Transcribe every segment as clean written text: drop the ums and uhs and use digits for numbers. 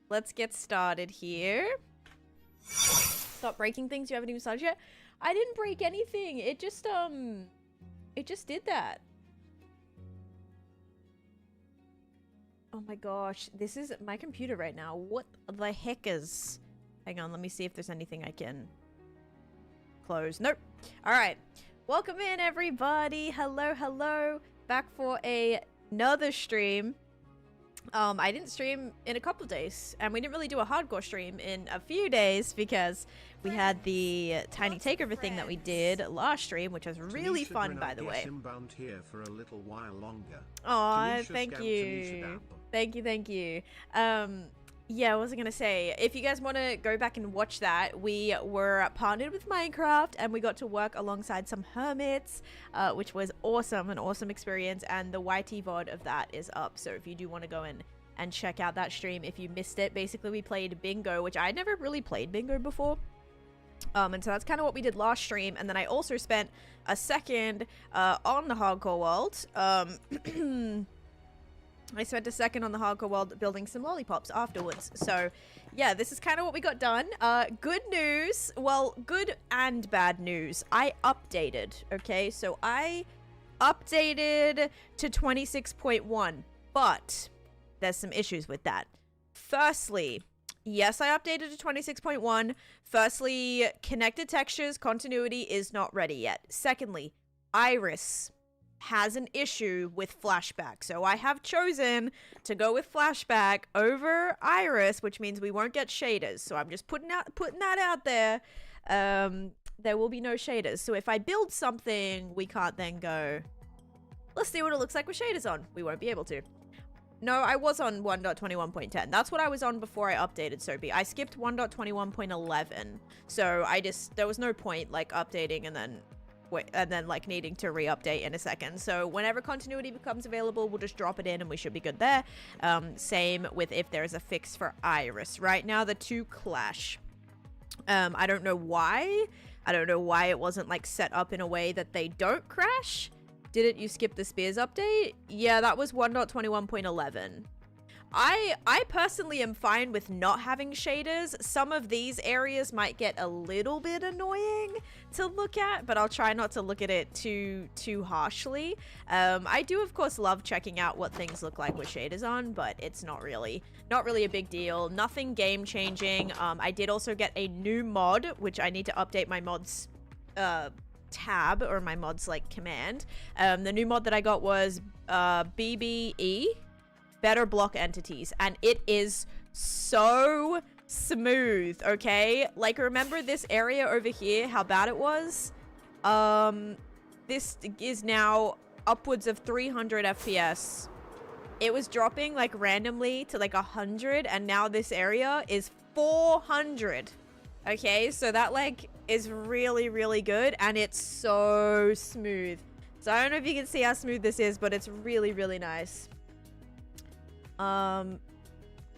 let's get started here. Stop breaking things. You haven't even started yet. I didn't break anything. It just did that. Oh my gosh, this is my computer right now. What the heck is... Hang on, let me see if there's anything I can close. Nope. All right. Welcome in, everybody. Hello, hello. Back for another stream. I didn't stream in a couple days, and we didn't really do a hardcore stream in a few days because we had the tiny takeover thing that we did last stream, which was really fun, by the way. Here for a little while longer. Oh, thank you. Thank you. Yeah, what was I gonna say? If you guys want to go back and watch that, we were partnered with Minecraft and we got to work alongside some hermits, which was awesome, an awesome experience, and the YT VOD of that is up. So if you do want to go in and check out that stream if you missed it, basically we played bingo, which I'd never really played bingo before. And so that's kind of what we did last stream, and then I also spent a second on the hardcore world. I spent a second on the hardcore world building some lollipops afterwards. So, yeah, this is kind of what we got done. Good news. Well, good and bad news. I updated, okay? So I updated to 26.1, but there's some issues with that. Firstly, yes, I updated to 26.1. Firstly, connected textures continuity is not ready yet. Secondly, Iris has an issue with flashback, so I have chosen to go with flashback over Iris, which means we won't get shaders. So I'm just putting that out there. There will be no shaders. So if I build something, we can't then go, let's see what it looks like with shaders on. We won't be able to. No, I was on 1.21.10. That's what I was on before I updated Soapy. I skipped 1.21.11, so there was no point like updating and then like needing to re-update in a second. So whenever continuity becomes available, we'll just drop it in and we should be good there. Same with if there's a fix for Iris. Right now the two clash. I don't know why. I don't know why it wasn't like set up in a way that they don't crash. Didn't you skip the Spears update? Yeah, that was 1.21.11. I personally am fine with not having shaders. Some of these areas might get a little bit annoying to look at, but I'll try not to look at it too harshly. I do of course love checking out what things look like with shaders on, but it's not really a big deal. Nothing game changing. I did also get a new mod, which I need to update my mods tab, or my mods like command. The new mod that I got was BBE, better block entities, and it is so smooth. Okay, like remember this area over here, how bad it was? This is now upwards of 300 FPS. It was dropping like randomly to like 100, and now this area is 400. Okay, so that like is really good, and it's so smooth. So I don't know if you can see how smooth this is, but it's really nice.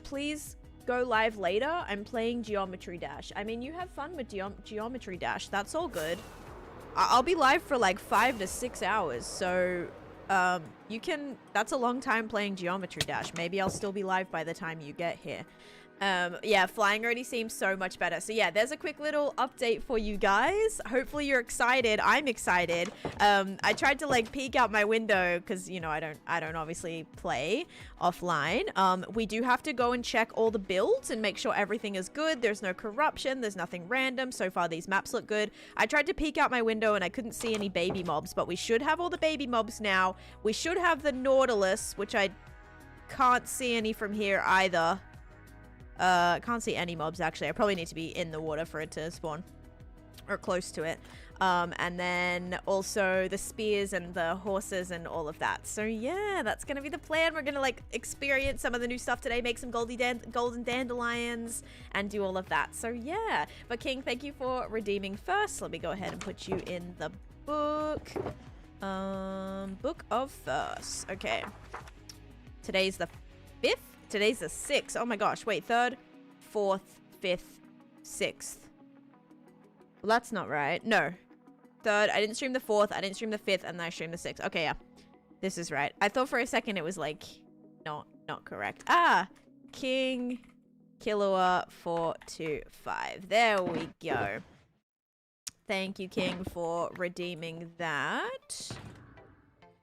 Please go live later. I'm playing Geometry Dash. I mean, you have fun with Geometry Dash. That's all good. I'll be live for like 5 to 6 hours. So, you can, that's a long time playing Geometry Dash. Maybe I'll still be live by the time you get here. Yeah, flying already seems so much better. So yeah, there's a quick little update for you guys. Hopefully you're excited. I'm excited. I tried to like peek out my window because, you know, I don't obviously play offline. We do have to go and check all the builds and make sure everything is good. There's no corruption. There's nothing random. So far, these maps look good. I tried to peek out my window and I couldn't see any baby mobs, but we should have all the baby mobs now. We should have the nautilus, which I can't see any from here either. Can't see any mobs actually. I probably need to be in the water for it to spawn, or close to it. And then also the spears and the horses and all of that. So yeah, that's gonna be the plan. We're gonna like experience some of the new stuff today, make some golden dandelions and do all of that. So yeah, but King, thank you for redeeming first. Let me go ahead and put you in the book. Book of First. Okay, today's the 5th. Today's the 6th. Oh my gosh. Wait, 3rd, 4th, 5th, 6th. Well, that's not right. No. 3rd. I didn't stream the 4th. I didn't stream the 5th. And then I streamed the 6th. Okay, yeah. This is right. I thought for a second it was like not correct. Ah! King Killua 425. There we go. Thank you, King, for redeeming that.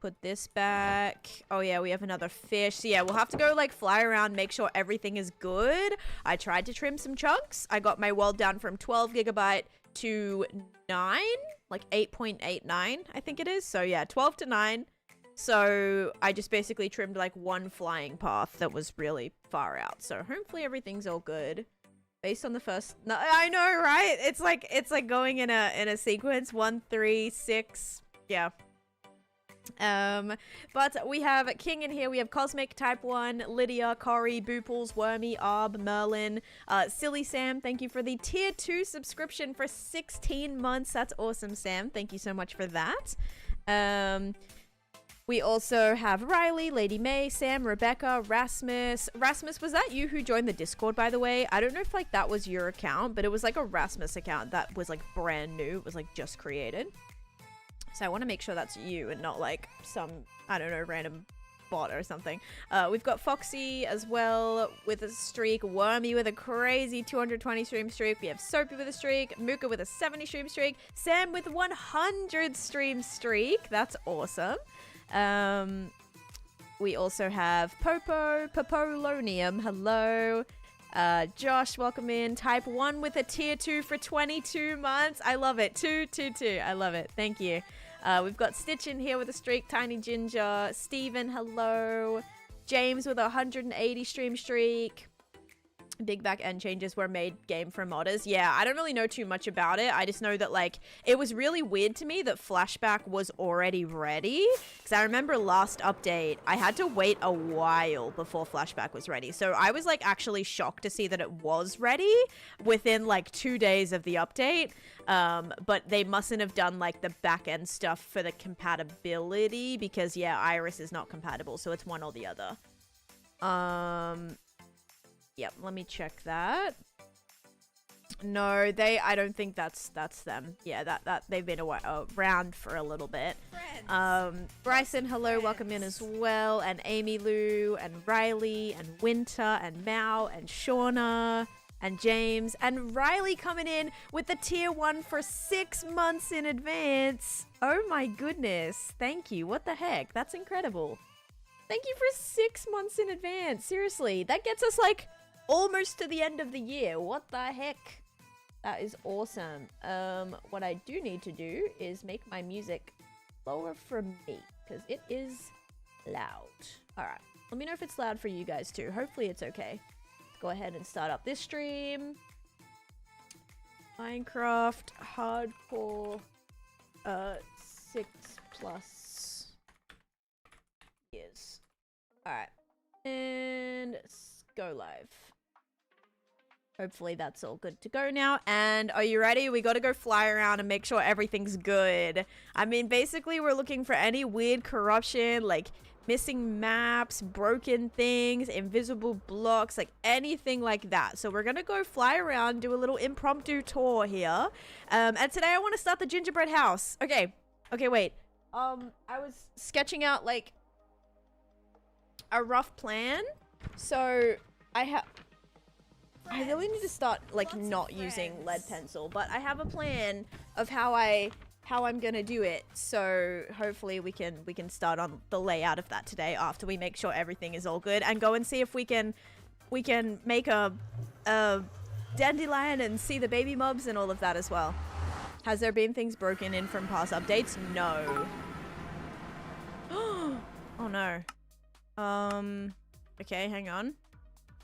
Put this back. Oh yeah, we have another fish. So yeah, we'll have to go like fly around, make sure everything is good. I tried to trim some chunks. I got my world down from 12 gigabyte to 9, like 8.89, I think it is. So yeah, 12 to 9. So I just basically trimmed like one flying path that was really far out. So hopefully everything's all good. Based on the first, no, I know, right? It's like going in a sequence, 1, 3, 6, yeah. But we have King in here. We have Cosmic, Type 1, Lydia, Corey, Booples, Wormy, Arb, Merlin, Silly Sam. Thank you for the tier 2 subscription for 16 months. That's awesome, Sam. Thank you so much for that. We also have Riley, Lady May, Sam, Rebecca, Rasmus. Rasmus, was that you who joined the Discord, by the way? I don't know if like that was your account, but it was like a Rasmus account that was like brand new. It was like just created. So I want to make sure that's you and not like some, I don't know, random bot or something. We've got Foxy as well with a streak, Wormy with a crazy 220 stream streak. We have Soapy with a streak, Mooka with a 70 stream streak, Sam with 100 stream streak. That's awesome. We also have Popolonium, hello. Josh, welcome in. Type 1 with a tier 2 for 22 months. I love it. 2. I love it. Thank you. We've got Stitch in here with a streak. Tiny Ginger. Steven, hello. James with a 180 stream streak. Big back end changes were made game for modders. Yeah, I don't really know too much about it. I just know that like it was really weird to me that flashback was already ready, because I remember last update I had to wait a while before flashback was ready. So I was like actually shocked to see that it was ready within like 2 days of the update. But they mustn't have done like the back end stuff for the compatibility, because yeah, Iris is not compatible, so it's one or the other. Yep, let me check that. No, I don't think that's them. Yeah, that they've been around for a little bit. Bryson, hello, welcome in as well. And Amy Lou, and Riley, and Winter, and Mao, and Shauna, and James, and Riley coming in with the tier 1 for 6 months in advance. Oh my goodness. Thank you. What the heck? That's incredible. Thank you for 6 months in advance. Seriously, that gets us like almost to the end of the year. What the heck? That is awesome. What I do need to do is make my music lower for me, because it is loud. Alright, let me know if it's loud for you guys too. Hopefully it's okay. Let's go ahead and start up this stream. Minecraft hardcore 6+ years. Alright, and go live. Hopefully that's all good to go now. And are you ready? We got to go fly around and make sure everything's good. I mean, basically we're looking for any weird corruption, like missing maps, broken things, invisible blocks, like anything like that. So we're gonna go fly around, do a little impromptu tour here. And today I want to start the gingerbread house. Okay, wait. I was sketching out like a rough plan. So I really need to start like not using lead pencil, but I have a plan of how I'm gonna do it. So hopefully we can start on the layout of that today after we make sure everything is all good, and go and see if we can make a dandelion and see the baby mobs and all of that as well. Has there been things broken in from past updates? No. Oh no. Okay, hang on.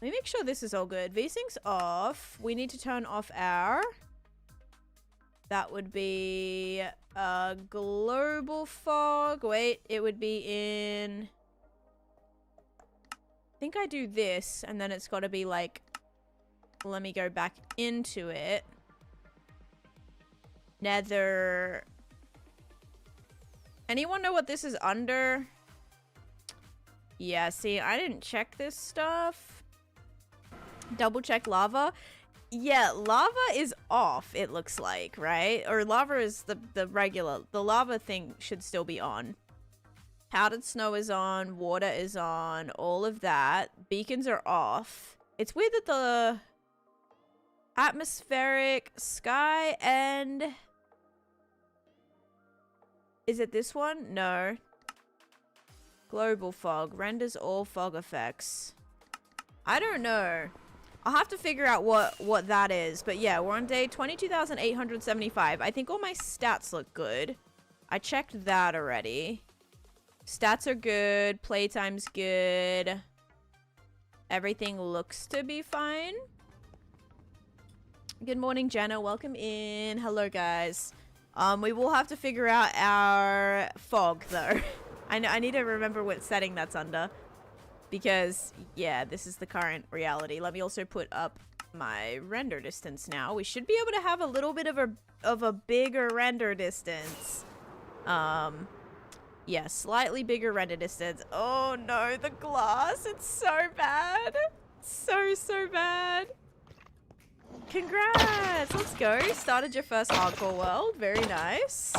Let me make sure this is all good. VSync's off. We need to turn off our... That would be global fog. Wait, it would be in... I think I do this, and then it's got to be like... Let me go back into it. Nether... Anyone know what this is under? Yeah, see, I didn't check this stuff. Double check lava. Yeah, lava is off, it looks like, right? Or lava is the regular. The lava thing should still be on. Powdered snow is on. Water is on. All of that. Beacons are off. It's weird that the atmospheric sky and... Is it this one? No. Global fog. Renders all fog effects. I don't know. I'll have to figure out what that is. But yeah, we're on day 22,875. I think all my stats look good. I checked that already. Stats are good. Playtime's good. Everything looks to be fine. Good morning, Jenna. Welcome in. Hello, guys. We will have to figure out our fog, though. I need to remember what setting that's under. Because, yeah, this is the current reality. Let me also put up my render distance now. We should be able to have a little bit of a bigger render distance. Yeah, slightly bigger render distance. Oh no, the glass. It's so bad. So bad. Congrats. Let's go. Started your first hardcore world. Very nice.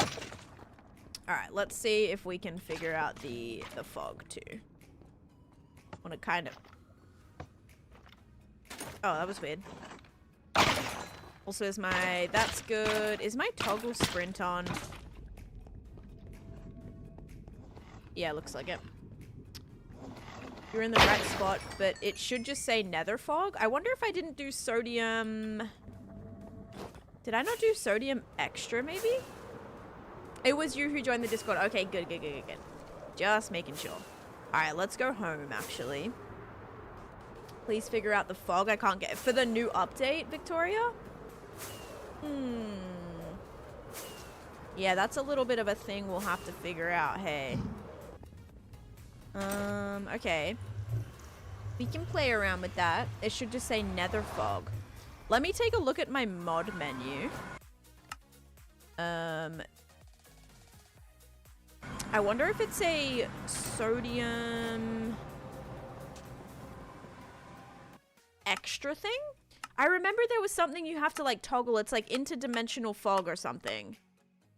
Alright, let's see if we can figure out the fog too. I want to kind of... Oh, that was weird. Also, is my... That's good. Is my toggle sprint on? Yeah, looks like it. You're in the right spot, but it should just say nether fog. I wonder if I didn't do sodium... Did I not do sodium extra, maybe? It was you who joined the Discord. Okay, good. Just making sure. Alright, let's go home, actually. Please figure out the fog. I can't get it. For the new update, Victoria? Yeah, that's a little bit of a thing we'll have to figure out, hey. Okay. We can play around with that. It should just say nether fog. Let me take a look at my mod menu. I wonder if it's a sodium extra thing? I remember there was something you have to like toggle. It's like interdimensional fog or something.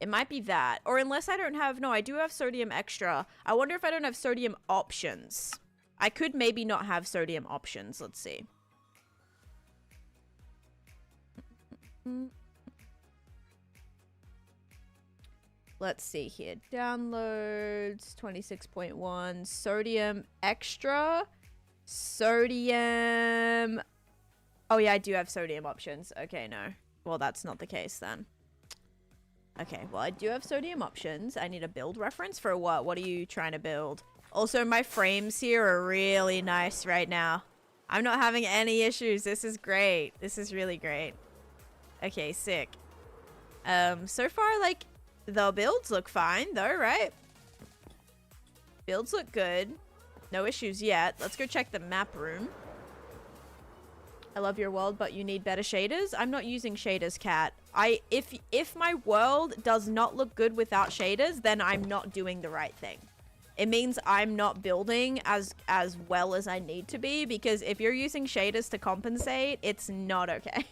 It might be that. Or unless I don't have... No, I do have sodium extra. I wonder if I don't have sodium options. I could maybe not have sodium options. Let's see. Let's see here. Downloads, 26.1. Sodium extra. Sodium... Oh yeah, I do have sodium options. Okay, no. Well, that's not the case then. Okay, well, I do have sodium options. I need a build reference for what? What are you trying to build? Also, my frames here are really nice right now. I'm not having any issues. This is great. This is really great. Okay, sick. So far, like, the builds look fine, though, right? Builds look good. No issues yet. Let's go check the map room. I love your world, but you need better shaders. I'm not using shaders, Cat. If my world does not look good without shaders, then I'm not doing the right thing. It means I'm not building as well as I need to be, because if you're using shaders to compensate, it's not okay.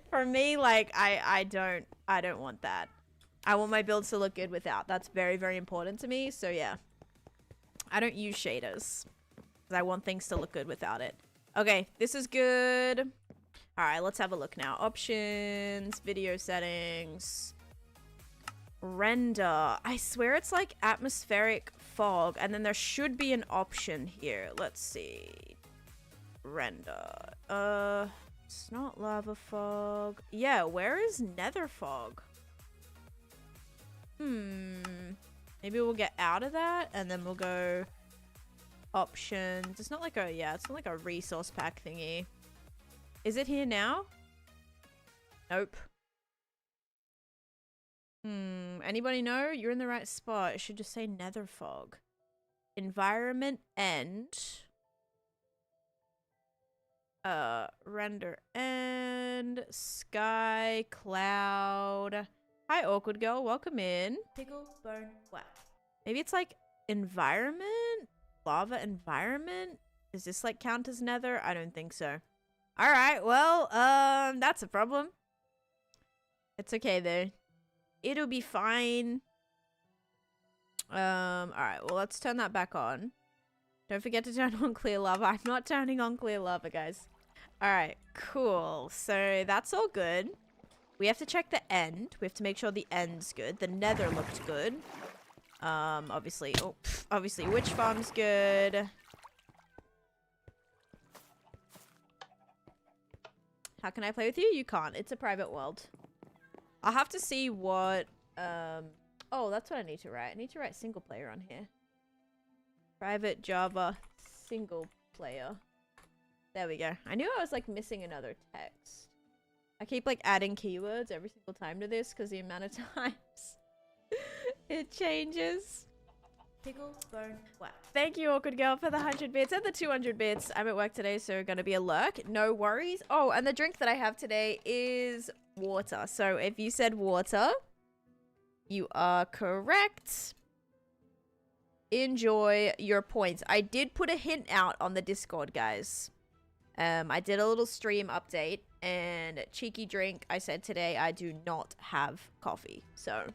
For me, like, I don't want that. I want my builds to look good without. That's very, very important to me. So yeah, I don't use shaders because I want things to look good without it. Okay, this is good. All right, let's have a look now. Options, video settings, render. I swear it's like atmospheric fog, and then there should be an option here. Let's see. Render. It's not lava fog. Yeah, where is nether fog? Maybe we'll get out of that, and then we'll go options. It's not like a, yeah, it's not like a resource pack thingy. Is it here now? Nope. Anybody know? You're in the right spot. It should just say nether fog. Environment end. Render end. Sky, cloud. Hi, awkward girl. Welcome in. Pickle, bone, whack. Maybe it's like environment? Lava environment? Does this like count as nether? I don't think so. All right. Well, that's a problem. It's okay though. It'll be fine. All right. Well, let's turn that back on. Don't forget to turn on clear lava. I'm not turning on clear lava, guys. All right, cool. So that's all good. We have to check the end. We have to make sure the end's good. The nether looked good. Obviously, obviously witch farm's good. How can I play with you? You can't. It's a private world. I'll have to see what, oh, that's what I need to write. I need to write single player on here. Private Java single player. There we go. I knew I was like missing another text. I keep like adding keywords every single time to this because the amount of times it changes. Pickles, bone, wow. Thank you, Awkward Girl, for the 100 bits and the 200 bits. I'm at work today, so gonna be a lurk. No worries. Oh, and the drink that I have today is water. So if you said water, you are correct. Enjoy your points. I did put a hint out on the Discord, guys. I did a little stream update, and cheeky drink, I said today I do not have coffee. So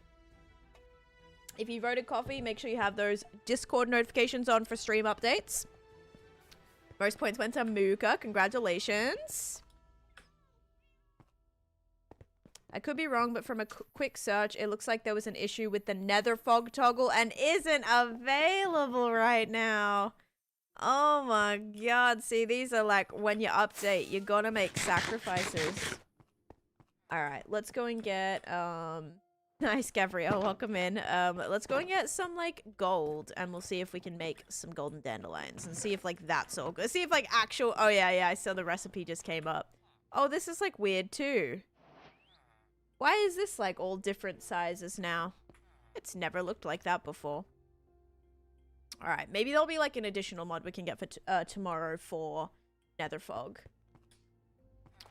if you voted coffee, make sure you have those Discord notifications on for stream updates. Most points went to Mooka. Congratulations. I could be wrong, but from a quick search, it looks like there was an issue with the nether fog toggle and isn't available right now. Oh my god. See, these are like when you update, you gotta make sacrifices. Alright, let's go and get, nice, Gabrielle. Welcome in. Let's go and get some, like, gold, and we'll see if we can make some golden dandelions, and see if, like, that's all good. See if, like, actual... Oh, yeah, I saw the recipe just came up. Oh, this is, like, weird, too. Why is this, like, all different sizes now? It's never looked like that before. Alright, maybe there'll be, like, an additional mod we can get for tomorrow for nether fog.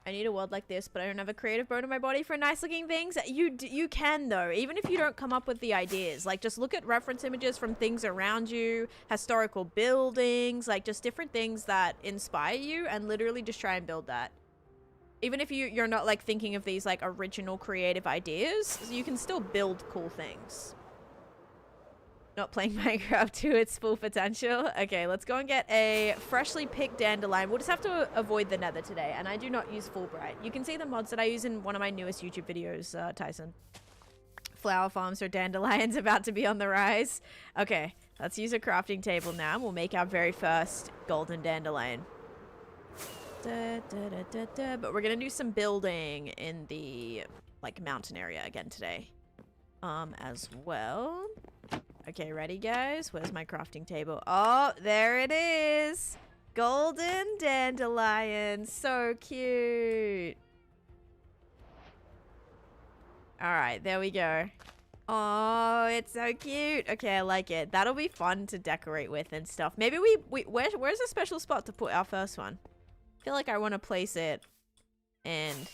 I need a world like this, but I don't have a creative bone in my body for nice looking things. You can though, even if you don't come up with the ideas. Like, just look at reference images from things around you, historical buildings, like just different things that inspire you, and literally just try and build that. Even if you're not like thinking of these like original creative ideas, you can still build cool things. Not playing Minecraft to its full potential. Okay, let's go and get a freshly picked dandelion. We'll just have to avoid the nether today, and I do not use Fulbright. You can see the mods that I use in one of my newest YouTube videos, Tyson. Flower farms or dandelions about to be on the rise. Okay, let's use a crafting table now. We'll make our very first golden dandelion. But we're gonna do some building in the like mountain area again today, as well. Okay, ready, guys? Where's my crafting table? Oh, there it is. Golden dandelion. So cute. All right, there we go. Oh, it's so cute. Okay, I like it. That'll be fun to decorate with and stuff. Maybe where's a special spot to put our first one? I feel like I want to place it, and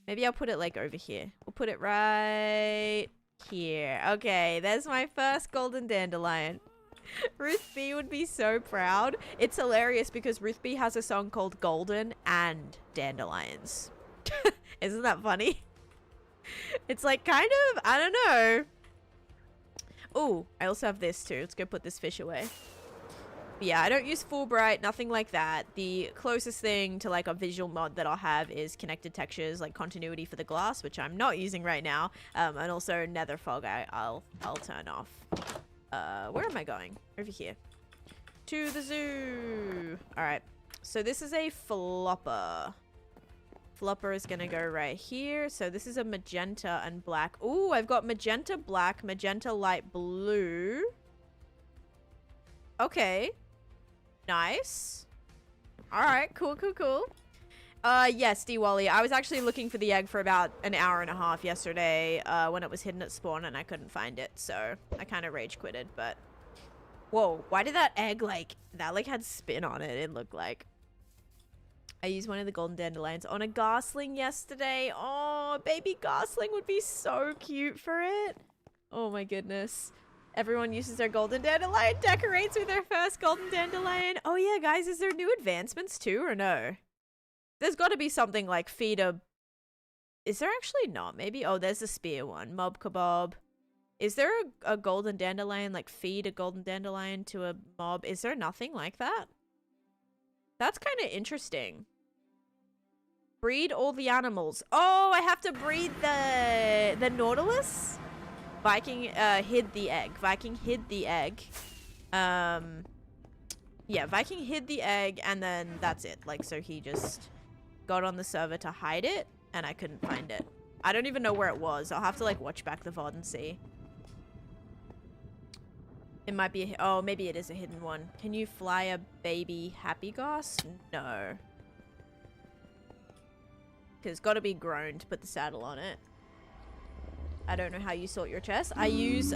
maybe I'll put it like over here. We'll put it right here. Okay, there's my first golden dandelion. Ruth B would be so proud. It's hilarious because Ruth B has a song called Golden and Dandelions. Isn't that funny? It's like kind of, I don't know. Oh, I also have this too. Let's go put this fish away. But yeah, I don't use Fulbright, nothing like that. The closest thing to like a visual mod that I'll have is connected textures, like continuity for the glass, which I'm not using right now. And also nether fog I'll turn off. Where am I going? Over here. To the zoo. Alright. So this is a flopper. Flopper is gonna go right here. So this is a magenta and black. Ooh, I've got magenta black, magenta light blue. Okay. Nice. Alright, cool. Yes, D-Wally. I was actually looking for the egg for about an hour and a half yesterday when it was hidden at spawn and I couldn't find it. So I kind of rage quitted, but... Whoa, why did that egg, like, that, like, had spin on it, it looked like. I used one of the golden dandelions on a gosling yesterday. Oh, baby gosling would be so cute for it. Oh my goodness. Everyone uses their golden dandelion, decorates with their first golden dandelion. Oh yeah, guys, is there new advancements too, or no? There's got to be something like feed a... Is there actually not? Maybe? Oh, there's the spear one. Mob kebab. Is there a golden dandelion, like feed a golden dandelion to a mob? Is there nothing like that? That's kind of interesting. Breed all the animals. Oh, I have to breed the nautilus? Viking hid the egg. Viking hid the egg. Yeah, Viking hid the egg and then that's it. Like, so he just got on the server to hide it and I couldn't find it. I don't even know where it was. I'll have to like watch back the VOD and see. It might be oh, maybe it is a hidden one. Can you fly a baby happy goss? No. Because it's got to be grown to put the saddle on it. I don't know how you sort your chest. I use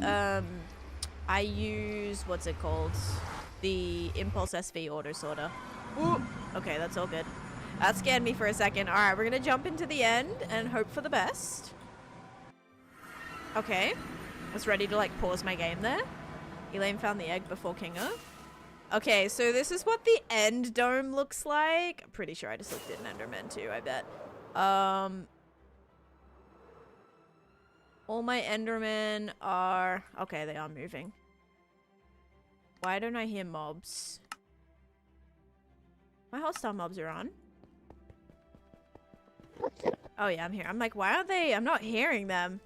what's it called? The Impulse SV auto sorter. Ooh. Okay, that's all good. That scared me for a second. All right, we're gonna jump into the end and hope for the best. Okay, I was ready to like pause my game there. Elaine found the egg before Kinga. Okay, so this is what the end dome looks like. I'm pretty sure I just looked at an Enderman too, I bet. All my Endermen are... Okay, they are moving. Why don't I hear mobs? My hostile mobs are on. Oh yeah, I'm here. I'm like, why aren't they... I'm not hearing them.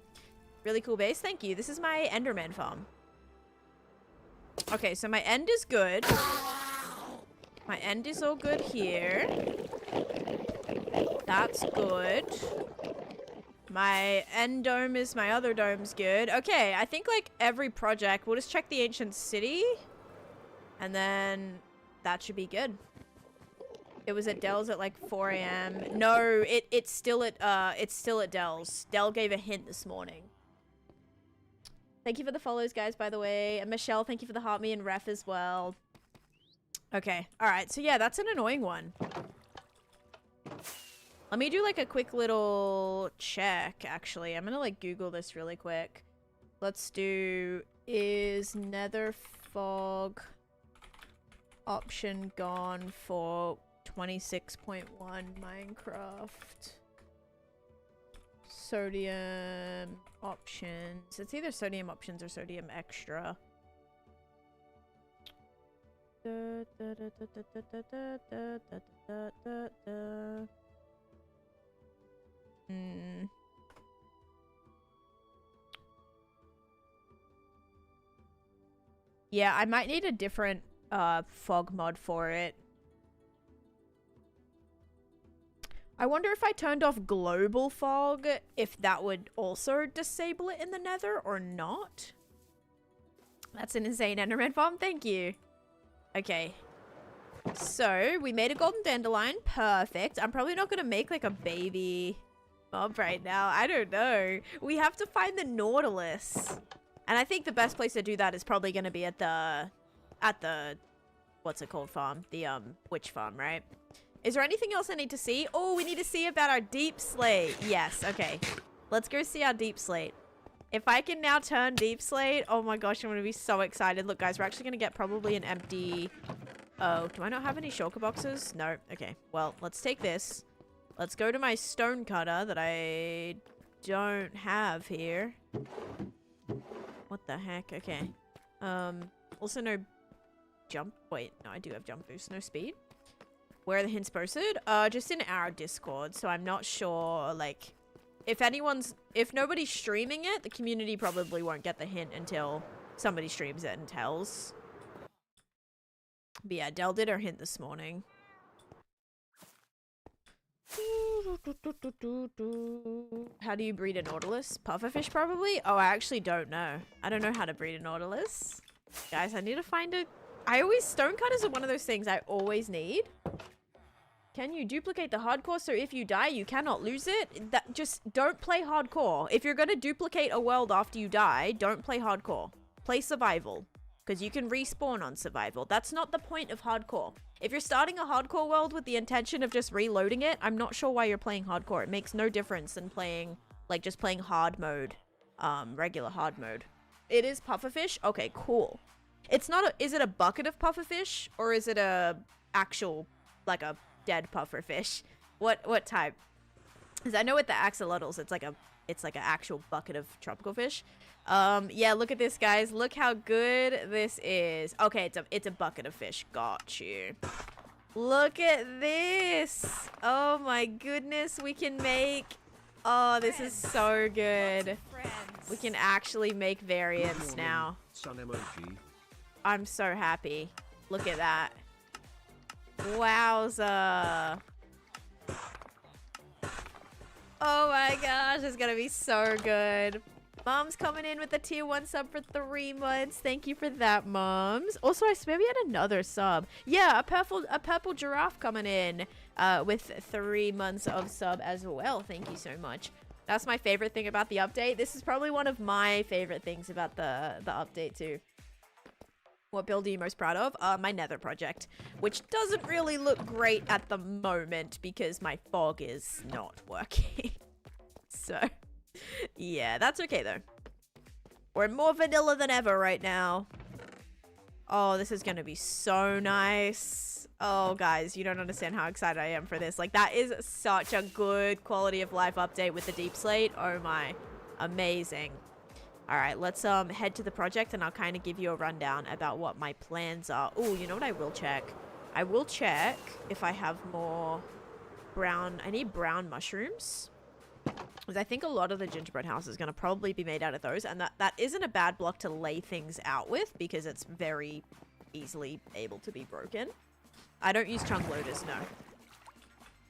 Really cool base. Thank you. This is my Enderman farm. Okay, so my end is good. My end is all good here. That's good. My end dome is my other dome's good. Okay, I think like every project, we'll just check the ancient city. And then that should be good. It was at Dell's at like 4 a.m. No, it's still at Dell's. Dell gave a hint this morning. Thank you for the follows, guys, by the way. And Michelle, thank you for the heart me and ref as well. Okay. All right. So, yeah, that's an annoying one. Let me do, like, a quick little check, actually. I'm going to, like, Google this really quick. Let's do... Is nether fog option gone for 26.1 Minecraft? Sodium options. It's either sodium options or sodium extra. Yeah, I might need a different fog mod for it. I wonder if I turned off global fog, if that would also disable it in the nether or not. That's an insane Enderman farm. Thank you. Okay. So, we made a golden dandelion. Perfect. I'm probably not going to make like a baby mob right now. I don't know. We have to find the nautilus. And I think the best place to do that is probably going to be at the, what's it called farm? The, witch farm, right? Is there anything else I need to see? Oh, we need to see about our deep slate. Yes, okay. Let's go see our deep slate. If I can now turn deep slate, oh my gosh, I'm going to be so excited. Look, guys, we're actually going to get probably an empty... Oh, do I not have any shulker boxes? No. Okay, well, let's take this. Let's go to my stone cutter that I don't have here. What the heck? Okay. Also no jump. Wait, no, I do have jump boost. No speed. Where are the hints posted? Just in our Discord, so I'm not sure, like, if nobody's streaming it, the community probably won't get the hint until somebody streams it and tells. But yeah, Dell did her hint this morning. How do you breed a nautilus? Pufferfish, probably? Oh, I actually don't know. I don't know how to breed a nautilus. Guys, I need to find a... Stonecutters are one of those things I always need. Can you duplicate the hardcore so if you die, you cannot lose it? Just don't play hardcore. If you're going to duplicate a world after you die, don't play hardcore. Play survival. Because you can respawn on survival. That's not the point of hardcore. If you're starting a hardcore world with the intention of just reloading it, I'm not sure why you're playing hardcore. It makes no difference than playing, like, just playing hard mode. Regular hard mode. It is pufferfish? Okay, cool. It's not is it a bucket of pufferfish? Or is it a actual, like a dead pufferfish? What type? Because I know with the axolotls, it's like an actual bucket of tropical fish. Yeah, look at this, guys. Look how good this is. Okay, it's a bucket of fish. Got you. Look at this. Oh my goodness. We can make... Oh, this is so good. We can actually make variants now. Sun emoji. I'm so happy. Look at that. Wowza. Oh my gosh, it's gonna be so good. Mom's coming in with a tier 1 sub for 3 months. Thank you for that, Moms. Also, I swear we had another sub. Yeah, a purple giraffe coming in with 3 months of sub as well. Thank you so much. That's my favorite thing about the update. This is probably one of my favorite things about the update too. What build are you most proud of? My nether project, which doesn't really look great at the moment because my fog is not working. So, yeah, that's okay though. We're more vanilla than ever right now. Oh, this is gonna be so nice. Oh, guys, you don't understand how excited I am for this. Like, that is such a good quality of life update with the deep slate. Oh my, amazing. All right, let's head to the project and I'll kind of give you a rundown about what my plans are. Oh, you know what I will check? I will check if I have more brown... I need brown mushrooms. Because I think a lot of the gingerbread house is going to probably be made out of those. And that isn't a bad block to lay things out with because it's very easily able to be broken. I don't use chunk loaders, no.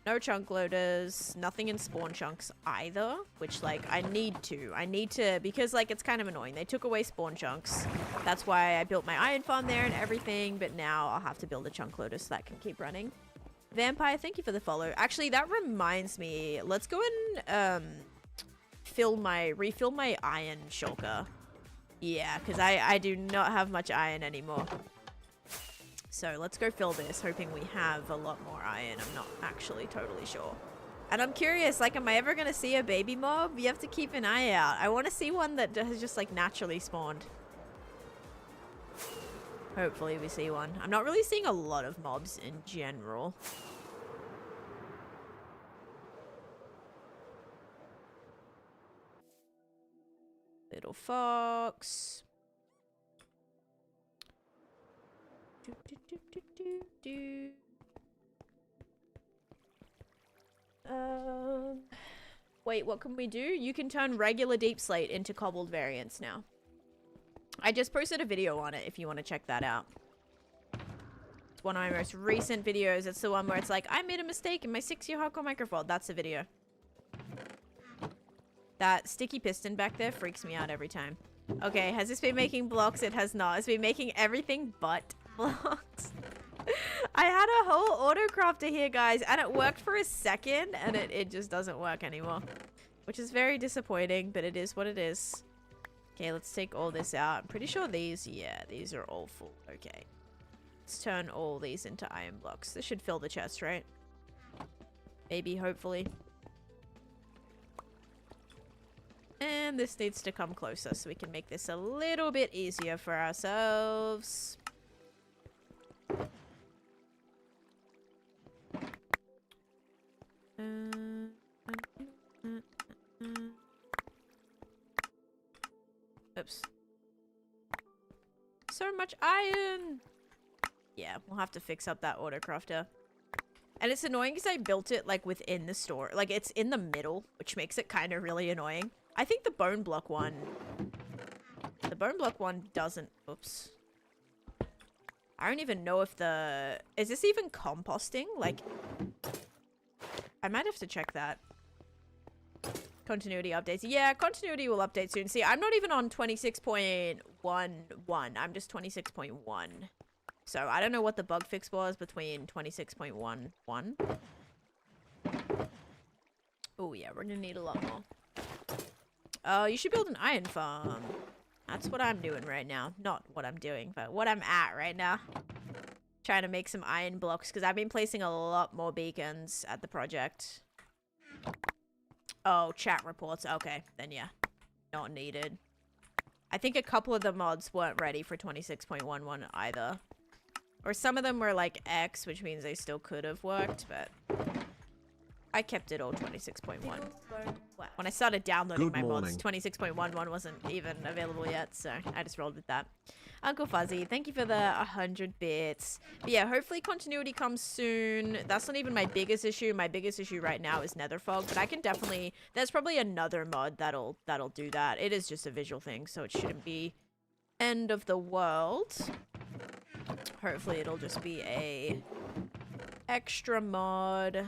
No chunk loaders, nothing in spawn chunks either, which, like, I need to, because, like, it's kind of annoying. They took away spawn chunks. That's why I built my iron farm there and everything, but now I'll have to build a chunk loader so that can keep running. Vampire, thank you for the follow. Actually, that reminds me, let's go and, refill my iron shulker. Yeah, because I do not have much iron anymore. So let's go fill this, hoping we have a lot more iron. I'm not actually totally sure. And I'm curious, like, am I ever going to see a baby mob? You have to keep an eye out. I want to see one that has just, like, naturally spawned. Hopefully we see one. I'm not really seeing a lot of mobs in general. Little fox. Wait, what can we do? You can turn regular deep slate into cobbled variants now. I just posted a video on it if you want to check that out. It's one of my most recent videos. It's the one where it's like, I made a mistake in my 6-year hardcore Minecraft. That's the video. That sticky piston back there freaks me out every time. Okay, has this been making blocks? It has not. It's been making everything but blocks. I had a whole autocrafter here, guys, and it worked for a second, and it just doesn't work anymore. Which is very disappointing, but it is what it is. Okay, let's take all this out. I'm pretty sure these, yeah, these are all full. Okay. Let's turn all these into iron blocks. This should fill the chest, right? Maybe, hopefully. And this needs to come closer so we can make this a little bit easier for ourselves. Oops. So much iron! Yeah, we'll have to fix up that autocrafter. And it's annoying because I built it, like, within the store. Like, it's in the middle, which makes it kind of really annoying. I think the bone block one... The bone block one doesn't... Oops. I don't even know if the... Is this even composting? Like... I might have to check that. Continuity updates. Yeah, continuity will update soon. See, I'm not even on 26.11. I'm just 26.1. So, I don't know what the bug fix was between 26.11. Oh, yeah, we're gonna need a lot more. Oh, you should build an iron farm. That's what I'm doing right now. Not what I'm doing, but what I'm at right now. Trying to make some iron blocks, because I've been placing a lot more beacons at the project. Oh, chat reports. Okay, then yeah. Not needed. I think a couple of the mods weren't ready for 26.11 either. Or some of them were like X, which means they still could have worked, but... I kept it all 26.1. When I started downloading my mods, 26.11 wasn't even available yet, so I just rolled with that. Uncle Fuzzy, thank you for the 100 bits. But yeah, hopefully continuity comes soon. That's not even my biggest issue. My biggest issue right now is nether fog, but I can definitely... There's probably another mod that'll do that. It is just a visual thing, so it shouldn't be end of the world. Hopefully it'll just be a extra mod.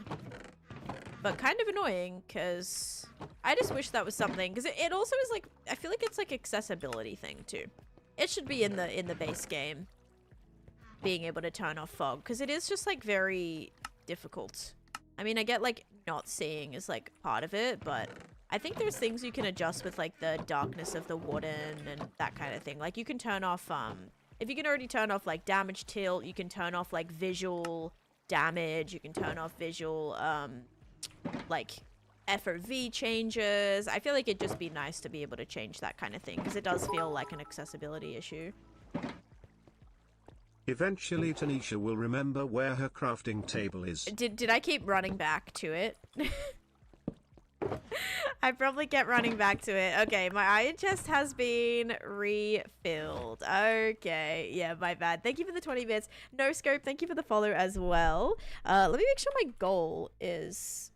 But kind of annoying, because I just wish that was something. Because it also is like... I feel like it's like accessibility thing, too. It should be in the base game, being able to turn off fog, because it is just like very difficult. I mean, I get like not seeing is like part of it, but I think there's things you can adjust with like the darkness of the warden and that kind of thing. Like you can turn off if you can already turn off like damage tilt, you can turn off like visual damage, you can turn off visual like FOV changes. I feel like it'd just be nice to be able to change that kind of thing, because it does feel like an accessibility issue. Eventually Taneesha will remember where her crafting table is. Did I keep running back to it? I probably kept running back to it. Okay, my iron chest has been refilled. Okay, yeah, my bad. Thank you for the 20 bits. No scope, thank you for the follow as well. Let me make sure my goal is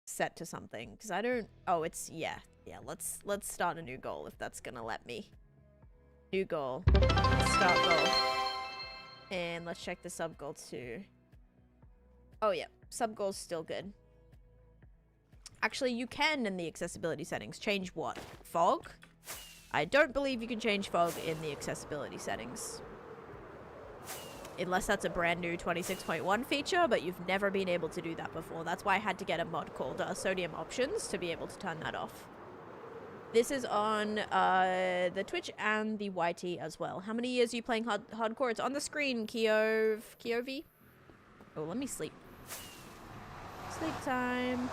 set to something, because I don't... Oh, it's... Yeah, let's start a new goal if that's gonna let me. New goal. Start goal. And let's check the sub goal too. Oh yeah, sub goal's still good. Actually, you can in the accessibility settings change what? Fog? I don't believe you can change fog in the accessibility settings. Unless that's a brand new 26.1 feature, but you've never been able to do that before. That's why I had to get a mod called Sodium Options to be able to turn that off. This is on the Twitch and the YT as well. How many years are you playing hardcore? It's on the screen, Kiovi. Oh, let me sleep. Sleep time.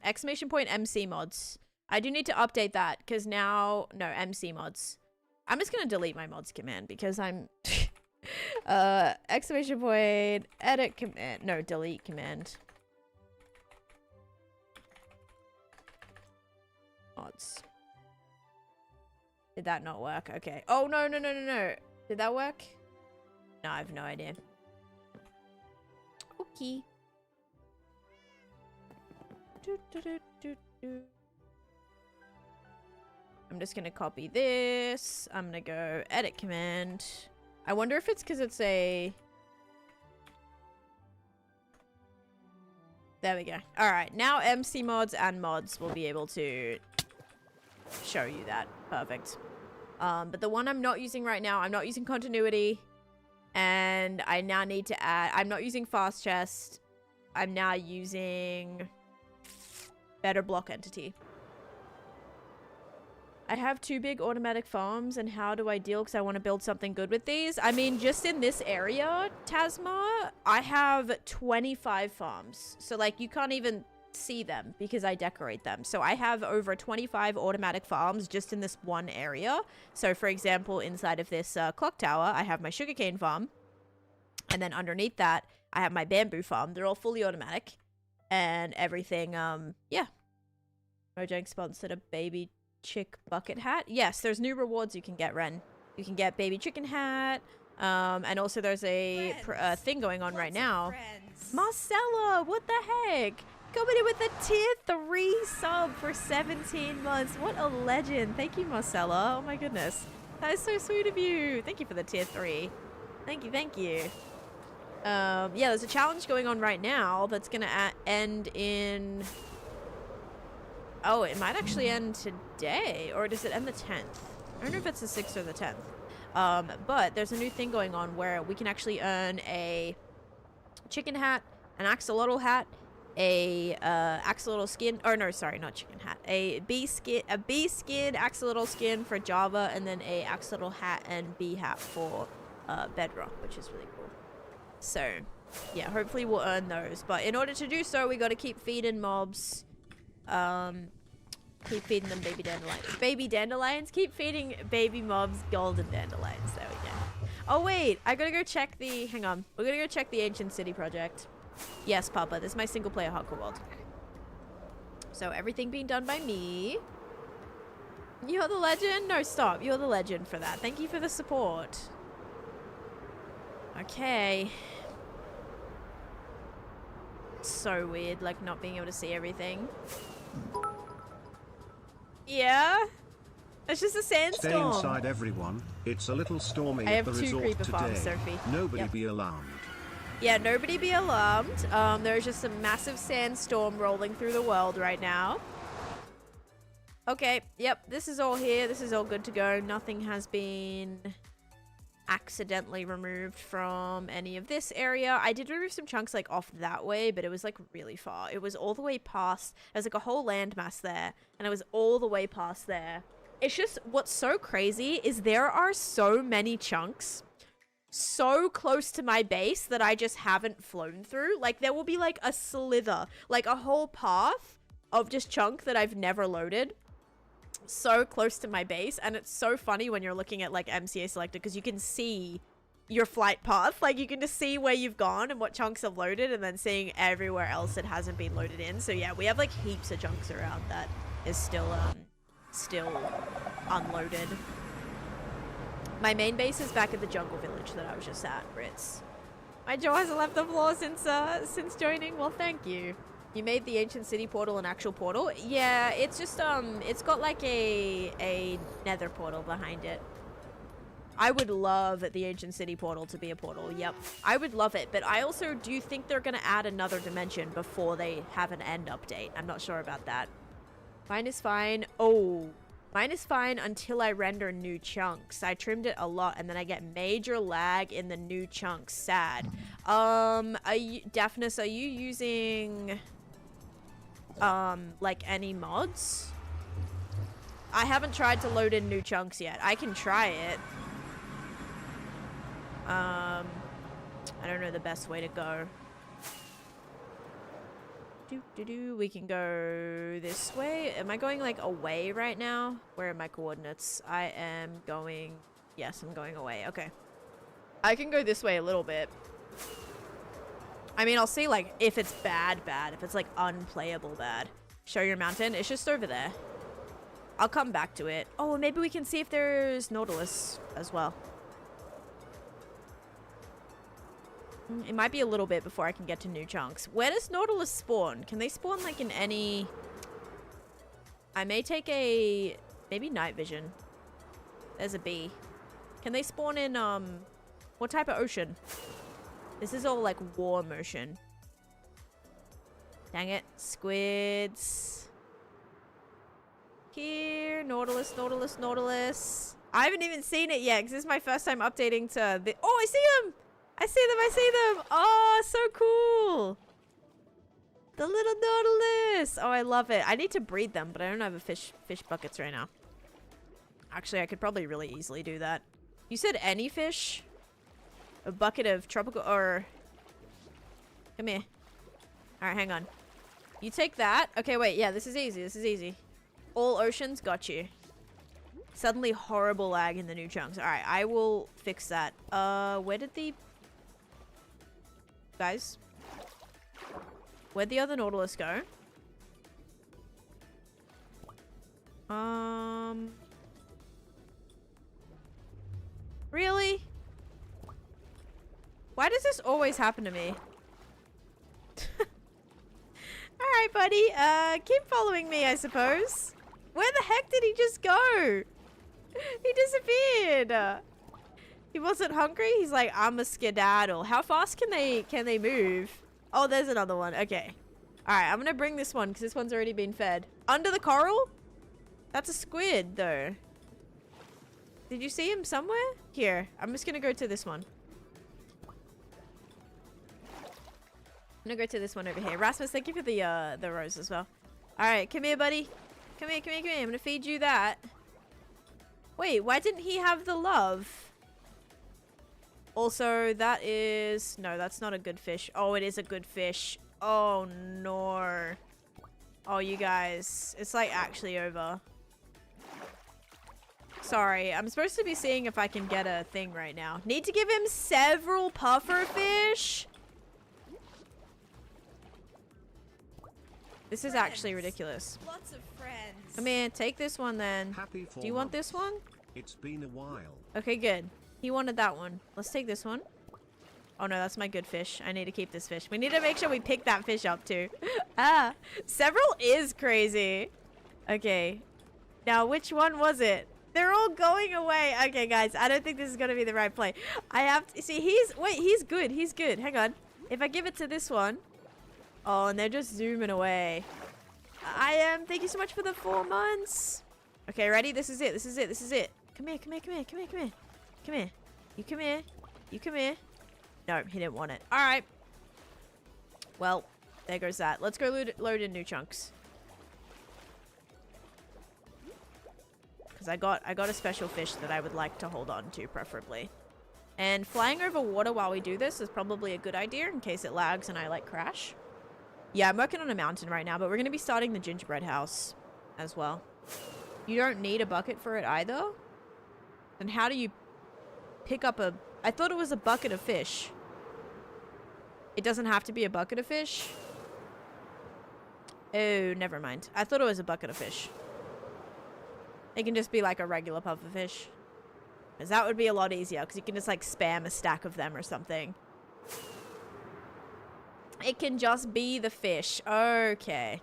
Exclamation point MC mods. I do need to update that, because now... No, MC mods. I'm just gonna delete my mods command, because I'm... exclamation point, edit command... No, delete command. Mods. Did that not work? Okay. Oh, no. Did that work? No, I have no idea. Okay. I'm just gonna copy this. I'm gonna go edit command. I wonder if it's because it's a... There we go. Alright, now MC mods and mods will be able to show you that. Perfect. But the one I'm not using right now, I'm not using continuity. And I now need to add... I'm not using fast chest. I'm now using better block entity. I have 2 big automatic farms, and how do I deal? Because I want to build something good with these. I mean, just in this area, Tasma, I have 25 farms. So, like, you can't even see them because I decorate them. So I have over 25 automatic farms just in this one area. So, for example, inside of this clock tower, I have my sugarcane farm. And then underneath that, I have my bamboo farm. They're all fully automatic. And everything, yeah. Mojang sponsored a baby chick bucket hat. Yes, there's new rewards you can get, Ren. You can get baby chicken hat. And also there's a thing going on right now. Marcella, what the heck? Coming in with a tier 3 sub for 17 months. What a legend. Thank you, Marcella. Oh my goodness. That is so sweet of you. Thank you for the tier 3. Thank you, thank you. Yeah, there's a challenge going on right now that's gonna end in... Oh, it might actually end today, or does it end the 10th? I don't know if it's the 6th or the 10th. But there's a new thing going on where we can actually earn a chicken hat, an axolotl hat, a axolotl skin, or no, sorry, not chicken hat, a bee skin, axolotl skin for Java, and then a axolotl hat and bee hat for Bedrock, which is really cool. So, yeah, hopefully we'll earn those. But in order to do so, we got to keep feeding mobs. Keep feeding them baby dandelions. Baby dandelions? Keep feeding baby mobs golden dandelions. There we go. Oh, wait. I gotta go check the... Hang on. We're gonna go check the Ancient City project. Yes, Papa. This is my single-player hardcore world. So, everything being done by me. You're the legend? No, stop. You're the legend for that. Thank you for the support. Okay. So weird, like, not being able to see everything. Yeah? It's just a sandstorm. Stay inside, everyone. It's a little stormy at the resort today. Sophie. Nobody be alarmed. Yeah, nobody be alarmed. There's just a massive sandstorm rolling through the world right now. Okay, yep, this is all here. This is all good to go. Nothing has been accidentally removed from any of this area. I did remove some chunks like off that way, but it was like really far. It was all the way past. There's like a whole landmass there, and it was all the way past there. It's just, what's so crazy is there are so many chunks so close to my base that I just haven't flown through. Like, there will be like a slither, like a whole path of just chunk that I've never loaded so close to my base. And it's so funny when you're looking at like MCA selector, because you can see your flight path. Like, you can just see where you've gone and what chunks have loaded, and then seeing everywhere else that hasn't been loaded in. So yeah, we have like heaps of chunks around that is still unloaded. My main base is back at the jungle village that I was just at, Ritz. My jaw hasn't left the floor since joining. Well, thank you. You made the Ancient City portal an actual portal? Yeah, it's just, it's got like a nether portal behind it. I would love the Ancient City portal to be a portal. Yep, I would love it. But I also do think they're going to add another dimension before they have an end update. I'm not sure about that. Mine is fine. Oh, mine is fine until I render new chunks. I trimmed it a lot, and then I get major lag in the new chunks. Sad. Daphnis, are you using like any mods? I haven't tried to load in new chunks yet. I can try it. I don't know the best way to go. We can go this way. Am I going like away right now? Where are my coordinates? I am going... Yes, I'm going away. Okay. I can go this way a little bit. I mean, I'll see like if it's bad. If it's like unplayable bad. Show your mountain. It's just over there. I'll come back to it. Oh, maybe we can see if there's nautilus as well. It might be a little bit before I can get to new chunks. Where does nautilus spawn? Can they spawn like in any... I may take a... maybe night vision. There's a bee. Can they spawn in, what type of ocean? This is all like warm ocean. Dang it. Squids. Here. Nautilus, nautilus, nautilus. I haven't even seen it yet because this is my first time updating to the... Oh, I see them! I see them, I see them! Oh, so cool! The little nautilus! Oh, I love it. I need to breed them, but I don't have a fish buckets right now. Actually, I could probably really easily do that. You said any fish? A bucket of tropical, or... Come here. Alright, hang on. You take that. Okay, wait, yeah, this is easy, this is easy. All oceans, got you. Suddenly horrible lag in the new chunks. Alright, I will fix that. Where did the... Guys? Where'd the other nautilus go? Really? Why does this always happen to me? Alright, buddy. Keep following me, I suppose. Where the heck did he just go? He disappeared. He wasn't hungry? He's like, I'm a skedaddle. How fast can they move? Oh, there's another one. Okay. Alright, I'm gonna bring this one because this one's already been fed. Under the coral? That's a squid, though. Did you see him somewhere? Here. I'm just gonna go to this one. I'm gonna go to this one over here. Rasmus, thank you for the rose as well. Alright, come here, buddy. Come here, come here, come here. I'm gonna feed you that. Wait, why didn't he have the love? Also, that is... No, that's not a good fish. Oh, it is a good fish. Oh, no. Oh, you guys. It's, like, actually over. Sorry, I'm supposed to be seeing if I can get a thing right now. Need to give him several puffer fish. This is actually ridiculous. Lots of friends. Come here, take this one then. Happy 4 Do you want months. this one? It's been a while. Okay, good. He wanted that one. Let's take this one. Oh no, that's my good fish. I need to keep this fish. We need to make sure we pick that fish up too. Ah, several is crazy. Okay. Now, which one was it? They're all going away. Okay, guys, I don't think this is going to be the right play. I have to see. He's good. He's good. Hang on. If I give it to this one. Oh, and they're just zooming away. Thank you so much for the 4 months. Okay, ready? This is it. This is it. This is it. Come here. Come here. Come here. Come here. Come here. Come here. You come here. You come here. No, he didn't want it. All right. Well, there goes that. Let's go load in new chunks. Because I got a special fish that I would like to hold on to, preferably. And flying over water while we do this is probably a good idea in case it lags and I, like, crash. Yeah, I'm working on a mountain right now, but we're going to be starting the gingerbread house as well. You don't need a bucket for it either. Then how do you pick up a... I thought it was a bucket of fish. It doesn't have to be a bucket of fish. Oh, never mind. I thought it was a bucket of fish. It can just be like a regular puff of fish. Because that would be a lot easier. Because you can just like spam a stack of them or something. It can just be the fish. Okay.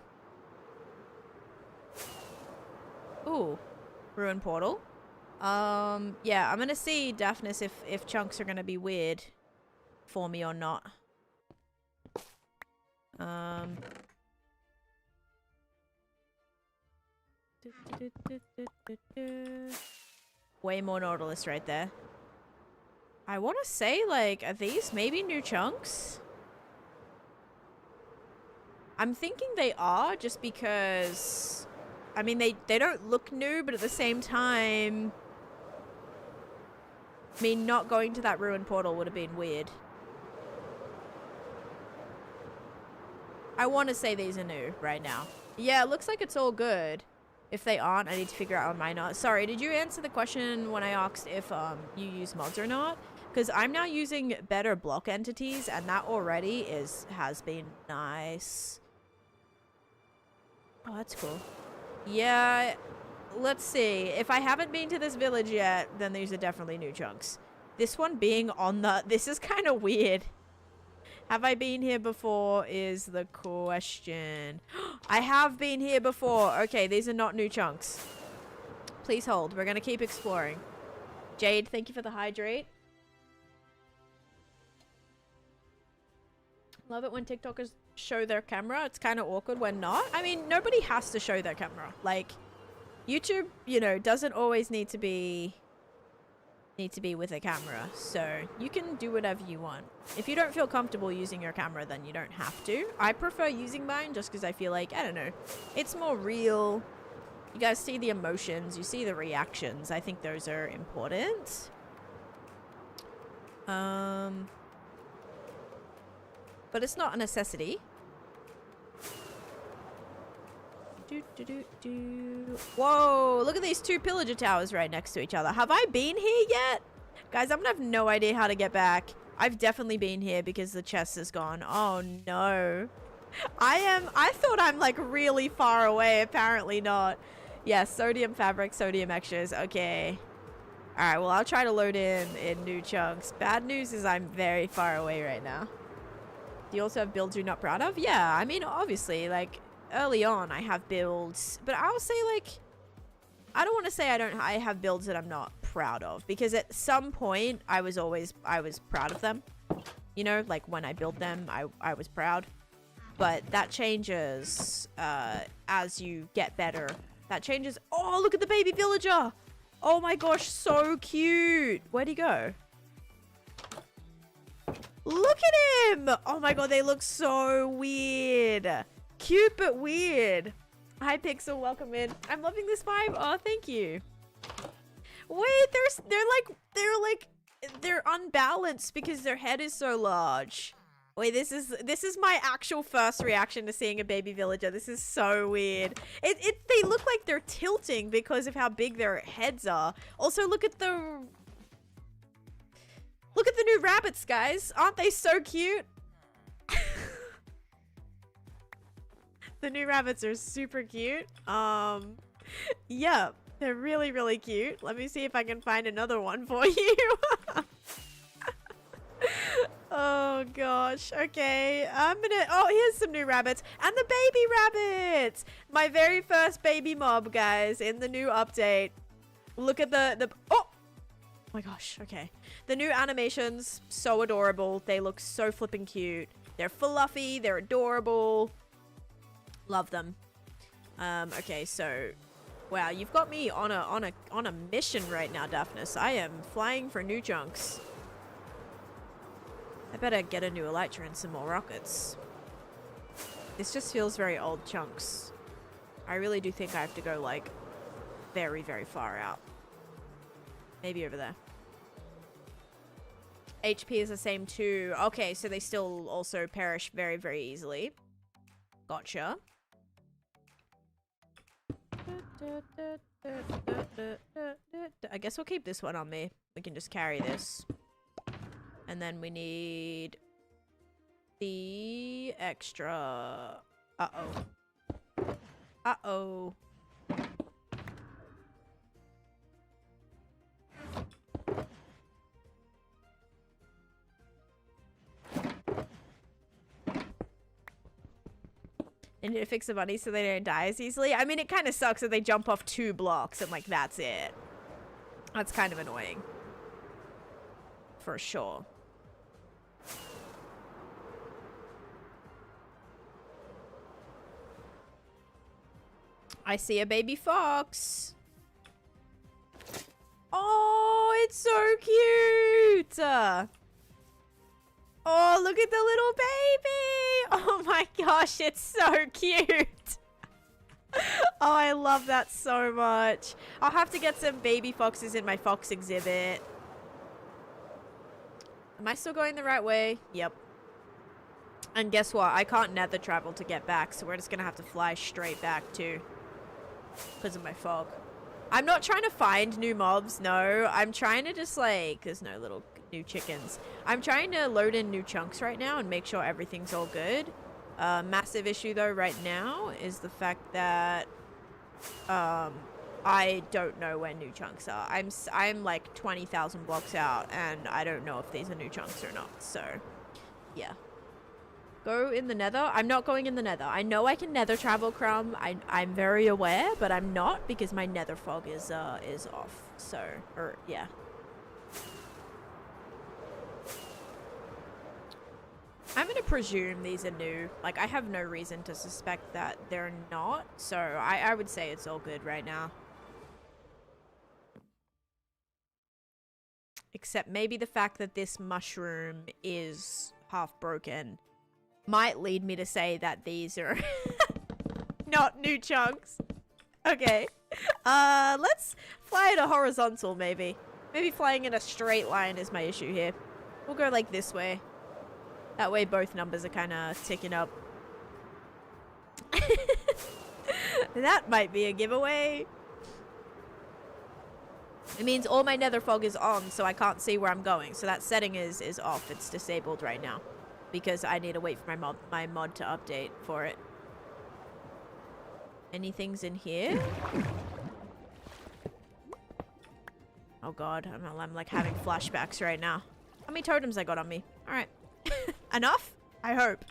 Ooh. Ruin portal. Yeah, I'm gonna see, Daphnis, if chunks are gonna be weird for me or not. Way more nautilus right there. I want to say, like, are these maybe new chunks? I'm thinking they are, just because... I mean, they don't look new, but at the same time... I mean, not going to that ruined portal would have been weird. I want to say these are new right now. Yeah, it looks like it's all good. If they aren't, I need to figure out why mine not. Sorry, did you answer the question when I asked if you use mods or not? Because I'm now using better block entities, and that already has been nice. Oh, that's cool. Yeah, let's see. If I haven't been to this village yet, then these are definitely new chunks. This one being on the... This is kind of weird. Have I been here before is the question. I have been here before. Okay, these are not new chunks. Please hold. We're going to keep exploring. Jade, thank you for the hydrate. Love it when TikTokers show their camera. It's kind of awkward when not. I mean, nobody has to show their camera. Like, YouTube, you know, doesn't always need to be with a camera, so you can do whatever you want. If you don't feel comfortable using your camera, then you don't have to. I prefer using mine just because I feel like, I don't know, it's more real. You guys see the emotions, you see the reactions. I think those are important. But it's not a necessity. Whoa, look at these two pillager towers right next to each other. Have I been here yet? Guys, I'm gonna have no idea how to get back. I've definitely been here because the chest is gone. Oh no. I thought I'm like really far away. Apparently not. Yeah, sodium fabric, sodium extras. Okay. Alright, well, I'll try to load in new chunks. Bad news is I'm very far away right now. Do you also have builds you're not proud of? Yeah, I mean, obviously, like... Early on, I have builds, but I'll say, like, I don't want to say I have builds that I'm not proud of, because at some point, I was proud of them. You know, like, when I build them, I was proud. But that changes as you get better. That changes. Oh, look at the baby villager. Oh my gosh, so cute. Where'd he go? Look at him. Oh my god, they look so weird. Cute but weird. Hi Pixel, welcome in. I'm loving this vibe. Oh, thank you. Wait, they're unbalanced because their head is so large. Wait, this is my actual first reaction to seeing a baby villager. This is so weird. They look like they're tilting because of how big their heads are. Also, look at the new rabbits, guys. Aren't they so cute? The new rabbits are super cute. Yeah, they're really, really cute. Let me see if I can find another one for you. Oh gosh. Okay, oh, here's some new rabbits and the baby rabbits. My very first baby mob, guys, in the new update. Look at oh my gosh. Okay, the new animations, so adorable. They look so flipping cute. They're fluffy, they're adorable. Love them. Okay, so wow, you've got me on a mission right now, Daphnis. I am flying for new chunks. I better get a new elytra and some more rockets. This just feels very old chunks. I really do think I have to go, like, very, very far out. Maybe over there. HP is the same too. Okay, so they still also perish very, very easily. Gotcha. I guess we'll keep this one on me. We can just carry this. And then we need the extra. Uh-oh. Uh-oh. I need to fix the bunnies so they don't die as easily. I mean, it kind of sucks that they jump off 2 blocks and, like, that's it. That's kind of annoying. For sure. I see a baby fox. Oh, it's so cute. Oh, look at the little baby. Oh my gosh, it's so cute. Oh, I love that so much. I'll have to get some baby foxes in my fox exhibit. Am I still going the right way? Yep. And guess what? I can't nether travel to get back, so we're just gonna have to fly straight back too. Because of my fog. I'm not trying to find new mobs, no. I'm trying to just, like, there's no little new chickens. I'm trying to load in new chunks right now and make sure everything's all good. Massive issue though right now is the fact that I don't know where new chunks are. I'm like 20,000 blocks out and I don't know if these are new chunks or not. So yeah. Go in the nether. I'm not going in the nether. I know I can nether travel, Crumb. I'm very aware, but I'm not because my nether fog is off. So, or yeah. I'm gonna presume these are new. Like, I have no reason to suspect that they're not. So I would say it's all good right now. Except maybe the fact that this mushroom is half broken might lead me to say that these are not new chunks. Okay. Let's fly at a horizontal, maybe. Maybe flying in a straight line is my issue here. We'll go like this way. That way both numbers are kind of ticking up. That might be a giveaway. It means all my nether fog is on, so I can't see where I'm going. So that setting is off. It's disabled right now. Because I need to wait for my mod to update for it. Anything's in here? Oh god, I'm like having flashbacks right now. How many totems I got on me? Alright. Enough? I hope.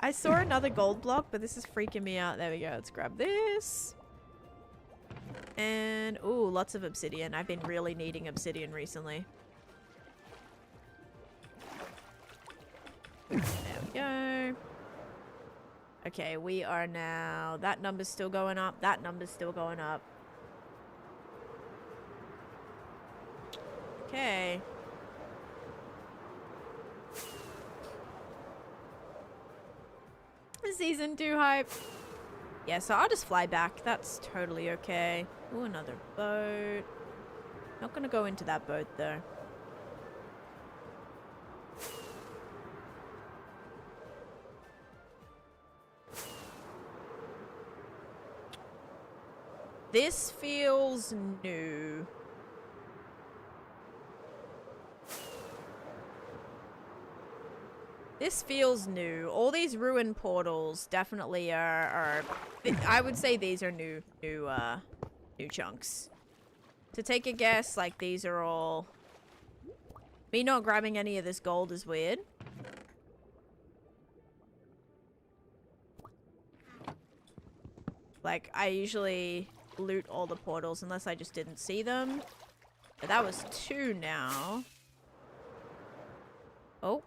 I saw another gold block, but this is freaking me out. There we go. Let's grab this. And, ooh, lots of obsidian. I've been really needing obsidian recently. There we go. Okay, we are now... That number's still going up. That number's still going up. Okay. Season 2 hype. Yeah, so I'll just fly back. That's totally okay. Ooh, another boat. Not gonna go into that boat, though. This feels new. This feels new. All these ruin portals definitely are I would say these are new chunks. To take a guess, like these are all... Me not grabbing any of this gold is weird. Like, I usually loot all the portals unless I just didn't see them. But that was 2 now. Oh.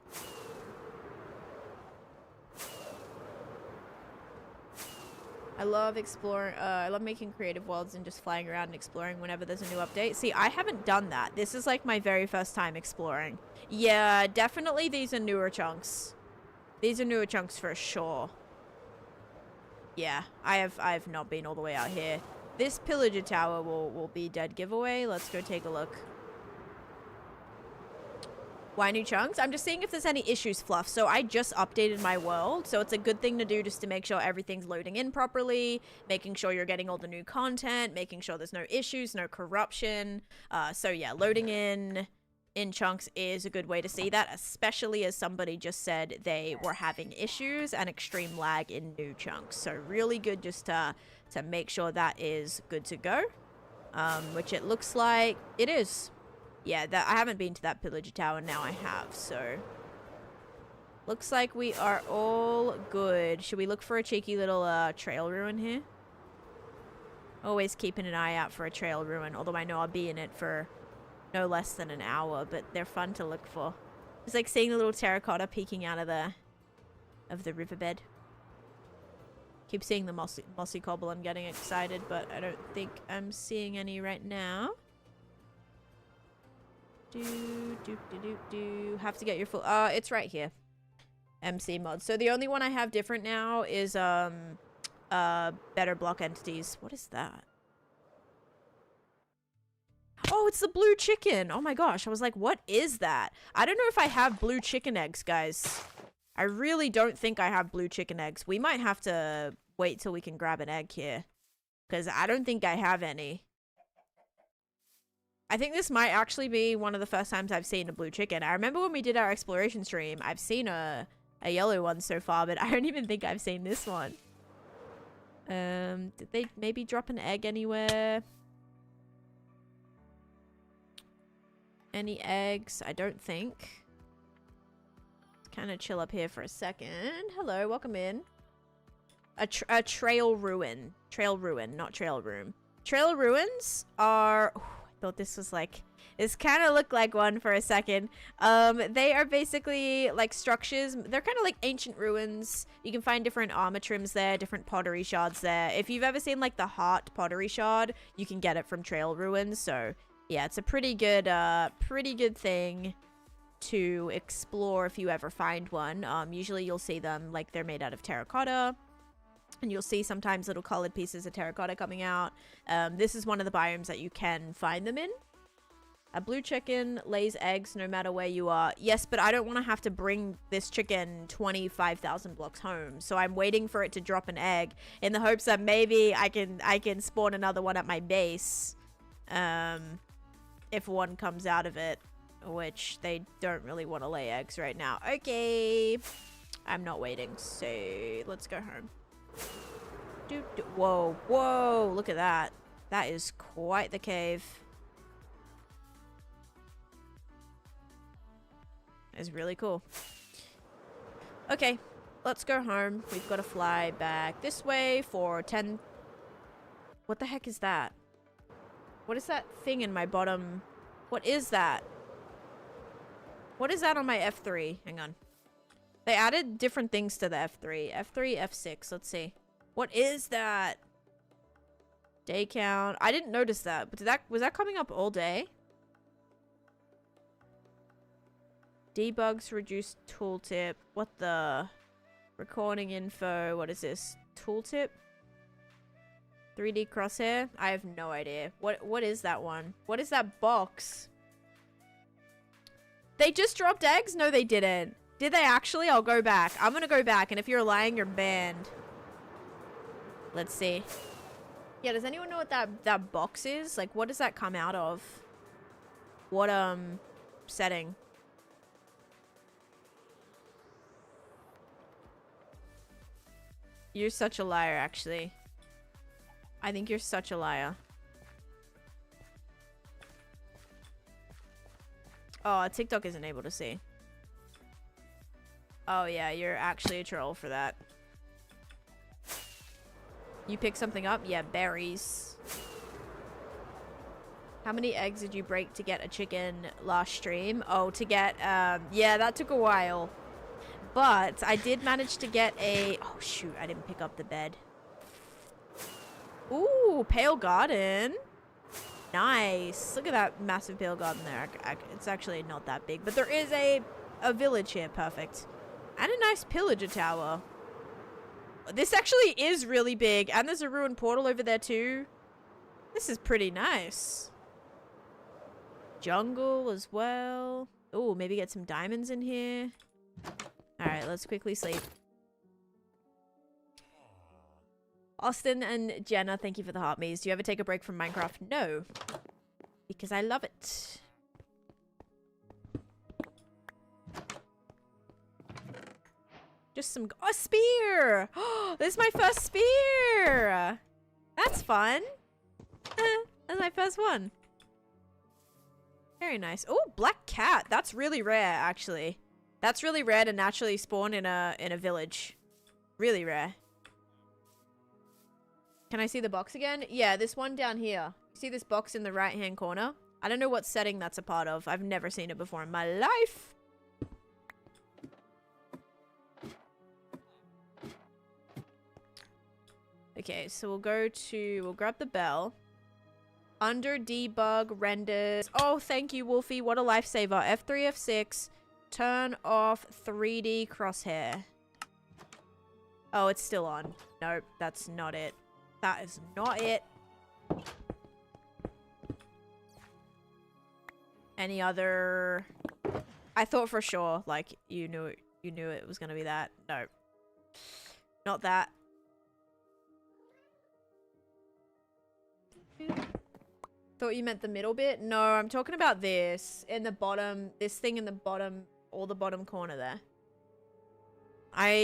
I love exploring, I love making creative worlds and just flying around and exploring whenever there's a new update. See, I haven't done that. This is like my very first time exploring. Yeah, definitely these are newer chunks. These are newer chunks for sure. Yeah, I've not been all the way out here. This pillager tower will be dead giveaway. Let's go take a look. Why new chunks? I'm just seeing if there's any issues, Fluff. So I just updated my world, so it's a good thing to do just to make sure everything's loading in properly, making sure you're getting all the new content, making sure there's no issues, no corruption. So yeah, loading in chunks is a good way to see that, especially as somebody just said they were having issues and extreme lag in new chunks. So really good just to make sure that is good to go, which it looks like it is. Yeah, I haven't been to that pillager tower, now I have, so... Looks like we are all good. Should we look for a cheeky little trail ruin here? Always keeping an eye out for a trail ruin, although I know I'll be in it for no less than an hour, but they're fun to look for. It's like seeing the little terracotta peeking out of the riverbed. Keep seeing the mossy cobble, I'm getting excited, but I don't think I'm seeing any right now. Have to get your full... it's right here. MC mods. So the only one I have different now is better block entities. What is that? Oh, it's the blue chicken. Oh my gosh. I was like, what is that? I don't know if I have blue chicken eggs, guys. I really don't think I have blue chicken eggs. We might have to wait till we can grab an egg here, because I don't think I have any. I think this might actually be one of the first times I've seen a blue chicken. I remember when we did our exploration stream, I've seen a yellow one so far, but I don't even think I've seen this one. Did they maybe drop an egg anywhere? Any eggs? I don't think. Let's kind of chill up here for a second. Hello, welcome in. A trail ruin. Trail ruin, not trail room. Trail ruins are... thought this was like, this kind of looked like one for a second. They are basically like structures. They're kind of like ancient ruins. You can find different armor trims there, different pottery shards there. If you've ever seen like the heart pottery shard, you can get it from trail ruins. So yeah, it's a pretty good thing to explore if you ever find one. Usually you'll see them like they're made out of terracotta. And you'll see sometimes little colored pieces of terracotta coming out. This is one of the biomes that you can find them in. A blue chicken lays eggs no matter where you are. Yes, but I don't want to have to bring this chicken 25,000 blocks home. So I'm waiting for it to drop an egg in the hopes that maybe I can spawn another one at my base. If one comes out of it, which they don't really want to lay eggs right now. Okay. I'm not waiting, so let's go home. Whoa, whoa, look at that. That is quite the cave. It's really cool. Okay, let's go home. We've got to fly back this way for 10... What the heck is that? What is that thing in my bottom? What is that? What is that on my F3? Hang on. They added different things to the F3. F3, F6. Let's see. What is that? Day count. I didn't notice that. But was that coming up all day? Debugs reduced tooltip. What the? Recording info. What is this? Tooltip? 3D crosshair? I have no idea. What is that one? What is that box? They just dropped eggs? No, they didn't. Did they actually? I'll go back. I'm gonna go back, and if you're lying, you're banned. Let's see. Yeah, does anyone know what that box is? Like, what does that come out of? What, setting? You're such a liar, actually. I think you're such a liar. Oh, TikTok isn't able to see. Oh, yeah, you're actually a troll for that. You pick something up? Yeah, berries. How many eggs did you break to get a chicken last stream? Oh, to get, yeah, that took a while. But I did manage to get a... Oh, shoot, I didn't pick up the bed. Ooh, pale garden. Nice. Look at that massive pale garden there. It's actually not that big, but there is a village here. Perfect. And a nice pillager tower. This actually is really big, and there's a ruined portal over there too. This is pretty nice. Jungle as well. Oh, maybe get some diamonds in here. Alright, let's quickly sleep. Austin and Jenna, thank you for the heart maze. Do you ever take a break from Minecraft? No. Because I love it. Just some... Oh, spear! Oh, this is my first spear! That's fun. That's my first one. Very nice. Oh, black cat. That's really rare, actually. That's really rare to naturally spawn in a village. Really rare. Can I see the box again? Yeah, this one down here. See this box in the right-hand corner? I don't know what setting that's a part of. I've never seen it before in my life. Okay, so we'll grab the bell. Under debug, renders. Oh, thank you, Wolfie. What a lifesaver. F3, F6. Turn off 3D crosshair. Oh, it's still on. Nope, that's not it. That is not it. Any other... I thought for sure, like, you knew it was gonna be that. No. Not that. Thought you meant the middle bit? No, I'm talking about this. In the bottom, this thing in the bottom, all the bottom corner there.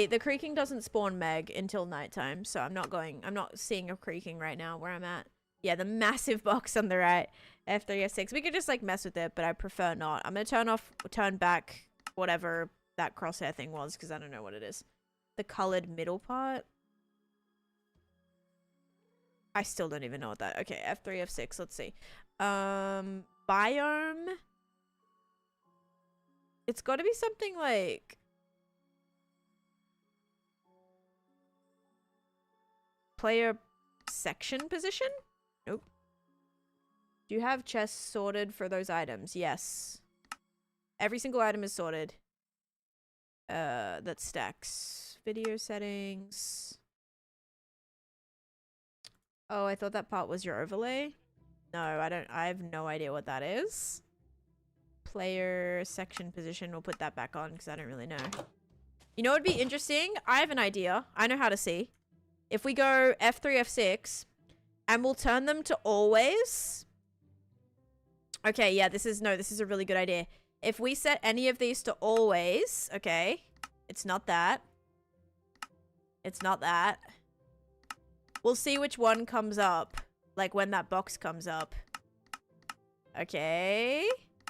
The creaking doesn't spawn Meg until nighttime, so I'm not seeing a creaking right now where I'm at. Yeah, the massive box on the right. F3, F6. We could just like mess with it, but I prefer not. I'm gonna turn back whatever that crosshair thing was, because I don't know what it is. The colored middle part. I still don't even know what that... Okay, F3, F6. Let's see. Biome. It's got to be something like... Player section position? Nope. Do you have chests sorted for those items? Yes. Every single item is sorted. That stacks. Video settings... Oh, I thought that part was your overlay. No, I have no idea what that is. Player section position. We'll put that back on because I don't really know. You know what would be interesting? I have an idea. I know how to see. If we go F3, F6, and we'll turn them to always. Okay, yeah, this is a really good idea. If we set any of these to always, okay. It's not that. It's not that. We'll see which one comes up. Like when that box comes up. Okay.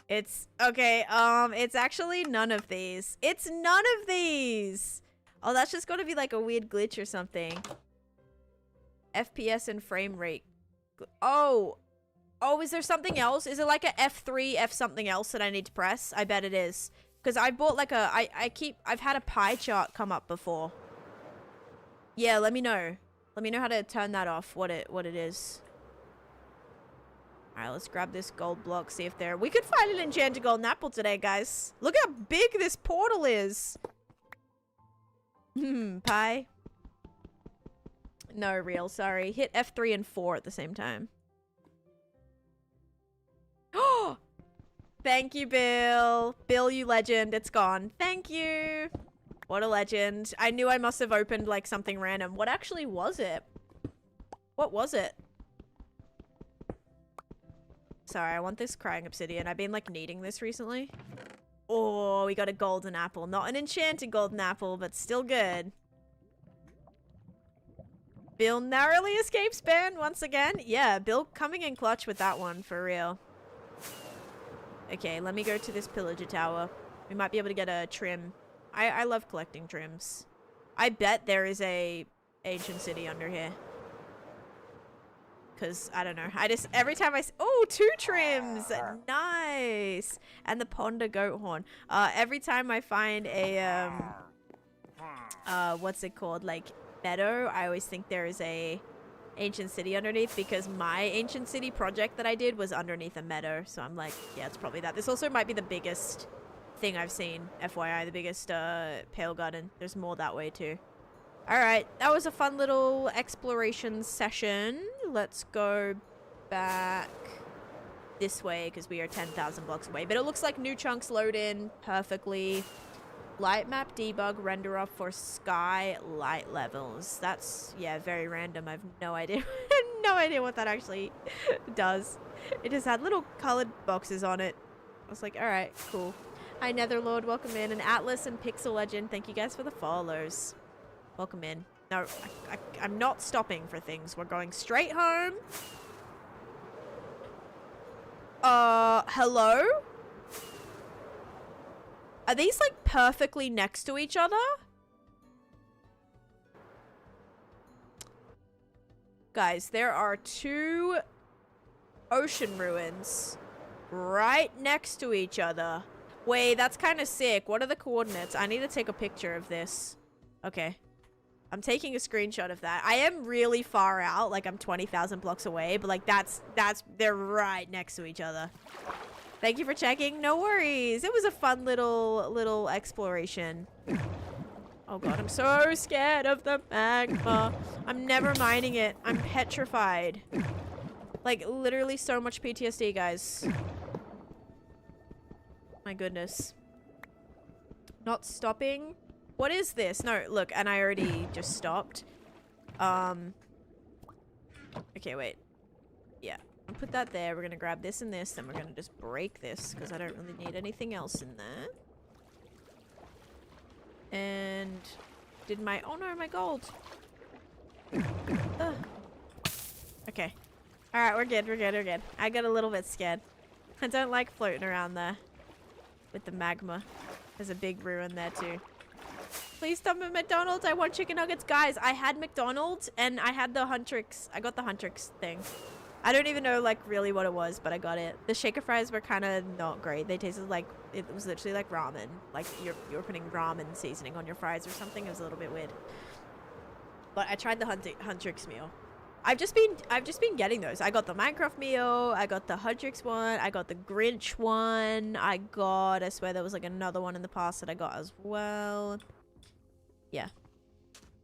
It's actually none of these. It's none of these. Oh, that's just gotta be like a weird glitch or something. FPS and frame rate. Oh, is there something else? Is it like a F3, F something else that I need to press? I bet it is. Because I bought like a, I've had a pie chart come up before. Yeah, let me know. Let me know how to turn that off, what it is. Alright, let's grab this gold block, see if we could find an enchanted golden apple today, guys. Look how big this portal is. Pie. No, real, sorry. Hit F3 and 4 at the same time. Oh! Thank you, Bill. Bill, you legend. It's gone. Thank you. What a legend. I knew I must have opened like something random. What actually was it? What was it? Sorry, I want this crying obsidian. I've been like needing this recently. Oh, we got a golden apple. Not an enchanted golden apple, but still good. Bill narrowly escapes ban once again. Yeah, Bill coming in clutch with that one, for real. Okay, let me go to this pillager tower. We might be able to get a trim. I love collecting trims. I bet there is a ancient city under here. Because, I don't know. I just, every time oh, 2 trims! Nice! And the ponder goat horn. Every time I find a, what's it called? Like, meadow, I always think there is a ancient city underneath, because my ancient city project that I did was underneath a meadow. So I'm like, yeah, it's probably that. This also might be the biggest thing I've seen. FYI, the biggest, pale garden. There's more that way, too. Alright, that was a fun little exploration session. Let's go back this way because we are 10,000 blocks away. But it looks like new chunks load in perfectly. Light map debug renderer for sky light levels. That's, yeah, very random. I have no idea. No idea what that actually does. It just had little colored boxes on it. I was like, alright, cool. Hi, Netherlord. Welcome in. And Atlas and Pixel Legend. Thank you guys for the follows. Welcome in. No, I'm not stopping for things. We're going straight home. Hello? Are these, like, perfectly next to each other? Guys, there are 2 ocean ruins right next to each other. Wait, that's kind of sick. What are the coordinates? I need to take a picture of this. Okay. I'm taking a screenshot of that. I am really far out, like I'm 20,000 blocks away, but like they're right next to each other. Thank you for checking. No worries. It was a fun little exploration. Oh god, I'm so scared of the magma. I'm never mining it. I'm petrified. Like literally so much PTSD, guys. My goodness. Not stopping. What is this? No, look, and I already just stopped. Okay, wait. Yeah, I'll put that there. We're gonna grab this and this, then we're gonna just break this, because I don't really need anything else in there. And... oh no, my gold. Ugh. Okay. Alright, we're good, we're good, we're good. I got a little bit scared. I don't like floating around there. With the magma. There's a big ruin there too. Please stop at McDonald's. I want chicken nuggets. Guys, I had McDonald's and I had the Huntrix. I got the Huntrix thing. I don't even know like really what it was, but I got it. The shaker fries were kind of not great. They tasted like, it was literally like ramen. Like you were putting ramen seasoning on your fries or something. It was a little bit weird. But I tried the Huntrix meal. I've just been getting those. I got the Minecraft meal. I got the Huntrix one. I got the Grinch one. I swear there was like another one in the past that I got as well. Yeah.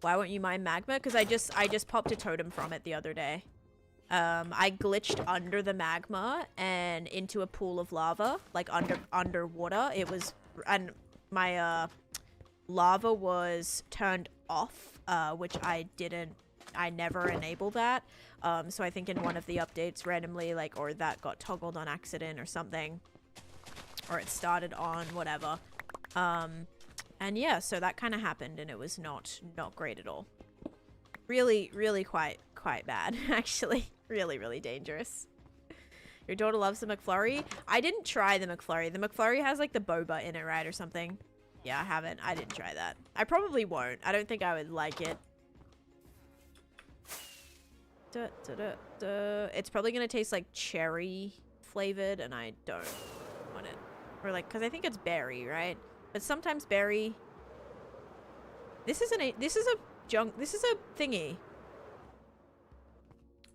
Why won't you mine magma? Because I just popped a totem from it the other day. I glitched under the magma and into a pool of lava, like underwater. It was, and my lava was turned off, which I never enabled that. So I think in one of the updates randomly, like, or that got toggled on accident or something, or it started on whatever. And yeah, so that kind of happened and it was not great at all. Really, really quite bad, actually. Really, really dangerous. Your daughter loves the McFlurry? I didn't try the McFlurry. The McFlurry has like the boba in it, right, or something? Yeah, I haven't. I didn't try that. I probably won't. I don't think I would like it. It's probably gonna taste like cherry flavored and I don't want it. Or like, cause I think it's berry, right? But sometimes berry. This is a thingy.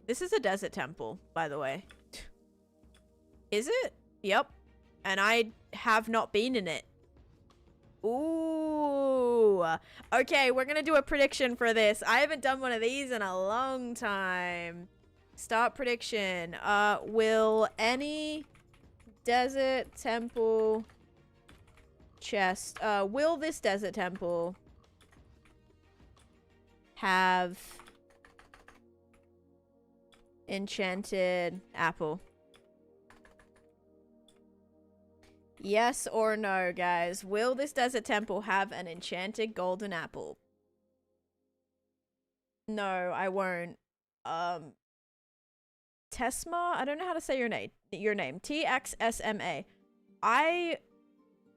This is a desert temple, by the way. Is it? Yep. And I have not been in it. Ooh. Okay, we're gonna do a prediction for this. I haven't done one of these in a long time. Start prediction. Will any desert temple chest, will this desert temple have enchanted apple? Yes or no, guys? Will this desert temple have an enchanted golden apple? No, I won't. Tesma? I don't know how to say your name. TXSMA. I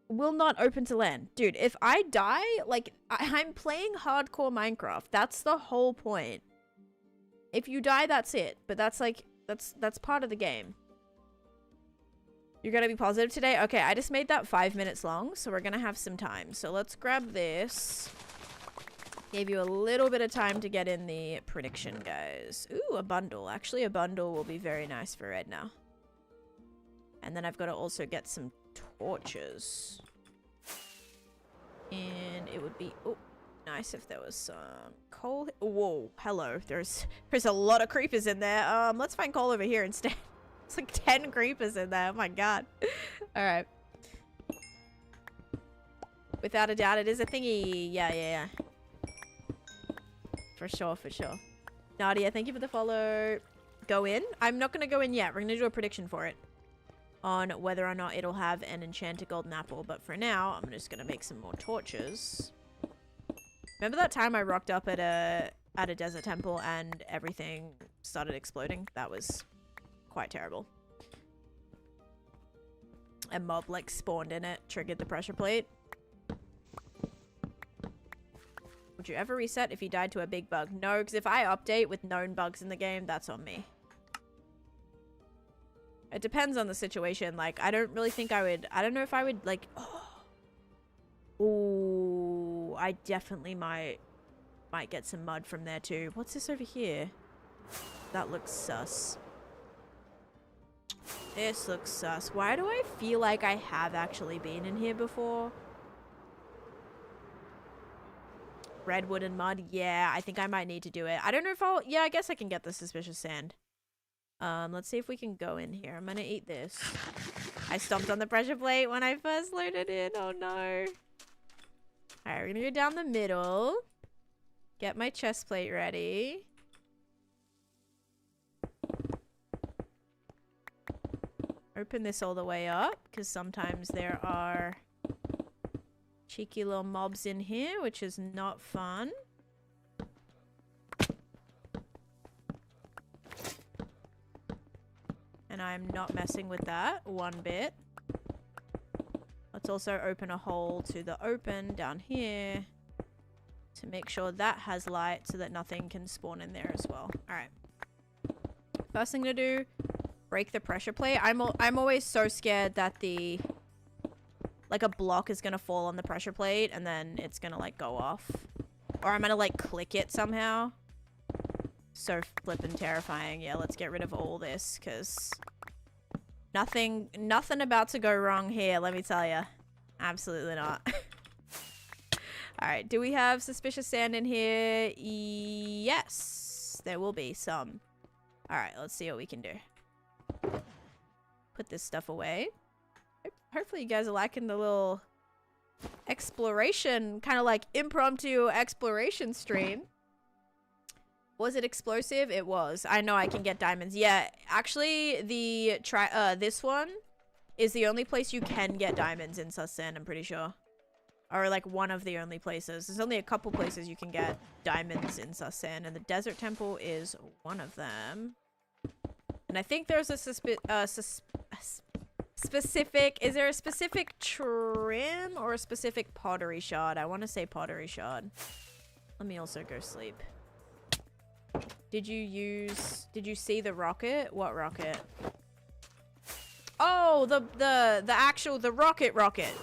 will not open to land. Dude, if I die, like, I'm playing hardcore Minecraft. That's the whole point. If you die, that's it. But that's like, that's part of the game. You're gonna be positive today? Okay, I just made that 5 minutes long, so we're gonna have some time. So let's grab this. Gave you a little bit of time to get in the prediction, guys. Ooh, a bundle. Actually, a bundle will be very nice for Red now. And then I've got to also get some torches. And it would be nice if there was some coal. Whoa, hello. There's a lot of creepers in there. Let's find coal over here instead. It's like 10 creepers in there. Oh my god. All right. Without a doubt, it is a thingy. Yeah. For sure, for sure. Nadia, thank you for the follow. Go in? I'm not going to go in yet. We're going to do a prediction for it. On whether or not it'll have an enchanted golden apple. But for now, I'm just going to make some more torches. Remember that time I rocked up at a desert temple and everything started exploding? That was quite terrible. A mob like spawned in it, triggered the pressure plate. Would you ever reset if you died to a big bug? No, because if I update with known bugs in the game, that's on me. It depends on the situation. Like, I don't really think I would... I don't know if I would, like... Oh, I definitely might get some mud from there, too. What's this over here? That looks sus. This looks sus. Why do I feel like I have actually been in here before? Redwood and mud. Yeah, I think I might need to do it. I don't know if I'll... Yeah, I guess I can get the suspicious sand. Let's see if we can go in here. I'm gonna eat this. I stomped on the pressure plate when I first loaded in. Oh no. Alright, we're gonna go down the middle. Get my chest plate ready. Open this all the way up, because sometimes there are cheeky little mobs in here, which is not fun. And I'm not messing with that one bit. Let's also open a hole to the open down here to make sure that has light so that nothing can spawn in there as well. Alright. First thing to do, break the pressure plate. I'm always so scared that the... like a block is gonna fall on the pressure plate and then it's gonna like go off. Or I'm gonna like click it somehow. So flippin' terrifying. Yeah, let's get rid of all this because nothing about to go wrong here, let me tell you. Absolutely not. Alright, do we have suspicious sand in here? Yes, there will be some. Alright, let's see what we can do. Put this stuff away. Hopefully you guys are liking the little exploration, kind of like impromptu exploration stream. Was it explosive? It was. I know I can get diamonds. Yeah, actually, this one is the only place you can get diamonds in Sus Sand, I'm pretty sure. Or like one of the only places. There's only a couple places you can get diamonds in Sus Sand, and the Desert Temple is one of them. And I think there's a specific... Is there a specific trim or a specific pottery shard? I want to say pottery shard. Let me also go sleep. Did you see the rocket? What rocket? Oh, the rocket.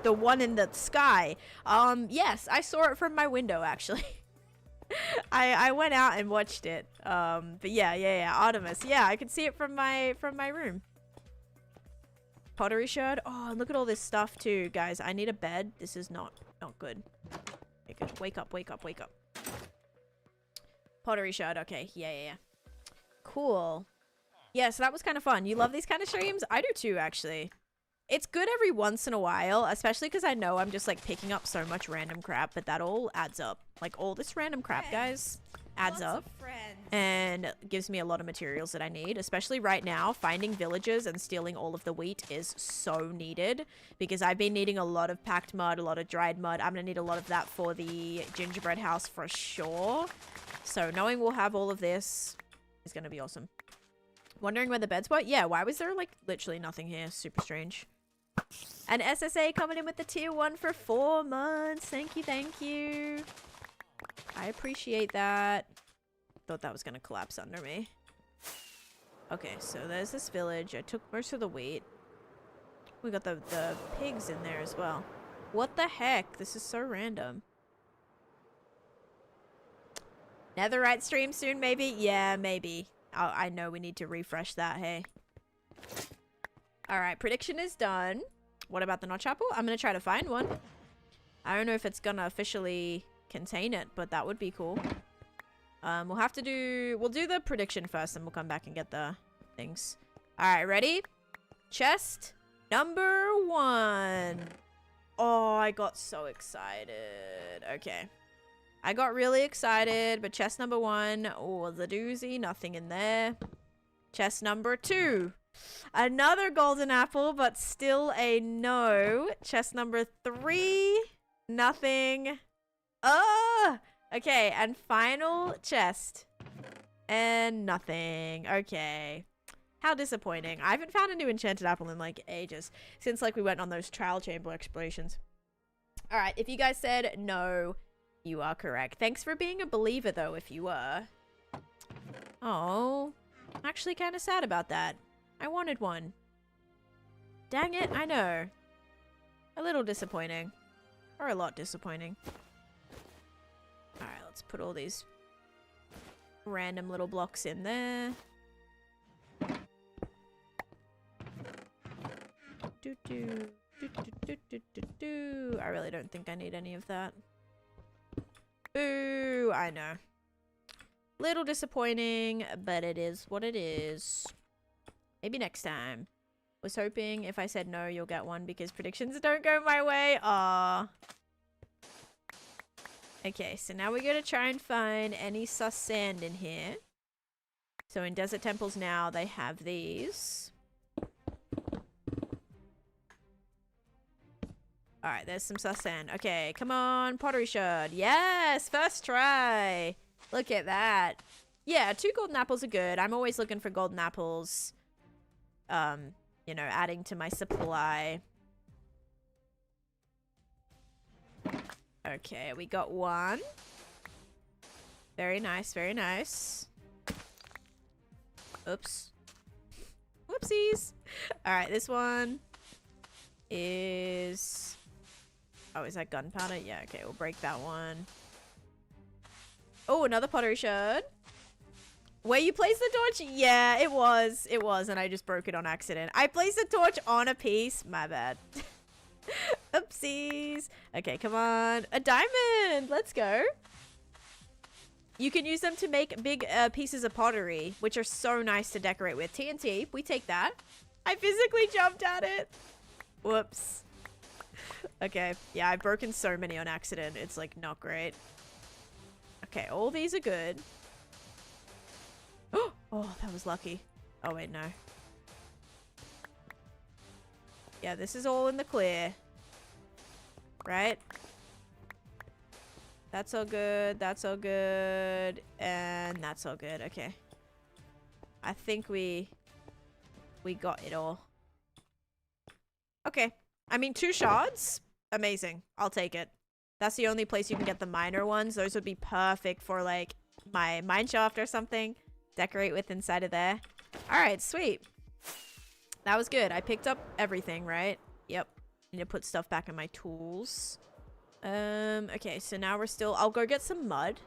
The one in the sky. Yes, I saw it from my window actually. I went out and watched it. But yeah, Artemis. Yeah, I could see it from my room. Pottery shard. Oh, look at all this stuff too, guys. I need a bed. This is not good. Okay, good. Wake up. Pottery shard. Okay. Yeah. Cool. Yeah, so that was kind of fun. You love these kind of streams? I do too, actually. It's good every once in a while, especially because I know I'm just like picking up so much random crap, but that all adds up. Like all this random crap, guys, adds up and gives me a lot of materials that I need, especially right now. Finding villagers and stealing all of the wheat is so needed because I've been needing a lot of packed mud, a lot of dried mud. I'm going to need a lot of that for the gingerbread house for sure. So knowing we'll have all of this is going to be awesome. Wondering where the beds were? Yeah, why was there like literally nothing here? Super strange. And SSA coming in with the tier 1 for 4 months. Thank you, thank you. I appreciate that. Thought that was going to collapse under me. Okay, so there's this village. I took most of the wheat. We got the pigs in there as well. What the heck? This is so random. Netherite stream soon, maybe? Yeah, maybe. I know we need to refresh that, hey. Alright, prediction is done. What about the notch apple? I'm going to try to find one. I don't know if it's going to officially contain it, but that would be cool. We'll do the prediction first, and we'll come back and get the things. Alright, ready? Chest number 1. Oh, I got so excited. Okay. I got really excited, but chest number 1, oh, the doozy, nothing in there. Chest number 2, another golden apple, but still a no. Chest number 3, nothing. Okay, and final chest. And nothing. Okay. How disappointing. I haven't found a new enchanted apple in like ages. Since like we went on those trial chamber explorations. Alright, if you guys said no, you are correct. Thanks for being a believer though, if you were. Oh, I'm actually kind of sad about that. I wanted one. Dang it, I know. A little disappointing. Or a lot disappointing. Alright, let's put all these random little blocks in there. I really don't think I need any of that. Boo! I know. Little disappointing, but it is what it is. Maybe next time. Was hoping if I said no, you'll get one because predictions don't go my way. Aww. Okay, so now we're going to try and find any sus sand in here. So in desert temples now, they have these. Alright, there's some sus sand. Okay, come on, pottery shard. Yes, first try. Look at that. Yeah, 2 golden apples are good. I'm always looking for golden apples. You know, adding to my supply. Okay, we got 1. Very nice, very nice. Oops. Whoopsies. Alright, this one is... Oh, is that gunpowder? Yeah, okay, we'll break that one. Oh, another pottery shard. Where you placed the torch? Yeah, it was. It was, and I just broke it on accident. I placed the torch on a piece. My bad. Oopsies. Okay, come on. A diamond. Let's go. You can use them to make big pieces of pottery, which are so nice to decorate with. TNT, we take that. I physically jumped at it. Whoops. Okay, yeah, I've broken so many on accident. It's like not great. Okay, all these are good. Oh, that was lucky. Oh, wait, no. Yeah, this is all in the clear. Right? That's all good. That's all good. And that's all good. Okay. I think we got it all. Okay. I mean, 2 shards? Amazing. I'll take it. That's the only place you can get the minor ones. Those would be perfect for, like, my mine shaft or something. Decorate with inside of there. Alright, sweet. That was good. I picked up everything, right? Yep. Need to put stuff back in my tools. Okay, so now we're still... I'll go get some mud.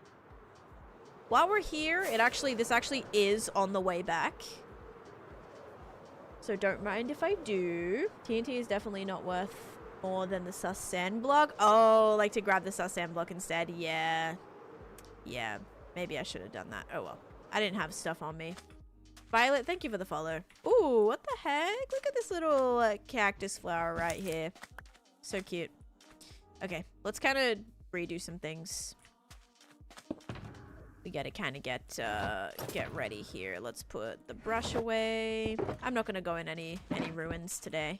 While we're here, this actually is on the way back. So don't mind if I do. TNT is definitely not worth more than the sus sand block. Oh, like to grab the sus sand block instead. Yeah. Yeah. Maybe I should have done that. Oh, well. I didn't have stuff on me. Violet, thank you for the follow. Ooh, what the heck? Look at this little cactus flower right here. So cute. Okay, let's kind of redo some things. we gotta kind of get ready here. Let's put the brush away. I'm not gonna go in any ruins today.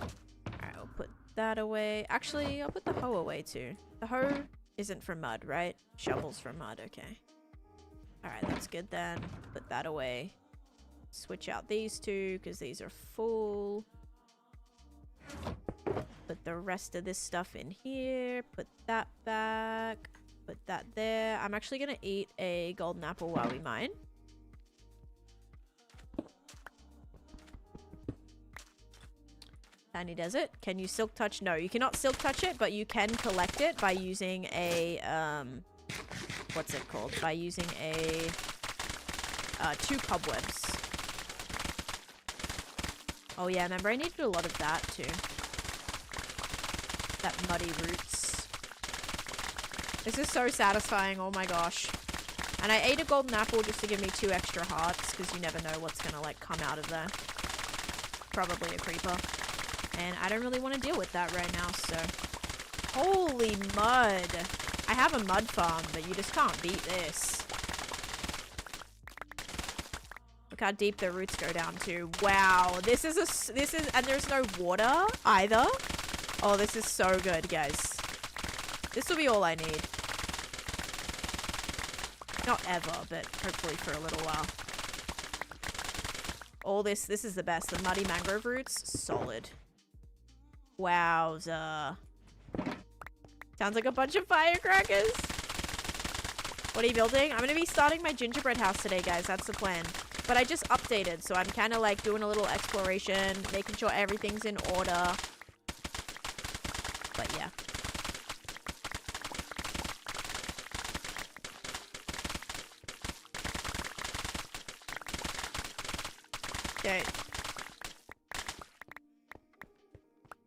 Alright, I'll put that away. Actually, I'll put the hoe away too. The hoe isn't for mud, right? Shovel's for mud, okay. Alright, that's good then. Put that away. Switch out these two, because these are full. Put the rest of this stuff in here. Put that back. Put that there. I'm actually going to eat a golden apple while we mine. Tiny desert. Can you silk touch? No, you cannot silk touch it, but you can collect it by using a, what's it called? By using a, 2 cobwebs. Oh yeah, remember I needed a lot of that too. That muddy roots. This is so satisfying, oh my gosh. And I ate a golden apple just to give me 2 extra hearts, because you never know what's gonna like come out of there. Probably a creeper. And I don't really want to deal with that right now, so. Holy mud. I have a mud farm, but you just can't beat this. Look how deep the roots go down to. Wow, this is, and there's no water either. Oh, this is so good, guys. This will be all I need. Not ever, but hopefully for a little while. All this is the best. The muddy mangrove roots, solid. Wowza. Sounds like a bunch of firecrackers. What are you building? I'm going to be starting my gingerbread house today, guys. That's the plan. But I just updated, so I'm kind of like doing a little exploration, making sure everything's in order. But yeah. Okay.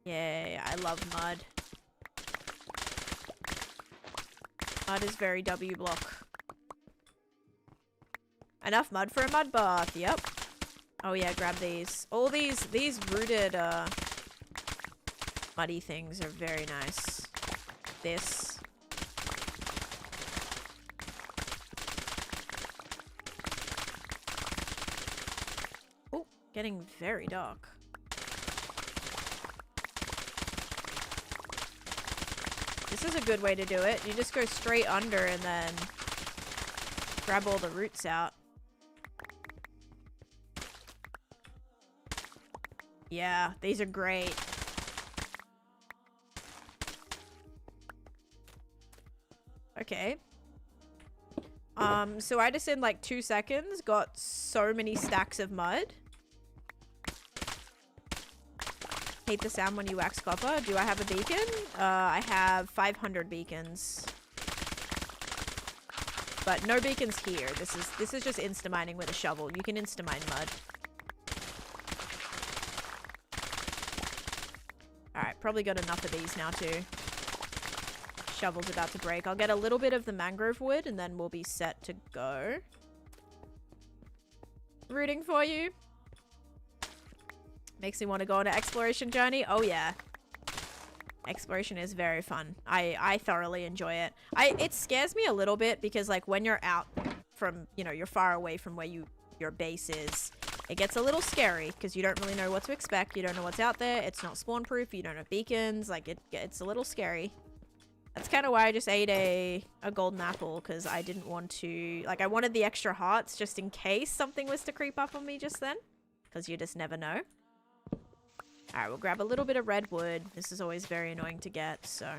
Yay, I love mud. Mud is very W block. Enough mud for a mud bath, yep. Oh yeah, grab these. All these rooted, muddy things are very nice. This. Oh, getting very dark. This is a good way to do it. You just go straight under and then grab all the roots out. Yeah, these are great. Okay. So I just in like 2 seconds got so many stacks of mud. Hate the sound when you wax copper. Do I have a beacon? I have 500 beacons. But no beacons here. This is just insta-mining with a shovel. You can insta-mine mud. Alright, probably got enough of these now too. Shovel's about to break. I'll get a little bit of the mangrove wood and then we'll be set to go. Rooting for you. Makes me want to go on an exploration journey. Oh yeah. Exploration is very fun. I thoroughly enjoy it. It scares me a little bit because like when you're out from, you know, you're far away from where your base is, it gets a little scary because you don't really know what to expect. You don't know what's out there. It's not spawn proof. You don't have beacons. Like it's a little scary. That's kind of why I just ate a golden apple, because I didn't want to, like I wanted the extra hearts just in case something was to creep up on me just then, because you just never know. Alright, we'll grab a little bit of redwood. This is always very annoying to get, so.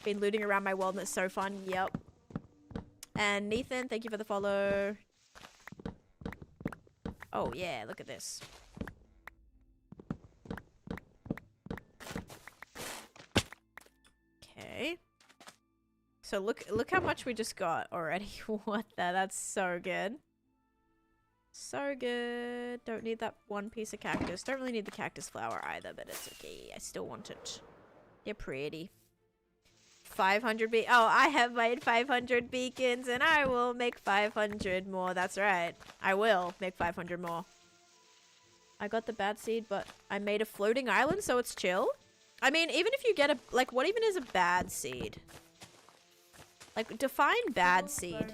Been looting around my world and it's so fun. Yep. And Nathan, thank you for the follow. Oh yeah, look at this. Okay. So look how much we just got already. What the? That's so good. So good. Don't need that one piece of cactus. Don't really need the cactus flower either, but it's okay. I still want it. They're pretty. 500 oh, I have made 500 beacons and I will make 500 more. That's right. I will make 500 more. I got the bad seed, but I made a floating island, so it's chill. I mean, even if you get a, like, what even is a bad seed? Like, define bad seed.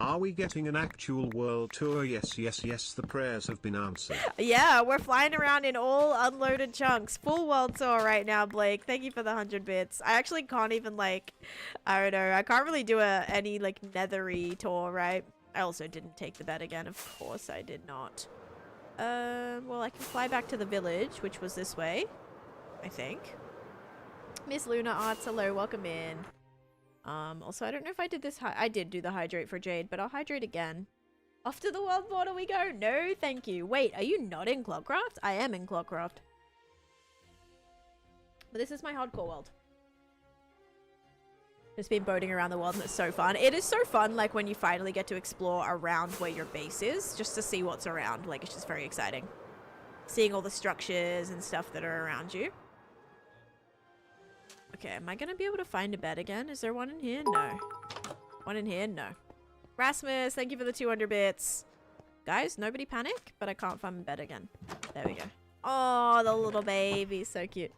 Are we getting an actual world tour? Yes, yes, yes, the prayers have been answered. Yeah, we're flying around in all unloaded chunks. Full world tour right now, Blake. Thank you for the 100 bits. I actually can't even, like, I don't know. I can't really do any, like, nethery tour, right? I also didn't take the bet again. Of course I did not. Well, I can fly back to the village, which was this way, I think. Miss Luna Arts, hello, welcome in. Also, I don't know if I did this. I did do the hydrate for Jade, but I'll hydrate again. Off to the world border we go. No, thank you. Wait, are you not in Clockcraft? I am in Clockcraft. But this is my hardcore world. Just been boating around the world and it's so fun. It is so fun, like, when you finally get to explore around where your base is, just to see what's around. Like, it's just very exciting. Seeing all the structures and stuff that are around you. Okay, am I gonna be able to find a bed again? Is there one in here? No. One in here? No. Rasmus, thank you for the 200 bits. Guys, nobody panic, but I can't find my bed again. There we go. Oh, the little baby. So cute.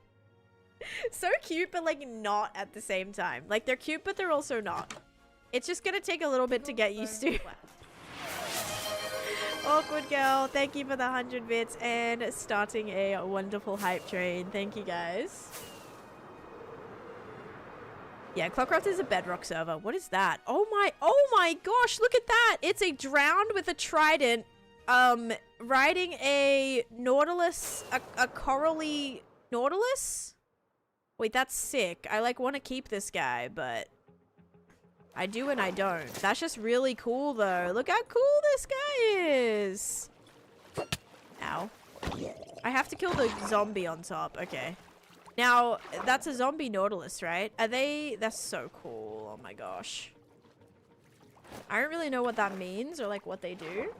So cute, but, like, not at the same time. Like, they're cute, but they're also not. It's just gonna take a little bit to get used to. Awkward girl, thank you for the 100 bits and starting a wonderful hype train. Thank you, guys. Yeah, Clockcraft is a bedrock server. What is that? Oh my gosh, look at that. It's a drowned with a trident, riding a nautilus, a corally nautilus? Wait, that's sick. I, like, want to keep this guy, but I do and I don't. That's just really cool, though. Look how cool this guy is. Ow. I have to kill the zombie on top. Okay. Now, that's a zombie nautilus, right? Are they... That's so cool. Oh my gosh. I don't really know what that means or, like, what they do.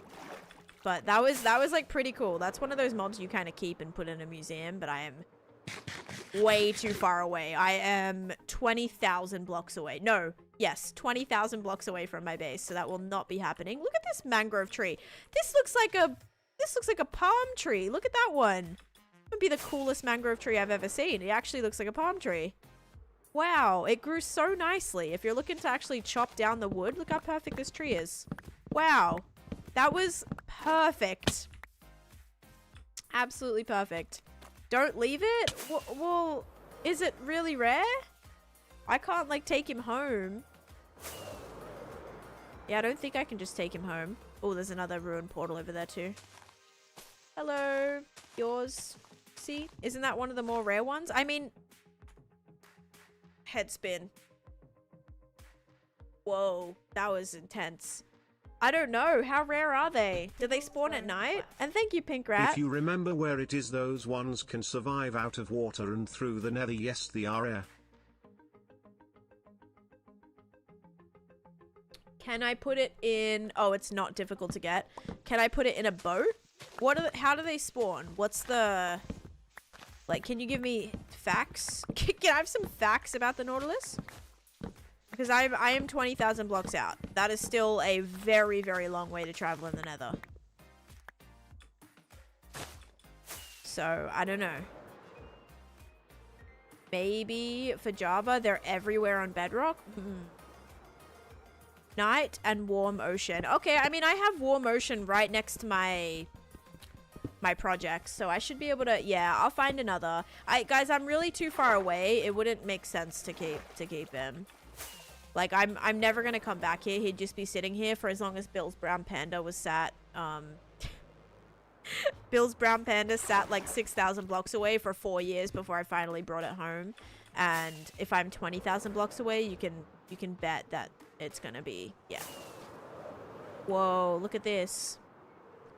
But that was like, pretty cool. That's one of those mobs you kind of keep and put in a museum, but I am way too far away. I am 20,000 blocks away. No. Yes, 20,000 blocks away from my base, so that will not be happening. Look at this mangrove tree. This looks like a palm tree. Look at that one. Would be the coolest mangrove tree I've ever seen. It actually looks like a palm tree. Wow, it grew so nicely. If you're looking to actually chop down the wood, look how perfect this tree is. Wow, that was perfect. Absolutely perfect. Don't leave it? Well, is it really rare? I can't, like, take him home. Yeah, I don't think I can just take him home. Oh, there's another ruined portal over there too. Hello. Yours. See? Isn't that one of the more rare ones? I mean... Head spin. Whoa. That was intense. I don't know. How rare are they? Do they spawn at night? And thank you, Pink Rat. If you remember where it is, those ones can survive out of water and through the nether. Yes, they are rare. Can I put it in... Oh, it's not difficult to get. Can I put it in a boat? How do they spawn? What's the... Like, can you give me facts? Can I have some facts about the Nautilus? Because I am 20,000 blocks out. That is still a very, very long way to travel in the nether. So, I don't know. Maybe for Java, they're everywhere on Bedrock? Night and warm ocean. Okay, I mean, I have warm ocean right next to my project, so I should be able to... Yeah, I'll find another. Guys, I'm really too far away. It wouldn't make sense to keep him. Like, I'm never gonna come back here. He'd just be sitting here for as long as Bill's brown panda was sat. Bill's brown panda sat like 6,000 blocks away for 4 years before I finally brought it home. And if I'm 20,000 blocks away, you can bet that it's gonna be... Yeah. Whoa, look at this.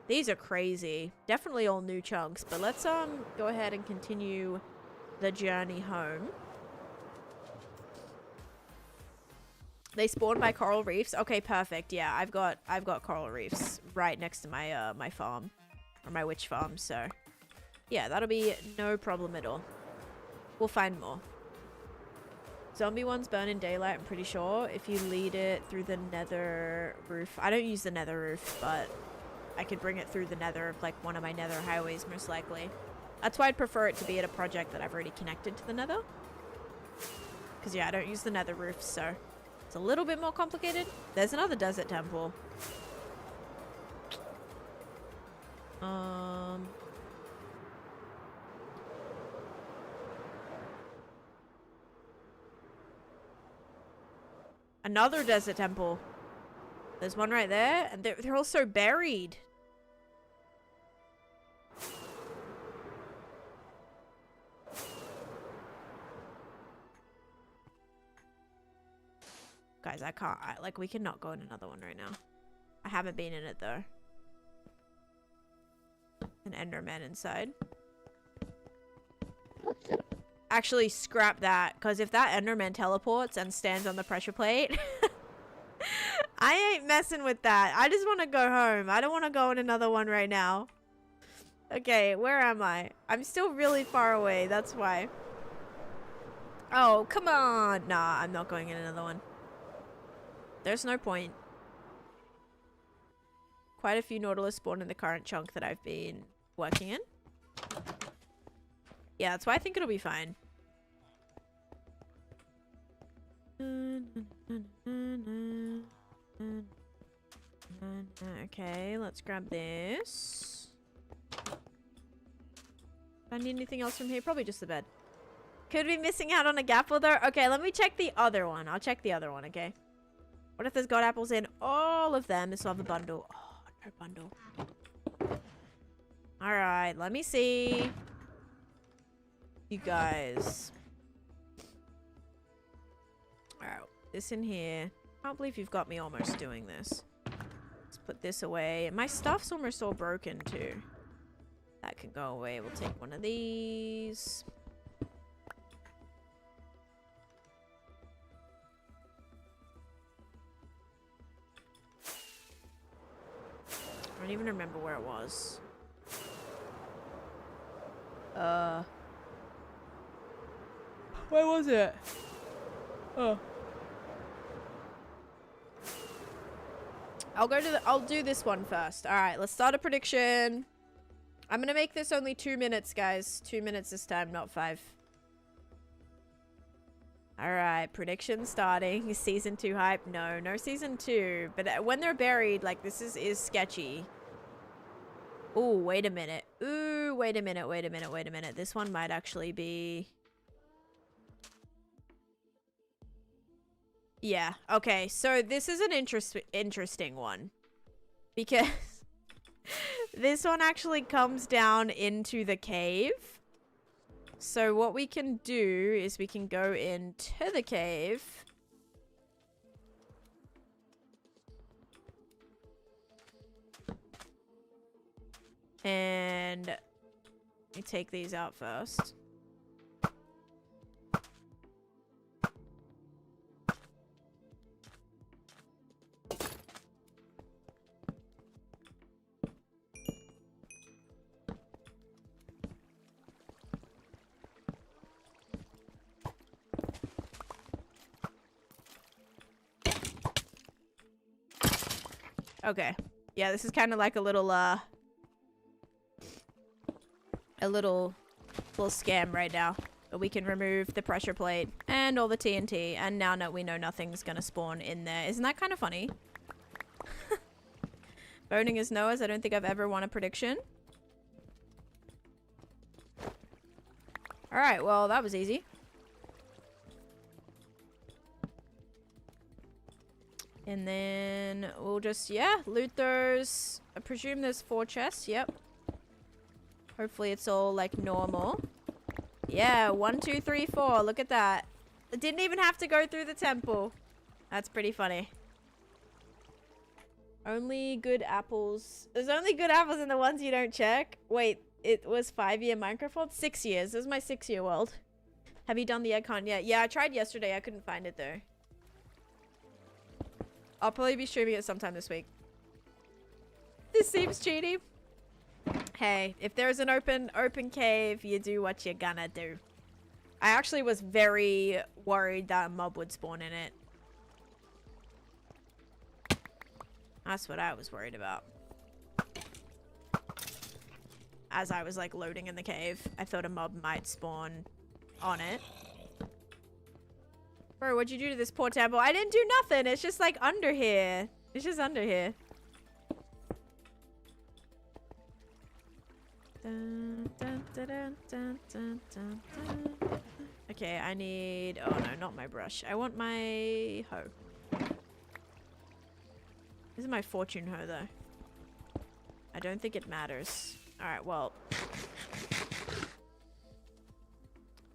These are crazy. Definitely all new chunks, but let's go ahead and continue the journey home. They spawn by coral reefs. Okay, perfect. Yeah, I've got coral reefs right next to my my farm, or my witch farm. So, yeah, that'll be no problem at all. We'll find more. Zombie ones burn in daylight, I'm pretty sure. If you lead it through the nether roof. I don't use the nether roof, but I could bring it through the nether of, like, one of my nether highways, most likely. That's why I'd prefer it to be at a project that I've already connected to the nether. Because, yeah, I don't use the nether roof, so It's a little bit more complicated. There's another desert temple. Another desert temple. There's one right there, and they're also buried. Guys, I can't. Like, we cannot go in another one right now. I haven't been in it, though. An Enderman inside. Actually, scrap that, because if that Enderman teleports and stands on the pressure plate, I ain't messing with that. I just want to go home. I don't want to go in another one right now. Okay, where am I? I'm still really far away, that's why. Oh, come on. Nah, I'm not going in another one. There's no point. Quite a few nautilus spawn in the current chunk that I've been working in. Yeah, that's why I think it'll be fine. Okay, let's grab this. Do I need anything else from here? Probably just the bed. Could be missing out on a gapple though. Okay, let me check the other one. I'll check the other one, okay? What if there's god apples in all of them? This will have a bundle. Oh, no bundle. Alright, let me see. You guys. Alright, this in here. Can't believe you've got me almost doing this. Let's put this away. My stuff's almost all broken too. That can go away. We'll take one of these. I don't even remember where it was. Where was it? Oh. I'll do this one first. Alright, let's start a prediction. I'm gonna make this only 2 minutes, guys. 2 minutes this time, not 5. Alright, prediction starting. Season 2 hype? No, no season 2. But when they're buried, like, this is sketchy. Ooh, wait a minute. Ooh, wait a minute, wait a minute, wait a minute. This one might actually be... Yeah, okay. So this is an interesting one. Because this one actually comes down into the cave. So what we can do is we can go into the cave. And let me take these out first. Okay. Yeah, this is kind of like a little scam right now. But we can remove the pressure plate and all the TNT, and now we know nothing's gonna spawn in there. Isn't that kind of funny? Voting is no, as I don't think I've ever won a prediction. Alright, well, that was easy. And then we'll just, yeah, loot those. I presume there's 4 chests. Yep. Hopefully it's all, like, normal. Yeah, 1, 2, 3, 4. Look at that. I didn't even have to go through the temple. That's pretty funny. Only good apples. There's only good apples in the ones you don't check. Wait, it was 5-year Minecraft world? 6 years. This is my 6-year world. Have you done the egg hunt yet? Yeah, I tried yesterday. I couldn't find it, though. I'll probably be streaming it sometime this week. This seems cheaty. Hey, if there's an open cave, you do what you're gonna do. I actually was very worried that a mob would spawn in it. That's what I was worried about. As I was like loading in the cave, I thought a mob might spawn on it. Bro, what'd you do to this poor temple? I didn't do nothing. It's just like under here. It's just under here. Dun, dun, dun, dun, dun, dun, dun, dun. Okay, I need... Oh no, not my brush. I want my hoe. This is my fortune hoe though. I don't think it matters. Alright, well...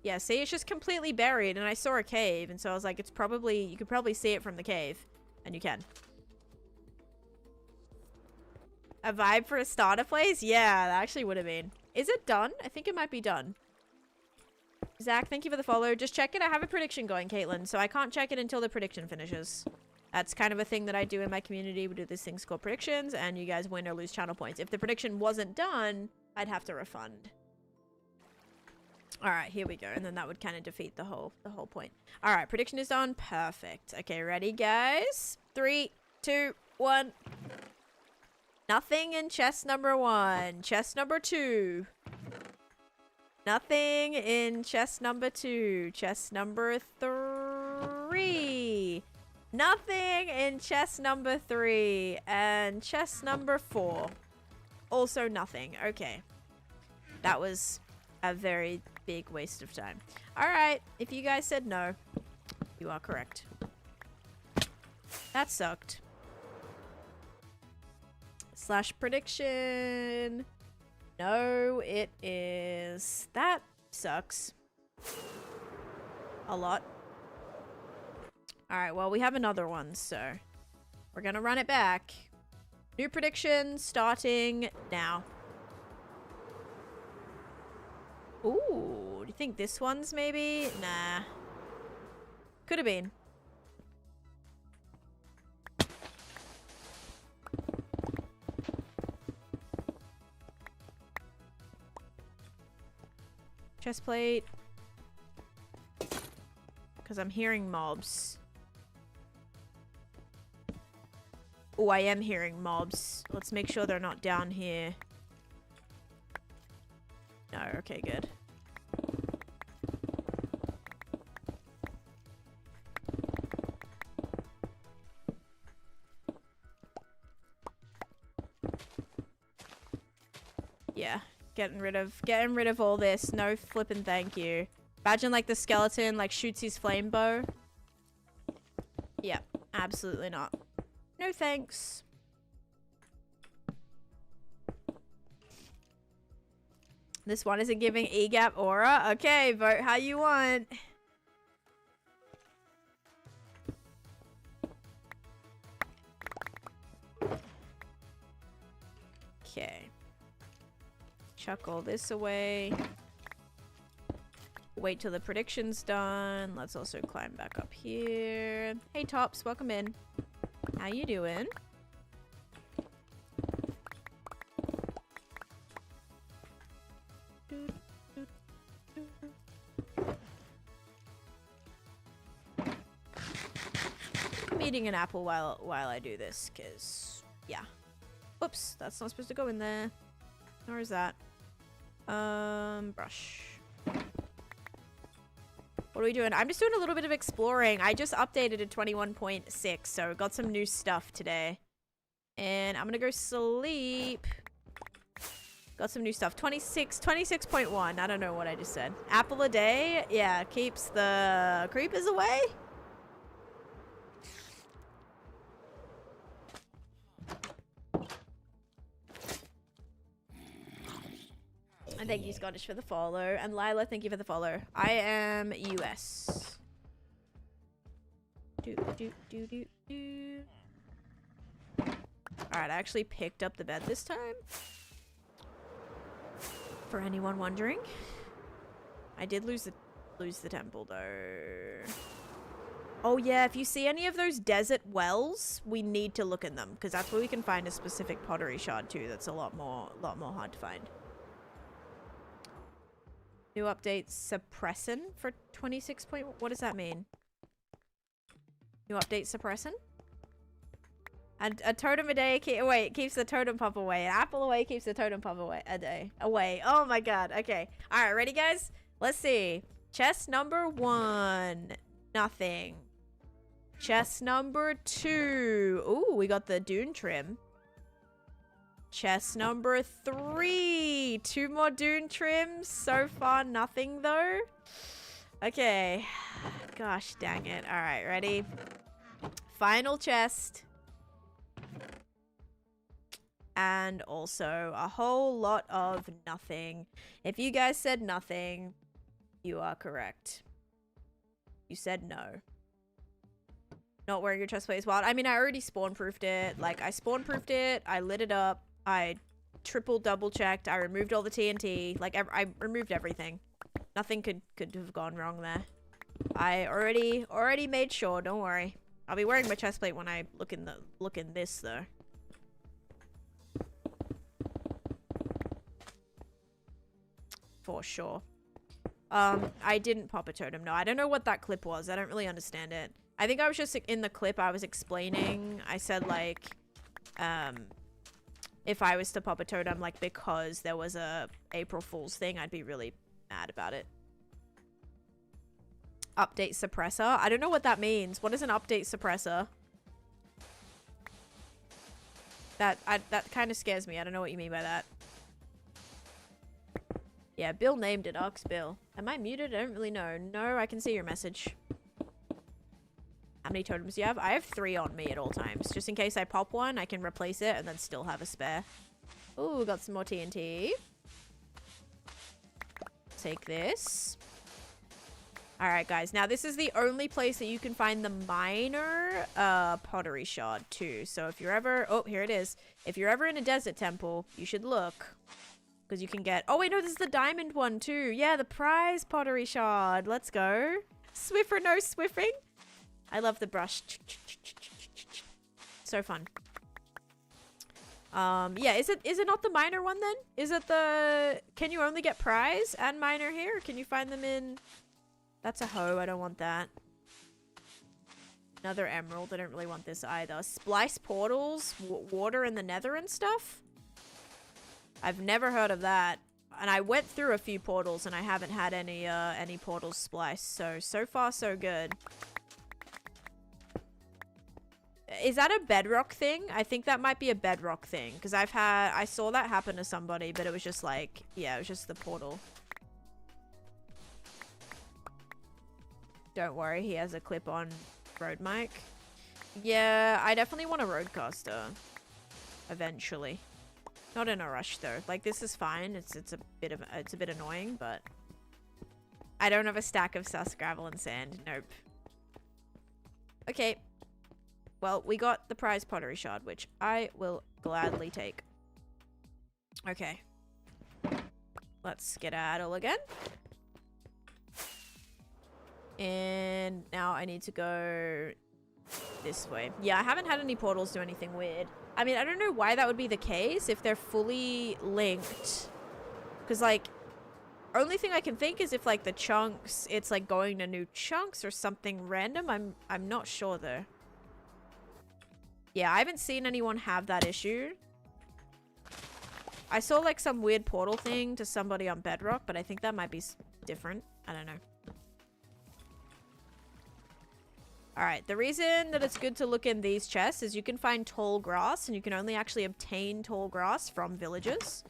Yeah, see, it's just completely buried, and I saw a cave, and so I was like, it's probably... You could probably see it from the cave. And you can. A vibe for a starter place? Yeah, that actually would have been. Is it done? I think it might be done. Zach, thank you for the follow. Just check it. I have a prediction going, Caitlin, so I can't check it until the prediction finishes. That's kind of a thing that I do in my community. We do these things called predictions, and you guys win or lose channel points. If the prediction wasn't done, I'd have to refund. All right, here we go. And then that would kind of defeat the whole point. All right, prediction is done. Perfect. Okay, ready, guys? 3, 2, 1. Nothing in chest number 1. Chest number 2. Nothing in chest number 2. Chest number 3. Nothing in chest number 3. And chest number 4. Also nothing. Okay. That was a very big waste of time. Alright, if you guys said no, you are correct. That sucked. Slash prediction. No, it is. That sucks. A lot. Alright, well, we have another one, so we're gonna run it back. New prediction starting now. Ooh, do you think this one's maybe? Nah. Could have been. Chest plate. Because I'm hearing mobs. Oh, I am hearing mobs. Let's make sure they're not down here. No, okay, good. Yeah, getting rid of all this. No flippin' thank you. Imagine like the skeleton like shoots his flame bow. Yeah, absolutely not. No thanks. This one isn't giving EGAP aura. Okay, vote how you want. Okay. Chuck all this away. Wait till the prediction's done. Let's also climb back up here. Hey Tops, welcome in. How you doing? I'm eating an apple while I do this, cause yeah. Oops, that's not supposed to go in there. Nor is that. Brush. What are we doing? I'm just doing a little bit of exploring. I just updated to 21.6, so got some new stuff today. And I'm gonna go sleep. Got some new stuff. 26.1. I don't know what I just said. Apple a day? Yeah, keeps the creepers away? And thank you, Scottish, for the follow. And Lila, thank you for the follow. I am US. Alright, I actually picked up the bed this time. For anyone wondering. I did lose the temple, though. Oh, yeah, if you see any of those desert wells, we need to look in them. Because that's where we can find a specific pottery shard, too. That's a lot more hard to find. New update suppressin for 26. What does that mean? New update suppressin? And a totem a day keeps the totem pup away. An apple away keeps the totem pup away a day. Away. Oh my god. Okay. Alright, ready guys? Let's see. Chest number 1. Nothing. Chest number 2. Ooh, we got the dune trim. Chest number 3. 2 more dune trims. So far, nothing though. Okay. Gosh dang it. Alright, ready? Final chest. And also a whole lot of nothing. If you guys said nothing, you are correct. You said no. Not wearing your chest plate is wild. I mean, I already spawn-proofed it. Like, I spawn-proofed it. I lit it up. I triple double-checked. I removed all the TNT. Like, I removed everything. Nothing could have gone wrong there. I already made sure. Don't worry. I'll be wearing my chest plate when I look in this, though. For sure. I didn't pop a totem. No, I don't know what that clip was. I don't really understand it. I think I was just in the clip I was explaining. I said like, if I was to pop a totem, like because there was a April Fool's thing, I'd be really mad about it. Update suppressor. I don't know what that means. What is an update suppressor? That kind of scares me. I don't know what you mean by that. Yeah, Bill named it. Ask Bill. Am I muted? I don't really know. No, I can see your message. How many totems do you have? I have 3 on me at all times. Just in case I pop one, I can replace it and then still have a spare. Ooh, got some more TNT. Take this. Alright, guys. Now, this is the only place that you can find the minor pottery shard, too. So, if you're ever... Oh, here it is. If you're ever in a desert temple, you should look. Because you can get... Oh, wait, no, this is the diamond one, too. Yeah, the prize pottery shard. Let's go. Swiffer, no swiffing. I love the brush. So fun. Yeah, is it not the minor one then? Is it the... Can you only get prize and minor here? Can you find them in... That's a hoe. I don't want that. Another emerald. I don't really want this either. Splice portals, water in the nether and stuff. I've never heard of that. And I went through a few portals and I haven't had any portals spliced. So far so good. Is that a bedrock thing? I think that might be a bedrock thing. Because I saw that happen to somebody, but it was just like, yeah, it was just the portal. Don't worry, he has a clip-on road mic. Yeah, I definitely want a roadcaster. Eventually. Not in a rush though. Like, this is fine. It's a bit annoying, but I don't have a stack of sus gravel and sand. Nope. Okay. Well, we got the prize pottery shard, which I will gladly take. Okay. Let's skedaddle again. And now I need to go this way. Yeah, I haven't had any portals do anything weird. I mean, I don't know why that would be the case if they're fully linked. Because, like, only thing I can think is if, like, the chunks, it's, like, going to new chunks or something random. I'm not sure, though. Yeah, I haven't seen anyone have that issue. I saw, like, some weird portal thing to somebody on Bedrock, but I think that might be different. I don't know. Alright, the reason that it's good to look in these chests is you can find tall grass, and you can only actually obtain tall grass from villages.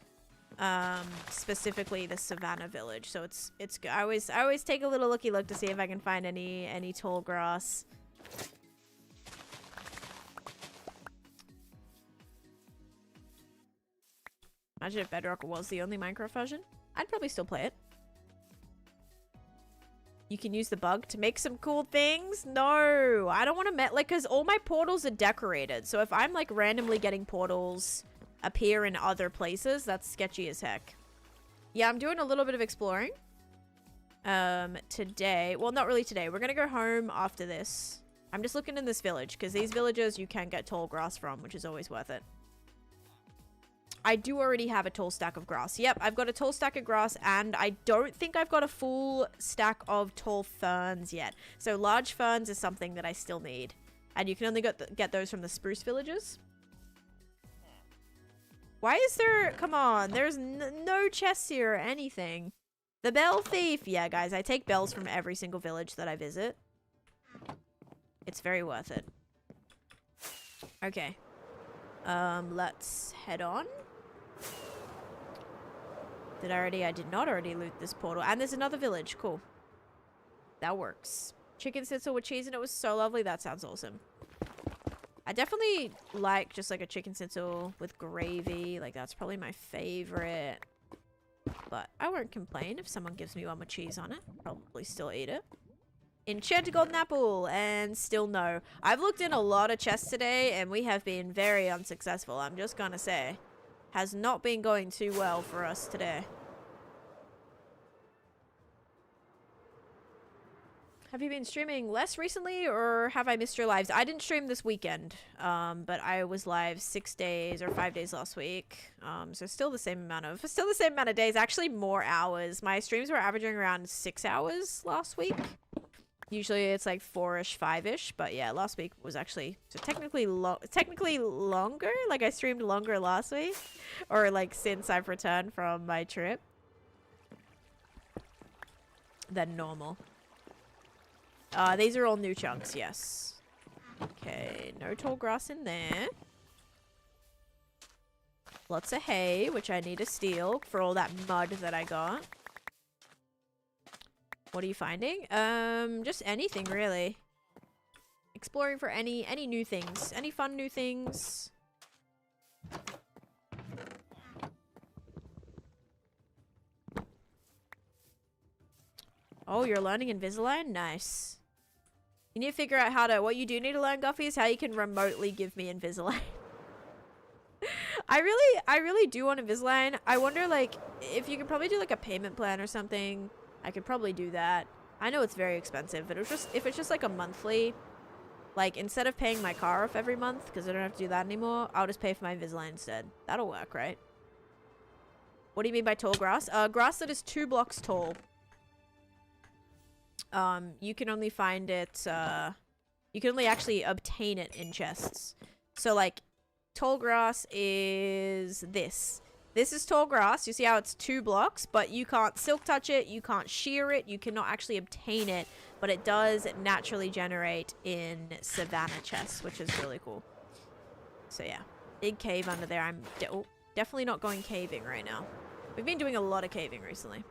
Specifically the Savannah village. So it's good. I always take a little looky look to see if I can find any tall grass. Imagine if Bedrock was the only Minecraft version. I'd probably still play it. You can use the bug to make some cool things. No, I don't want to like, because all my portals are decorated. So if I'm like randomly getting portals appear in other places, that's sketchy as heck. Yeah, I'm doing a little bit of exploring. Today, well, not really today. We're going to go home after this. I'm just looking in this village because these villages you can get tall grass from, which is always worth it. I do already have a tall stack of grass. Yep, I've got a tall stack of grass, and I don't think I've got a full stack of tall ferns yet. So large ferns is something that I still need. And you can only get those from the spruce villages. Why is there... Come on, there's no chests here or anything. The bell thief. Yeah, guys, I take bells from every single village that I visit. It's very worth it. Okay. Let's head on. I did not already loot this portal. And there's another village. Cool. That works. Chicken schnitzel with cheese and it was so lovely. That sounds awesome. I definitely like just like a chicken schnitzel with gravy. Like that's probably my favorite. But I won't complain if someone gives me one with cheese on it. Probably still eat it. Enchanted golden apple and still no. I've looked in a lot of chests today and we have been very unsuccessful. I'm just gonna say. Has not been going too well for us today. Have you been streaming less recently or have I missed your lives? I didn't stream this weekend, but I was live 6 days or 5 days last week. So still the same amount of days, actually more hours. My streams were averaging around 6 hours last week. Usually it's like 4-ish, 5-ish, but yeah, last week was actually so technically longer. Like I streamed longer last week, or like since I've returned from my trip than normal. These are all new chunks, yes. Okay, no tall grass in there. Lots of hay, which I need to steal for all that mud that I got. What are you finding? Just anything, really. Exploring for any new things. Any fun new things. Oh, you're learning Invisalign? Nice. You need to figure out how to... What you do need to learn, Guffy, is how you can remotely give me Invisalign. I really do want Invisalign. I wonder, like, if you could probably do, like, a payment plan or something... I could probably do that. I know it's very expensive, but if it's just like a monthly, like instead of paying my car off every month, because I don't have to do that anymore, I'll just pay for my Invisalign instead. That'll work, right? What do you mean by tall grass? Grass that is 2 blocks tall. You can only find it, you can only actually obtain it in chests. So like, tall grass is this. This is tall grass. You see how it's 2 blocks, but you can't silk touch it. You can't shear it. You cannot actually obtain it, but it does naturally generate in savanna chests, which is really cool. So yeah, big cave under there. I'm definitely not going caving right now. We've been doing a lot of caving recently.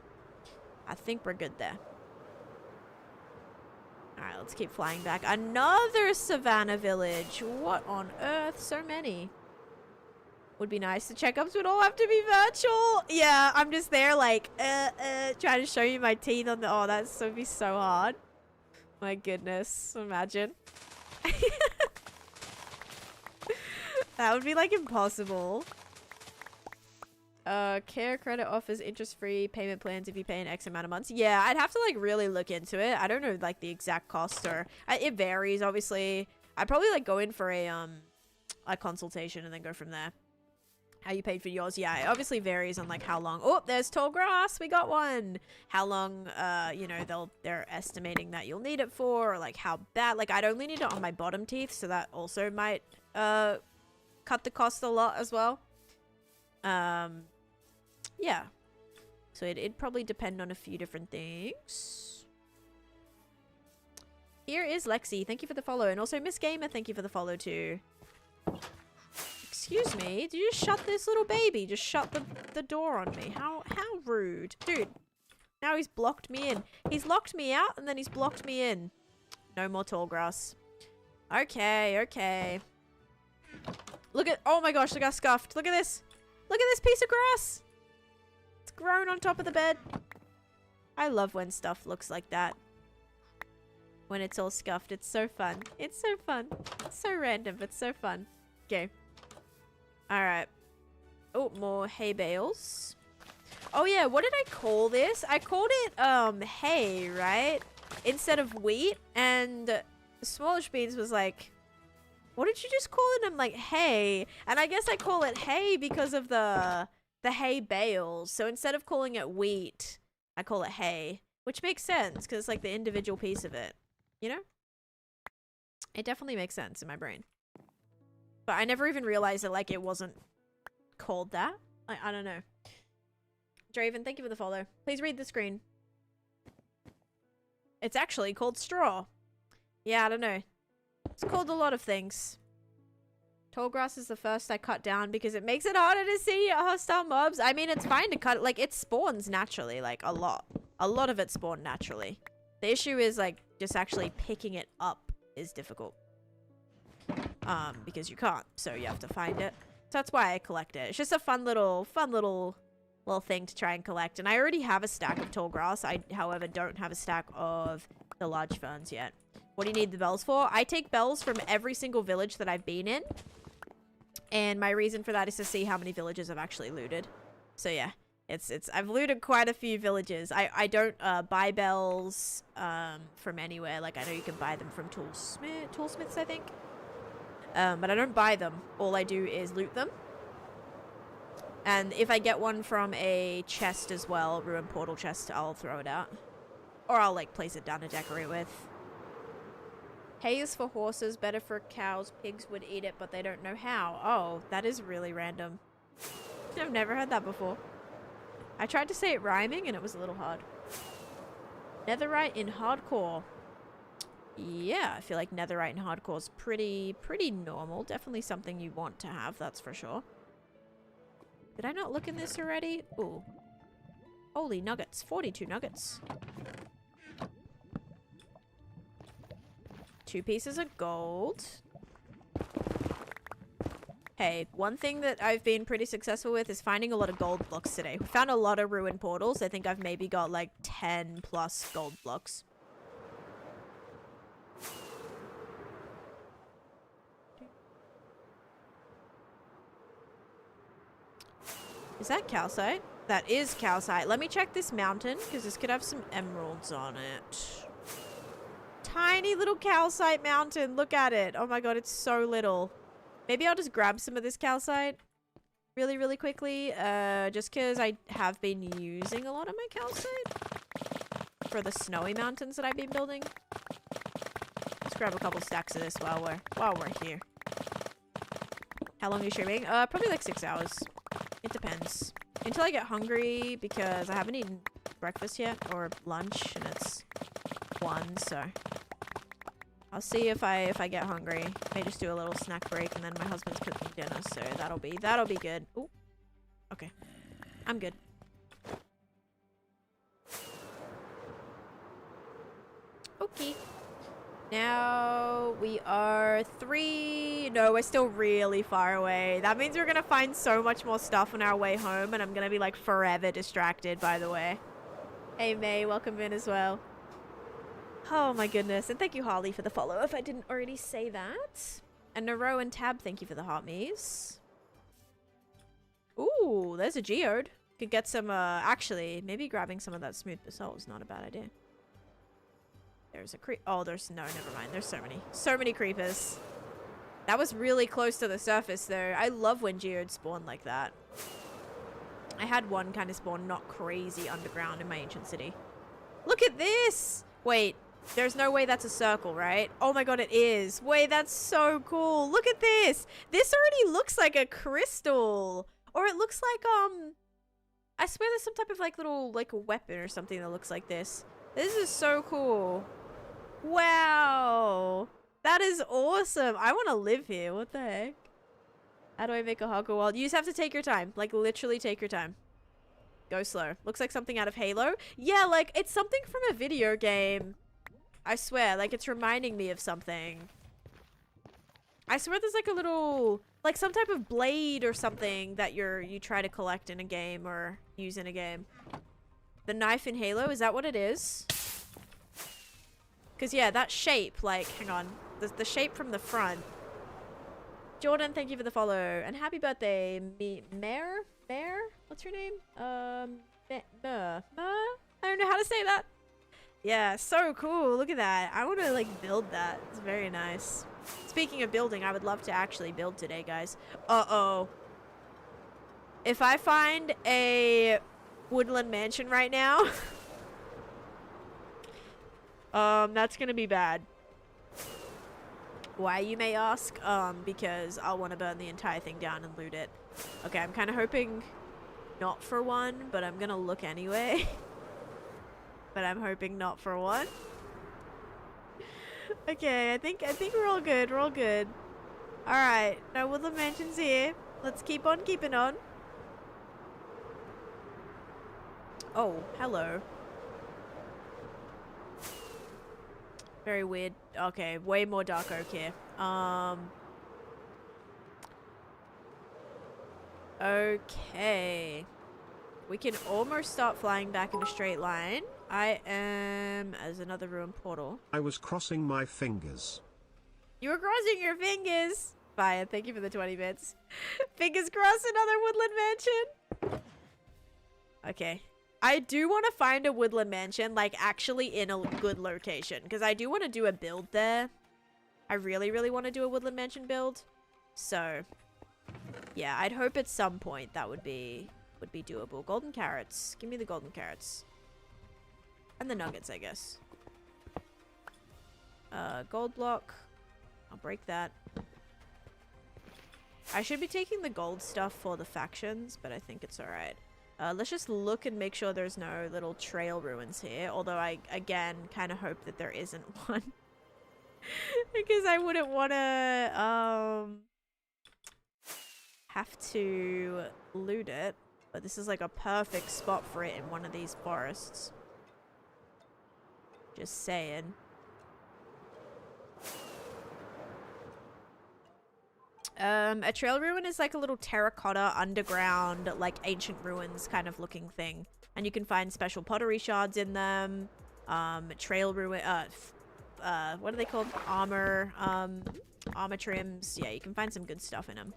I think we're good there. All right, let's keep flying back. Another savanna village. What on earth? So many. Would be nice. The checkups would all have to be virtual. Yeah, I'm just there like, trying to show you my teeth on the... Oh, would be so hard. My goodness. Imagine. That would be like impossible. Care credit offers interest-free payment plans if you pay an X amount of months. Yeah, I'd have to like really look into it. I don't know like the exact cost or... it varies, obviously. I'd probably like go in for a consultation and then go from there. How you paid for yours? Yeah, it obviously varies on like how long. Oh, there's tall grass. We got one. How long, you know, they're estimating that you'll need it for, or like how bad. Like I'd only need it on my bottom teeth, so that also might cut the cost a lot as well. Yeah. So it'd probably depend on a few different things. Here is Lexi. Thank you for the follow, and also Miss Gamer. Thank you for the follow too. Excuse me, did you just shut this little baby? Just shut the door on me. How rude. Dude, now he's blocked me in. He's locked me out and then he's blocked me in. No more tall grass. Okay, okay. Look at, oh my gosh, look how scuffed. Look at this. Look at this piece of grass. It's grown on top of the bed. I love when stuff looks like that. When it's all scuffed. It's so fun. It's so fun. It's so random, but so fun. Okay. Alright. Oh, more hay bales. Oh yeah, what did I call this? I called it, hay, right? Instead of wheat. And Smallish Beans was like, what did you just call it? I'm like, hay. And I guess I call it hay because of the hay bales. So instead of calling it wheat, I call it hay. Which makes sense, because it's like the individual piece of it. You know? It definitely makes sense in my brain. But I never even realized that, like, it wasn't called that. I don't know. Draven, thank you for the follow. Please read the screen. It's actually called straw. Yeah, I don't know. It's called a lot of things. Tall grass is the first I cut down because it makes it harder to see hostile mobs. I mean, it's fine to cut it. Like, it spawns naturally, like, a lot. A lot of it spawned naturally. The issue is, like, just actually picking it up is difficult. Because you can't, so you have to find it. So that's why I collect it. It's just a fun little thing to try and collect. And I already have a stack of tall grass. I, however, don't have a stack of the large ferns yet. What do you need the bells for? I take bells from every single village that I've been in. And my reason for that is to see how many villages I've actually looted. So yeah, I've looted quite a few villages. I don't buy bells from anywhere. Like, I know you can buy them from toolsmiths, I think. But I don't buy them. All I do is loot them. And if I get one from a chest as well, ruined portal chest, I'll throw it out. Or I'll, like, place it down to decorate with. Hay is for horses, better for cows. Pigs would eat it, but they don't know how. Oh, that is really random. I've never heard that before. I tried to say it rhyming, and it was a little hard. Netherite in hardcore. Yeah, I feel like netherite in hardcore is pretty normal. Definitely something you want to have, that's for sure. Did I not look in this already? Ooh. Holy nuggets. 42 nuggets. 2 pieces of gold. Hey, one thing that I've been pretty successful with is finding a lot of gold blocks today. We found a lot of ruined portals. I think I've maybe got like 10 plus gold blocks. Is that calcite? That is calcite. Let me check this mountain, because this could have some emeralds on it. Tiny little calcite mountain. Look at it. Oh my god, it's so little. Maybe I'll just grab some of this calcite really quickly. Just because I have been using a lot of my calcite for the snowy mountains that I've been building. Let's grab a couple stacks of this while we're here. How long are you streaming? Probably like 6 hours. It depends. Until I get hungry, because I haven't eaten breakfast yet, or lunch, and it's 1, so I'll see if I get hungry. May just do a little snack break, and then my husband's cooking dinner, so that'll be good. Ooh. Okay. I'm good. Okay. Now we are 3. No, we're still really far away. That means we're gonna find so much more stuff on our way home, and I'm gonna be like forever distracted, by the way. Hey May, welcome in as well. Oh my goodness, and thank you Harley for the follow if I didn't already say that. And Nero and Tab, thank you for the heart me's. Ooh, there's a geode. Could get some, actually, maybe grabbing some of that smooth basalt is not a bad idea. There's a oh, there's, no, never mind. There's so many creepers. That was really close to the surface though. I love when geodes spawn like that. I had one kind of spawn not crazy underground in my ancient city. Look at this! Wait, there's no way that's a circle, right? Oh my god, it is. Wait, that's so cool. Look at this. This already looks like a crystal. Or it looks like, I swear there's some type of like little, like a weapon or something that looks like this. This is so cool. Wow. That is awesome. I want to live here. What the heck? How do I make a hardcore world? You just have to take your time. Like, literally take your time. Go slow. Looks like something out of Halo. Yeah, like, it's something from a video game. I swear. Like, it's reminding me of something. I swear there's like a little, like some type of blade or something that you try to collect in a game or use in a game. The knife in Halo, is that what it is? Because, yeah, that shape, like, hang on. The shape from the front. Jordan, thank you for the follow. And happy birthday, Mare? What's your name? I don't know how to say that. Yeah, so cool. Look at that. I want to, like, build that. It's very nice. Speaking of building, I would love to actually build today, guys. Uh-oh. If I find a woodland mansion right now... that's gonna be bad. Why, you may ask? Because I'll want to burn the entire thing down and loot it. Okay, I'm kind of hoping not for one, but I'm gonna look anyway. But I'm hoping not for one. Okay, I think we're all good. We're all good. All right, no woodland mansions here. Let's keep on keeping on. Oh, hello. Very weird. Okay, way more dark oak here. Okay. We can almost start flying back in a straight line. I am as another ruined portal. I was crossing my fingers. You were crossing your fingers. Fire, thank you for the 20 bits. Fingers crossed, another woodland mansion. Okay. I do want to find a woodland mansion, like, actually in a good location. Because I do want to do a build there. I really, really want to do a woodland mansion build. So, yeah, I'd hope at some point that would be doable. Golden carrots. Give me the golden carrots. And the nuggets, I guess. Gold block. I'll break that. I should be taking the gold stuff for the factions, but I think it's alright. Let's just look and make sure there's no little trail ruins here. Although I, again, kind of hope that there isn't one. Because I wouldn't want to, have to loot it. But this is like a perfect spot for it in one of these forests. Just saying. A trail ruin is like a little terracotta underground, like ancient ruins kind of looking thing. And you can find special pottery shards in them. Trail ruin, what are they called? Armor trims. Yeah, you can find some good stuff in them.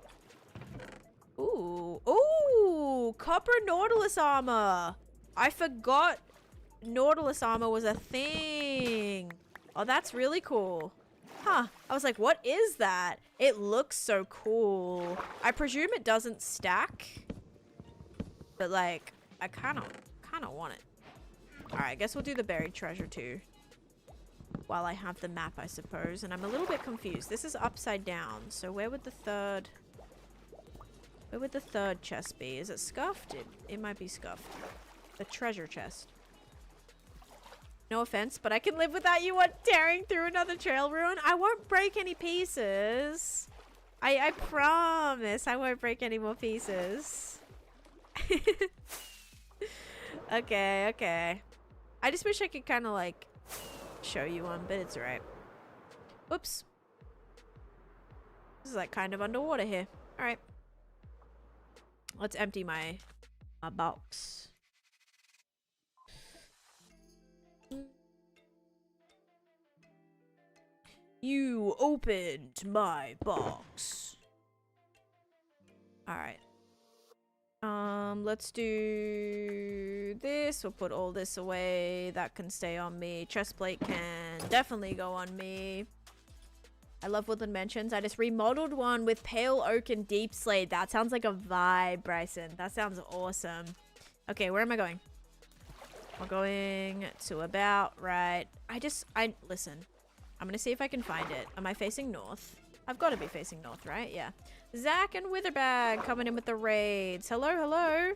Ooh, ooh, copper nautilus armor. I forgot nautilus armor was a thing. Oh, that's really cool. Huh. I was like, what is that? It looks so cool. I presume it doesn't stack. But like, I kind of want it. Alright, I guess we'll do the buried treasure too. While I have the map, I suppose. And I'm a little bit confused. This is upside down. So where would the third chest be? Is it scuffed? It might be scuffed. The treasure chest. No offense, but I can live without you tearing through another trail ruin. I won't break any pieces. I promise I won't break any more pieces. Okay, okay. I just wish I could kind of like show you one, but it's alright. Oops. This is like kind of underwater here. Alright. Let's empty my box. You opened my box. Alright. Let's do this. We'll put all this away. That can stay on me. Chest plate can definitely go on me. I love woodland mansions. I just remodeled one with pale oak and deep slate. That sounds like a vibe, Bryson. That sounds awesome. Okay, where am I going? We're going to about right. Listen. I'm gonna see if I can find it. Am I facing north? I've got to be facing north, right? Yeah. Zach and Witherbag coming in with the raids. Hello, hello.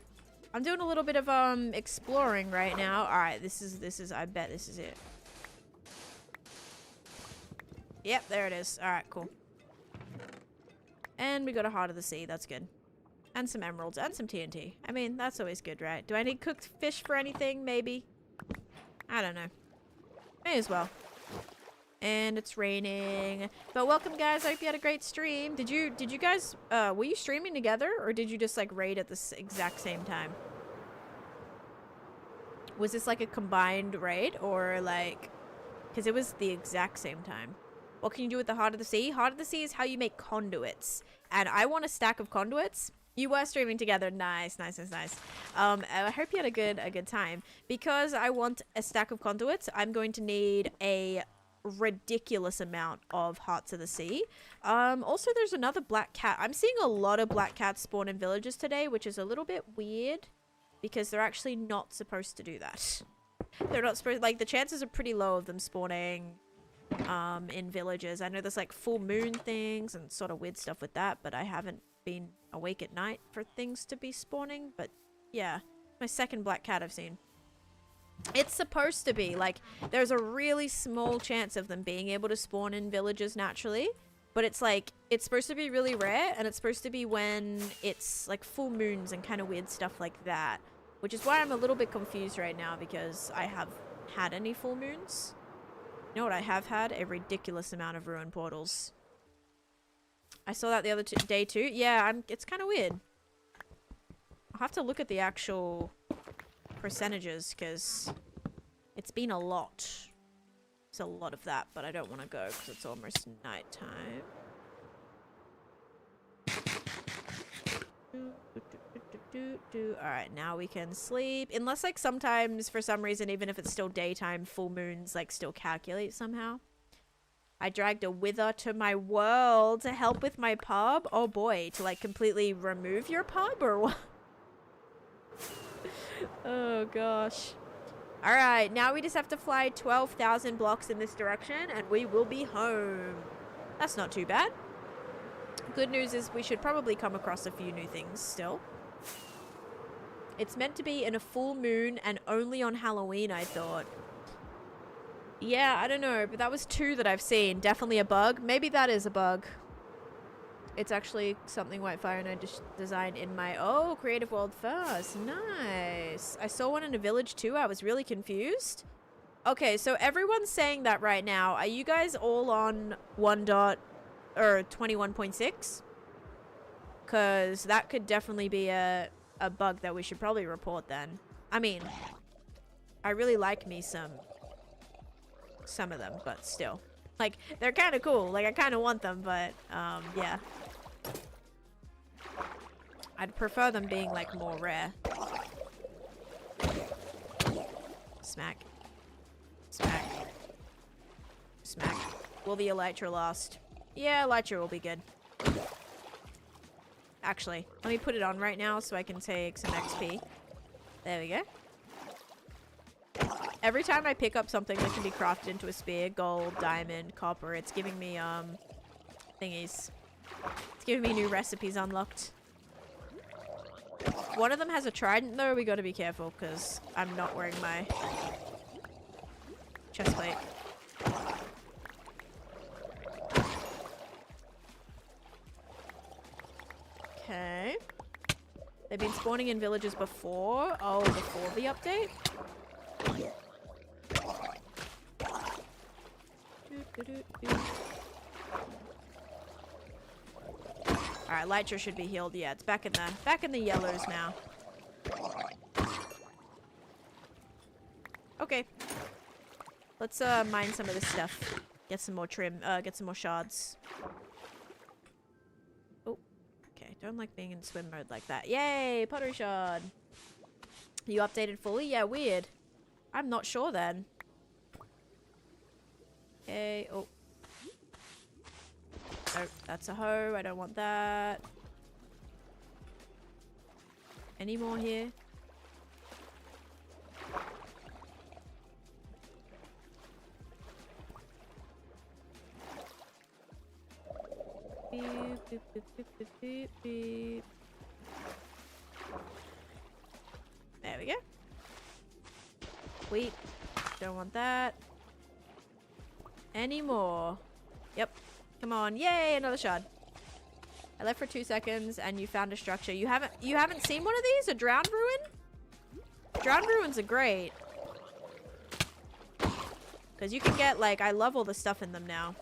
I'm doing a little bit of exploring right now. All right, this is. I bet this is it. Yep, there it is. All right, cool. And we got a Heart of the Sea. That's good. And some emeralds and some TNT. I mean, that's always good, right? Do I need cooked fish for anything? Maybe. I don't know. May as well. And it's raining. But welcome, guys. I hope you had a great stream. Did you guys, were you streaming together? Or did you just, like, raid at the exact same time? Was this, like, a combined raid? Or, like... Because it was the exact same time. What can you do with the Heart of the Sea? Heart of the Sea is how you make conduits. And I want a stack of conduits. You were streaming together. Nice, nice, nice, nice. I hope you had a good time. Because I want a stack of conduits, I'm going to need a ridiculous amount of Hearts of the Sea. Also, there's another black cat. I'm seeing a lot of black cats spawn in villages today, which is a little bit weird. Because they're actually not supposed to do that. They're not supposed... Like, the chances are pretty low of them spawning... in villages. I know there's like full moon things and sort of weird stuff with that, but I haven't been awake at night for things to be spawning. But yeah, my second black cat I've seen. It's supposed to be. Like, there's a really small chance of them being able to spawn in villages naturally. But it's like, it's supposed to be really rare, and it's supposed to be when it's like full moons and kind of weird stuff like that. Which is why I'm a little bit confused right now, because I have had any full moons. You know what I have had? A ridiculous amount of ruin portals. I saw that the other day too. Yeah, it's kind of weird. I'll have to look at the actual percentages, because it's been a lot. It's a lot of that, but I don't want to go because it's almost nighttime. Alright, now we can sleep. Unless, like, sometimes, for some reason, even if it's still daytime, full moons, like, still calculate somehow. I dragged a wither to my world to help with my pub. Oh boy, to, like, completely remove your pub or what? Oh gosh. Alright, now we just have to fly 12,000 blocks in this direction and we will be home. That's not too bad. Good news is we should probably come across a few new things still. It's meant to be in a full moon and only on Halloween, I thought. Yeah, I don't know, but that was 2 that I've seen. Definitely a bug. Maybe that is a bug. It's actually something Whitefire and I just designed in my... Oh, creative world first. Nice. I saw one in a village too. I was really confused. Okay, so everyone's saying that right now. Are you guys all on 21.6? Because that could definitely be a bug that we should probably report then. I mean, I really like me some of them, but still. Like, they're kind of cool. Like, I kind of want them, but, yeah. I'd prefer them being, like, more rare. Smack. Smack. Smack. Will the elytra last? Yeah, elytra will be good. Actually, let me put it on right now so I can take some XP. There we go. Every time I pick up something that can be crafted into a spear, gold, diamond, copper, it's giving me, thingies. It's giving me new recipes unlocked. One of them has a trident though, we gotta be careful because I'm not wearing my chestplate. Okay. They've been spawning in villages before. Oh, before the update? Alright, Lytra should be healed. Yeah, it's back in the yellows now. Okay. Let's mine some of this stuff. Get some more get some more shards. Oh. Okay, don't like being in swim mode like that. Yay! Pottery shard! You updated fully? Yeah, weird. I'm not sure then. Okay, oh. Nope, that's a hoe. I don't want that. Any more here? Beep, beep, beep, beep, beep, beep, beep. There we go. Wheat. Don't want that. Any more? Yep. Come on. Yay, another shard. I left for 2 seconds and you found a structure. You haven't seen one of these? A drowned ruin? Drowned ruins are great. Because you can get, like, I love all the stuff in them now.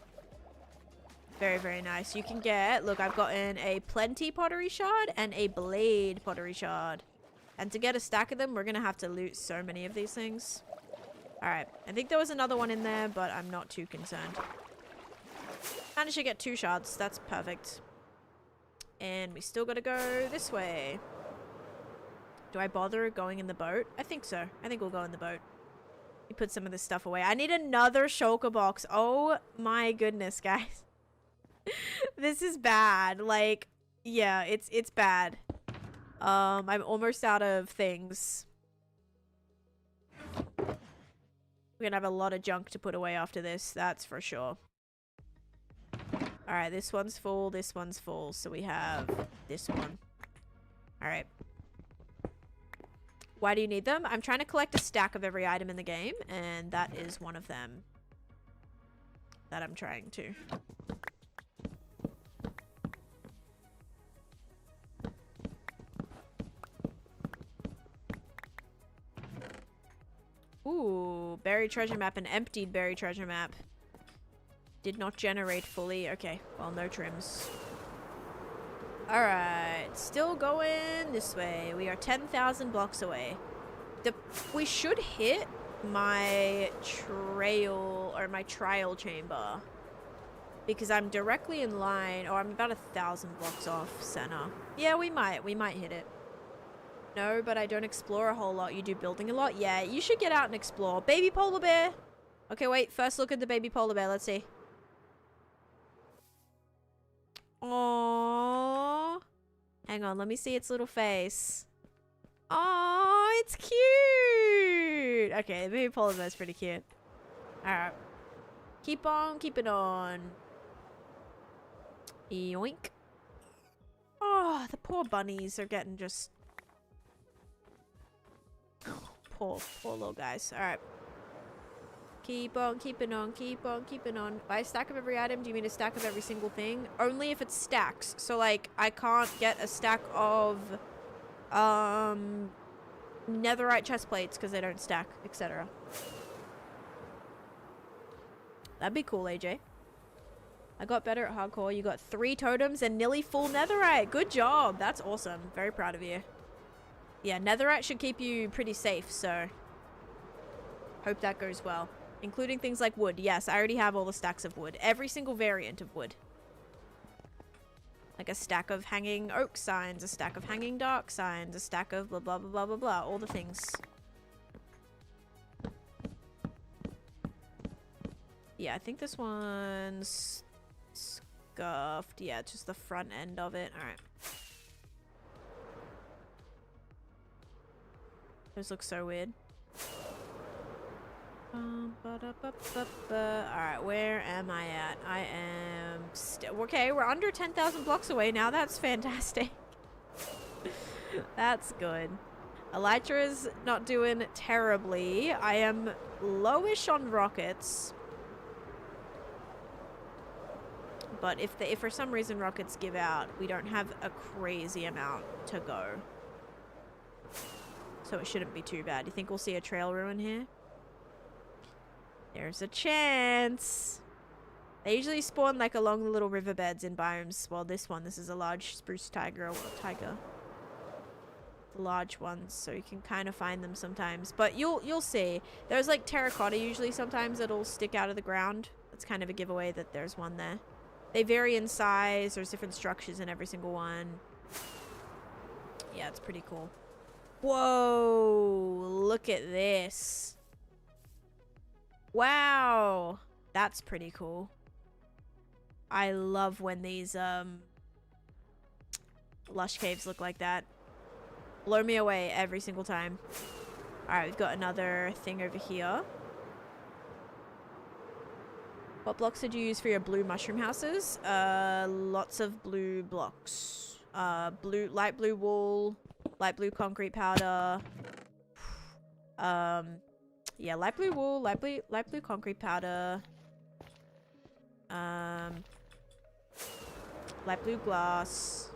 Very, very nice. You can get, look, I've gotten a plenty pottery shard and a blade pottery shard. And to get a stack of them, we're going to have to loot so many of these things. Alright, I think there was another one in there, but I'm not too concerned. Managed to get 2 shards. That's perfect. And we still gotta go this way. Do I bother going in the boat? I think so. I think we'll go in the boat. We put some of this stuff away. I need another shulker box. Oh my goodness, guys. This is bad. Like, yeah, it's bad. I'm almost out of things. We're gonna have a lot of junk to put away after this, that's for sure. Alright, this one's full, this one's full, so we have this one. Alright. Why do you need them? I'm trying to collect a stack of every item in the game, and that is one of them that I'm trying to. Ooh, buried treasure map, an emptied buried treasure map. Did not generate fully. Okay, well, no trims. Alright, still going this way. We are 10,000 blocks away. We should hit my trail, or my trial chamber. Because I'm directly in line, or I'm about 1,000 blocks off center. Yeah, we might hit it. No, but I don't explore a whole lot. You do building a lot? Yeah, you should get out and explore. Baby polar bear! Okay, wait, first look at the baby polar bear, let's see. Aww. Hang on, let me see its little face. Oh, it's cute. Okay, the baby polar bear's pretty cute. Alright. Keep on keeping on. Yoink. Oh, the poor bunnies are getting just... Poor little guys. Alright. Keep on keeping on, keep on keeping on. By a stack of every item, do you mean a stack of every single thing? Only if it's stacks. So, like, I can't get a stack of, netherite chest plates because they don't stack, etc. That'd be cool, AJ. I got better at hardcore. You got 3 totems and nearly full netherite. Good job. That's awesome. Very proud of you. Yeah, netherite should keep you pretty safe, so hope that goes well. Including things like wood. Yes, I already have all the stacks of wood. Every single variant of wood. Like a stack of hanging oak signs, a stack of hanging dark signs, a stack of blah blah blah blah blah blah. All the things. Yeah, I think this one's scuffed. Yeah, just the front end of it. Alright. Those look so weird. Alright, where am I at? I am okay, we're under 10,000 blocks away now. That's fantastic. That's good. Elytra's not doing terribly. I am lowish on rockets. But if for some reason rockets give out, we don't have a crazy amount to go. So it shouldn't be too bad. You think we'll see a trail ruin here? There's a chance. They usually spawn like along the little riverbeds in biomes. Well, this is a large spruce tiger or tiger. The large ones, so you can kind of find them sometimes. But you'll see. There's like terracotta usually sometimes that'll stick out of the ground. That's kind of a giveaway that there's one there. They vary in size. There's different structures in every single one. Yeah, it's pretty cool. Whoa, look at this. Wow, that's pretty cool. I love when these lush caves look like that. Blow me away every single time. Alright, we've got another thing over here. What blocks did you use for your blue mushroom houses? Lots of blue blocks. Light blue wool, light blue concrete powder. Yeah, light blue wool, light blue concrete powder. Light blue glass.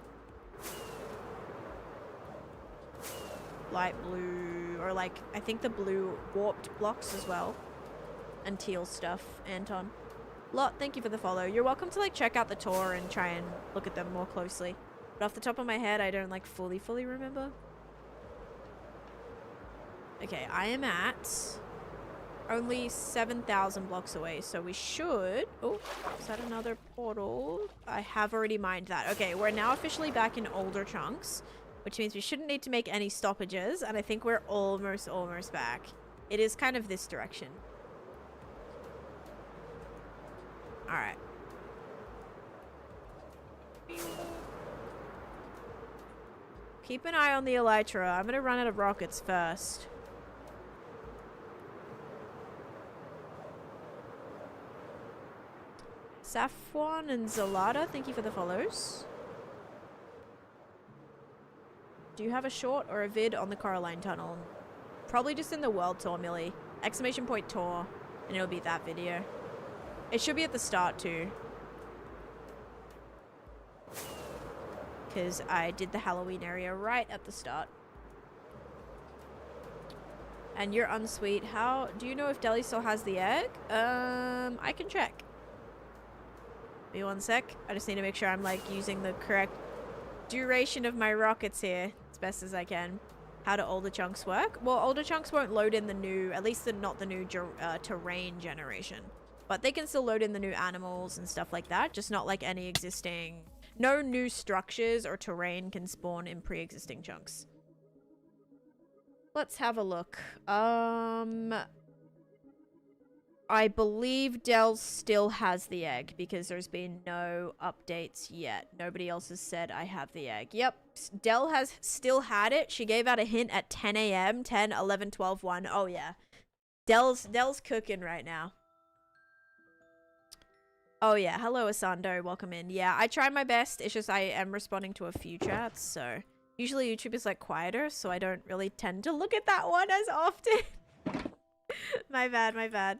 Light blue, or like, I think the blue warped blocks as well. And teal stuff, Anton. Lot, thank you for the follow. You're welcome to like check out the tour and try and look at them more closely. But off the top of my head, I don't like fully remember. Okay, I am at only 7,000 blocks away, so we should... Oh, is that another portal? I have already mined that. Okay, we're now officially back in older chunks, which means we shouldn't need to make any stoppages, and I think we're almost back. It is kind of this direction. Alright. Keep an eye on the elytra. I'm gonna run out of rockets first. Safwan and Zalada, thank you for the follows. Do you have a short or a vid on the Coraline Tunnel? Probably just in the world tour, Millie. Exclamation point tour. And it'll be that video. It should be at the start too. Because I did the Halloween area right at the start. And you're unsweet. How do you know if Deli still has the egg? I can check. Give me 1 sec. I just need to make sure I'm like using the correct duration of my rockets here as best as I can. How do older chunks work? Well, older chunks won't load in the new, at least not the new terrain generation. But they can still load in the new animals and stuff like that. Just not like any existing... No new structures or terrain can spawn in pre-existing chunks. Let's have a look. I believe Dell still has the egg because there's been no updates yet. Nobody else has said I have the egg. Yep, Dell has still had it. She gave out a hint at 10 a.m. 10, 11, 12, 1. Oh yeah. Dell's cooking right now. Oh yeah, hello Asando, welcome in. Yeah, I try my best. It's just I am responding to a few chats, so usually YouTube is like quieter, so I don't really tend to look at that one as often. My bad, my bad.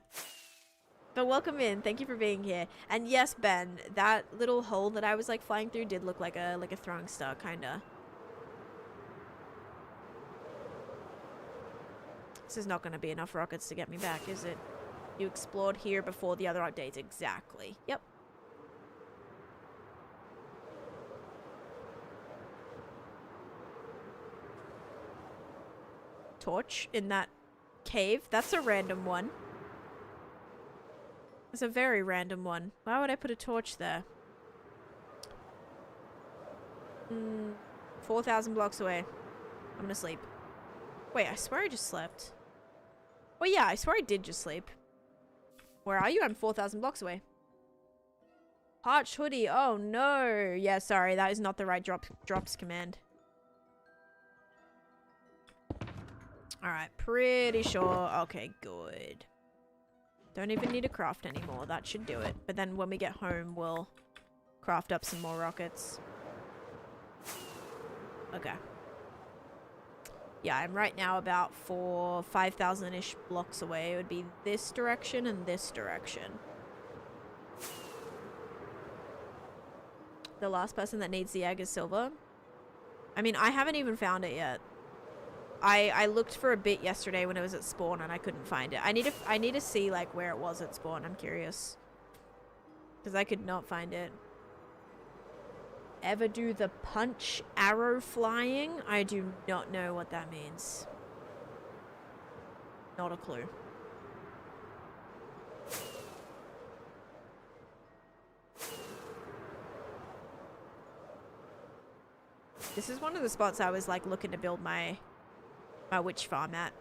But welcome in. Thank you for being here. And yes, Ben, that little hole that I was like flying through did look like a throwing star kinda. This is not going to be enough rockets to get me back, is it? You explored here before the other updates. Exactly. Yep. Torch in that cave. That's a random one. It's a very random one. Why would I put a torch there? 4,000 blocks away. I'm gonna sleep. Wait, I swear I just slept. Well, yeah, I swear I did just sleep. Where are you? I'm 4,000 blocks away. Parched hoodie. Oh, no. Yeah, sorry. That is not the right drops command. Alright, pretty sure. Okay, good. Don't even need to craft anymore. That should do it. But then when we get home, we'll craft up some more rockets. Okay. Yeah, I'm right now about 5,000-ish blocks away. It would be this direction and this direction. The last person that needs the egg is Silver. I mean, I haven't even found it yet. I looked for a bit yesterday when it was at spawn and I couldn't find it. I need to see like where it was at spawn. I'm curious. Because I could not find it. Ever do the punch arrow flying? I do not know what that means. Not a clue. This is one of the spots I was like looking to build my witch farm at.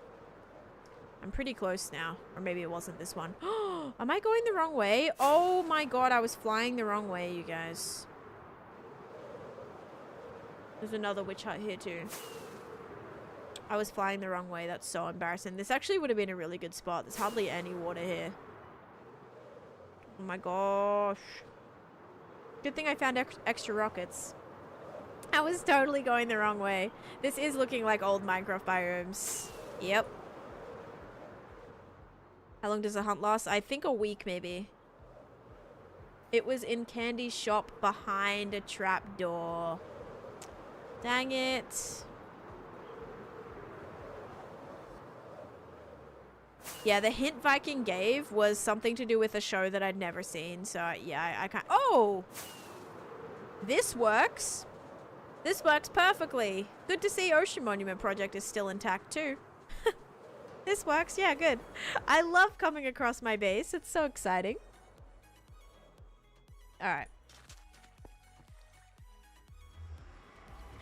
I'm pretty close now. Or maybe it wasn't this one. Am I going the wrong way? Oh my god, I was flying the wrong way, you guys. There's another witch hut here too. I was flying the wrong way. That's so embarrassing. This actually would have been a really good spot. There's hardly any water here. Oh my gosh. Good thing I found extra rockets. I was totally going the wrong way. This is looking like old Minecraft biomes. Yep. How long does the hunt last? I think a week maybe. It was in Candy's shop behind a trapdoor. Dang it. Yeah, the hint Viking gave was something to do with a show that I'd never seen. So, yeah, I can't... Oh! This works. This works perfectly. Good to see Ocean Monument Project is still intact, too. This works. Yeah, good. I love coming across my base. It's so exciting. Alright.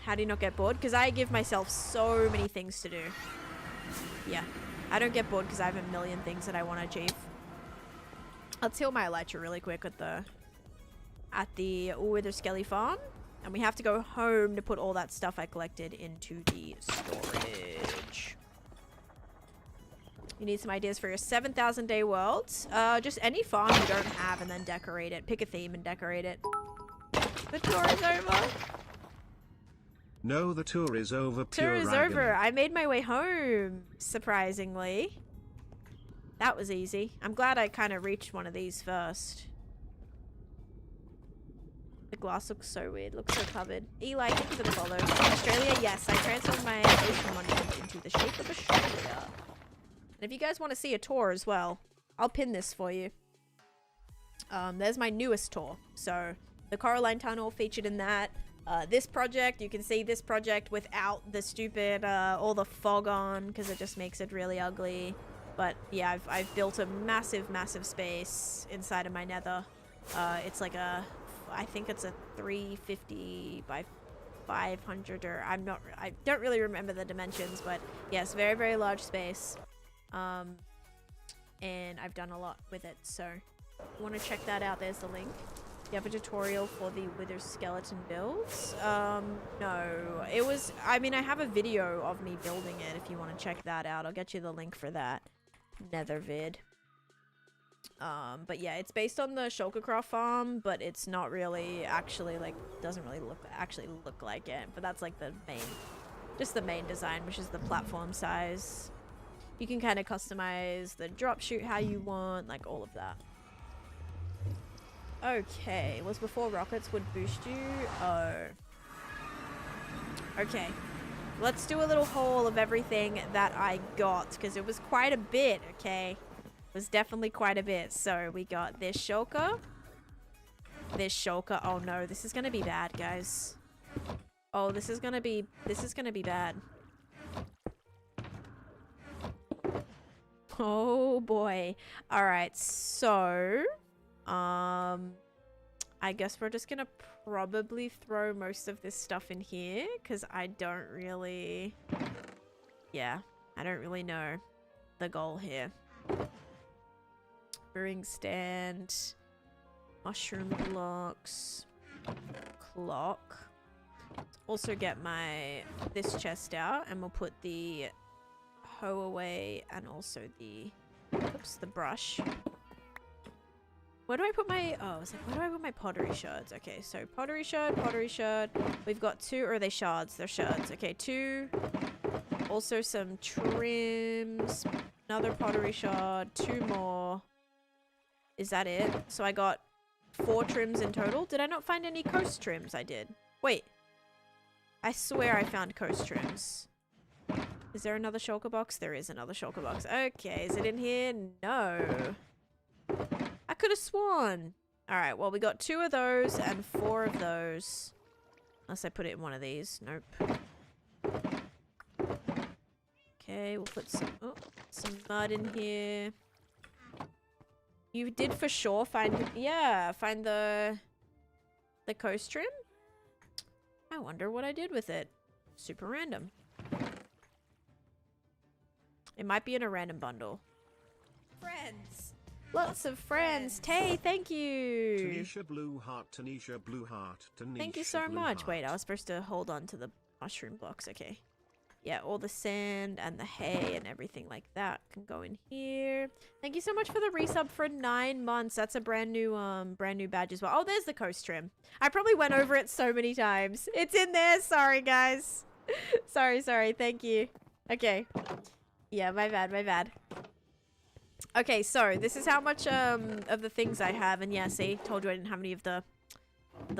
How do you not get bored? Because I give myself so many things to do. Yeah. I don't get bored because I have a million things that I want to achieve. Let's heal my elytra really quick at the Wither Skelly farm. And we have to go home to put all that stuff I collected into the storage. You need some ideas for your 7,000 day worlds. Just any farm you don't have and then decorate it. Pick a theme and decorate it. The tour is over. No, the tour is over. Tour is over. I made my way home, surprisingly. That was easy. I'm glad I kind of reached one of these first. The glass looks so weird. Looks so covered. Eli, thank you for the follow. Australia, yes. I transformed my ocean monument into the shape of Australia. And if you guys want to see a tour as well, I'll pin this for you. There's my newest tour. So, the Coraline Tunnel featured in that. This project, you can see this project without the stupid, all the fog on, because it just makes it really ugly. But, yeah, I've built a massive, massive space inside of my nether. It's like a... I think it's a 350 by 500, or I don't really remember the dimensions, but yes, very, very large space. And I've done a lot with it, so if you want to check that out, there's the link. You have a tutorial for the wither skeleton builds? No, it was, I mean, I have a video of me building it if you want to check that out. I'll get you the link for that nether vid. But yeah, it's based on the Shulkercraft farm, but it's not really actually, like, doesn't really look like it. But that's like the main, just the main design, which is the platform size. You can kind of customize the drop chute how you want, like all of that. Okay, was before rockets would boost you? Oh. Okay. Let's do a little haul of everything that I got, because it was quite a bit, okay? Was definitely quite a bit. So we got this shulker. This shulker. Oh no, this is gonna be bad, guys. Oh, this is gonna be bad. Oh boy. Alright, so I guess we're just gonna probably throw most of this stuff in here, because I don't really know the goal here. Brewing stand, mushroom blocks, clock. Let's also get this chest out, and we'll put the hoe away, and also the brush. Where do I put my, oh, I was like, where do I put my pottery shards? Okay, so pottery shard. We've got 2, or are they shards? They're shards. Okay, 2. Also some trims, another pottery shard, 2 more. Is that it? So I got 4 trims in total. Did I not find any coast trims? I did. Wait. I swear I found coast trims. Is there another shulker box? There is another shulker box. Okay, is it in here? No. I could have sworn. Alright, well, we got 2 of those and 4 of those. Unless I put it in one of these. Nope. Okay, we'll put some mud in here. You did for sure find the coast trim. I wonder what I did with it. Super random. It might be in a random bundle. Friends. Lots of friends. Tay, thank you. Taneesha Blue Heart, Taneesha Blue Heart, Taneesha. Thank you so much. Wait, I was supposed to hold on to the mushroom blocks. Okay. Yeah, all the sand and the hay and everything like that can go in here. Thank you so much for the resub for 9 months. That's a brand new badge as well. Oh, there's the coast trim. I probably went over it so many times. It's in there. Sorry, guys. sorry. Thank you. Okay. Yeah, my bad. Okay, so this is how much of the things I have. And yeah, see, told you I didn't have any of the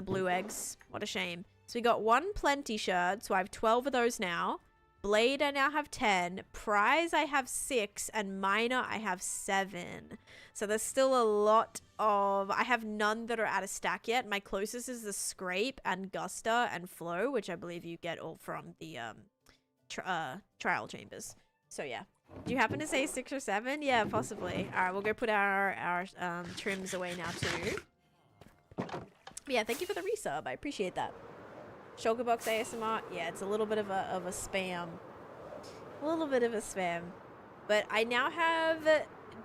blue eggs. What a shame. So we got 1 plenty shard. So I have 12 of those now. Blade, I now have 10. Prize, I have 6. And miner, I have 7. So there's still a lot of... I have none that are out of stack yet. My closest is the Scrape and Gusta and Flow, which I believe you get all from the trial chambers. So yeah. Do you happen to say 6 or 7? Yeah, possibly. Alright, we'll go put our trims away now too. But yeah, thank you for the resub. I appreciate that. Shulker box ASMR, yeah, it's a little bit of a spam. A little bit of a spam. But I now have...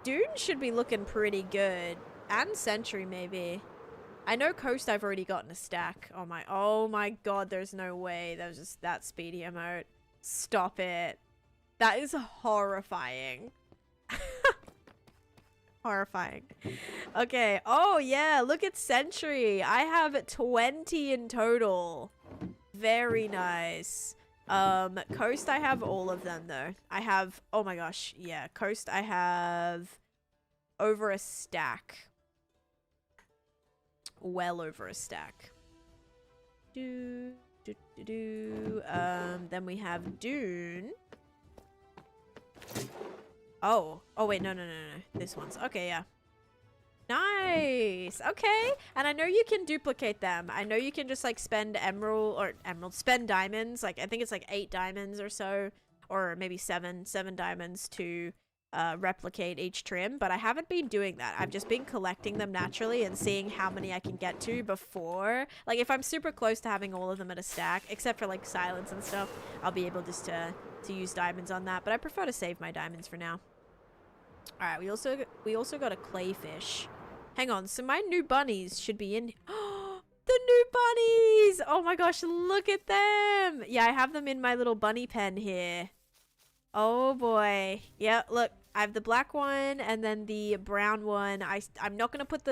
Dune should be looking pretty good. And Sentry, maybe. I know Coast I've already gotten a stack. Oh my god, there's no way. That was just that speedy emote. Stop it. That is horrifying. Horrifying. Okay. Oh, yeah. Look at Sentry. I have 20 in total. Very nice. Coast, I have all of them though. I have, oh my gosh, yeah, coast I have over a stack. Well over a stack. Then we have dune. Oh wait, no. This one's, okay, yeah. Nice. Okay. And I know you can duplicate them. I know you can just like spend spend diamonds. Like I think it's like 8 diamonds or so, or maybe 7 diamonds to replicate each trim, but I haven't been doing that. I've just been collecting them naturally and seeing how many I can get to before. Like if I'm super close to having all of them at a stack, except for like silence and stuff, I'll be able just to use diamonds on that, but I prefer to save my diamonds for now. All right, we also got a clayfish. Hang on, so my new bunnies should be in. Oh, the new bunnies! Oh my gosh, look at them! Yeah, I have them in my little bunny pen here. Oh boy. Yeah, look, I have the black one and then the brown one. I'm not gonna put the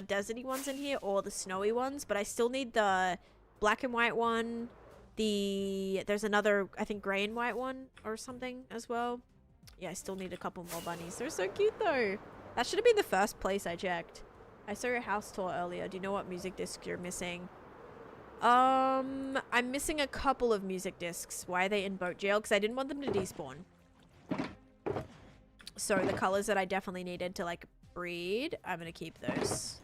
deserty ones in here or the snowy ones, but I still need the black and white one. There's another, I think, gray and white one or something as well. Yeah, I still need a couple more bunnies. They're so cute though. That should have been the first place I checked. I saw your house tour earlier. Do you know what music disc you're missing? I'm missing a couple of music discs. Why are they in boat jail? Because I didn't want them to despawn. So the colors that I definitely needed to like breed, I'm gonna keep those.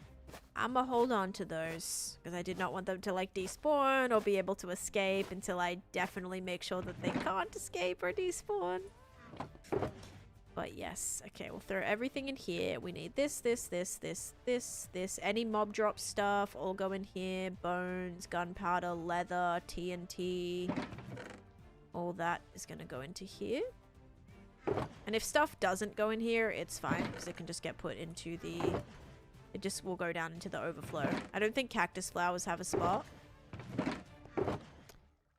I'm gonna hold on to those because I did not want them to like despawn or be able to escape until I definitely make sure that they can't escape or despawn. But yes, okay, we'll throw everything in here. We need this. Any mob drop stuff, all go in here. Bones, gunpowder, leather, TNT. All that is gonna go into here. And if stuff doesn't go in here, it's fine because it can just get put into the... It just will go down into the overflow. I don't think cactus flowers have a spot.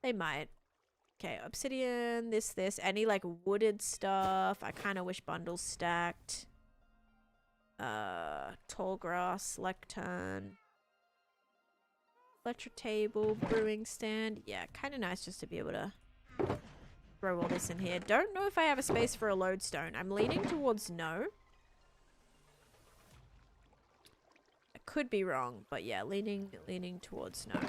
They might. Okay, obsidian, this. Any, like, wooded stuff. I kind of wish bundles stacked. Tall grass, lectern. Lecture table, brewing stand. Yeah, kind of nice just to be able to throw all this in here. Don't know if I have a space for a lodestone. I'm leaning towards no. I could be wrong, but yeah, leaning towards no.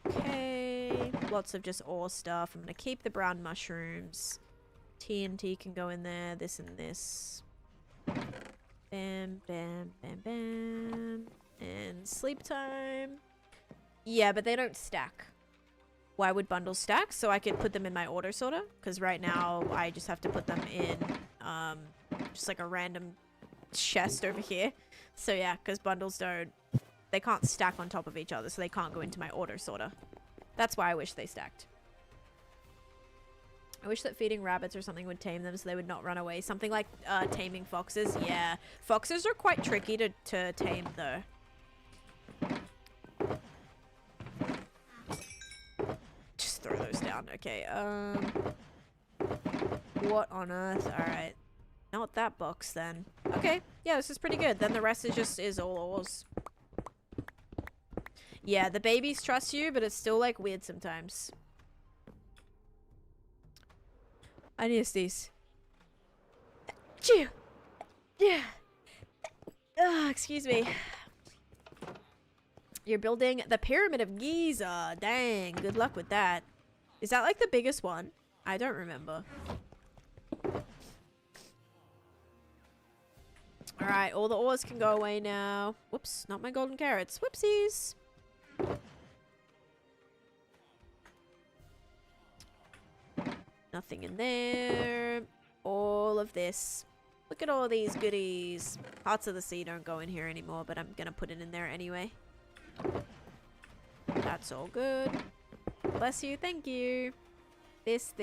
Okay, lots of just ore stuff. I'm gonna keep the brown mushrooms. TNT can go in there, this and this. Bam, bam, bam, bam. And sleep time. Yeah, but they don't stack. Why would bundles stack? So I could put them in my order sorter, because right now I just have to put them in just like a random chest over here. So yeah, because bundles they can't stack on top of each other, so they can't go into my order sorter. That's why I wish they stacked. I wish that feeding rabbits or something would tame them so they would not run away. Something like taming foxes. Yeah, foxes are quite tricky to tame though. Just throw those down. Okay, what on earth? Alright. Not that box then. Okay, yeah, this is pretty good. Then the rest is all ores. Yeah, the babies trust you, but it's still like weird sometimes. I need a sneeze. Yeah. Excuse me. You're building the Pyramid of Giza. Dang, good luck with that. Is that like the biggest one? I don't remember. Alright, all the ores can go away now. Whoops, not my golden carrots. Whoopsies. Nothing in there. All of this. Look at all these goodies. Parts of the sea don't go in here anymore, but I'm gonna put it in there anyway. That's all good. Bless you, thank you. This.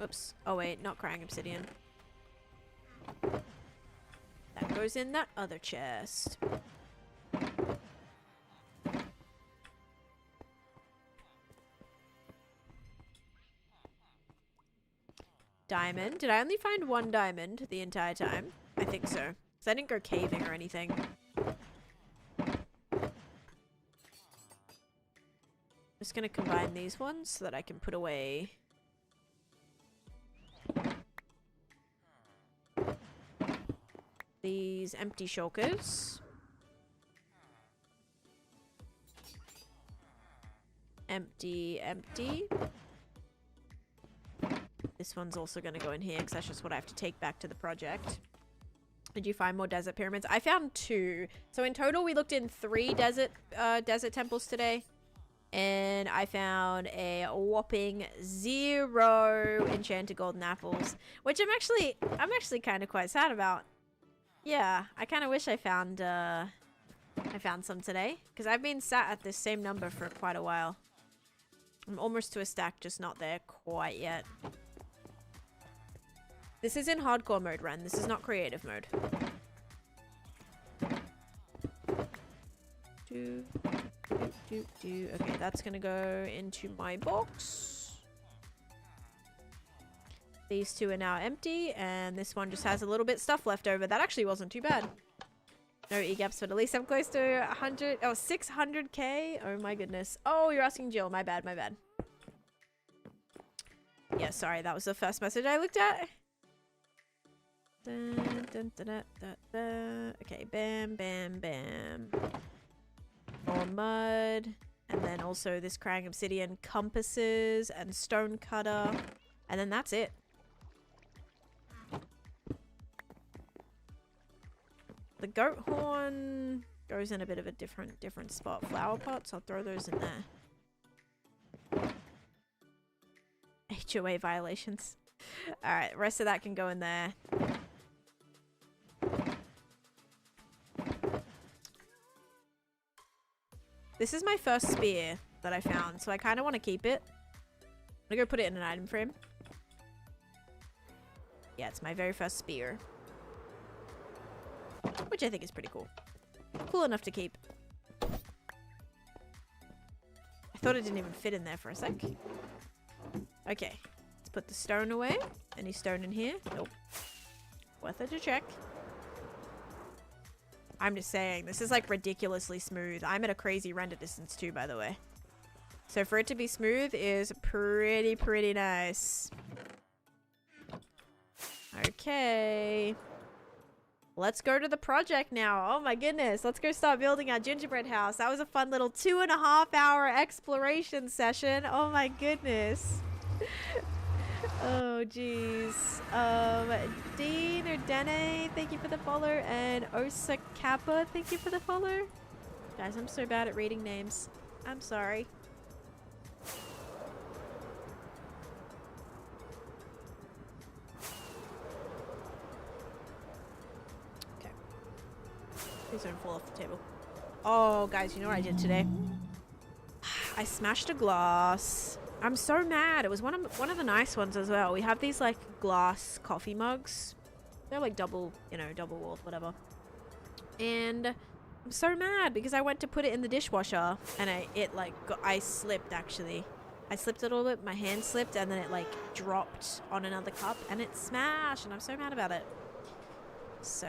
Oops. Oh wait, not crying obsidian. That goes in that other chest. Diamond. Did I only find one diamond the entire time? I think so. Because I didn't go caving or anything. Just gonna combine these ones so that I can put away these empty shulkers. Empty, empty. This one's also going to go in here because that's just what I have to take back to the project. Did you find more desert pyramids? I found 2. So in total, we looked in 3 desert temples today. And I found a whopping 0 enchanted golden apples, which I'm actually kind of quite sad about. Yeah, I kind of wish I found some today because I've been sat at this same number for quite a while. I'm almost to a stack, just not there quite yet. This is in hardcore mode, Ren. This is not creative mode. Okay, that's gonna go into my box. These 2 are now empty, and this one just has a little bit stuff left over. That actually wasn't too bad. No e-gaps, but at least I'm close to 600k. Oh my goodness. Oh, you're asking Jill. My bad, my bad. Yeah, sorry, that was the first message I looked at. Dun, dun, dun, dun, dun, dun. Okay, bam, bam, bam. More mud. And then also this crying obsidian compasses and stone cutter. And then that's it. The goat horn goes in a bit of a different spot. Flower pots, I'll throw those in there. HOA violations. Alright, rest of that can go in there. This is my first spear that I found, so I kind of want to keep it. I'm gonna go put it in an item frame. Yeah, it's my very first spear. Which I think is pretty cool. Cool enough to keep. I thought it didn't even fit in there for a sec. Okay, let's put the stone away. Any stone in here? Nope. Worth it to check. I'm just saying, this is like ridiculously smooth. I'm at a crazy render distance too, by the way. So for it to be smooth is pretty nice. Okay. Let's go to the project now. Oh my goodness. Let's go start building our gingerbread house. That was a fun little 2.5-hour exploration session. Oh my goodness. Oh jeez. Dean or Dene, thank you for the follow. And Osa Kappa, thank you for the follow. Guys, I'm so bad at reading names. I'm sorry. Please don't fall off the table. Oh, guys, you know what I did today? I smashed a glass. I'm so mad. It was one of the nice ones as well. We have these like glass coffee mugs. They're like double, you know, double walled, whatever. And I'm so mad because I went to put it in the dishwasher and I slipped actually. I slipped a little bit. My hand slipped and then it like dropped on another cup and it smashed. And I'm so mad about it. So.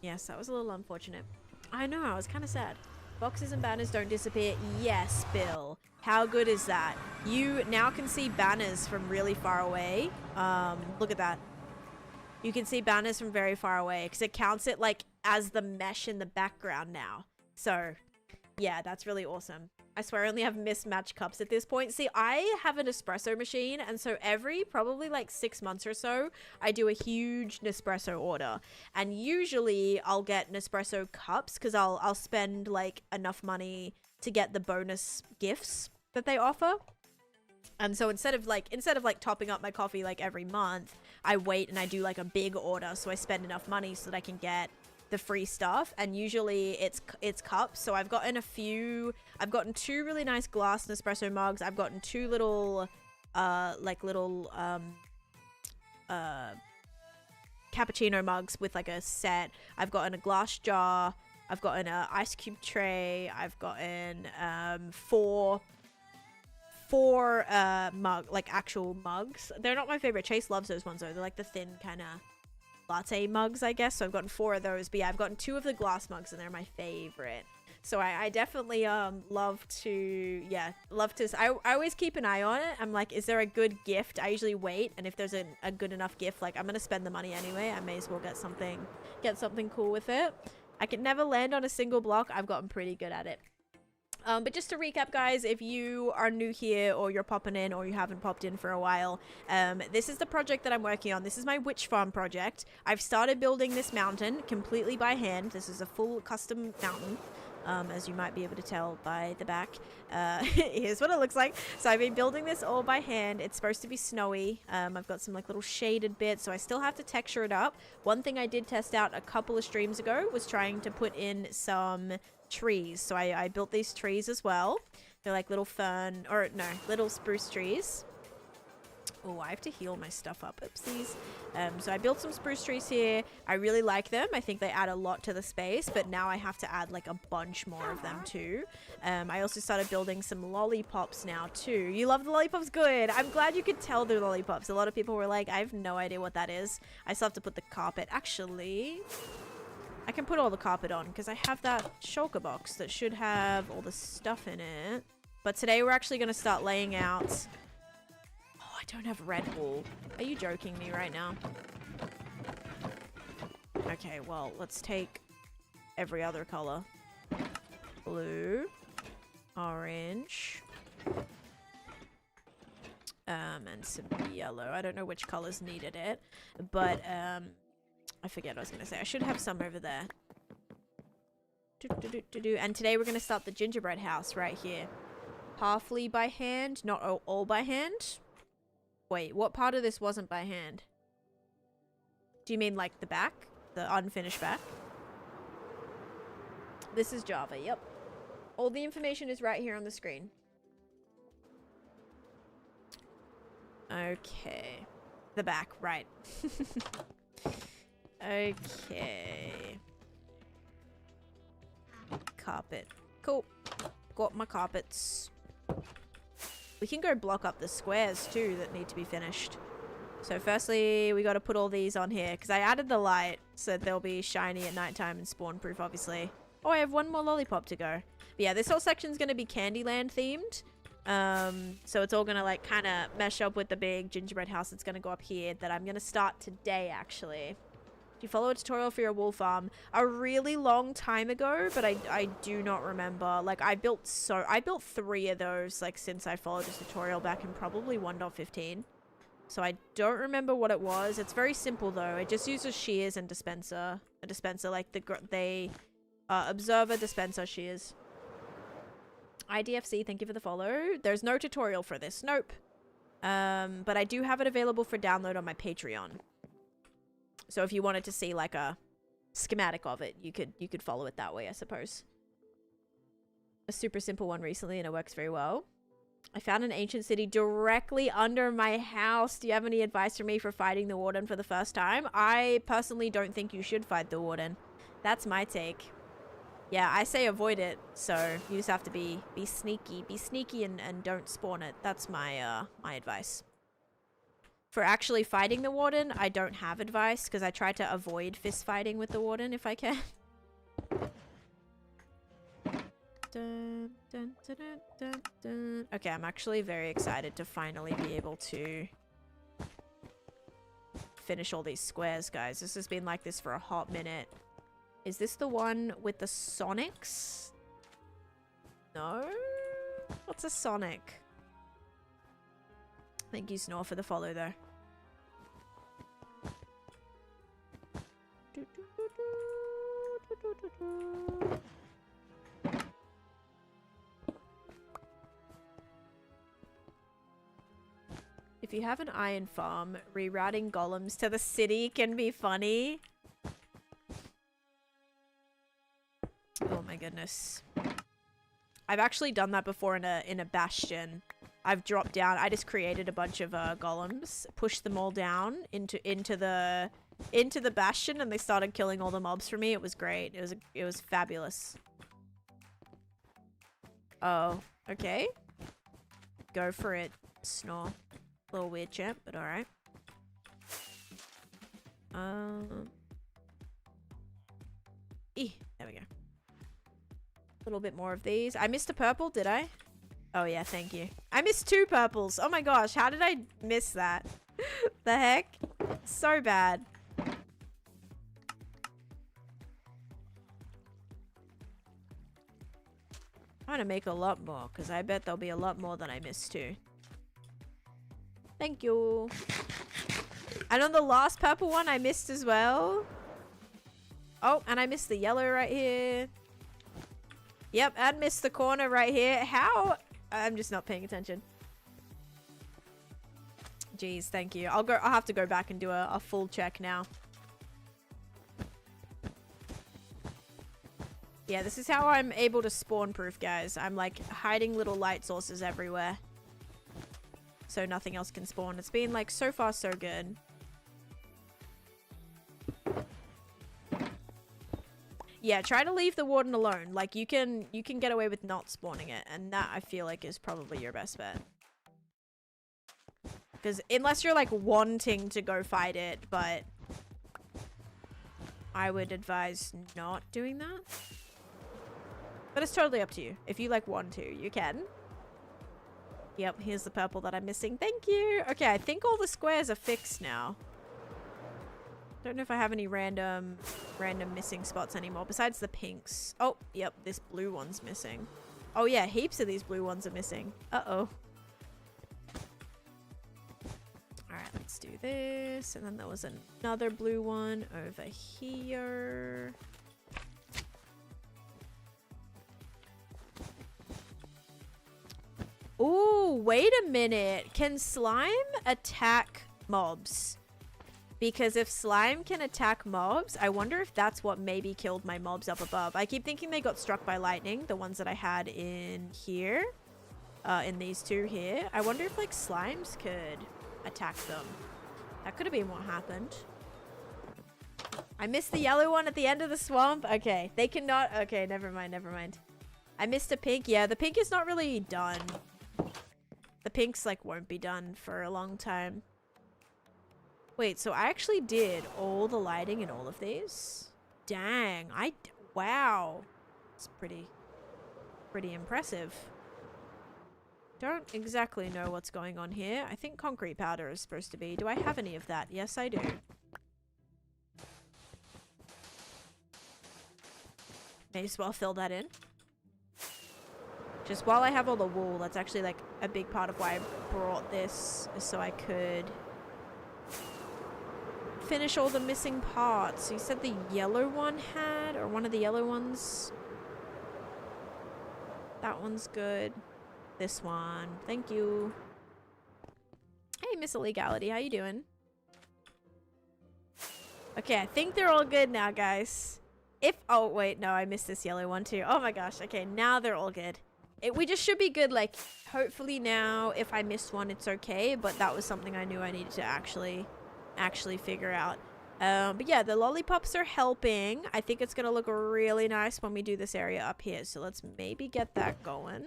Yes, that was a little unfortunate. I know, I was kind of sad. Boxes and banners don't disappear. Yes, Bill. How good is that? You now can see banners from really far away. Look at that. You can see banners from very far away because it counts it like as the mesh in the background now. So, yeah, that's really awesome. I swear I only have mismatched cups at this point. See, I have an espresso machine, and so every probably like 6 months or so, I do a huge Nespresso order. And usually I'll get Nespresso cups because I'll spend like enough money to get the bonus gifts that they offer. And so instead of like topping up my coffee like every month, I wait and I do like a big order so I spend enough money so that I can get the free stuff. And usually it's cups. So I've gotten I've gotten 2 really nice glass Nespresso mugs. I've gotten 2 little cappuccino mugs with like a set. I've gotten a glass jar. I've gotten an ice cube tray. I've gotten 4 actual mugs. They're not my favorite. Chase loves those ones though. They're like the thin kind of latte mugs, I guess. So I've gotten 4 of those. But yeah, I've gotten 2 of the glass mugs, and they're my favorite. So I definitely love to I always keep an eye on it. I'm like, is there a good gift? I usually wait, and if there's a good enough gift, like, I'm gonna spend the money anyway. I may as well get something cool with it. I can never land on a single block. I've gotten pretty good at it. But just to recap, guys, if you are new here or you're popping in or you haven't popped in for a while, this is the project that I'm working on. This is my witch farm project. I've started building this mountain completely by hand. This is a full custom mountain. As you might be able to tell by the back. Here's what it looks like. So I've been building this all by hand. It's supposed to be snowy. I've got some like little shaded bits, so I still have to texture it up. One thing I did test out a couple of streams ago was trying to put in some trees. So I built these trees as well. They're like little little spruce trees. Oh, I have to heal my stuff up. Oopsies. So I built some spruce trees here. I really like them. I think they add a lot to the space, but now I have to add like a bunch more of them too. I also started building some lollipops now too. You love the lollipops? Good. I'm glad you could tell they're lollipops. A lot of people were like, I have no idea what that is. I still have to put the carpet. Actually, I can put all the carpet on because I have that shulker box that should have all the stuff in it. But today we're actually going to start laying out... I don't have red wool. Are you joking me right now? Okay, well, let's take every other color. Blue. Orange. And some yellow. I don't know which colors needed it. But, I forget what I was going to say. I should have some over there. And today we're going to start the gingerbread house right here. Halfly by hand, not all by hand. Wait, what part of this wasn't by hand? Do you mean like the back? The unfinished back? This is Java, yep. All the information is right here on the screen. Okay. The back, right. Okay. Carpet. Cool. Got my carpets. We can go block up the squares too that need to be finished. So firstly, we got to put all these on here because I added the light so that they'll be shiny at nighttime and spawn proof, obviously. Oh, I have one more lollipop to go. But yeah, this whole section is going to be Candyland themed. So it's all going to like kind of mesh up with the big gingerbread house that's going to go up here that I'm going to start today, actually. You follow a tutorial for your wool farm a really long time ago, but I do not remember. Like, I built 3 of those like since I followed this tutorial back in probably 1.15. So I don't remember what it was. It's very simple though. It just uses shears and dispenser. A dispenser, like observer, dispenser, shears. IDFC, thank you for the follow. There's no tutorial for this. Nope. But I do have it available for download on my Patreon. So if you wanted to see like a schematic of it, you could follow it that way, I suppose. A super simple one recently and it works very well. I found an ancient city directly under my house. Do you have any advice for me for fighting the warden for the first time? I personally don't think you should fight the warden. That's my take. Yeah, I say avoid it. So you just have to be sneaky. Be sneaky and don't spawn it. That's my my advice. For actually fighting the warden, I don't have advice because I try to avoid fist fighting with the warden if I can. Dun, dun, dun, dun, dun, dun. Okay, I'm actually very excited to finally be able to finish all these squares, guys. This has been like this for a hot minute. Is this the one with the Sonics? No? What's a Sonic? Thank you, Snore, for the follow, though. If you have an iron farm, rerouting golems to the city can be funny. Oh my goodness. I've actually done that before in a bastion. I've dropped down. I just created a bunch of golems, pushed them all down into the bastion, and they started killing all the mobs for me. It was great. It was fabulous. Oh, okay. Go for it, Snore. Little weird champ, but all right. There we go. A little bit more of these. I missed a purple, did I? Oh yeah, thank you. I missed 2 purples. Oh my gosh, how did I miss that? The heck? So bad. I'm gonna make a lot more, because I bet there'll be a lot more than I missed too. Thank you. And on the last purple one, I missed as well. Oh, and I missed the yellow right here. Yep, and missed the corner right here. How? I'm just not paying attention. Jeez, thank you. I'll have to go back and do a full check now. Yeah, this is how I'm able to spawn proof, guys. I'm like hiding little light sources everywhere, so nothing else can spawn. It's been like so far so good. Yeah, try to leave the warden alone. Like you can get away with not spawning it, and that I feel like is probably your best bet. Because unless you're like wanting to go fight it, but I would advise not doing that. But it's totally up to you. If you like want to, you can. Yep, here's the purple that I'm missing. Thank you. Okay, I think all the squares are fixed now. Don't know if I have any random missing spots anymore besides the pinks. Oh, yep, this blue one's missing. Oh yeah, heaps of these blue ones are missing. Uh-oh. Alright, let's do this. And then there was another blue one over here. Ooh, wait a minute. Can slime attack mobs? Because if slime can attack mobs, I wonder if that's what maybe killed my mobs up above. I keep thinking they got struck by lightning, the ones that I had in here. In these 2 here. I wonder if like slimes could attack them. That could have been what happened. I missed the yellow one at the end of the swamp. Okay, they cannot. Okay, never mind, never mind. I missed a pink. Yeah, the pink is not really done. The pinks like won't be done for a long time. Wait, so I actually did all the lighting in all of these? Dang, wow. It's pretty impressive. Don't exactly know what's going on here. I think concrete powder is supposed to be. Do I have any of that? Yes, I do. May as well fill that in. Just while I have all the wool, that's actually like a big part of why I brought this, is so I could finish all the missing parts. So you said the yellow one had, or one of the yellow ones. That one's good. This one. Thank you. Hey, Miss Illegality. How you doing? Okay, I think they're all good now, guys. Oh, wait. No, I missed this yellow one too. Oh my gosh. Okay, now they're all good. We just should be good. Like, hopefully now, if I missed one, it's okay. But that was something I knew I needed to actually figure out. But yeah, the lollipops are helping. I think it's going to look really nice when we do this area up here. So let's maybe get that going.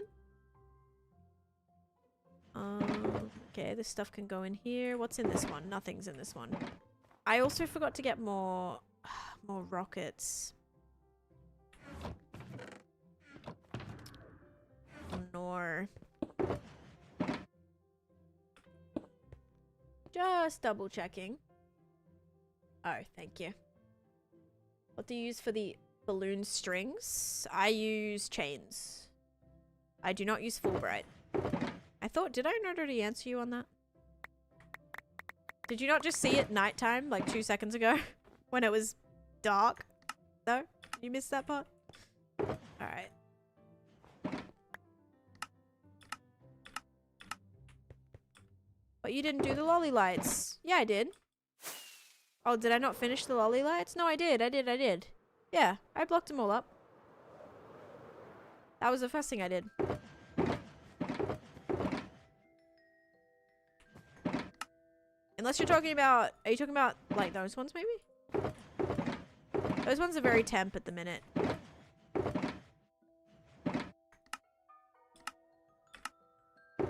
Okay, this stuff can go in here. What's in this one? Nothing's in this one. I also forgot to get more rockets. Nor. Just double checking. Oh, thank you. What do you use for the balloon strings? I use chains. I do not use Fulbright. Did I not already answer you on that? Did you not just see it nighttime like 2 seconds ago when it was dark? No? You missed that part? Alright. But you didn't do the lolly lights. Yeah, I did. Oh, did I not finish the lolly lights? No, I did. I did. Yeah, I blocked them all up. That was the first thing I did. Unless you're talking about... Are you talking about, like, those ones, maybe? Those ones are very temp at the minute.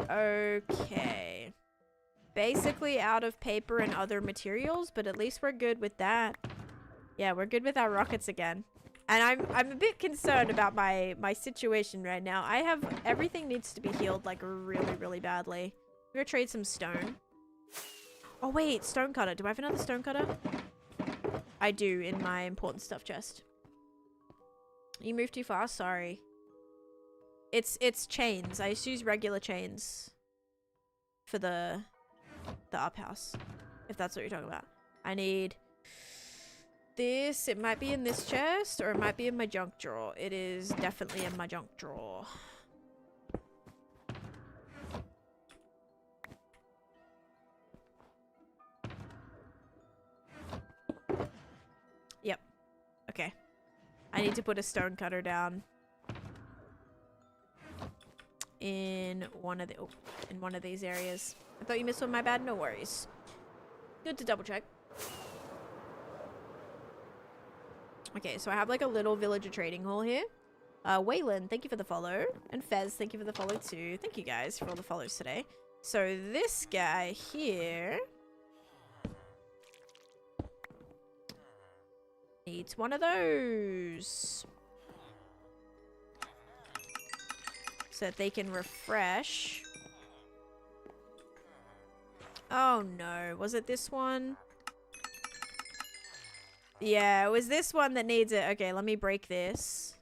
Okay. basically out of paper and other materials, but at least we're good with that. Yeah, we're good with our rockets again. And I'm a bit concerned about my situation right now. I have everything needs to be healed like really, really badly. I'm gonna trade some stone. Oh wait, stone cutter. Do I have another stone cutter? I do in my important stuff chest. You moved too fast, sorry. It's chains. I just use regular chains for the up house. If that's what you're talking about. I need this. It might be in this chest or it might be in my junk drawer. It is definitely in my junk drawer. Yep. Okay. I need to put a stone cutter down in one of these areas. I thought you missed one, my bad. No worries. Good to double check. Okay, so I have like a little villager trading hall here. Waylon, thank you for the follow. And Fez, thank you for the follow too. Thank you guys for all the follows today. So this guy here needs one of those. So that they can refresh. Oh no, was it this one? Yeah, it was this one that needs it. Okay, let me break this.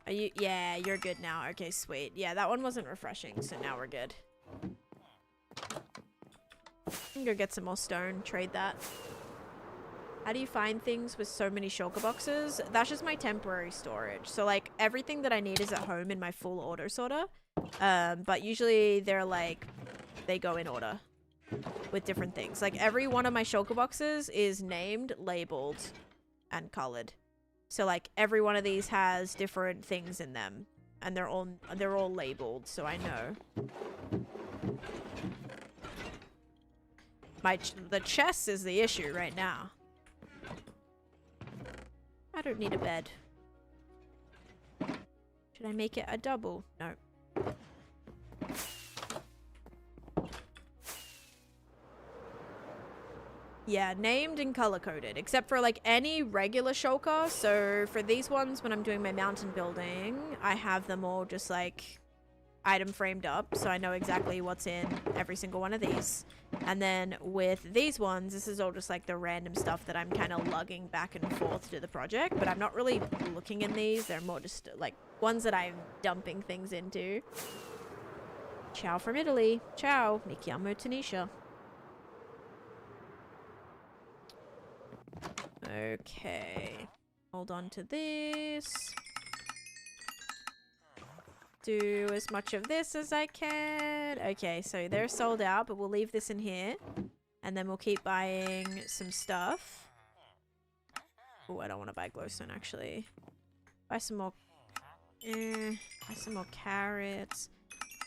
Are you? Yeah, you're good now. Okay, sweet. Yeah, that one wasn't refreshing, so now we're good. I can go get some more stone, trade that. How do you find things with so many shulker boxes? That's just my temporary storage. So like everything that I need is at home in my full auto sorter. But usually they're like, they go in order with different things. Like every one of my shulker boxes is named, labeled, and colored. So like every one of these has different things in them, and they're all labeled, so I know. The chest is the issue right now. I don't need a bed. Should I make it a double? No. Yeah, named and color-coded, except for like any regular shulker. So for these ones, when I'm doing my mountain building, I have them all just like item framed up, so I know exactly what's in every single one of these. And then with these ones, this is all just like the random stuff that I'm kind of lugging back and forth to the project, but I'm not really looking in these. They're more just like ones that I'm dumping things into. Ciao from Italy. Ciao. Mi chiamo Taneesha. Okay. Hold on to this. Do as much of this as I can. Okay, so they're sold out, but we'll leave this in here. And then we'll keep buying some stuff. Oh, I don't want to buy glowstone, actually. Buy some more... buy some more carrots.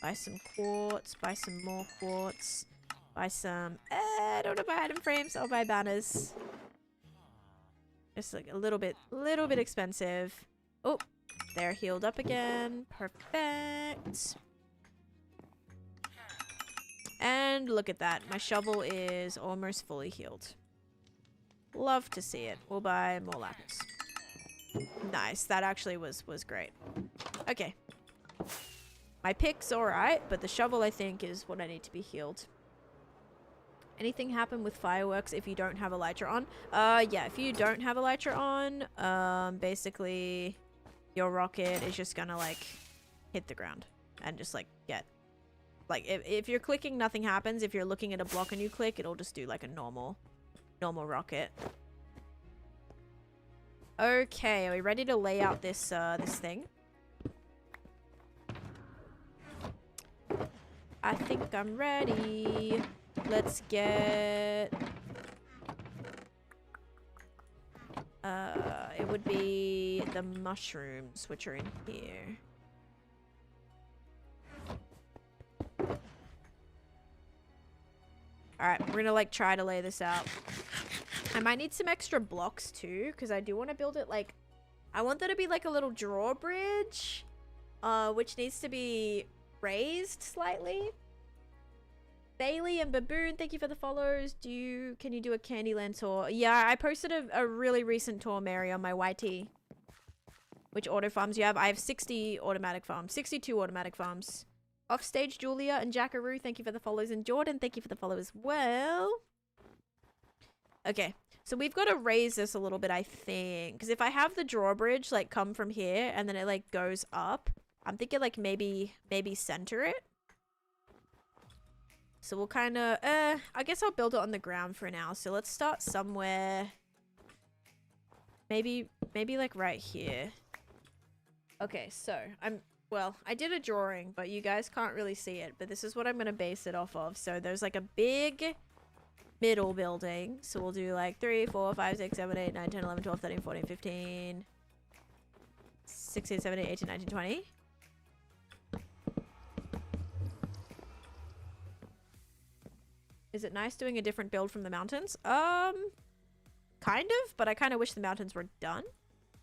Buy some quartz. Buy some more quartz. Buy some... I don't want to buy item frames. I'll buy banners. Just like a little bit expensive. Oh, they're healed up again. Perfect. And look at that. My shovel is almost fully healed. Love to see it. We'll buy more lapis. Nice. That actually was great. Okay. My pick's alright, but the shovel I think is what I need to be healed. Anything happen with fireworks if you don't have elytra on? Yeah, if you don't have elytra on, basically your rocket is just gonna like hit the ground and just like get like if you're clicking, nothing happens. If you're looking at a block and you click, it'll just do like a normal rocket. Okay, are we ready to lay out this this thing? I think I'm ready. Let's get... it would be the mushrooms, which are in here. Alright, we're gonna, like, try to lay this out. I might need some extra blocks, too, because I do want to build it, like... I want there to be, like, a little drawbridge. which needs to be raised slightly. Bailey and Baboon, thank you for the follows. Can you do a Candyland tour? Yeah, I posted a really recent tour, Mary, on my YT. Which auto farms you have? I have 60 automatic farms. 62 automatic farms. Offstage Julia and Jackaroo, thank you for the follows. And Jordan, thank you for the follow as well. Okay, so we've got to raise this a little bit, I think. Because if I have the drawbridge, like, come from here and then it, like, goes up, I'm thinking, like, maybe center it. So we'll kind of, I guess I'll build it on the ground for now. So let's start somewhere. Maybe like right here. Okay, so well, I did a drawing, but you guys can't really see it. But this is what I'm going to base it off of. So there's like a big middle building. So we'll do like 3, 4, 5, 6, 7, 8, 9, 10, 11, 12, 13, 14, 15, 16, 17, 18, 19, 20. Is it nice doing a different build from the mountains? Kind of, but I kind of wish the mountains were done.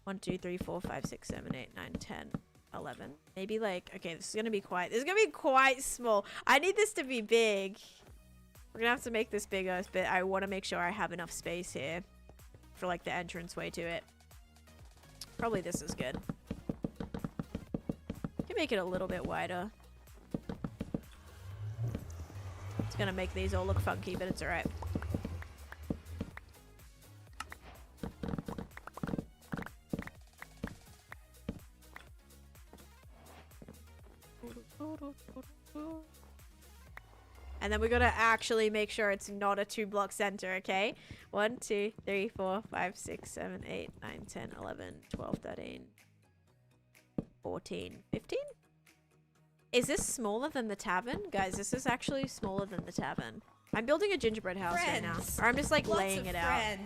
1, 2, 3, 4, 5, 6, 7, 8, 9, 10, 11. Maybe like, okay, this is going to be quite small. I need this to be big. We're going to have to make this bigger, but I want to make sure I have enough space here for like the entranceway to it. Probably this is good. Can make it a little bit wider. It's gonna make these all look funky, but it's alright. And then we gotta actually make sure it's not a 2-block center, okay? 1, 2, 3, 4, 5, 6, 7, 8, 9, 10, 11, 12, 13, 14, 15? Is this smaller than the tavern? Guys, this is actually smaller than the tavern. I'm building a gingerbread house right now. Or I'm just like laying it out.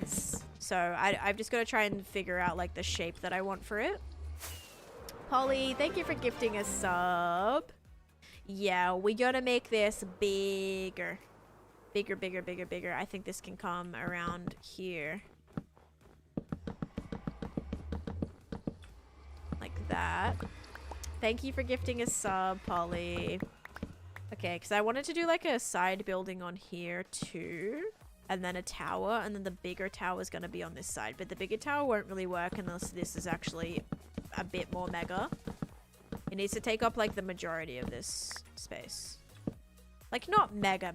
So I've just got to try and figure out like the shape that I want for it. Polly, thank you for gifting a sub. Yeah, we gotta make this bigger. Bigger, bigger, bigger, bigger. I think this can come around here. Like that. Thank you for gifting a sub, Polly. Okay, because I wanted to do like a side building on here too. And then a tower. And then the bigger tower is going to be on this side. But the bigger tower won't really work unless this is actually a bit more mega. It needs to take up like the majority of this space. Like not mega,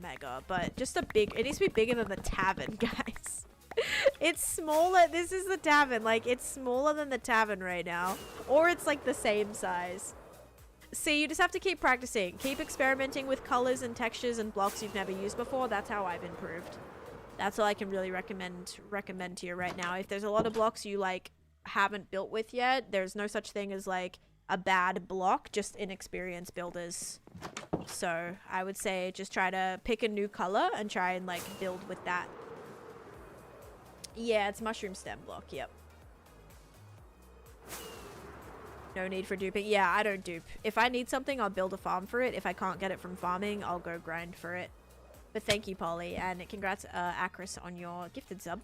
but just a big... It needs to be bigger than the tavern, guys. It's smaller. This is the tavern. Like, it's smaller than the tavern right now. Or it's like the same size. See, you just have to keep practicing. Keep experimenting with colors and textures and blocks you've never used before. That's how I've improved. That's all I can really recommend to you right now. If there's a lot of blocks you like haven't built with yet, there's no such thing as like a bad block, just inexperienced builders. So I would say just try to pick a new color and try and like build with that. Yeah, it's mushroom stem block, yep. No need for duping. Yeah, I don't dupe. If I need something, I'll build a farm for it. If I can't get it from farming, I'll go grind for it. But thank you, Polly, and congrats, Acris, on your gifted sub.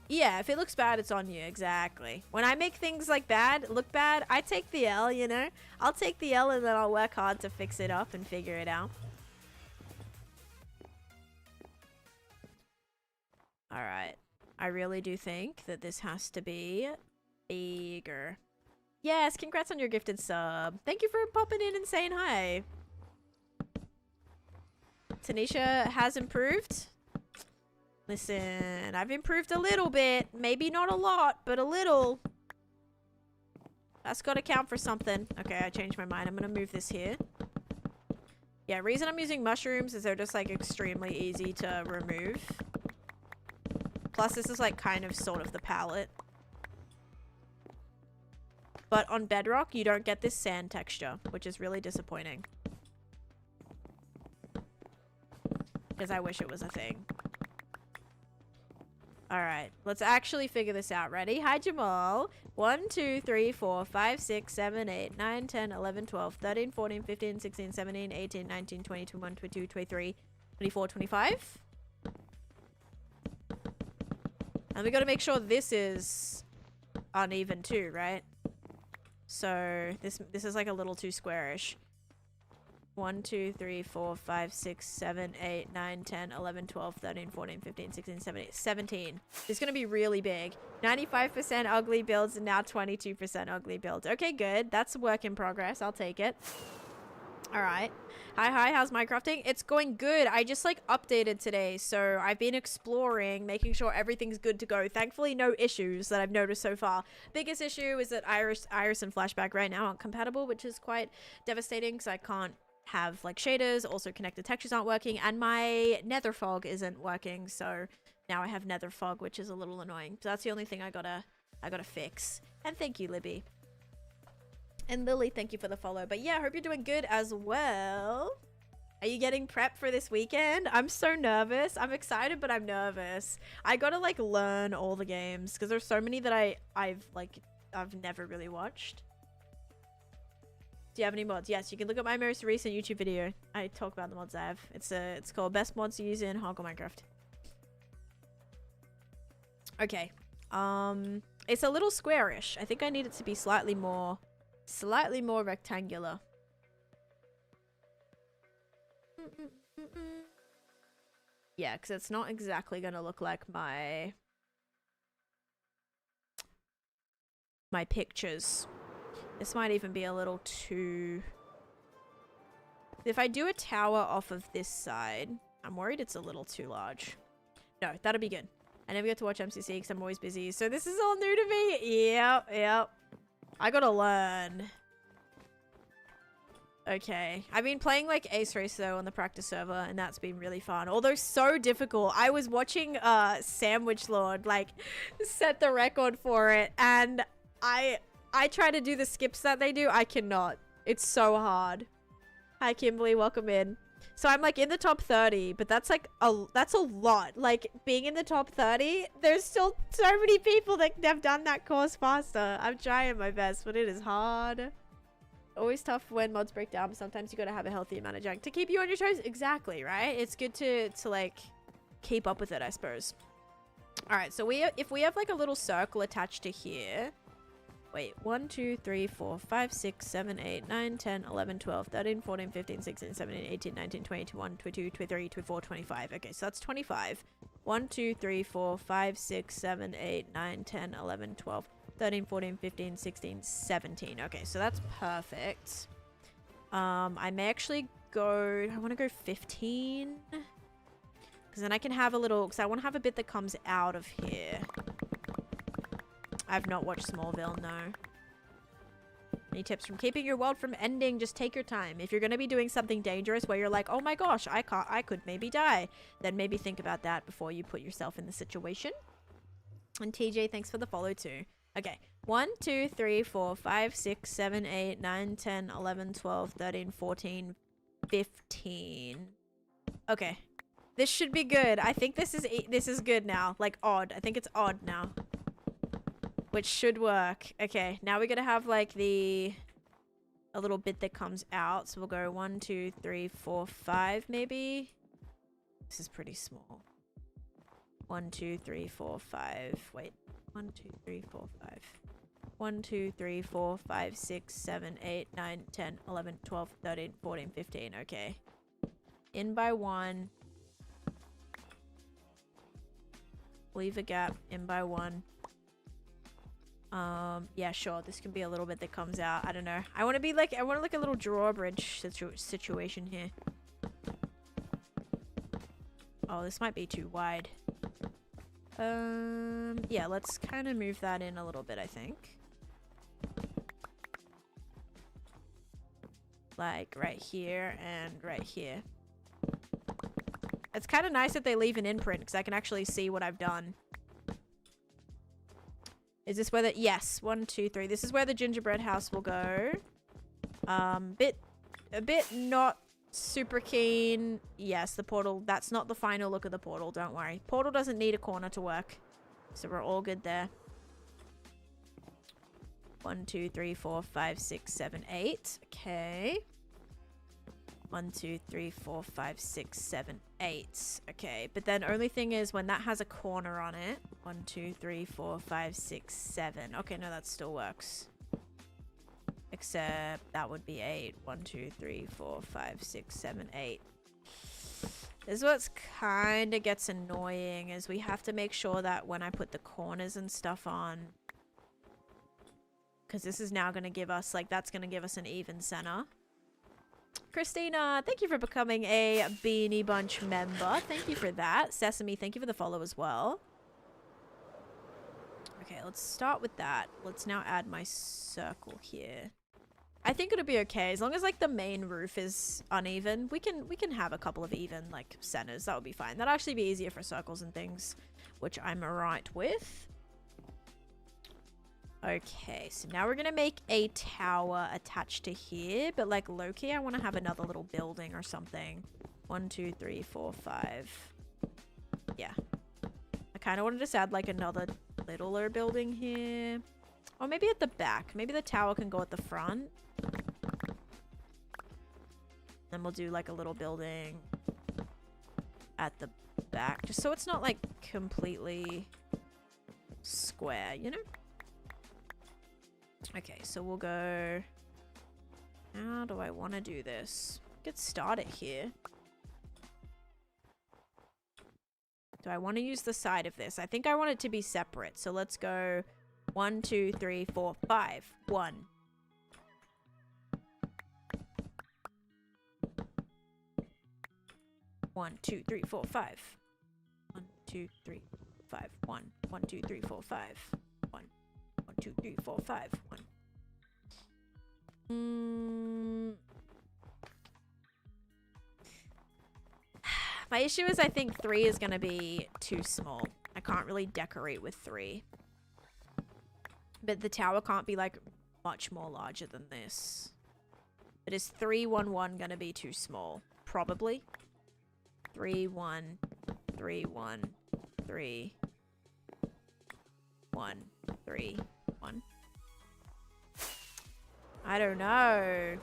Yeah, if it looks bad, it's on you. Exactly. When I make things like look bad, I take the L, you know? I'll take the L and then I'll work hard to fix it up and figure it out. Alright. I really do think that this has to be bigger. Yes, congrats on your gifted sub. Thank you for popping in and saying hi. Taneesha has improved. Listen, I've improved a little bit. Maybe not a lot, but a little. That's got to count for something. Okay, I changed my mind. I'm going to move this here. Yeah, reason I'm using mushrooms is they're just like extremely easy to remove. Plus, this is like kind of sort of the palette. But on bedrock, you don't get this sand texture, which is really disappointing. Because I wish it was a thing. Alright, let's actually figure this out. Ready? Hi, Jamal. 1, 2, 3, 4, 5, 6, 7, 8, 9, 10, 11, 12, 13, 14, 15, 16, 17, 18, 19, 20, 21, 22, 23, 24, 25. And we gotta make sure this is uneven too, right? So this is like a little too squarish. 1, 2, 3, 4, 5, 6, 7, 8, 9, 10, 11, 12, 13, 14, 15, 16, 17, 17. It's going to be really big. 95% ugly builds and now 22% ugly builds. Okay, good. That's a work in progress. I'll take it. All right. Hi, how's Minecrafting? It's going good. I just like updated today. So I've been exploring, making sure everything's good to go. Thankfully, no issues that I've noticed so far. Biggest issue is that Iris and Flashback right now aren't compatible, which is quite devastating because I can't have like shaders. Also connected textures aren't working, and my nether fog isn't working, so now I have nether fog, which is a little annoying. So that's the only thing I gotta fix. And thank you, Libby. And Lily, thank you for the follow. But yeah, I hope you're doing good as well. Are you getting prepped for this weekend? I'm so nervous. I'm excited, but I'm nervous. I gotta like learn all the games because there's so many that I've never really watched. Do you have any mods? Yes, you can look at my most recent YouTube video. I talk about the mods I have. It's called Best Mods to Use in Hardcore Minecraft. Okay. It's a little squarish. I think I need it to be slightly more rectangular. Yeah, because it's not exactly gonna look like my pictures. This might even be a little too... If I do a tower off of this side, I'm worried it's a little too large. No, that'll be good. I never get to watch MCC because I'm always busy. So this is all new to me. Yep. I gotta learn. Okay. I've been playing like Ace Race though on the practice server, and that's been really fun. Although so difficult. I was watching Sandwich Lord like set the record for it, and I try to do the skips that they do. I cannot. It's so hard. Hi, Kimberly. Welcome in. So I'm like in the top 30, but that's like that's a lot. Like being in the top 30, there's still so many people that have done that course faster. I'm trying my best, but it is hard. Always tough when mods break down, but sometimes you gotta have a healthy amount of junk to keep you on your toes. Exactly, right? It's good to like keep up with it, I suppose. All right, so if we have like a little circle attached to here. Wait, 1, 2, 3, 4, 5, 6, 7, 8, 9, 10, 11, 12, 13, 14, 15, 16, 17, 18, 19, 20, 21, 22, 23, 24, 25. Okay, so that's 25. 1, 2, 3, 4, 5, 6, 7, 8, 9, 10, 11, 12, 13, 14, 15, 16, 17. Okay, so that's perfect. I may actually go... I want to go 15. Because then I can have a little... Because I want to have a bit that comes out of here. I've not watched Smallville, no. Any tips from keeping your world from ending? Just take your time. If you're going to be doing something dangerous where you're like, oh my gosh, I could maybe die, then maybe think about that before you put yourself in the situation. And TJ, thanks for the follow too. Okay. 1, 2, 3, 4, 5, 6, 7, 8, 9, 10, 11, 12, 13, 14, 15. Okay. This should be good. I think this is good now. Like odd. I think it's odd now. Which should work. Okay, now we're gonna have like a little bit that comes out. So we'll go 1, 2, 3, 4, 5 maybe. This is pretty small. 1, 2, 3, 4, 5. Wait. 1, 2, 3, 4, 5. 1, 2, 3, 4, 5, 6, 7, 8, 9, 10, 11, 12, 13, 14, 15. Okay. In by 1. Leave a gap. In by 1. Yeah, sure. This can be a little bit that comes out. I don't know. I want to like a little drawbridge situation here. Oh, this might be too wide. Yeah, let's kind of move that in a little bit, I think. Like right here and right here. It's kind of nice that they leave an imprint because I can actually see what I've done. Is this where the... Yes. 1, 2, 3. This is where the gingerbread house will go. A bit not super keen. Yes, the portal. That's not the final look of the portal. Don't worry. Portal doesn't need a corner to work. So we're all good there. 1, 2, 3, 4, 5, 6, 7, 8. Okay. 1, 2, 3, 4, 5, 6, 7, 8. Okay, but then only thing is when that has a corner on it. 1, 2, 3, 4, 5, 6, 7. Okay, no, that still works. except that would be 8. 1, 2, 3, 4, 5, 6, 7, 8. This is what's kind of gets annoying, is we have to make sure that when I put the corners and stuff on, because this is now going to give us, like, that's going to give us an even center. Christina, thank you for becoming a Beanie Bunch member. Thank you for that. Sesame, thank you for the follow as well. Okay, let's start with that. Let's now add my circle here. I think it'll be okay as long as like the main roof is uneven. We can have a couple of even like centers. That would be fine. That'll actually be easier for circles and things, which I'm alright with. Okay, so now we're gonna make a tower attached to here, but like low-key I want to have another little building or something. 1, 2, 3, 4, 5. Yeah, I kind of want to just add like another littler building here, or maybe at the back. Maybe the tower can go at the front. Then we'll do like a little building at the back, just so it's not like completely square, you know? Okay, so we'll go... How do I want to do this? Get started here. Do I want to use the side of this? I think I want it to be separate, so let's go 1, 2, 3, 4, 5. 1. 1, 2, 3, 4, 5. 1, 2, 3, 5. 1. 1, 2, 3, 4, 5. 1. 1, 2, 3, 4, 5. 1. My issue is I think 3 is going to be too small. I can't really decorate with 3. But the tower can't be like much more larger than this. But is 3, 1, 1 going to be too small? Probably. 3, 1, 3, 1, 3, 1, 3, 1. I don't know.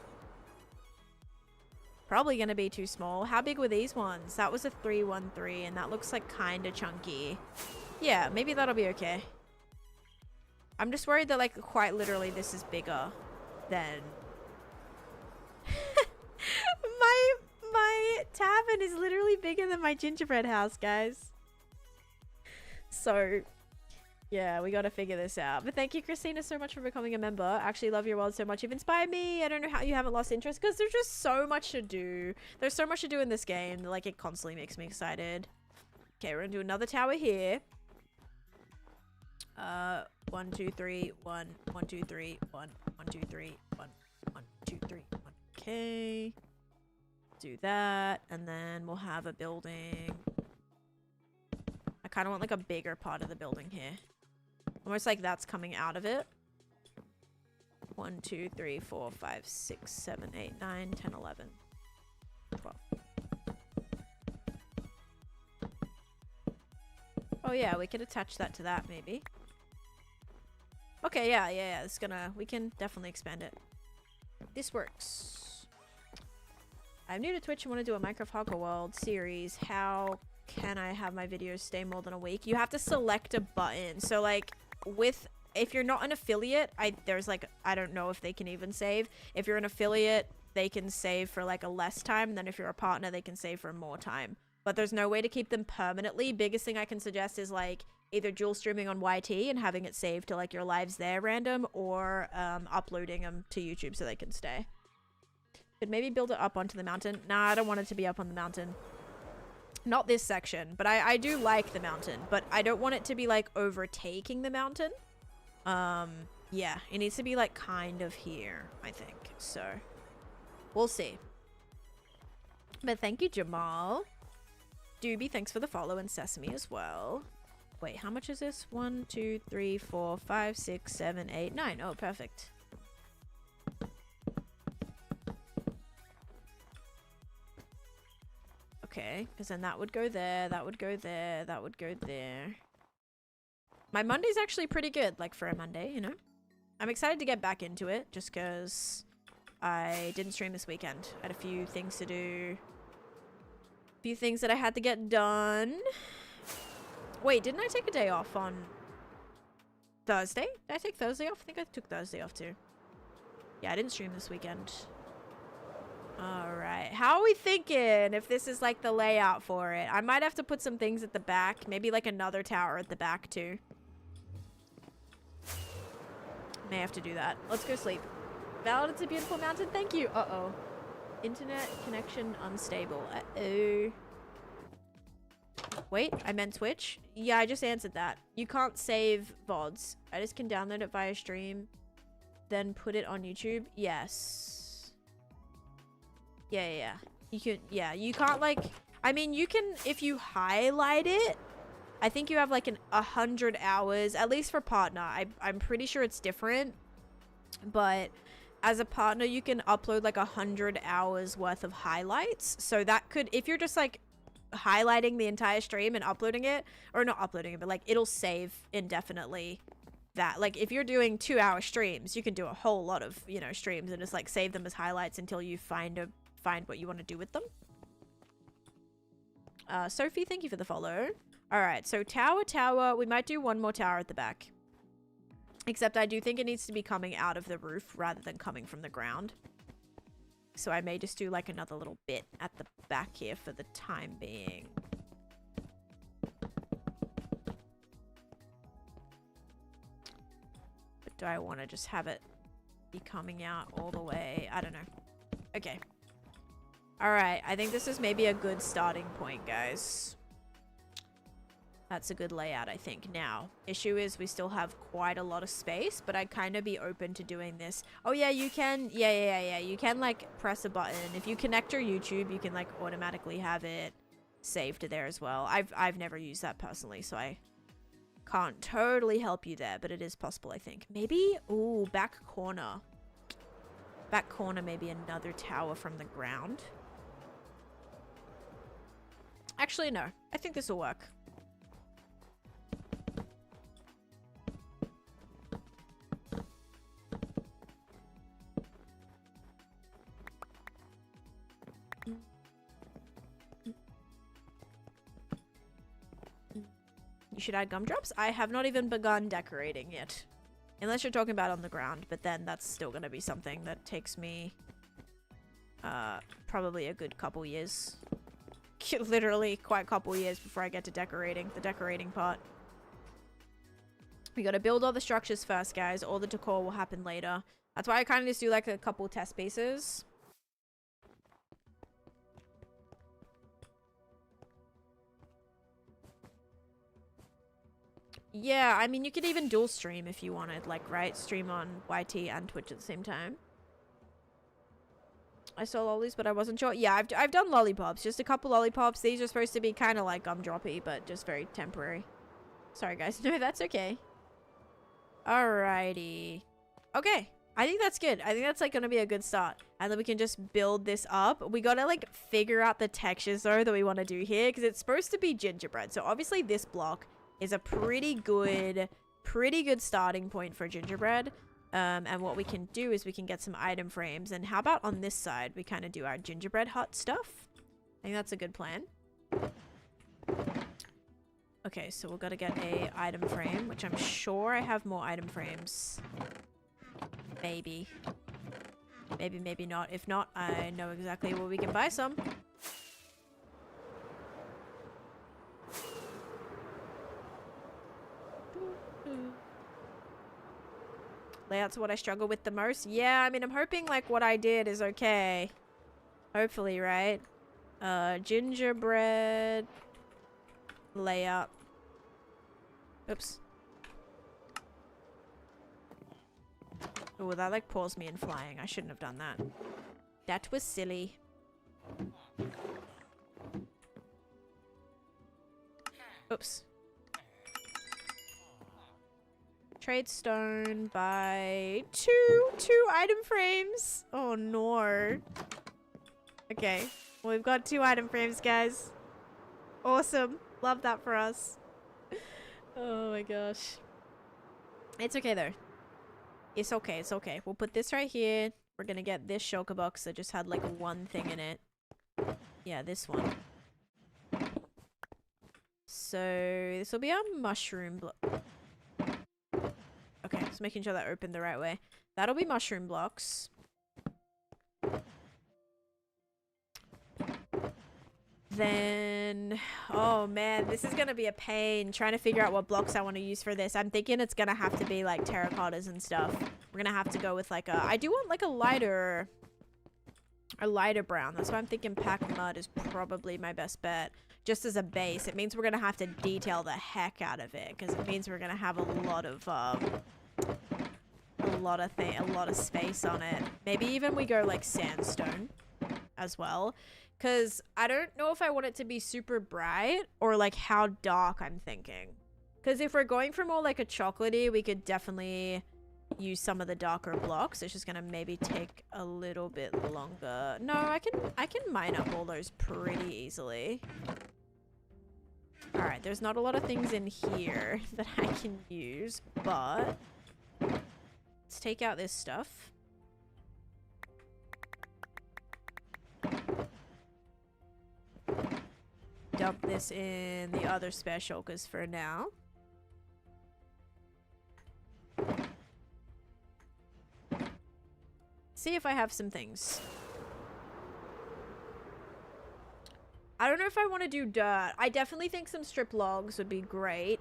Probably gonna be too small. How big were these ones? That was a 3, 1, 3, and that looks like kind of chunky. Yeah, maybe that'll be okay. I'm just worried that like quite literally this is bigger than... my tavern is literally bigger than my gingerbread house, guys. So, yeah, we gotta figure this out. But thank you, Christina, so much for becoming a member. I actually love your world so much. You've inspired me. I don't know how you haven't lost interest, because there's just so much to do. There's so much to do in this game. Like, it constantly makes me excited. Okay, we're gonna do another tower here. 1, 2, 3, 1, 1, 2, 3, 1, 1, 2, 3, 1, 1, 2, 3, 1. Okay. Do that, and then we'll have a building. I kind of want like a bigger part of the building here, almost like that's coming out of it. 1, 2, 3, 4, 5, 6, 7, 8, 9, 10, 11, 12. Oh yeah, we could attach that to that maybe. Okay, yeah, it's gonna, we can definitely expand it. This works. I'm new to Twitch and want to do a Minecraft Hardcore World series. How can I have my videos stay more than a week? You have to select a button. So like if you're not an affiliate, there's like, I don't know if they can even save. If you're an affiliate, they can save for like a less time. And then if you're a partner, they can save for more time. But there's no way to keep them permanently. Biggest thing I can suggest is like either dual streaming on YT and having it saved to like your lives there random, or uploading them to YouTube so they can stay. Could maybe build it up onto the mountain. Nah, I don't want it to be up on the mountain. Not this section, but I do like the mountain, but I don't want it to be like overtaking the mountain. Yeah, it needs to be like kind of here, I think. So we'll see. But thank you, Jamal. Doobie, thanks for the follow, and Sesame as well. Wait, how much is this? 1, 2, 3, 4, 5, 6, 7, 8, 9. Oh, perfect. Okay, because then that would go there, that would go there, that would go there. My Monday's actually pretty good, like for a Monday, you know? I'm excited to get back into it, just because I didn't stream this weekend. I had a few things to do. A few things that I had to get done. Wait, didn't I take a day off on Thursday? Did I take Thursday off? I think I took Thursday off too. Yeah, I didn't stream this weekend. Alright. How are we thinking if this is like the layout for it? I might have to put some things at the back. Maybe like another tower at the back too. May have to do that. Let's go sleep. Val, it's a beautiful mountain. Thank you. Uh-oh. Internet connection unstable. Uh-oh. Wait, I meant Twitch? Yeah, I just answered that. You can't save VODs. I just can download it via stream, then put it on YouTube. Yes. Yeah. You can, yeah, you can't like, I mean, you can, if you highlight it, I think you have like 100 hours, at least for partner. I'm pretty sure it's different, but as a partner, you can upload like 100 hours worth of highlights. So that could, if you're just like highlighting the entire stream and uploading it, or not uploading it, but like it'll save indefinitely that. Like if you're doing 2-hour streams, you can do a whole lot of, you know, streams and just like save them as highlights until you find what you want to do with them. Sophie, thank you for the follow. All right, so tower. We might do one more tower at the back. Except I do think it needs to be coming out of the roof rather than coming from the ground. So I may just do like another little bit at the back here for the time being. But do I want to just have it be coming out all the way? I don't know. Okay. Alright, I think this is maybe a good starting point, guys. That's a good layout, I think. Now, issue is we still have quite a lot of space, but I'd kind of be open to doing this. Oh, yeah, you can. Yeah. You can, like, press a button. If you connect your YouTube, you can, like, automatically have it saved there as well. I've never used that personally, so I can't totally help you there, but it is possible, I think. Maybe, ooh, back corner. Back corner, maybe another tower from the ground. Actually, no. I think this will work. You should add gumdrops. I have not even begun decorating yet. Unless you're talking about on the ground, but then that's still going to be something that takes me probably a good couple years. Literally quite a couple years before I get to decorating, the decorating part. We got to build all the structures first, guys. All the decor will happen later. That's why I kind of just do like a couple test pieces. Yeah, I mean, you could even dual stream if you wanted, like, right? Stream on YT and Twitch at the same time. I saw lollies, but I wasn't sure. Yeah, I've done lollipops. Just a couple lollipops. These are supposed to be kind of like gumdroppy, but just very temporary. Sorry, guys. No, that's okay. Alrighty. Okay. I think that's good. I think that's, like, going to be a good start. And then we can just build this up. We got to, like, figure out the textures, though, that we want to do here. Because it's supposed to be gingerbread. So, obviously, this block is a pretty good starting point for gingerbread. And what we can do is we can get some item frames. And how about on this side, we kind of do our gingerbread hut stuff? I think that's a good plan. Okay, so we've got to get a item frame, which I'm sure I have more item frames. Maybe. Maybe not. If not, I know exactly where we can buy some. Layout's what I struggle with the most. Yeah, I mean, I'm hoping, like, what I did is okay. Hopefully, right? Gingerbread layout. Oops. Oh, that, like, paused me in flying. I shouldn't have done that. That was silly. Oops. Trade stone by two item frames. Oh no. Okay. Well, we've got 2 item frames, guys. Awesome. Love that for us. Oh my gosh. It's okay though. It's okay. It's okay. We'll put this right here. We're gonna get this shulker box that just had like 1 thing in it. Yeah, this one. So this will be our mushroom block. Okay, just making sure that opened the right way. That'll be mushroom blocks. Then, oh man, this is gonna be a pain trying to figure out what blocks I want to use for this. I'm thinking it's gonna have to be like terracottas and stuff. We're gonna have to go with like a, I do want like a lighter brown. That's why I'm thinking packed mud is probably my best bet. Just as a base. It means we're gonna have to detail the heck out of it, because it means we're gonna have a lot of space on it. Maybe even we go like sandstone as well. Because I don't know if I want it to be super bright or like how dark I'm thinking. Because if we're going for more like a chocolatey, we could definitely use some of the darker blocks. It's just going to maybe take a little bit longer. No, I can mine up all those pretty easily. Alright, there's not a lot of things in here that I can use, but let's take out this stuff. Dump this in the other spare shulkers for now. See if I have some things. I don't know if I want to do dirt. I definitely think some strip logs would be great.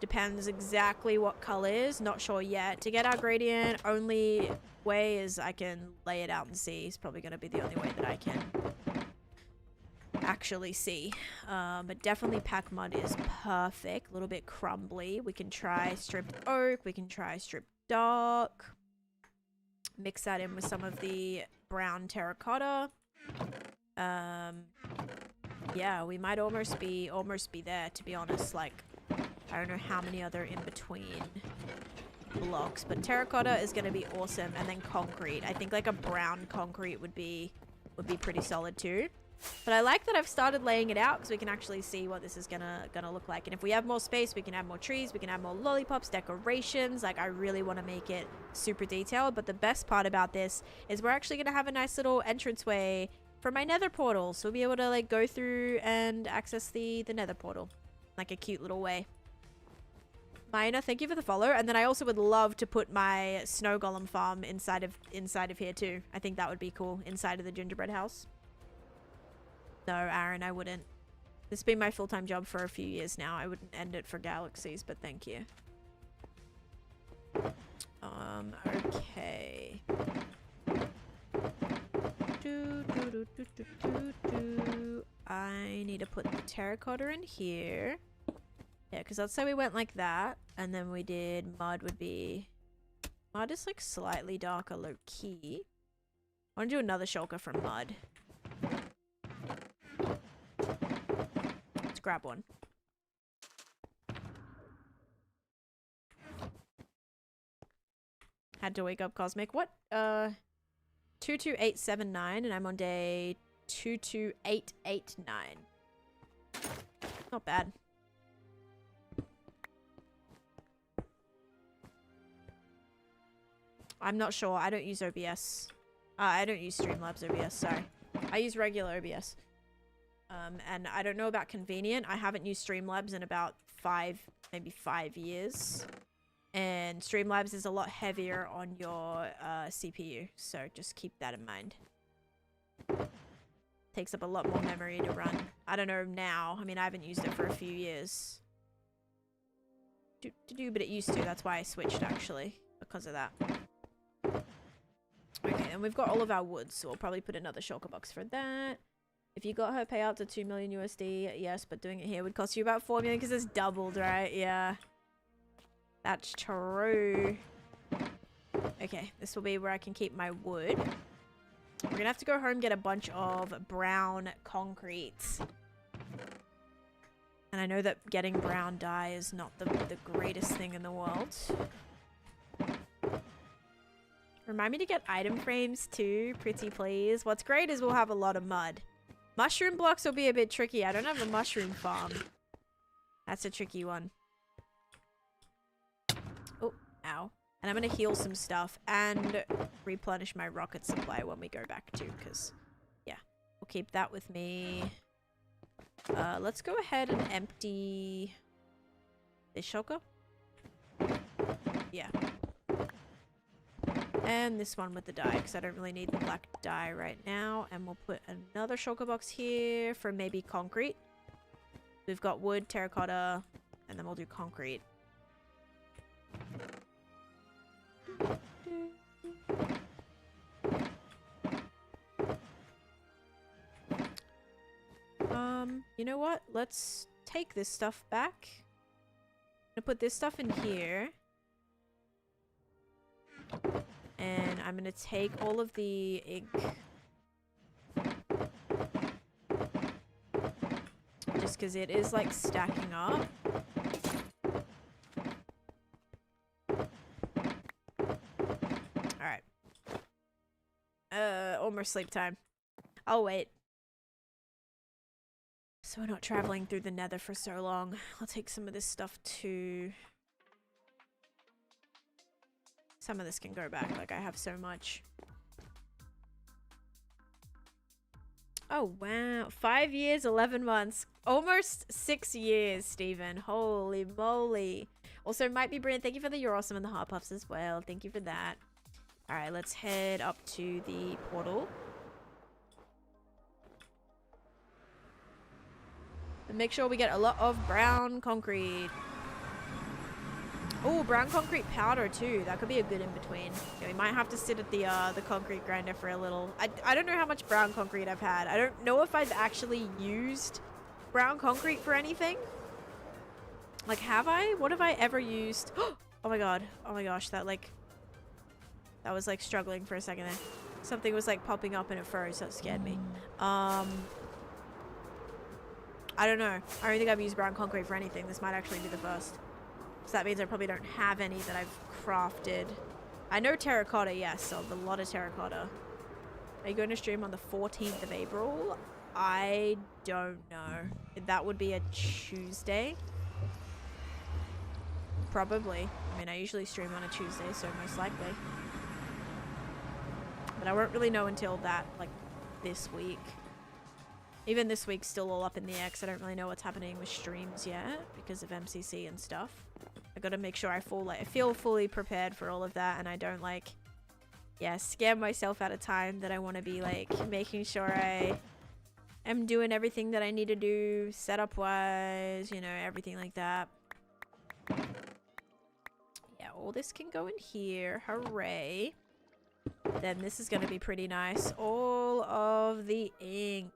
Depends exactly what colors. Not sure yet. To get our gradient, only way is I can lay it out and see. It's probably going to be the only way that I can actually see. But definitely pack mud is perfect. A little bit crumbly. We can try stripped oak. We can try stripped dark. Mix that in with some of the brown terracotta. Yeah, we might almost be there, to be honest. Like, I don't know how many other in between blocks, but terracotta is going to be awesome. And then concrete. I think like a brown concrete would be pretty solid too. But I like that I've started laying it out because we can actually see what this is gonna look like. And if we have more space, we can add more trees, we can add more lollipops, decorations. Like, I really want to make it super detailed. But the best part about this is we're actually gonna have a nice little entranceway for my nether portal. So we'll be able to like go through and access the nether portal. Like a cute little way. Mina, thank you for the follow. And then I also would love to put my snow golem farm inside of here too. I think that would be cool. Inside of the gingerbread house. No, Aaron, I wouldn't. This has been my full-time job for a few years now. I wouldn't end it for galaxies, but thank you. Okay. I need to put the terracotta in here. Yeah, because let's say we went like that, and then we did mud would be... Mud is like slightly darker low-key. I want to do another shulker from mud. Let's grab one. Had to wake up Cosmic. What? 22879 and I'm on day 22889. Not bad. I'm not sure. I don't use OBS. I don't use Streamlabs OBS, sorry. I use regular OBS. And I don't know about convenient. I haven't used Streamlabs in about maybe 5 years. And Streamlabs is a lot heavier on your CPU. So just keep that in mind. Takes up a lot more memory to run. I don't know now. I mean, I haven't used it for a few years. But it used to. That's why I switched, actually. Because of that. Okay, and we've got all of our woods. So we'll probably put another shulker box for that. If you got her payout to 2 million USD, yes, but doing it here would cost you about 4 million because it's doubled, right? Yeah. That's true. Okay, this will be where I can keep my wood. We're gonna have to go home, get a bunch of brown concrete. And I know that getting brown dye is not the greatest thing in the world. Remind me to get item frames too, pretty please. What's great is we'll have a lot of mud. Mushroom blocks will be a bit tricky. I don't have a mushroom farm. That's a tricky one. Oh, ow. And I'm going to heal some stuff and replenish my rocket supply when we go back too, because, yeah. We'll keep that with me. Let's go ahead and empty this shulker. Yeah. And this one with the dye, because I don't really need the black dye right now. And we'll put another shulker box here for maybe concrete. We've got wood, terracotta, and then we'll do concrete. You know what? Let's take this stuff back. I'm gonna put this stuff in here. And I'm gonna take all of the ink. Just because it is like stacking up. Alright. Almost sleep time. I'll wait. So we're not traveling through the nether for so long. I'll take some of this stuff too. Some of this can go back, like I have so much. Oh wow, 5 years, 11 months. Almost 6 years, Stephen. Holy moly. Also, Might Be Brilliant, thank you for the You're Awesome and the Heart Puffs as well. Thank you for that. Alright, let's head up to the portal. And make sure we get a lot of brown concrete. Oh, brown concrete powder too. That could be a good in-between. Yeah, we might have to sit at the concrete grinder for a little. I don't know how much brown concrete I've had. I don't know if I've actually used brown concrete for anything. Like, have I? What have I ever used? Oh my god. Oh my gosh. That was like struggling for a second there. Something was like popping up and it froze. That scared me. I don't know. I don't think I've used brown concrete for anything. This might actually be the first. So that means I probably don't have any that I've crafted. I know terracotta, yes. So a lot of terracotta. Are you going to stream on the 14th of April? I don't know. That would be a Tuesday. Probably. I mean, I usually stream on a Tuesday, so most likely. But I won't really know until that, like, this week. Even this week's still all up in the air because I don't really know what's happening with streams yet because of MCC and stuff. I gotta make sure I feel fully prepared for all of that and I don't like, yeah, scare myself out of time that I want to be like making sure I am doing everything that I need to do setup wise, you know, everything like that. Yeah, all this can go in here. Hooray. Then this is gonna be pretty nice. All of the ink.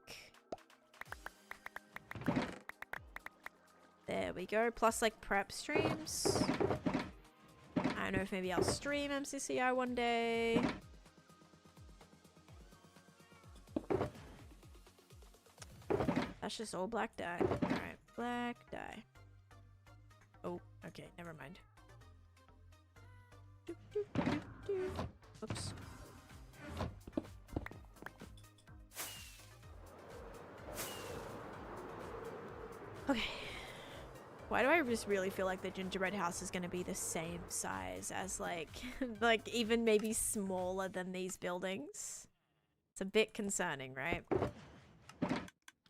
There we go. Plus, like, prep streams. I don't know if maybe I'll stream MCCI one day. That's just all black dye. Alright, black dye. Oh, okay, never mind. Oops. Okay. Why do I just really feel like the gingerbread house is going to be the same size as like, like even maybe smaller than these buildings? It's a bit concerning, right?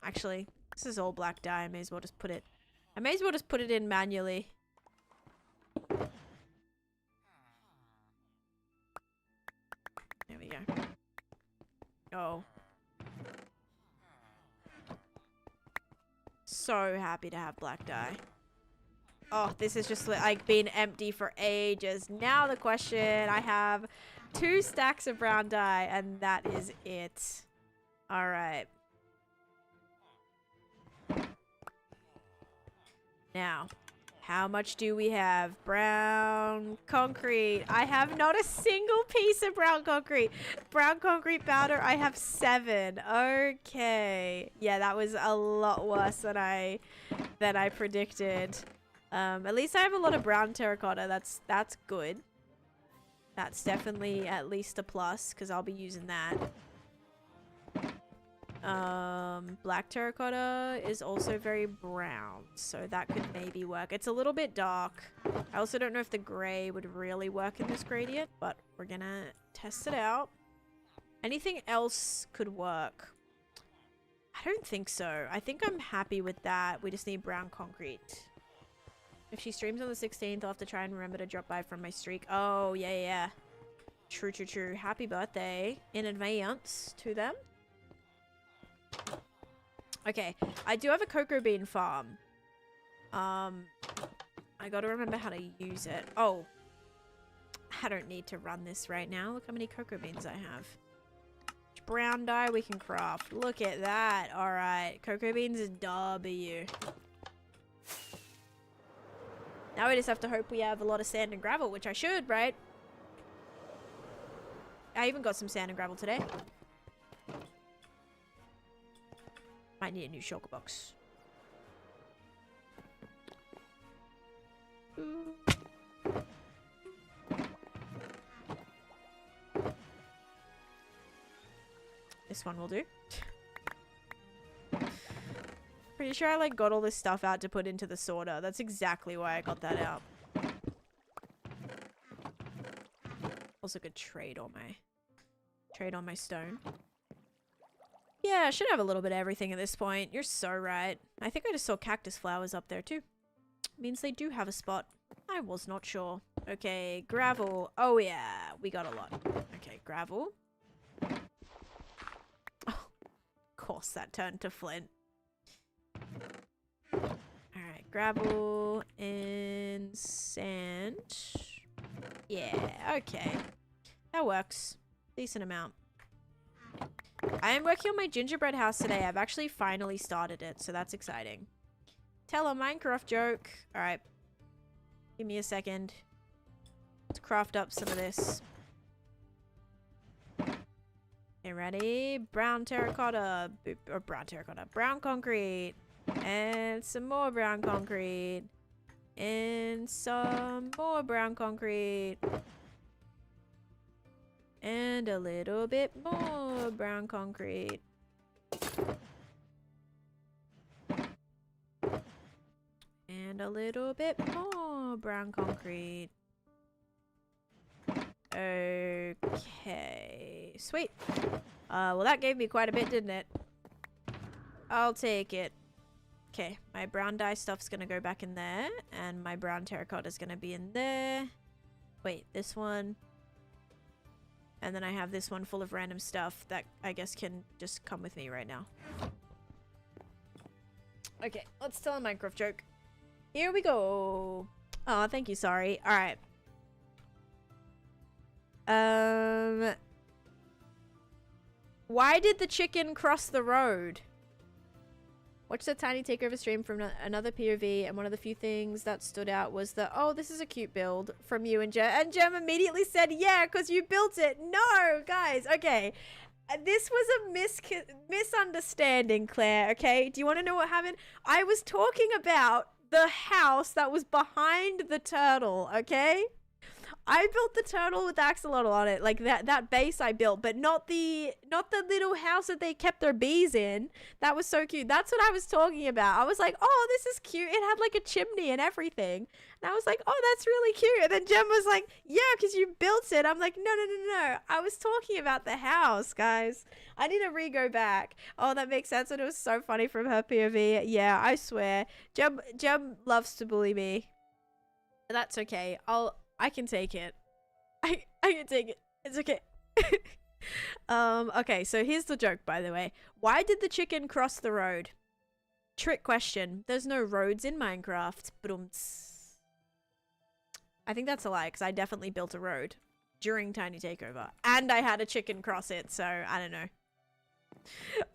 Actually, this is all black dye. I may as well just put it in manually. There we go. Oh. So happy to have black dye. Oh, this has just like been empty for ages. Now the question, I have 2 stacks of brown dye and that is it. All right. Now, how much do we have? Brown concrete. I have not a single piece of brown concrete. Brown concrete powder, I have 7. Okay. Yeah, that was a lot worse than I predicted. At least I have a lot of brown terracotta. That's good. That's definitely at least a plus because I'll be using that. Black terracotta is also very brown, so that could maybe work. It's a little bit dark. I also don't know if the gray would really work in this gradient, but we're gonna test it out. Anything else could work. I don't think so. I think I'm happy with that. We just need brown concrete. If she streams on the 16th, I'll have to try and remember to drop by from my streak. Oh, yeah. True, true, true. Happy birthday in advance to them. Okay, I do have a cocoa bean farm. I gotta remember how to use it. Oh, I don't need to run this right now. Look how many cocoa beans I have. Brown dye we can craft. Look at that. Alright, cocoa beans is W. Now we just have to hope we have a lot of sand and gravel, which I should, right? I even got some sand and gravel today. Might need a new shulker box. This one will do. Pretty sure I like got all this stuff out to put into the sorter. That's exactly why I got that out. Also could trade on my stone. Yeah, I should have a little bit of everything at this point. You're so right. I think I just saw cactus flowers up there too. Means they do have a spot. I was not sure. Okay, gravel. Oh yeah, we got a lot. Okay, gravel. Oh, of course that turned to flint. Alright, gravel and sand. Yeah, okay. That works. Decent amount. I am working on my gingerbread house today. I've actually finally started it, so that's exciting. Tell a Minecraft joke. Alright. Give me a second. Let's craft up some of this. Okay, ready? Brown terracotta. Or brown terracotta. Brown concrete. And some more brown concrete. And some more brown concrete. And a little bit more brown concrete. And a little bit more brown concrete. Okay. Sweet. Well, that gave me quite a bit, didn't it? I'll take it. Okay, my brown dye stuff's gonna go back in there. And my brown terracotta is gonna be in there. Wait, this one. And then I have this one full of random stuff that I guess can just come with me right now. Okay, let's tell a Minecraft joke. Here we go. Oh, thank you, sorry. Alright. Why did the chicken cross the road? Watched the tiny takeover stream from another POV, and one of the few things that stood out was the, oh, this is a cute build from you and Jem. And Jem immediately said, yeah, because you built it. No, guys, okay. This was a misunderstanding, Claire, okay? Do you want to know what happened? I was talking about the house that was behind the turtle, okay? I built the turtle with axolotl on it, like that base I built, but not the little house that they kept their bees in. That was so cute. That's what I was talking about. I was like, oh, this is cute. It had like a chimney and everything. And I was like, oh, that's really cute. And then Jem was like, yeah, because you built it. I'm like, no. I was talking about the house, guys. I need to re-go back. Oh, that makes sense. And it was so funny from her POV. Yeah, I swear. Jem loves to bully me. That's okay. I can take it. I can take it. It's okay. Okay, so here's the joke, by the way. Why did the chicken cross the road? Trick question. There's no roads in Minecraft. I think that's a lie, because I definitely built a road during Tiny Takeover. And I had a chicken cross it, so I don't know.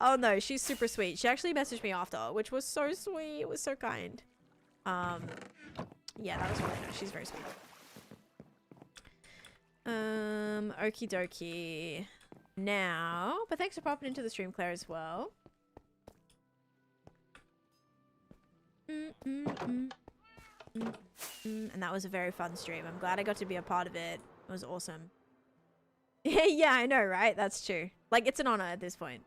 Oh no, she's super sweet. She actually messaged me after, which was so sweet. It was so kind. Yeah, that was really nice. She's very sweet. Okie dokie. Now, but thanks for popping into the stream, Claire, as well. And that was a very fun stream. I'm glad I got to be a part of it. It was awesome. Yeah, I know, right? That's true. Like, it's an honor at this point.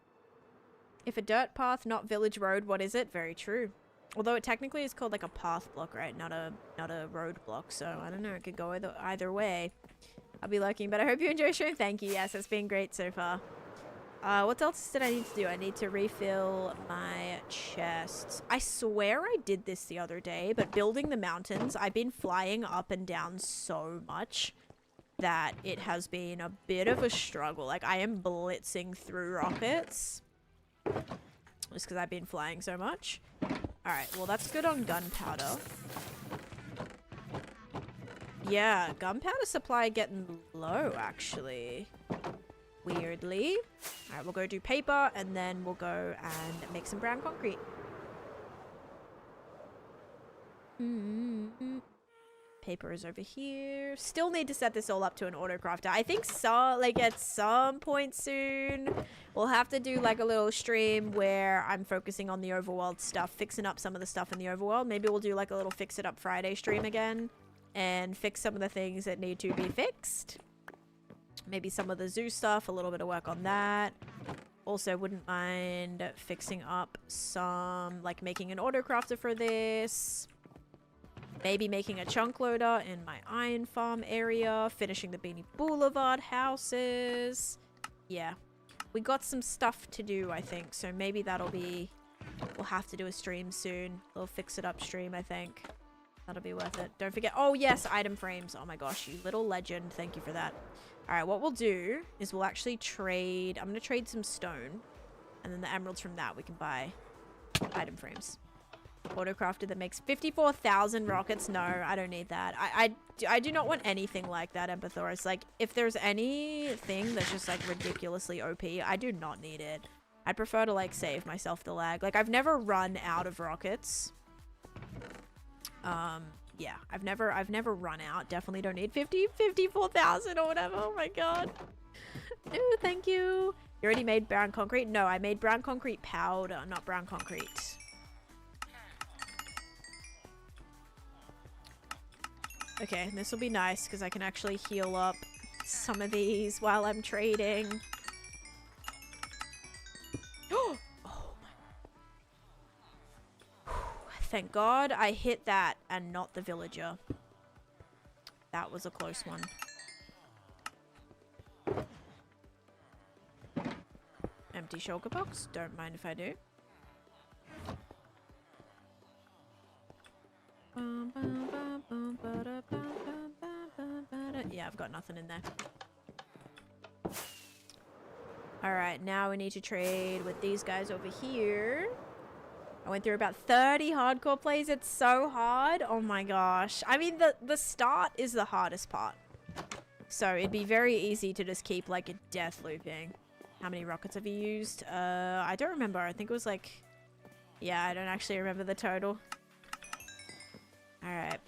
If a dirt path, not village road, what is it? Very true. Although it technically is called like a path block, right? Not a road block. So I don't know. It could go either way. I'll be lurking, but I hope you enjoy the stream. Thank you. Yes, it's been great so far. What else did I need to do? I need to refill my chests. I swear I did this the other day, but building the mountains, I've been flying up and down so much. that it has been a bit of a struggle. Like, I am blitzing through rockets. Just because I've been flying so much. Alright, well that's good on gunpowder. Yeah, gunpowder supply getting low, actually. Weirdly. Alright, we'll go do paper, and then we'll go and make some brown concrete. Paper is over here. Still need to set this all up to an autocrafter. I think so, like at some point soon, we'll have to do like a little stream where I'm focusing on the overworld stuff, fixing up some of the stuff in the overworld. Maybe we'll do like a little Fix It Up Friday stream again and fix some of the things that need to be fixed. Maybe some of the zoo stuff, a little bit of work on that. Also wouldn't mind fixing up some, like making an autocrafter for this. Maybe making a chunk loader in my iron farm area. Finishing the Beanie Boulevard houses. Yeah. We got some stuff to do, I think. So maybe that'll be... We'll have to do a stream soon. We'll fix it up stream, I think. That'll be worth it. Don't forget... Oh, yes, item frames. Oh my gosh, you little legend. Thank you for that. Alright, what we'll do is we'll actually trade... I'm going to trade some stone. And then the emeralds from that we can buy item frames. Autocrafter that makes 54,000 rockets. No, I don't need that. I do not want anything like that, Empathorus. Like, if there's anything that's just, like, ridiculously OP, I do not need it. I'd prefer to, like, save myself the lag. Like, I've never run out of rockets. Yeah, I've never run out. Definitely don't need 54,000 or whatever. Oh my god. Ooh, thank you. You already made brown concrete? No, I made brown concrete powder, not brown concrete. Okay, this will be nice because I can actually heal up some of these while I'm trading. Oh my. Thank God I hit that and not the villager. That was a close one. Empty shulker box. Don't mind if I do. Yeah, I've got nothing in there. Alright, now we need to trade with these guys over here. I went through about 30 hardcore plays. It's so hard. Oh my gosh. I mean, the start is the hardest part. So it'd be very easy to just keep like a death looping. How many rockets have you used? I don't remember. I think it was like... Yeah, I don't actually remember the total. Alright.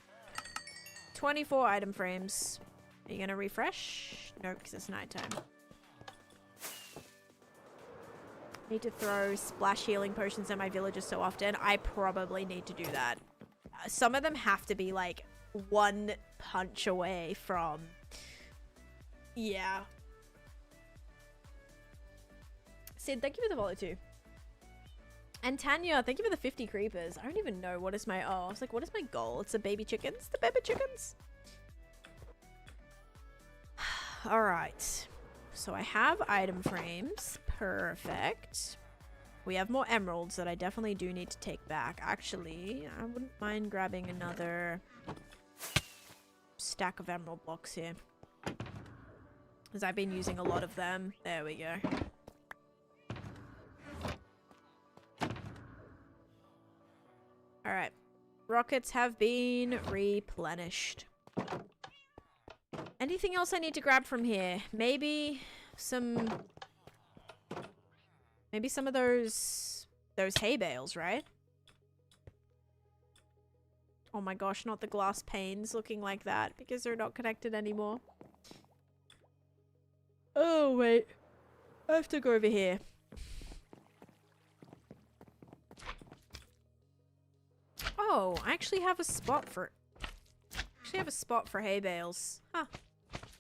24 item frames. Are you gonna refresh? No, because it's nighttime. Need to throw splash healing potions at my villagers so often. I probably need to do that. Some of them have to be like one punch away from... Yeah. Sid, thank you for the follow too. And Tanya, thank you for the 50 creepers. I don't even know what is my... Oh, I was like, what is my goal? It's the baby chickens? The baby chickens? Alright. So I have item frames. Perfect. We have more emeralds that I definitely do need to take back. Actually, I wouldn't mind grabbing another stack of emerald blocks here. Because I've been using a lot of them. There we go. Alright. Rockets have been replenished. Anything else I need to grab from here? Maybe some of those hay bales, right? Oh my gosh, not the glass panes looking like that because they're not connected anymore. Oh, wait. I have to go over here. Oh, I actually have a spot for... hay bales. Huh.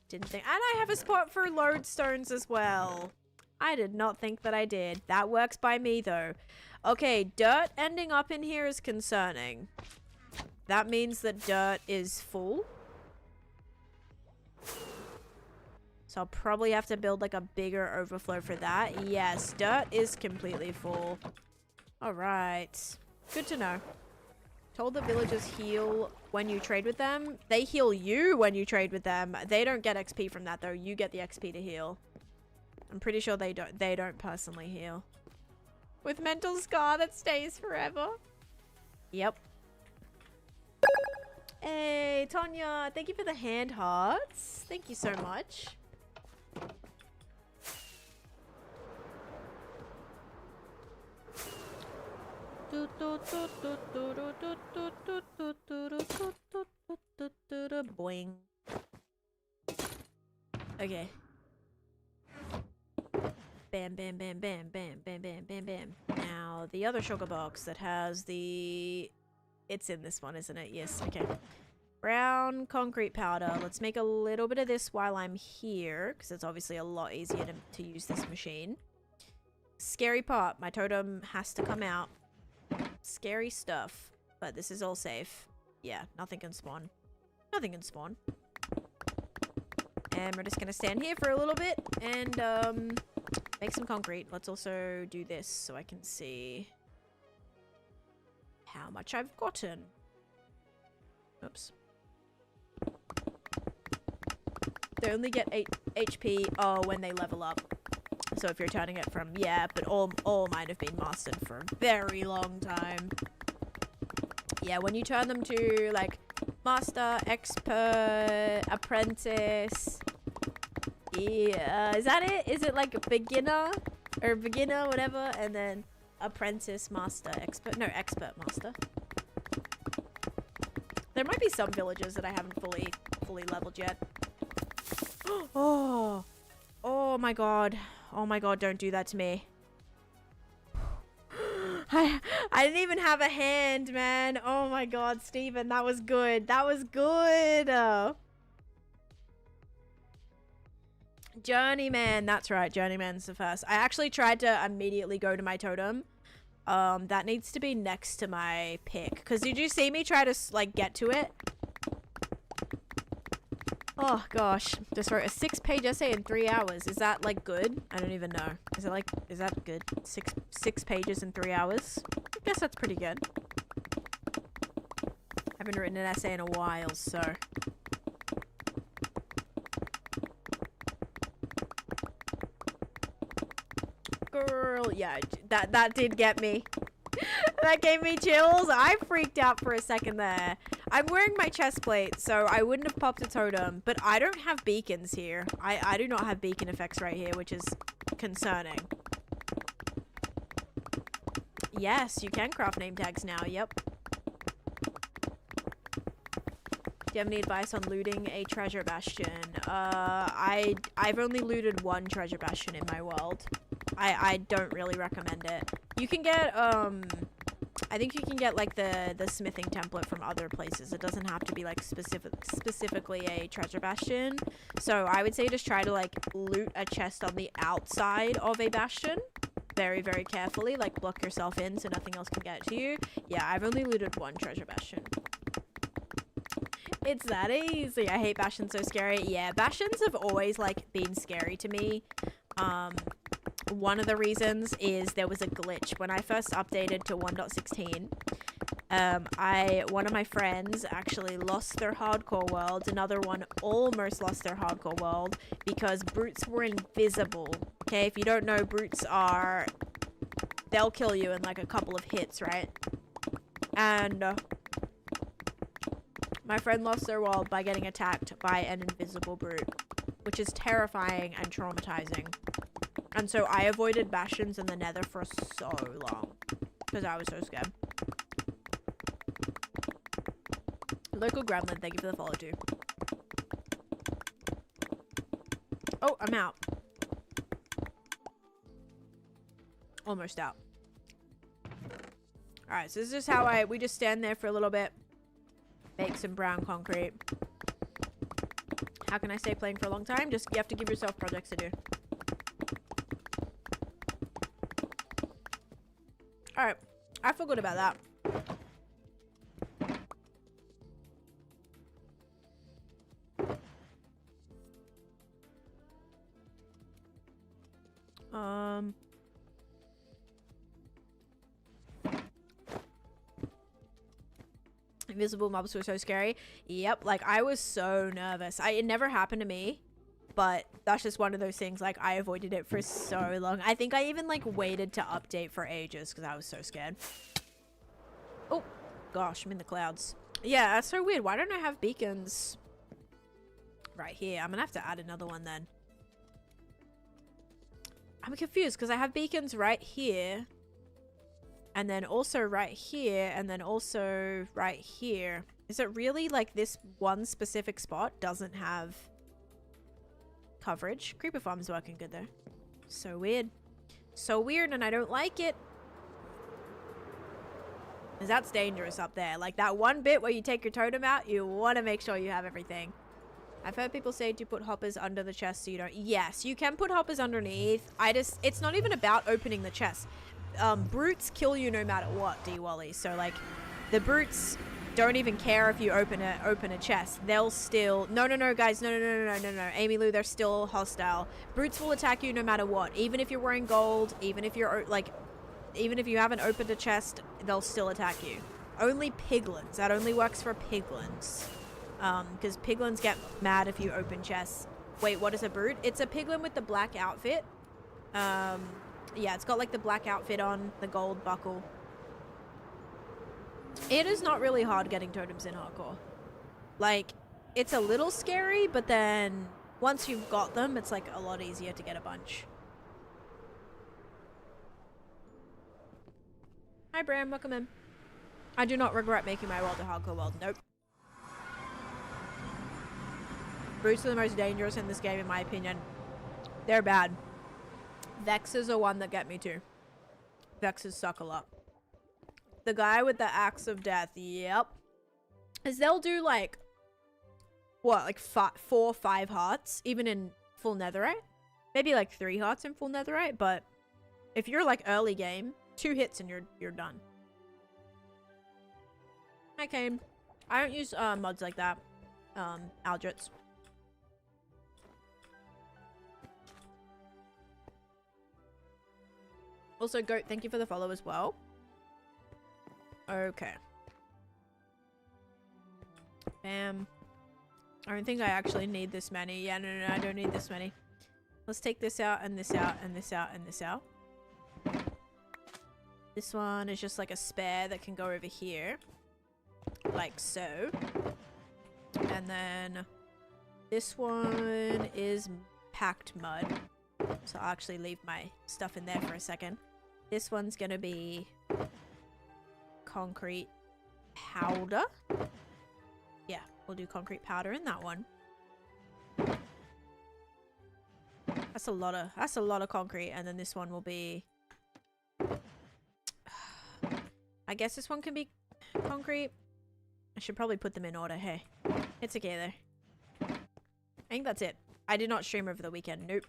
Didn't think... And I have a spot for lodestones as well. I did not think that I did. That works by me, though. Okay, dirt ending up in here is concerning. That means that dirt is full. So I'll probably have to build, like, a bigger overflow for that. Yes, dirt is completely full. Alright. Good to know. Told the villagers heal when you trade with them. They heal you when you trade with them. They don't get XP from that though. You get the XP to heal. I'm pretty sure they don't personally heal. With mental scar that stays forever. Yep. Hey, Tonya, thank you for the hand hearts. Thank you so much. Boing. Okay. Bam, bam, bam, bam, bam, bam, bam, bam, bam. Now, the other sugar box that has the... It's in this one, isn't it? Yes, okay. Brown concrete powder. Let's make a little bit of this while I'm here, because it's obviously a lot easier to use this machine. Scary part. My totem has to come out. Scary stuff. But this is all safe. Yeah, nothing can spawn. Nothing can spawn. And we're just going to stand here for a little bit and make some concrete. Let's also do this so I can see how much I've gotten. Oops. They only get 8 HP when they level up. So if you're turning it from, yeah, but all mine have been mastered for a very long time. Yeah, when you turn them to, like, master, expert, apprentice. Yeah, is that it? Is it like beginner? Or beginner, whatever, and then apprentice, master, expert? No, expert, master. There might be some villages that I haven't fully leveled yet. Oh. Oh my god. Oh my god, don't do that to me. I didn't even have a hand, man. Oh my god, Steven, that was good. That was good. Journeyman, that's right. Journeyman's the first. I actually tried to immediately go to my totem. That needs to be next to my pick. Because did you see me try to, like, get to it? Oh, gosh. Just wrote a 6-page essay in 3 hours. Is that, like, good? I don't even know. Is it, like, is that good? Six pages in 3 hours? I guess that's pretty good. Haven't written an essay in a while, so... Girl, yeah, that did get me. That gave me chills. I freaked out for a second there. I'm wearing my chest plate, so I wouldn't have popped a totem, but I don't have beacons here. I do not have beacon effects right here, which is concerning. Yes, you can craft name tags now, yep. Do you have any advice on looting a treasure bastion? I've only looted one treasure bastion in my world. I don't really recommend it. You can get, I think you can get, like, the smithing template from other places. It doesn't have to be, like, specifically a treasure bastion. So I would say just try to, like, loot a chest on the outside of a bastion. Very, very carefully. Like, block yourself in so nothing else can get to you. Yeah, I've only looted one treasure bastion. It's that easy. I hate bastions, so scary. Yeah, bastions have always, like, been scary to me. One of the reasons is there was a glitch when I first updated to 1.16. One of my friends actually lost their hardcore world. Another one almost lost their hardcore world because brutes were invisible. Okay, if you don't know, brutes are... They'll kill you in like a couple of hits, right? And my friend lost their world by getting attacked by an invisible brute, which is terrifying and traumatizing. And so I avoided bastions in the nether for so long because I was so scared. Local gremlin, thank you for the follow too. Oh, I'm out. Almost out. Alright, so this is how we just stand there for a little bit. Make some brown concrete. How can I stay playing for a long time? Just, you have to give yourself projects to do. Alright, I feel good about that. Invisible mobs were so scary. Yep, like I was so nervous. It never happened to me, but that's just one of those things. Like I avoided it for so long. I think I even like waited to update for ages because I was so scared. Oh gosh, I'm in the clouds. Yeah, that's so weird. Why don't I have beacons right here? I'm gonna have to add another one then. I'm confused because I have beacons right here. And then also right here, and then also right here. Is it really like this one specific spot doesn't have coverage? Creeper Farm's working good though. So weird. So weird, and I don't like it. Because that's dangerous up there. Like that one bit where you take your totem out, you want to make sure you have everything. I've heard people say to put hoppers under the chest so you don't... Yes, you can put hoppers underneath. It's not even about opening the chest. Brutes kill you no matter what, D-Wally. So like the brutes don't even care if you open a chest. They'll still... No, guys. No. Amy Lou, they're still hostile. Brutes will attack you no matter what. Even if you're wearing gold, even if you're like... Even if you haven't opened a chest, they'll still attack you. Only piglins. That only works for piglins. Because piglins get mad if you open chests. Wait, what is a brute? It's a piglin with the black outfit. Yeah, it's got like the black outfit on, the gold buckle. It is not really hard getting totems in hardcore. Like, it's a little scary, but then once you've got them, it's like a lot easier to get a bunch. Hi, Bram, welcome in. I do not regret making my world a hardcore world. Nope. Brutes are the most dangerous in this game, in my opinion. They're bad. Vexes are one that get me too. Vexes suck a lot. The guy with the axe of death, yep. Because they'll do like, what, like 4 or 5 hearts, even in full netherite? Maybe like 3 hearts in full netherite, but if you're like early game, 2 hits and you're done. Hi, Kane. I don't use mods like that. Aldrits. Also, Goat, thank you for the follow as well. Okay. Bam. I don't think I actually need this many. Yeah, no, I don't need this many. Let's take this out, and this out, and this out, and this out. This one is just like a spare that can go over here. Like so. And then this one is packed mud. So I'll actually leave my stuff in there for a second. This one's gonna be concrete powder. Yeah, we'll do concrete powder in that one. That's a lot of concrete, and then this one will be... I guess this one can be concrete. I should probably put them in order. Hey, it's okay though. I think that's it. I did not stream over the weekend. Nope.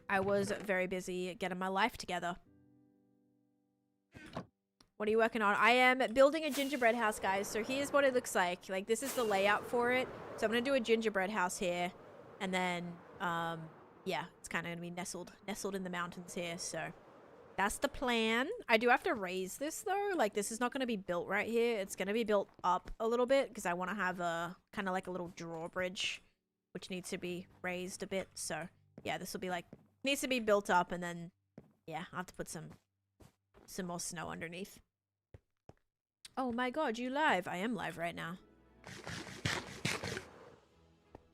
I was very busy getting my life together. What are you working on? I am building a gingerbread house, guys. So here's what it looks like. Like, this is the layout for it. So I'm going to do a gingerbread house here. And then, yeah, it's kind of going to be nestled in the mountains here. So that's the plan. I do have to raise this, though. Like, this is not going to be built right here. It's going to be built up a little bit because I want to have a kind of like a little drawbridge, which needs to be raised a bit. So, yeah, this will be like... Needs to be built up, and then, yeah, I'll have to put some more snow underneath. Oh my god, you live? I am live right now.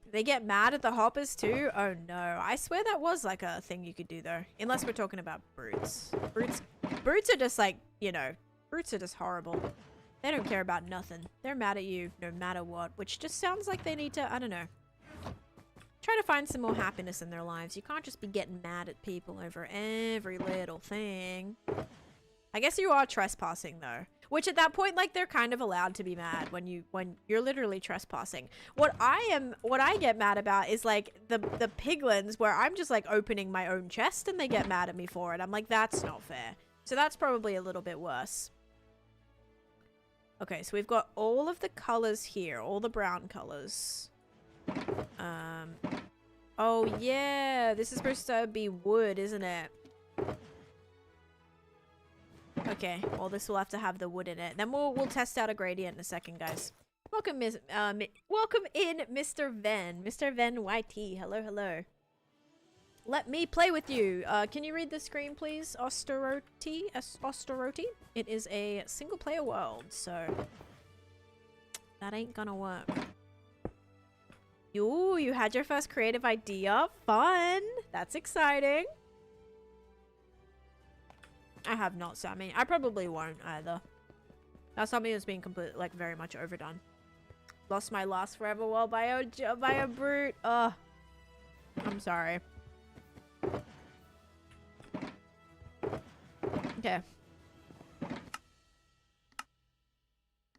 They get mad at the hoppers too? Oh no, I swear that was like a thing you could do though. Unless we're talking about brutes. Brutes are just like, you know, brutes are just horrible. They don't care about nothing. They're mad at you no matter what, which just sounds like they need to, I don't know. Try to find some more happiness in their lives. You can't just be getting mad at people over every little thing. I guess you are trespassing though. Which at that point, like, they're kind of allowed to be mad when you're literally trespassing. What I get mad about is like the piglins where I'm just like opening my own chest and they get mad at me for it. I'm like, that's not fair. So that's probably a little bit worse. Okay, so we've got all of the colors here, all the brown colors. Oh yeah, this is supposed to be wood, isn't it? Okay, well this will have to have the wood in it. Then we'll test out a gradient in a second, guys. Welcome, welcome in, Mr. Ven. Mr. Ven YT. Hello, hello. Let me play with you. Can you read the screen, please? Osteroti? Osteroti? It is a single-player world, so that ain't gonna work. Ooh, you had your first creative idea. Fun. That's exciting. I have not, so I mean, I probably won't either. That's something that's been completely, like, very much overdone. Lost my last forever world by a brute. Ugh. I'm sorry. Okay.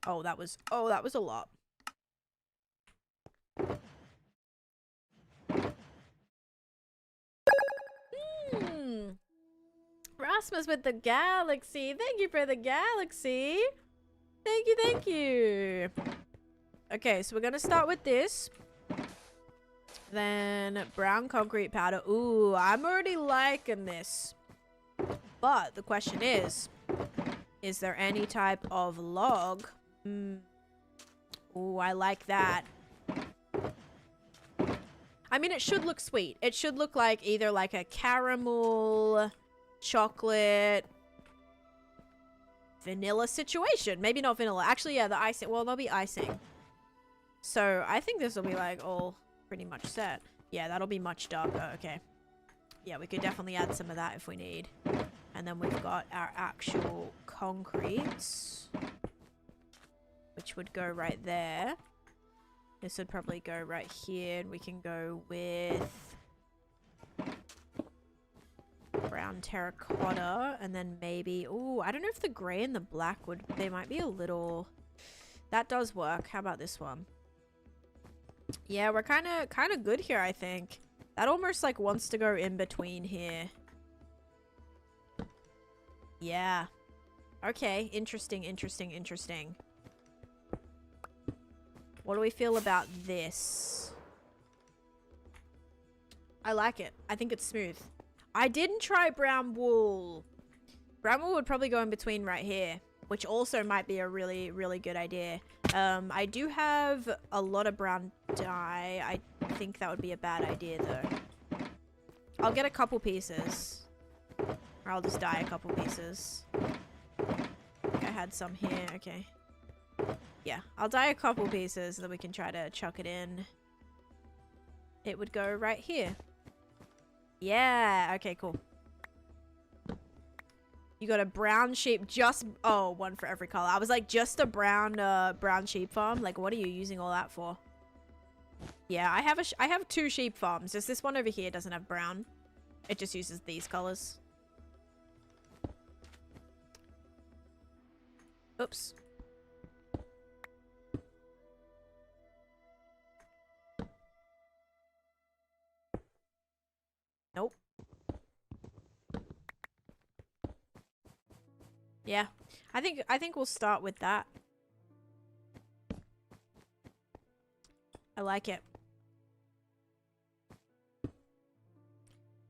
Oh, that was a lot. Rasmus with the galaxy. Thank you for the galaxy. Thank you, thank you. Okay, so we're gonna start with this. Then brown concrete powder. Ooh, I'm already liking this. But the question is there any type of log? Ooh, I like that. I mean, it should look sweet. It should look like either like a caramel, chocolate, vanilla situation. Maybe not vanilla. Actually, yeah, the icing. Well, there'll be icing. So I think this will be like all pretty much set. Yeah, that'll be much darker. Okay. Yeah, we could definitely add some of that if we need. And then we've got our actual concretes, which would go right there. This would probably go right here, and we can go with brown terracotta, and then maybe, ooh, I don't know if the gray and the black would, they might be a little, that does work. How about this one? Yeah, we're kind of good here, I think. That almost like wants to go in between here. Yeah. Okay, interesting, interesting, interesting. What do we feel about this? I like it. I think it's smooth. I didn't try brown wool. Brown wool would probably go in between right here, which also might be a really, really good idea. I do have a lot of brown dye. I think that would be a bad idea, though. I'll get a couple pieces. Or I'll just dye a couple pieces. I had some here. Okay. Yeah, I'll dye a couple pieces so that we can try to chuck it in. It would go right here. Yeah, okay, cool. You got a brown sheep, just, oh, one for every color. I was like, just a brown sheep farm? Like, what are you using all that for? Yeah, I have 2 sheep farms. Just this one over here doesn't have brown. It just uses these colors. Oops. Nope. Yeah. I think we'll start with that. I like it.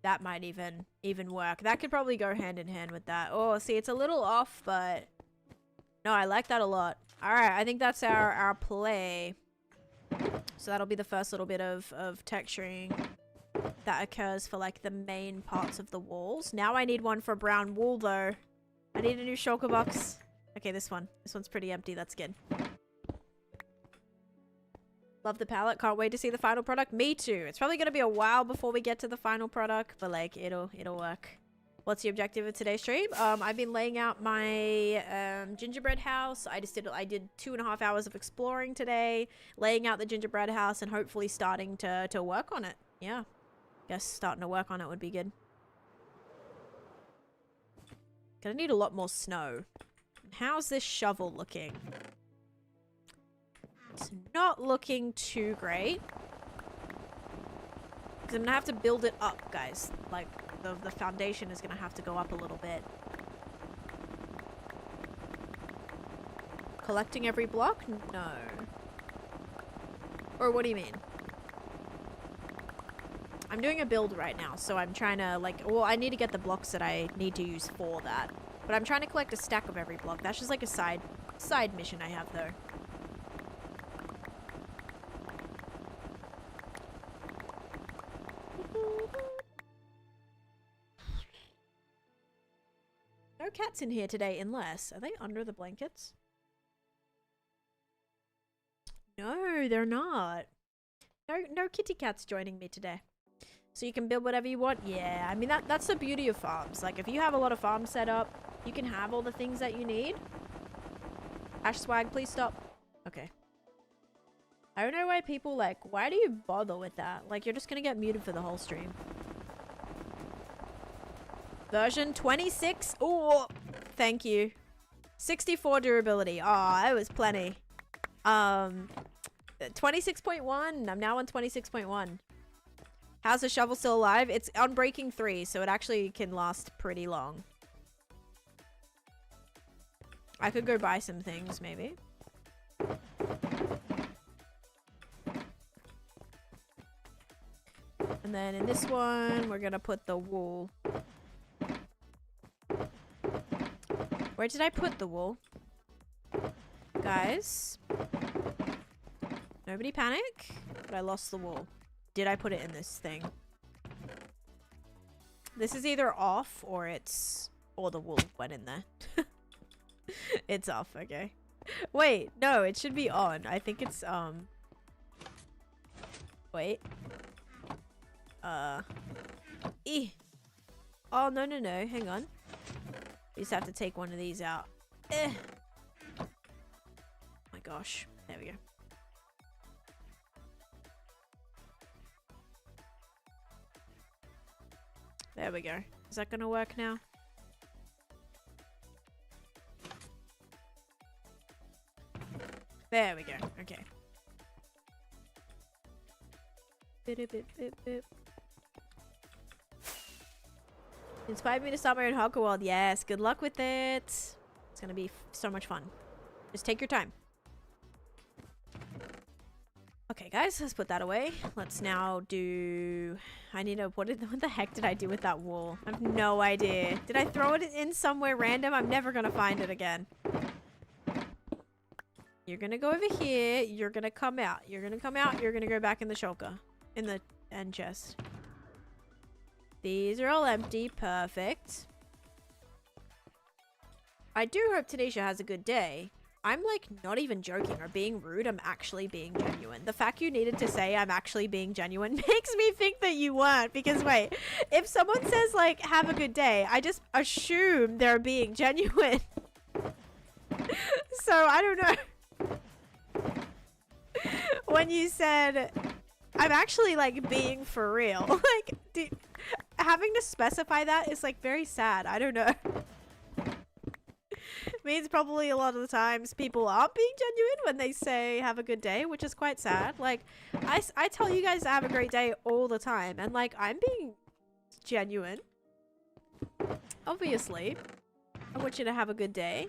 That might even work. That could probably go hand in hand with that. Oh, see, it's a little off, but no, I like that a lot. All right, I think that's our play. So that'll be the first little bit of texturing that occurs for like the main parts of the walls. Now I need one for brown wool though. I need a new shulker box. Okay, this one. This one's pretty empty. That's good. Love the palette. Can't wait to see the final product. Me too. It's probably going to be a while before we get to the final product, but like it'll work. What's the objective of today's stream? I've been laying out my gingerbread house. I did 2.5 hours of exploring today, laying out the gingerbread house and hopefully starting to work on it. Yeah. Guess starting to work on it would be good. Gonna need a lot more snow. How's this shovel looking? It's not looking too great. Because I'm gonna have to build it up, guys. Like, the foundation is gonna have to go up a little bit. Collecting every block? No. Or what do you mean? I'm doing a build right now, so I'm trying to, like, well, I need to get the blocks that I need to use for that. But I'm trying to collect a stack of every block. That's just like a side mission I have though. No cats in here today unless... Are they under the blankets? No, they're not. No kitty cats joining me today. So you can build whatever you want? Yeah, I mean, that's the beauty of farms. Like, if you have a lot of farms set up, you can have all the things that you need. Ash Swag, please stop. Okay. I don't know why people, like, why do you bother with that? Like, you're just gonna get muted for the whole stream. Version 26. Oh, thank you. 64 durability. Oh, that was plenty. 26.1. I'm now on 26.1. How's the shovel still alive? It's on breaking 3, so it actually can last pretty long. I could go buy some things, maybe. And then in this one, we're gonna put the wool. Where did I put the wool? Guys? Nobody panic? But I lost the wool. Did I put it in this thing? This is either off or it's... Or the wool went in there. It's off, okay. Wait, no, it should be on. I think it's, Wait. Oh, no, no, no. Hang on. You just have to take one of these out. Oh my gosh. There we go. There we go. Is that gonna work now? There we go. Okay. Inspired me to start my own hardcore world. Yes, good luck with it. It's gonna be so much fun. Just take your time. Okay, guys, let's put that away. Let's now do... I need to... What the heck did I do with that wool? I have no idea. Did I throw it in somewhere random? I'm never gonna find it again. You're gonna go over here. You're gonna come out. You're gonna come out. You're gonna go back in the shulker. In the end chest. These are all empty. Perfect. I do hope Taneesha has a good day. I'm like not even joking or being rude. I'm actually being genuine. The fact you needed to say I'm actually being genuine makes me think that you weren't. Because wait, if someone says like have a good day, I just assume they're being genuine. So I don't know. When you said I'm actually like being for real, like having to specify that is like very sad. I don't know. Means probably a lot of the times people aren't being genuine when they say have a good day, which is quite sad. Like I tell you guys to have a great day all the time, and like I'm being genuine. Obviously I want you to have a good day.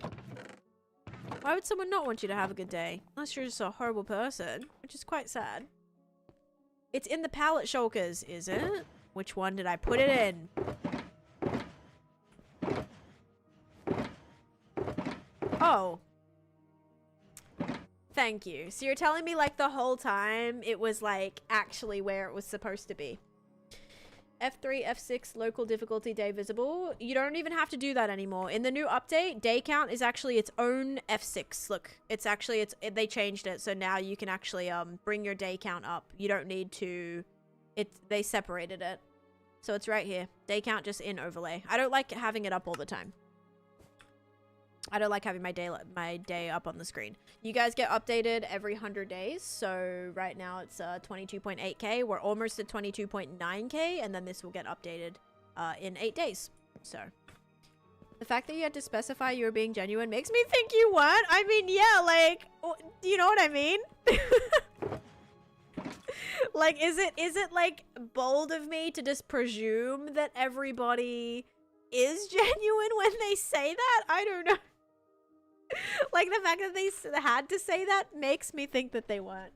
Why would someone not want you to have a good day? Unless you're just a horrible person, which is quite sad. It's in the pallet shulkers, is it? Which one did I put it in? Oh. Thank you. So you're telling me like the whole time it was like actually where it was supposed to be. F3, F6, local difficulty day visible. You don't even have to do that anymore. In the new update, day count is actually its own F6. Look, it's actually, they changed it. So now you can actually bring your day count up. You don't need to, they separated it. So it's right here. Day count just in overlay. I don't like having it up all the time. I don't like having my day up on the screen. You guys get updated every 100 days. So right now it's 22.8k. We're almost at 22.9k, and then this will get updated in 8 days. So the fact that you had to specify you were being genuine makes me think you weren't. I mean, yeah, like, you know what I mean? Like, is it like bold of me to just presume that everybody is genuine when they say that? I don't know. Like, the fact that they had to say that makes me think that they weren't.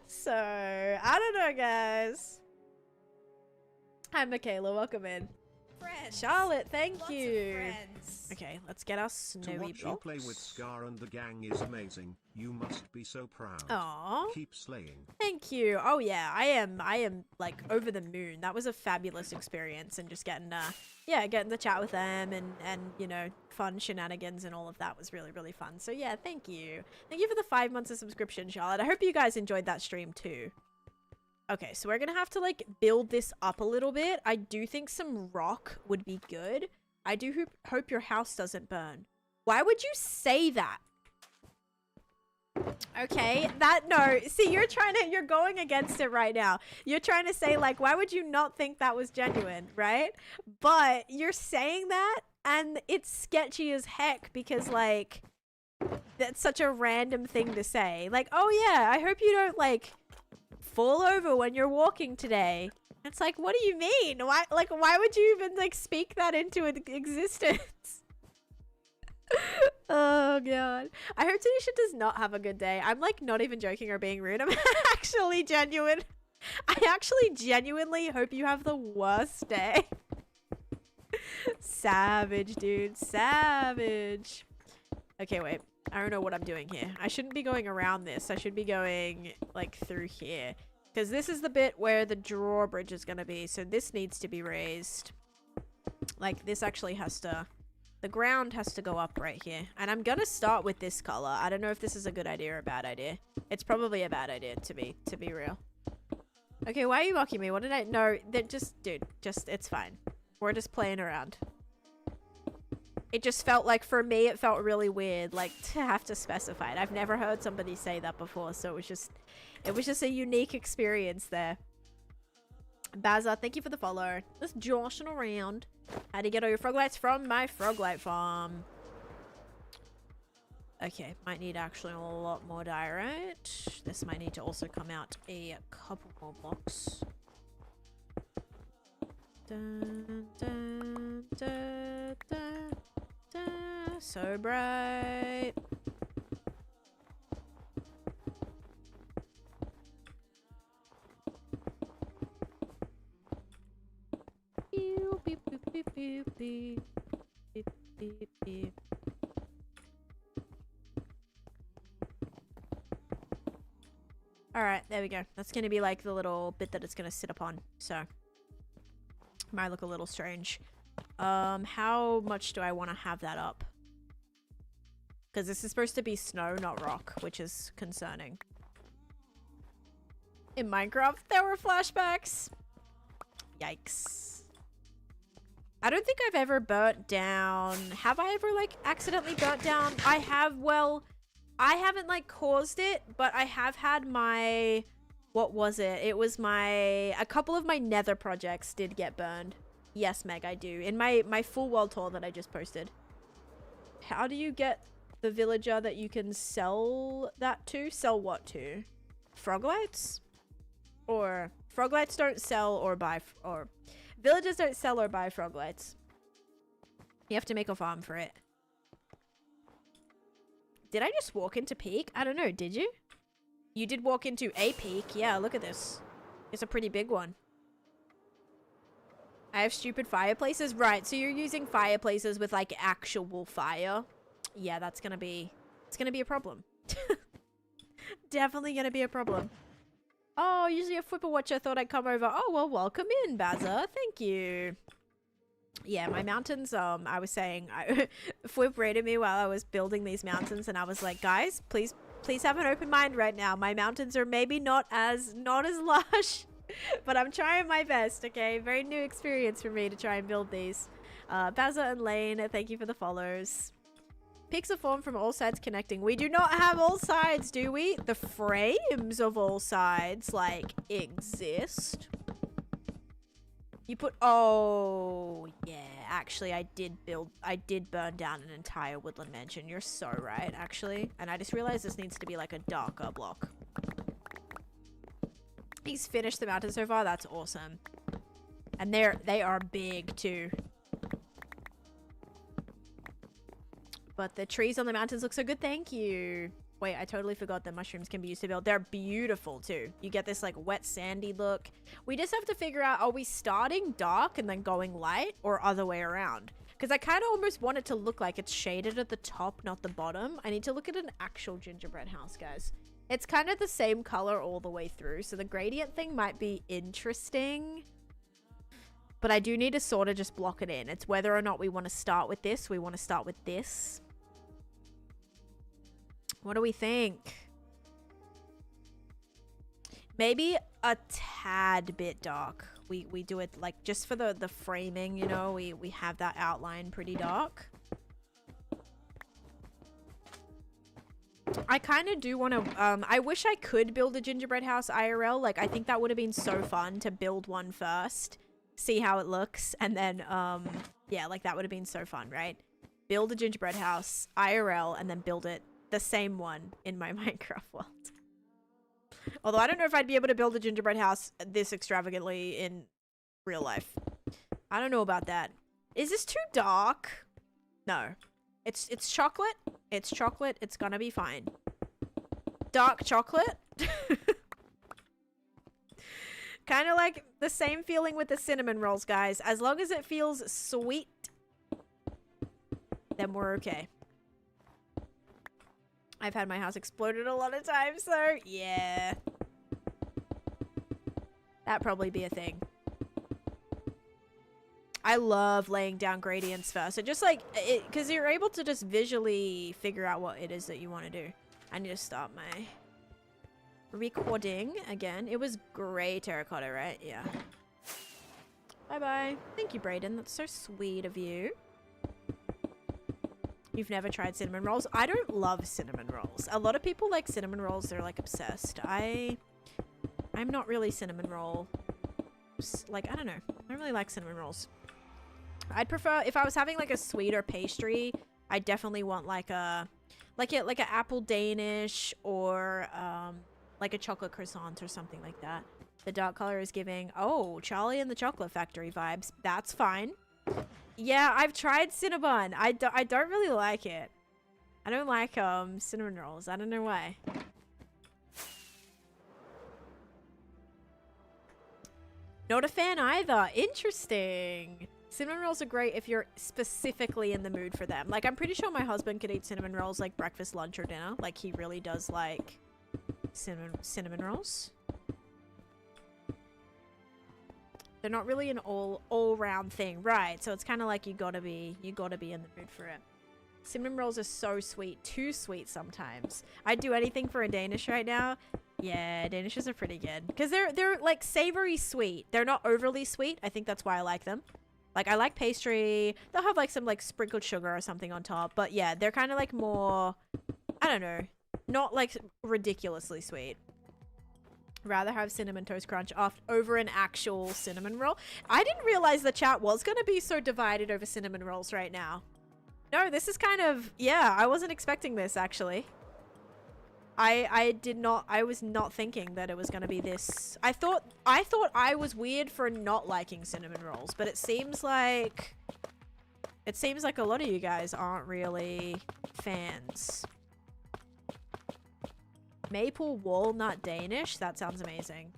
So, I don't know, guys. Hi, Michaela. Welcome in. Charlotte, thank you. Okay, let's get our snowy To watch blocks. you play with Scar and the gang is amazing. You must be so proud. Aww. Keep slaying. Thank you. Oh yeah, I am like over the moon. That was a fabulous experience, and just getting getting to chat with them and you know, fun shenanigans and all of that was really, really fun. So yeah, thank you. Thank you for the 5 months of subscription, Charlotte. I hope you guys enjoyed that stream too. Okay, so we're gonna have to like build this up a little bit. I do think some rock would be good. I do hope your house doesn't burn. Why would you say that? Okay, no, see, you're going against it right now. You're trying to say, like, why would you not think that was genuine, right? But you're saying that, and it's sketchy as heck because, like, that's such a random thing to say. Like, oh yeah, I hope you don't, like, fall over when you're walking today. It's like, what do you mean? Why would you even, like, speak that into existence? Oh god, I hope Taneesha does not have a good day. I'm like not even joking or being rude. I'm actually genuine. I actually genuinely hope you have the worst day. Savage, dude, savage. Okay, wait, I don't know what I'm doing here. I shouldn't be going around this. I should be going like through here, because this is the bit where the drawbridge is gonna be. So this needs to be raised. Like this actually has to, the ground has to go up right here. And I'm gonna start with this color. I don't know if this is a good idea or a bad idea. It's probably a bad idea to be real. Okay, why are you mocking me? What did I, no, that just, dude, just, it's fine. We're just playing around. It just felt like, for me, it felt really weird, like, to have to specify it. I've never heard somebody say that before, so it was just a unique experience there. Bazza, thank you for the follow. Just joshing around. How do you get all your frog lights? From my frog light farm. Okay, might need actually a lot more diorite. This might need to also come out a couple more blocks. Dun, dun, dun, dun, dun. So bright. Beep, beep, beep, beep, beep, beep, beep, beep, beep. Alright, there we go. That's gonna be like the little bit that it's gonna sit upon. So, might look a little strange. How much do I want to have that up? Because this is supposed to be snow, not rock, which is concerning. In Minecraft, there were flashbacks. Yikes. I don't think I've ever burnt down. Have I ever, like, accidentally burnt down? I have, well, I haven't, like, caused it, but I have had my, what was it? It was a couple of my nether projects did get burned. Yes, Meg, I do. In my full world tour that I just posted. How do you get the villager that you can sell that to? Sell what to? Frog lights? Or frog lights don't sell or buy, or villagers don't sell or buy frog lights. You have to make a farm for it. Did I just walk into peak? I don't know, did you? You did walk into a peak. Yeah, look at this. It's a pretty big one. I have stupid fireplaces. Right, so you're using fireplaces with like actual fire. Yeah, that's gonna be, it's gonna be a problem. Definitely gonna be a problem. Oh, usually a Flipper Watcher thought I'd come over. Oh, well, welcome in, Bazza. Thank you. Yeah, my mountains, I was saying, Flip rated me while I was building these mountains, and I was like, guys, please have an open mind right now. My mountains are maybe not as lush, but I'm trying my best, okay? Very new experience for me to try and build these. Bazza and Lane, thank you for the follows. Pics are formed from all sides connecting. We do not have all sides, do we? The frames of all sides, like, exist. You put, oh, yeah, actually, I did burn down an entire woodland mansion. You're so right, actually. And I just realized this needs to be like a darker block. He's finished the mountain so far. That's awesome. And they are big too. But the trees on the mountains look so good. Thank you. Wait, I totally forgot that mushrooms can be used to build. They're beautiful too. You get this like wet sandy look. We just have to figure out, are we starting dark and then going light, or other way around? Because I kind of almost want it to look like it's shaded at the top, not the bottom. I need to look at an actual gingerbread house, guys. It's kind of the same color all the way through, so the gradient thing might be interesting. But I do need to sort of just block it in. It's whether or not we want to start with this. We want to start with this. What do we think? Maybe a tad bit dark. We do it like just for the framing, you know, we have that outline pretty dark. I kind of do want to, I wish I could build a gingerbread house IRL. Like, I think that would have been so fun to build one first, see how it looks, and then, yeah, like that would have been so fun, right? Build a gingerbread house IRL and then build it the same one in my Minecraft world. Although I don't know if I'd be able to build a gingerbread house this extravagantly in real life. I don't know about that. Is this too dark? No. It's chocolate. It's chocolate. It's gonna be fine. Dark chocolate. Kind of like the same feeling with the cinnamon rolls, guys. As long as it feels sweet, then we're okay. I've had my house exploded a lot of times, so yeah. That'd probably be a thing. I love laying down gradients first. So just like, because you're able to just visually figure out what it is that you want to do. I need to stop my recording again. It was gray terracotta, right? Yeah. Bye-bye. Thank you, Brayden. That's so sweet of you. You've never tried cinnamon rolls? I don't love cinnamon rolls. A lot of people like cinnamon rolls. They're like obsessed. I'm not really cinnamon roll. Like, I don't know. I don't really like cinnamon rolls. I'd prefer, if I was having like a sweeter pastry, I definitely want like a apple Danish or like a chocolate croissant or something like that. The dark color is giving, oh, Charlie and the Chocolate Factory vibes. That's fine. Yeah, I've tried Cinnabon. I don't really like it. I don't like cinnamon rolls. I don't know why. Not a fan either. Interesting. Cinnamon rolls are great if you're specifically in the mood for them. Like, I'm pretty sure my husband could eat cinnamon rolls like breakfast, lunch, or dinner. Like, he really does like cinnamon rolls. They're not really an all-round thing, right? So it's kind of like you gotta be in the mood for it. Cinnamon rolls are so sweet, too sweet sometimes. I'd do anything for a Danish right now. Yeah, Danishes are pretty good because they're like savory sweet. They're not overly sweet. I think that's why I like them. Like, I like pastry. They'll have like some like sprinkled sugar or something on top, but yeah, they're kind of like more, I don't know, not like ridiculously sweet. Rather have cinnamon toast crunch over an actual cinnamon roll. I didn't realize the chat was going to be so divided over cinnamon rolls right now. No, this is kind of, yeah, I wasn't expecting this actually. I was not thinking that it was going to be this. I thought I was weird for not liking cinnamon rolls, but it seems like a lot of you guys aren't really fans. Maple walnut Danish? That sounds amazing.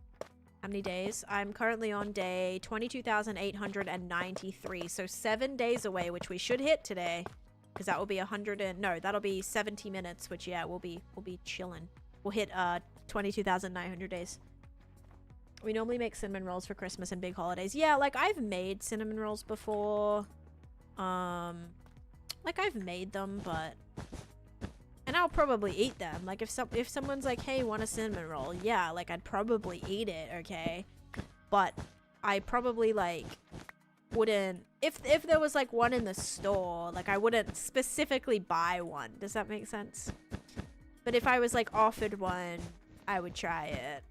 How many days? I'm currently on day 22,893. So 7 days away, which we should hit today. Because that will be 100 and... No, that'll be 70 minutes, which, yeah, we'll be chilling. We'll hit 22,900 days. We normally make cinnamon rolls for Christmas and big holidays. Yeah, like, I've made cinnamon rolls before. Like, I've made them, but... And I'll probably eat them. Like, if someone's like, hey, want a cinnamon roll? Yeah, like, I'd probably eat it, okay? But I probably, like, wouldn't... If there was, like, one in the store, like, I wouldn't specifically buy one. Does that make sense? But if I was, like, offered one, I would try it.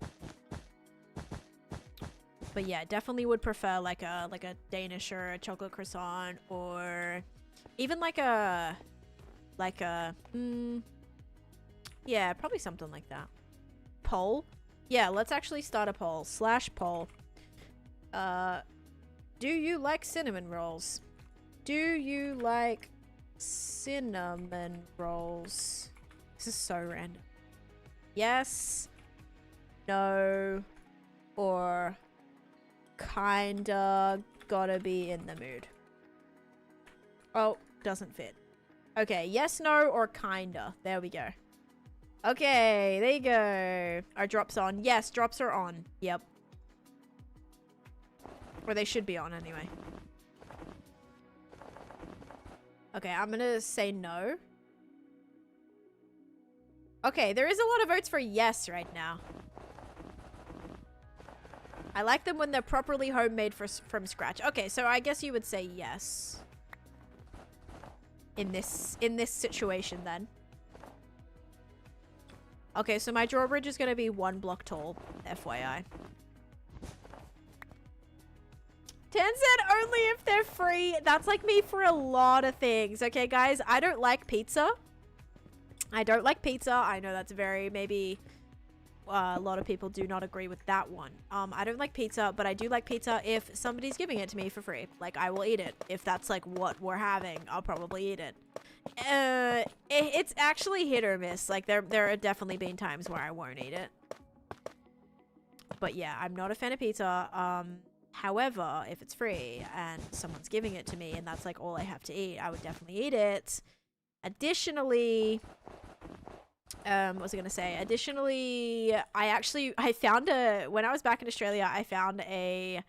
But yeah, definitely would prefer, like a Danish or a chocolate croissant, or even, yeah, probably something like that. Poll? Yeah, let's actually start a poll. /poll. Do you like cinnamon rolls? Do you like cinnamon rolls? This is so random. Yes, no, or kinda gotta be in the mood. Oh, doesn't fit. Okay, yes, no, or kinda. There we go. Okay, there you go. Are drops on? Yes, drops are on. Yep. Or they should be on anyway. Okay, I'm gonna say no. Okay, there is a lot of votes for yes right now. I like them when they're properly homemade from scratch. Okay, so I guess you would say yes. In this situation then. Okay, so my drawbridge is going to be 1 block tall, FYI. Tan said only if they're free. That's like me for a lot of things. Okay, guys, I don't like pizza. I don't like pizza. I know that's very, maybe a lot of people do not agree with that one. I don't like pizza, but I do like pizza if somebody's giving it to me for free. Like, I will eat it. If that's like what we're having, I'll probably eat it. It's actually hit or miss. Like, there have definitely been times where I won't eat it. But yeah, I'm not a fan of pizza. However, if it's free and someone's giving it to me and that's like all I have to eat, I would definitely eat it. Additionally, what was I gonna say? Additionally, I found when I was back in Australia, I found a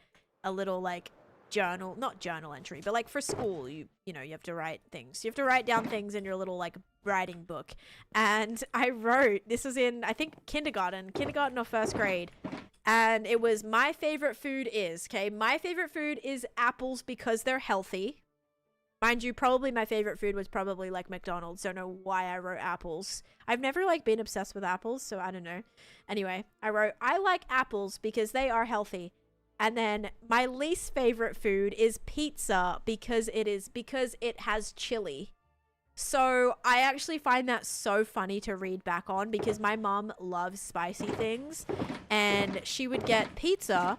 little like journal, not journal entry, but like for school, you know, you have to write things. You have to write down things in your little like writing book. And I wrote, this was in, I think, kindergarten or first grade. And it was, my favorite food is, okay, my favorite food is apples because they're healthy. Mind you, probably my favorite food was probably like McDonald's. Don't know why I wrote apples. I've never like been obsessed with apples, so I don't know. Anyway, I wrote, I like apples because they are healthy. And then my least favorite food is pizza because it has chili. So I actually find that so funny to read back on because my mom loves spicy things and she would get pizza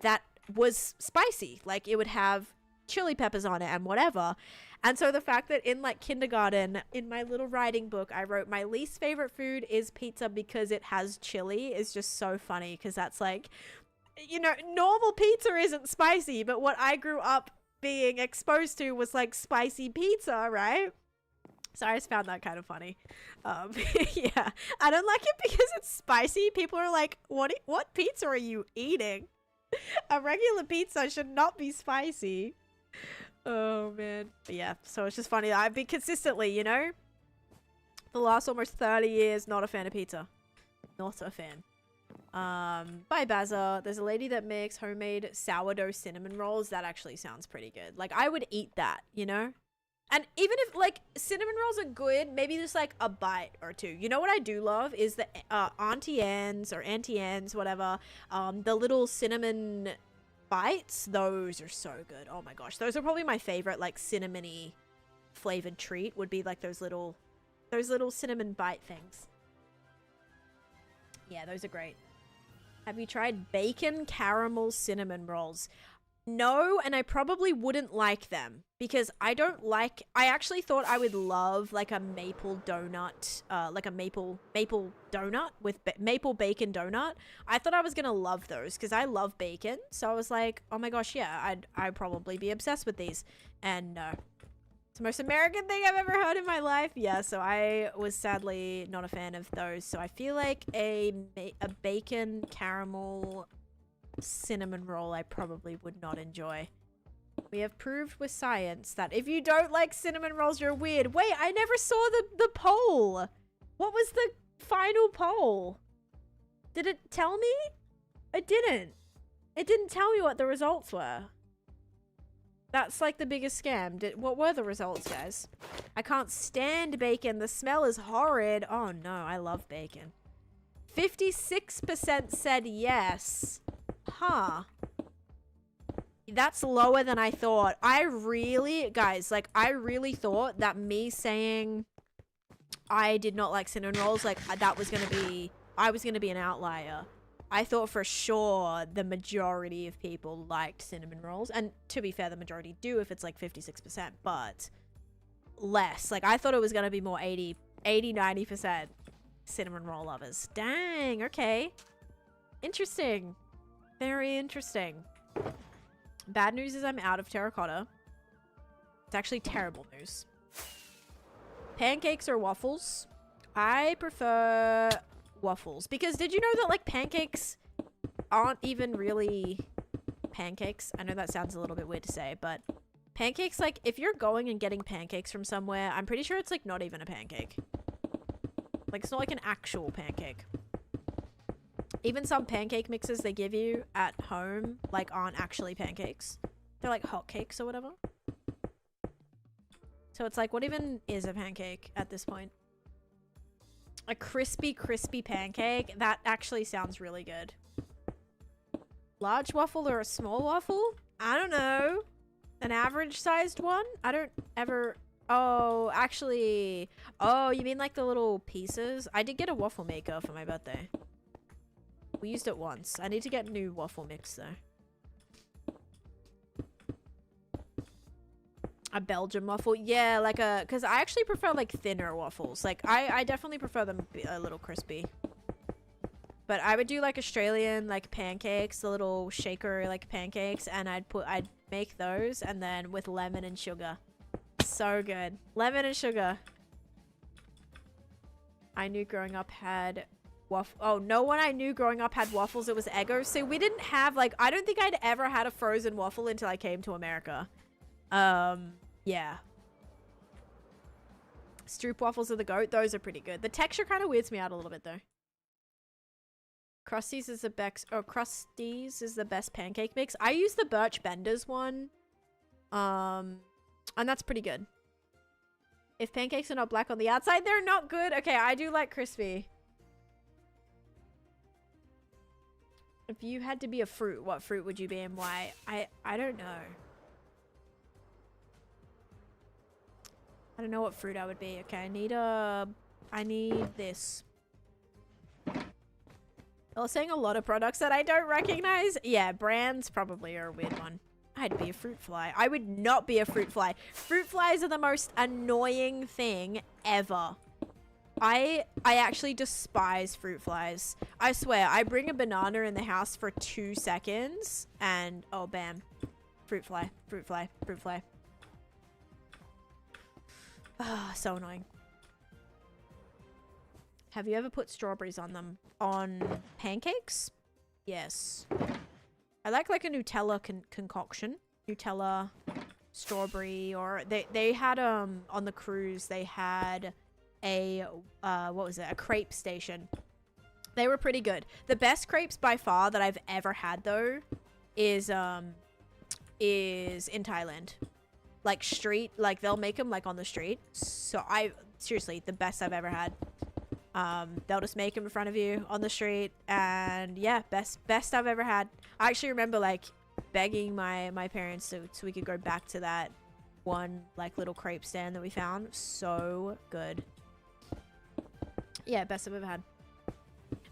that was spicy. Like, it would have chili peppers on it and whatever. And so the fact that in like kindergarten, in my little writing book, I wrote my least favorite food is pizza because it has chili is just so funny because that's like, you know, normal pizza isn't spicy, but what I grew up being exposed to was like spicy pizza, right? So I just found that kind of funny. Yeah, I don't like it because it's spicy. People are like, what pizza are you eating? A regular pizza should not be spicy. Oh, man. But yeah, so it's just funny. I've been consistently, you know, the last almost 30 years, not a fan of pizza. Not a fan. By Baza, there's a lady that makes homemade sourdough cinnamon rolls. That actually sounds pretty good. Like, I would eat that, you know? And even if, like, cinnamon rolls are good, maybe just, like, a bite or two. You know what I do love is the Auntie Anne's or Auntie Anne's, whatever. The little cinnamon bites. Those are so good. Oh, my gosh. Those are probably my favorite, like, cinnamony flavored treat would be, like, those little cinnamon bite things. Yeah, those are great. Have you tried bacon caramel cinnamon rolls? No, and I probably wouldn't like them because I actually thought I would love like a maple donut, like a maple donut with maple bacon donut. I thought I was gonna love those because I love bacon. So I was like, oh my gosh, yeah, I'd probably be obsessed with these. And no, it's the most American thing I've ever heard in my life. Yeah, so I was sadly not a fan of those. So I feel like a bacon caramel cinnamon roll I probably would not enjoy. We have proved with science that if you don't like cinnamon rolls, you're weird. Wait, I never saw the poll. What was the final poll? Did it tell me? It didn't. It didn't tell me what the results were. That's like the biggest scam. What were the results, guys? I can't stand bacon. The smell is horrid. Oh no, I love bacon. 56% said yes. Huh. That's lower than I thought. Guys, like, I really thought that me saying I did not like cinnamon rolls, like, I was gonna be an outlier. I thought for sure the majority of people liked cinnamon rolls. And to be fair, the majority do if it's like 56%, but less. Like, I thought it was gonna be more 80 80-90% cinnamon roll lovers. Dang, okay. Interesting. Very interesting. Bad news is I'm out of terracotta. It's actually terrible news. Pancakes or waffles? I prefer waffles. Because did you know that, like, pancakes aren't even really pancakes? I know that sounds a little bit weird to say, but pancakes, like, if you're going and getting pancakes from somewhere, I'm pretty sure it's, like, not even a pancake. Like, it's not like an actual pancake. Even some pancake mixes they give you at home, like, aren't actually pancakes. They're like hot cakes or whatever. So it's like, what even is a pancake at this point? A crispy, crispy pancake? That actually sounds really good. Large waffle or a small waffle? I don't know. An average sized one? I don't ever... Oh, actually... Oh, you mean like the little pieces? I did get a waffle maker for my birthday. We used it once. I need to get a new waffle mix though. A Belgian waffle? Yeah, like a... Because I actually prefer like thinner waffles. Like, I definitely prefer them a little crispy. But I would do like Australian like pancakes, the little shaker like pancakes, and I'd make those and then with lemon and sugar. So good. Lemon and sugar. I knew growing up had waffle. Oh, no one I knew growing up had waffles. It was Eggo. So we didn't have like, I don't think I'd ever had a frozen waffle until I came to America. Yeah. Stroop waffles are the goat. Those are pretty good. The texture kind of weirds me out a little bit though. Krusties is the best. Oh, Krusties is the best pancake mix. I use the Birch Benders one. And that's pretty good. If pancakes are not black on the outside, they're not good. Okay, I do like crispy. If you had to be a fruit, what fruit would you be and why? I don't know. I don't know what fruit I would be. Okay, I need this. They're saying a lot of products that I don't recognize. Yeah, brands probably are a weird one. I'd be a fruit fly. I would not be a fruit fly. Fruit flies are the most annoying thing ever. I actually despise fruit flies. I swear, I bring a banana in the house for 2 seconds and oh bam. Fruit fly, fruit fly, fruit fly. Ah, so annoying. Have you ever put strawberries on them? On pancakes? Yes. I like a Nutella concoction. Nutella, strawberry, or they had on the cruise they had a what was it? A crepe station. They were pretty good. The best crepes by far that I've ever had though is in Thailand. Like street, like they'll make them like on the street. So seriously, the best I've ever had. They'll just make them in front of you on the street, and yeah, best I've ever had. I actually remember like begging my parents so we could go back to that one like little crepe stand that we found. So good. Yeah, best I've ever had.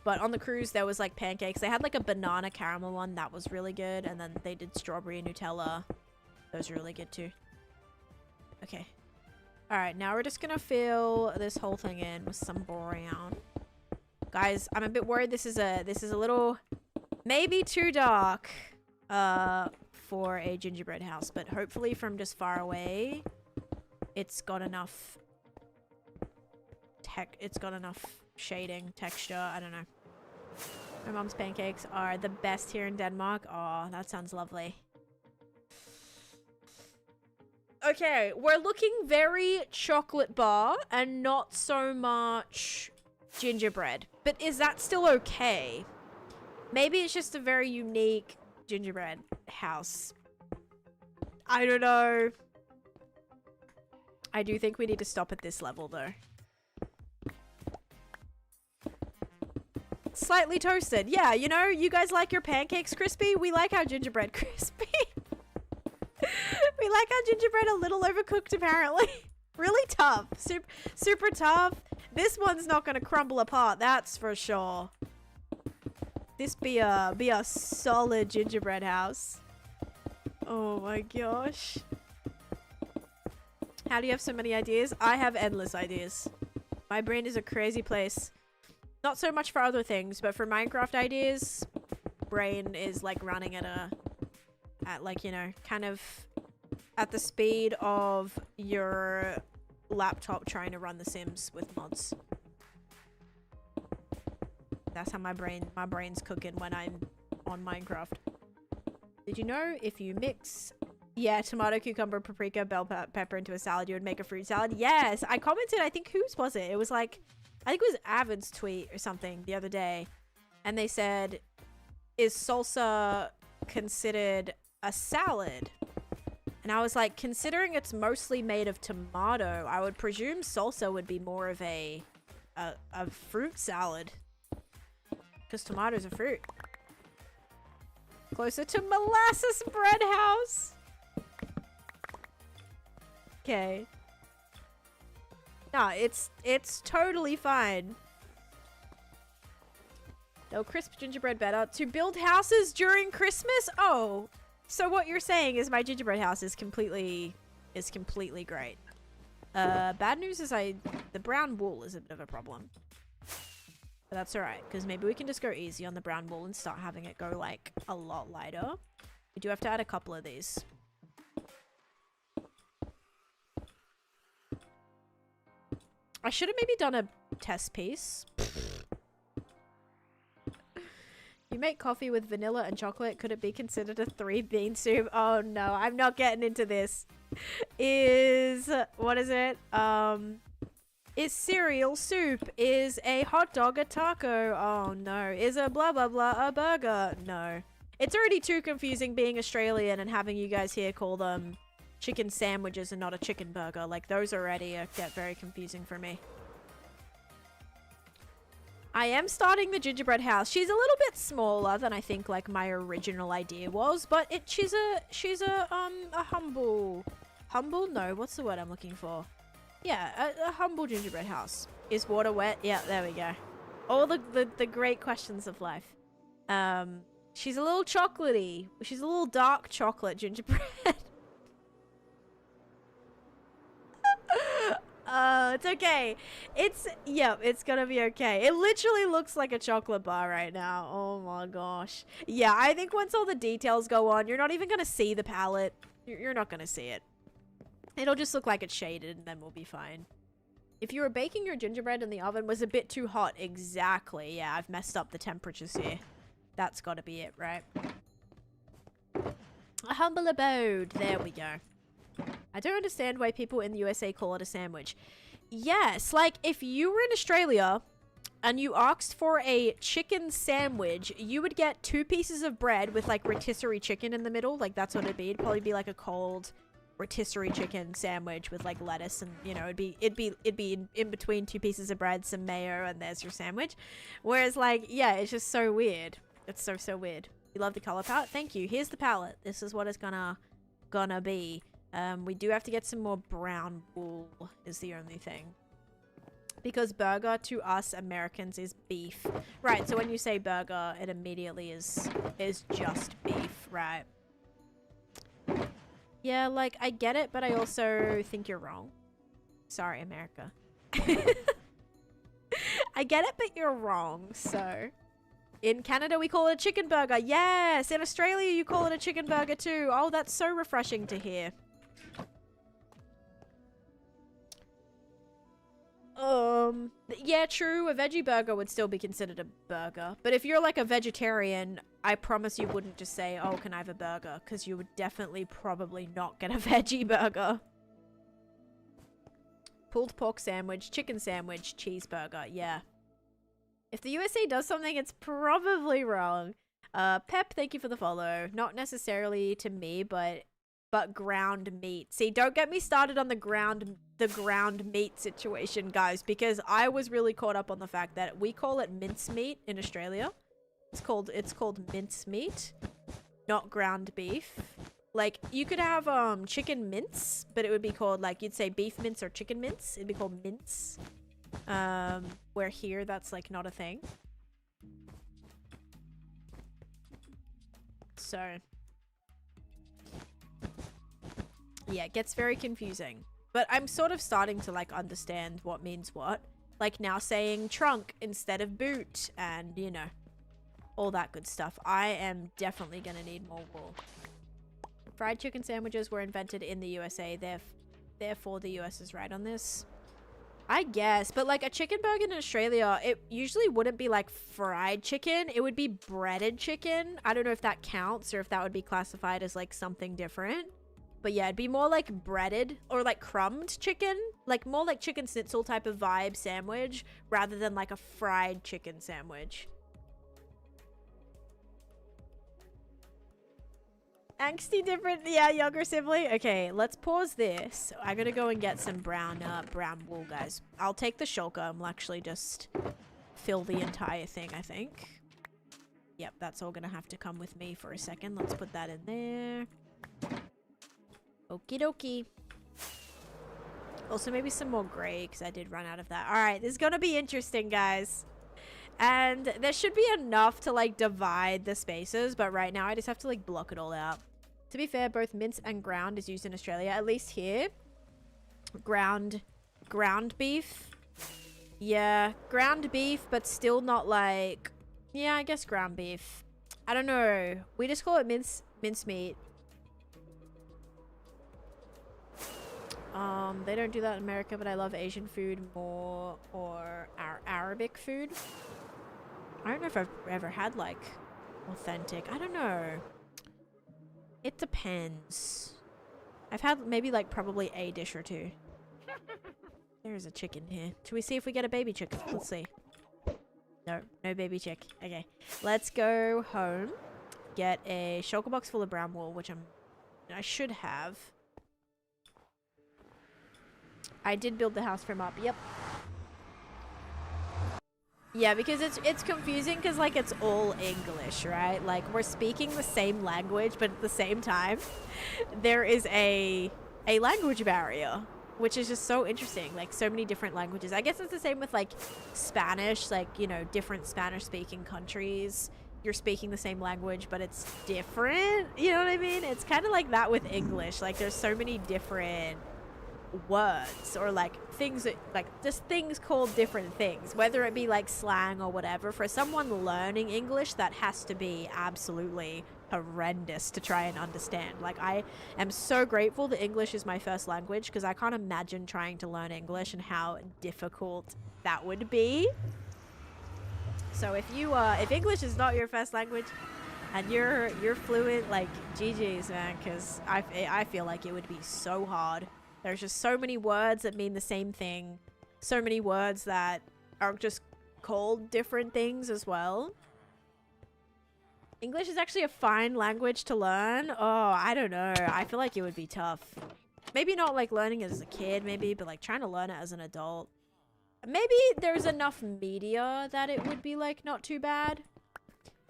But on the cruise there was like pancakes. They had like a banana caramel one that was really good, and then they did strawberry and Nutella. Those are really good too. Okay. Alright, now we're just gonna fill this whole thing in with some brown. Guys, I'm a bit worried this is a little maybe too dark for a gingerbread house, but hopefully from just far away it's got enough shading, texture, I don't know. My mom's pancakes are the best here in Denmark. Oh, that sounds lovely. Okay, we're looking very chocolate bar and not so much gingerbread. But is that still okay? Maybe it's just a very unique gingerbread house. I don't know. I do think we need to stop at this level though. Slightly toasted. Yeah, you know, you guys like your pancakes crispy? We like our gingerbread crispy. We like our gingerbread a little overcooked, apparently. Really tough. Super tough. This one's not going to crumble apart, that's for sure. This be a solid gingerbread house. Oh my gosh. How do you have so many ideas? I have endless ideas. My brain is a crazy place. Not so much for other things, but for Minecraft ideas, brain is like running at like, you know, kind of at the speed of your laptop trying to run The Sims with mods. That's how my brain's cooking when I'm on Minecraft. Did you know if you mix, yeah, tomato, cucumber, paprika, bell pepper into a salad, you would make a fruit salad? Yes, I commented, I think, whose was it? It was like, I think it was Avid's tweet or something the other day. And they said, is salsa considered a salad? And I was like, considering it's mostly made of tomato, I would presume salsa would be more of a fruit salad. Because tomatoes are fruit. Closer to molasses bread house. Okay. No, it's totally fine. They'll crisp gingerbread better. To build houses during Christmas? Oh. So what you're saying is my gingerbread house is completely great. Bad news is the brown wool is a bit of a problem. But that's alright, because maybe we can just go easy on the brown wool and start having it go like a lot lighter. We do have to add a couple of these. I should have maybe done a test piece. You make coffee with vanilla and chocolate. Could it be considered a 3-bean soup? Oh no, I'm not getting into this. What is it? Is cereal soup? Is a hot dog a taco? Oh no. Is a blah blah blah a burger? No. It's already too confusing being Australian and having you guys here call them chicken sandwiches and not a chicken burger. Like, those already get very confusing for me. I am starting the gingerbread house. She's a little bit smaller than I think like my original idea was, but she's a humble, no, what's the word I'm looking for? Yeah, a humble gingerbread house. Is water wet? Yeah, there we go. All the great questions of life. She's a little chocolatey. She's a little dark chocolate gingerbread. It's okay. It's gonna be okay. It literally looks like a chocolate bar right now. Oh my gosh. Yeah, I think once all the details go on, you're not even gonna see the palette. You're not gonna see it. It'll just look like it's shaded and then we'll be fine. If you were baking your gingerbread and the oven was a bit too hot, exactly. Yeah, I've messed up the temperatures here. That's gotta be it, right? A humble abode. There we go. I don't understand why people in the USA call it a sandwich. Yes, like if you were in Australia and you asked for a chicken sandwich, you would get 2 pieces of bread with like rotisserie chicken in the middle. Like that's what it'd be. It'd probably be like a cold rotisserie chicken sandwich with like lettuce and, you know, it'd be in between 2 pieces of bread, some mayo, and there's your sandwich. Whereas like, yeah, it's just so weird. It's so weird. You love the color palette? Thank you. Here's the palette. This is what it's gonna be. We do have to get some more brown wool is the only thing. Because burger to us Americans is beef. Right, so when you say burger, it immediately is just beef, right? Yeah, like, I get it, but I also think you're wrong. Sorry, America. I get it, but you're wrong, so... In Canada, we call it a chicken burger. Yes! In Australia, you call it a chicken burger too. Oh, that's so refreshing to hear. Yeah, true. A veggie burger would still be considered a burger. But if you're like a vegetarian, I promise you wouldn't just say, oh, can I have a burger? Because you would definitely probably not get a veggie burger. Pulled pork sandwich, chicken sandwich, cheeseburger. Yeah. If the USA does something, it's probably wrong. Pep, thank you for the follow. Not necessarily to me, but ground meat. See, don't get me started on the ground meat situation, guys, because I was really caught up on the fact that we call it mincemeat in Australia. It's called mincemeat, not ground beef. Like, you could have chicken mince, but it would be called, like, you'd say beef mince or chicken mince. It'd be called mince. Where here that's like not a thing. So yeah, it gets very confusing, but I'm sort of starting to like understand what means what. like now saying trunk instead of boot, and you know, all that good stuff. I am definitely gonna need more wool. Fried chicken sandwiches were invented in the USA, therefore the US is right on this. I guess, but like a chicken burger in Australia, it usually wouldn't be like fried chicken, it would be breaded chicken. I don't know if that counts or if that would be classified as like something different. But yeah, it'd be more like breaded or like crumbed chicken, like more like chicken schnitzel type of vibe sandwich rather than like a fried chicken sandwich. Angsty different, yeah, younger sibling. Okay, let's pause this. I gotta go and get some brown wool, guys. I'll take the shulker. I'll actually just fill the entire thing, I think. Yep, that's all gonna have to come with me for a second. Let's put that in there. Okie dokie. Also, maybe some more gray, because I did run out of that. Alright, this is gonna be interesting, guys. And there should be enough to, like, divide the spaces, but right now I just have to, like, block it all out. To be fair, both mince and ground is used in Australia, at least here. Ground beef. Yeah, ground beef, but still not, like... Yeah, I guess ground beef. I don't know. We just call it mincemeat. They don't do that in America, but I love Asian food more, or Arabic food. I don't know if I've ever had, like, authentic. I don't know. It depends. I've had maybe, like, probably a dish or two. There's a chicken here. Should we see if we get a baby chicken? Let's see. No, no baby chick. Okay. Let's go home. Get a shulker box full of brown wool, which I should have. I did build the house from up. Yep. Yeah, because it's confusing because, like, it's all English, right? Like, we're speaking the same language, but at the same time, there is a language barrier, which is just so interesting. Like, so many different languages. I guess it's the same with, like, Spanish. Like, you know, different Spanish-speaking countries. You're speaking the same language, but it's different. You know what I mean? It's kind of like that with English. Like, there's so many different words or like things that like just things called different things, whether it be like slang or whatever. For someone learning English, that has to be absolutely horrendous to try and understand. Like, I am so grateful that English is my first language, because I can't imagine trying to learn English and how difficult that would be. So if you if English is not your first language and you're fluent, like, GG's, man, because I feel like it would be so hard. There's just so many words that mean the same thing. So many words that are just called different things as well. English is actually a fine language to learn. Oh, I don't know. I feel like it would be tough. Maybe not like learning it as a kid, maybe, but like trying to learn it as an adult. Maybe there's enough media that it would be like not too bad.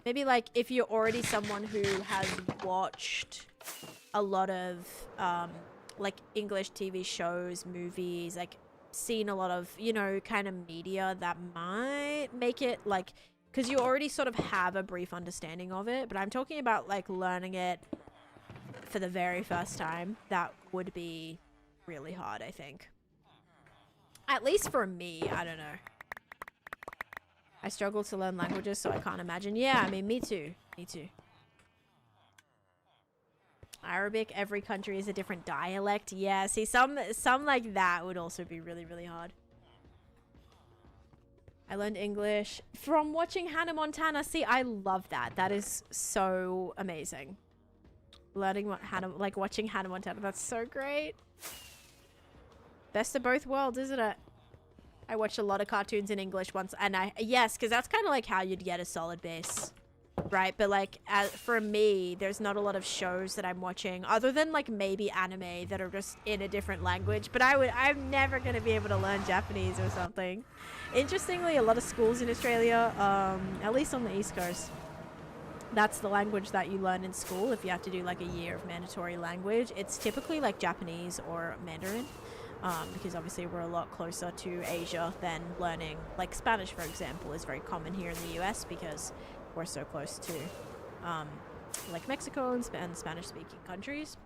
Maybe like if you're already someone who has watched a lot of like English TV shows, movies, like seen a lot of, you know, kind of media, that might make it like, because you already sort of have a brief understanding of it. But I'm talking about like learning it for the very first time. That would be really hard, I think. At least for me, I don't know. I struggle to learn languages, so I can't imagine. Yeah, I mean, me too. Me too. Arabic, every country is a different dialect. Yeah, see, some like that would also be really, really hard. I learned English from watching Hannah Montana. See, I love that. That is so amazing. Learning what watching Hannah Montana. That's so great. Best of both worlds, isn't it? I watched a lot of cartoons in English once, and yes, because that's kind of like how you'd get a solid base. Right, but like for me, there's not a lot of shows that I'm watching other than like maybe anime that are just in a different language. But I'm never gonna be able to learn Japanese or something. Interestingly, a lot of schools in Australia, at least on the East Coast, that's the language that you learn in school. If you have to do like a year of mandatory language, it's typically like Japanese or Mandarin, because obviously we're a lot closer to Asia than learning like Spanish, for example, is very common here in the US because we're so close to like Mexico and Spanish-speaking countries.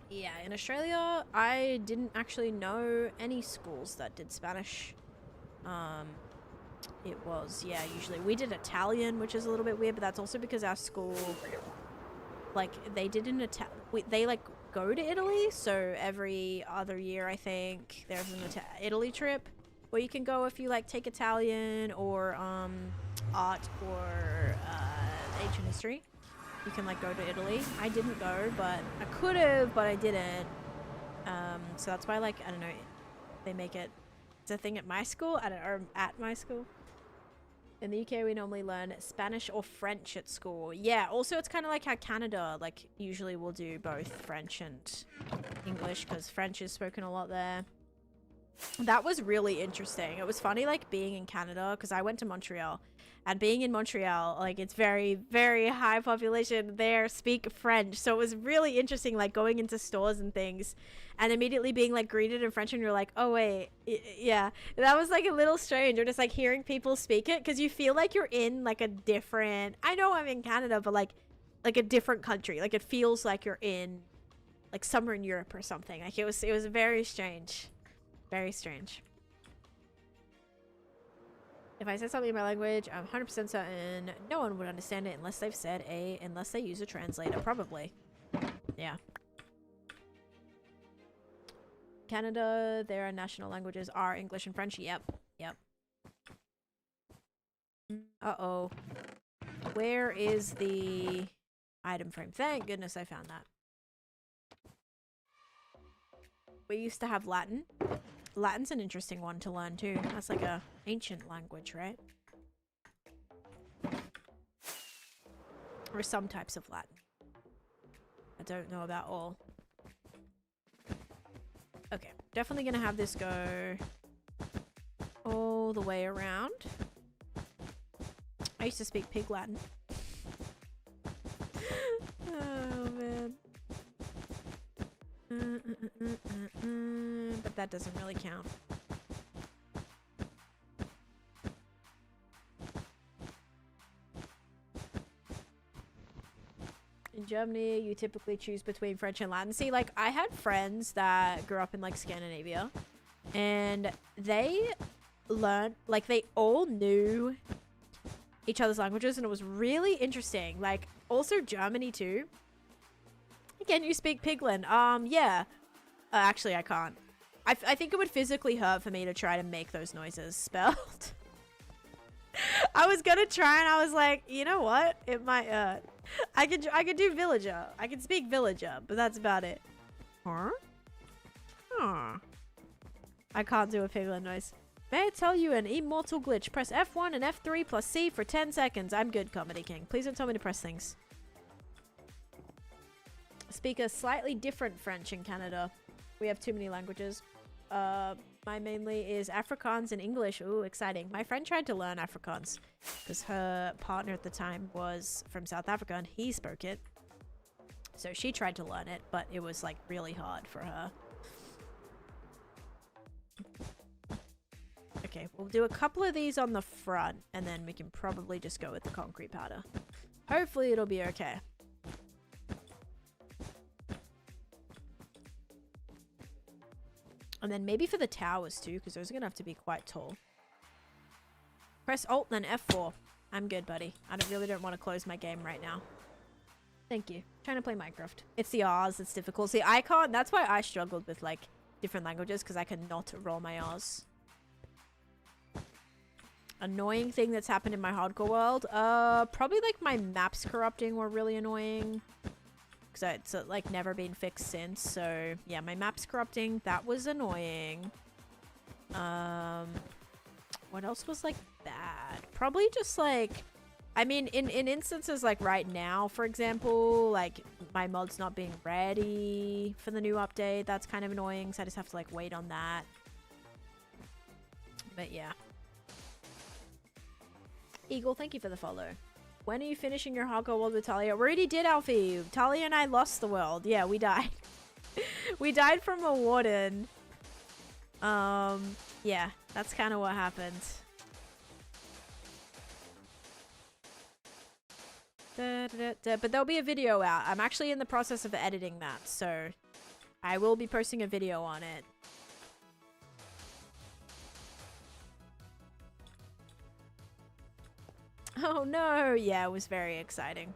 Yeah, in Australia, I didn't actually know any schools that did Spanish. It was, yeah, usually. We did Italian, which is a little bit weird, but that's also because our school, like, they did an they, like, go to Italy, so every other year, I think, there's an Italy trip where you can go if you, like, take Italian or, art or, ancient history. You can, like, go to Italy. I didn't go, but I could have, but I didn't. So that's why, like, I don't know, they make it, it's a thing at my school, or at my school. In the UK, we normally learn Spanish or French at school. Yeah, also it's kind of like how Canada, like, usually will do both French and English, because French is spoken a lot there. That was really interesting. It was funny, like, being in Canada, because I went to Montreal. And being in Montreal, like, it's very, very high population there, speak French. So it was really interesting, like, going into stores and things and immediately being, like, greeted in French and you're like, oh, wait, yeah. That was, like, a little strange. Or just, like, hearing people speak it because you feel like you're in, like, a different... I know I'm in Canada, but, like a different country. Like, it feels like you're in, like, somewhere in Europe or something. Like, it was very strange. Very strange. If I said something in my language, I'm 100% certain no one would understand it unless they've said unless they use a translator, probably. Yeah. Canada, their national languages are English and French. Yep. Yep. Uh-oh. Where is the item frame? Thank goodness I found that. We used to have Latin. Latin's an interesting one to learn too. That's like a ancient language, right? Or some types of Latin. I don't know about all. Okay, definitely gonna have this go all the way around. I used to speak Pig Latin. Oh man. But that doesn't really count. In Germany, you typically choose between French and Latin. See, like, I had friends that grew up in, like, Scandinavia, and they learned, like, they all knew each other's languages, and it was really interesting. Like, also Germany, too. Can you speak Piglin? Yeah. Actually, I can't. I think it would physically hurt for me to try to make those noises spelled. I was gonna try and I was like, you know what? It might hurt. I could do villager. I can speak villager, but that's about it. Huh? Huh. I can't do a Piglin noise. May I tell you an immortal glitch? Press F1 and F3 plus C for 10 seconds. I'm good, Comedy King. Please don't tell me to press things. Speak a slightly different French in Canada. We have too many languages. Mine mainly is Afrikaans and English. Ooh, exciting. My friend tried to learn Afrikaans because her partner at the time was from South Africa and he spoke it. So she tried to learn it, but it was like really hard for her. Okay, we'll do a couple of these on the front and then we can probably just go with the concrete powder. Hopefully it'll be okay. And then maybe for the towers too, because those are going to have to be quite tall. Press Alt, then F4. I'm good, buddy. I really don't want to close my game right now. Thank you. Trying to play Minecraft. It's the R's that's difficult. See, I can't... That's why I struggled with, like, different languages, because I cannot roll my R's. Annoying thing that's happened in my hardcore world? Probably, like, my maps corrupting were really annoying. Because it's like never been fixed since. So yeah, my map's corrupting. That was annoying. What else was like bad? Probably just like, I mean, in instances like right now, for example, like my mod's not being ready for the new update. That's kind of annoying. So I just have to like wait on that. But yeah. Eagle, thank you for the follow. When are you finishing your hardcore world with Talia? We already did, Alfie. Talia and I lost the world. Yeah, we died. We died from a warden. Yeah, that's kind of what happened. But there'll be a video out. I'm actually in the process of editing that, so I will be posting a video on it. Oh no, yeah, it was very exciting.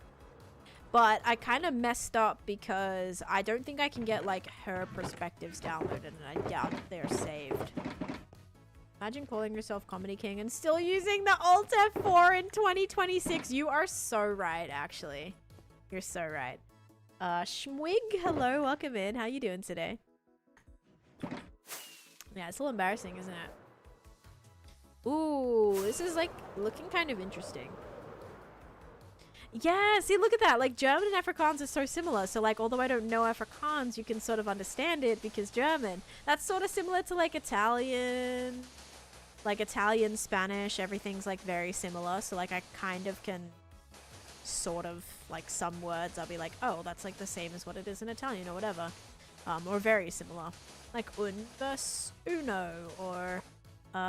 But I kind of messed up because I don't think I can get like her perspectives downloaded, and I doubt they're saved. Imagine calling yourself Comedy King and still using the Alt F4 in 2026. You are so right, actually. You're so right. Schmwig, hello, welcome in. How you doing today? Yeah, it's a little embarrassing, isn't it? Ooh, this is like looking kind of interesting. Yeah, see, look at that. Like, German and Afrikaans are so similar. So, like, although I don't know Afrikaans, you can sort of understand it because German. That's sort of similar to, like, Italian. Like, Italian, Spanish, everything's, like, very similar. So, like, I kind of can sort of, like, some words, I'll be like, oh, that's, like, the same as what it is in Italian or whatever. Or very similar. Like, un versus uno, or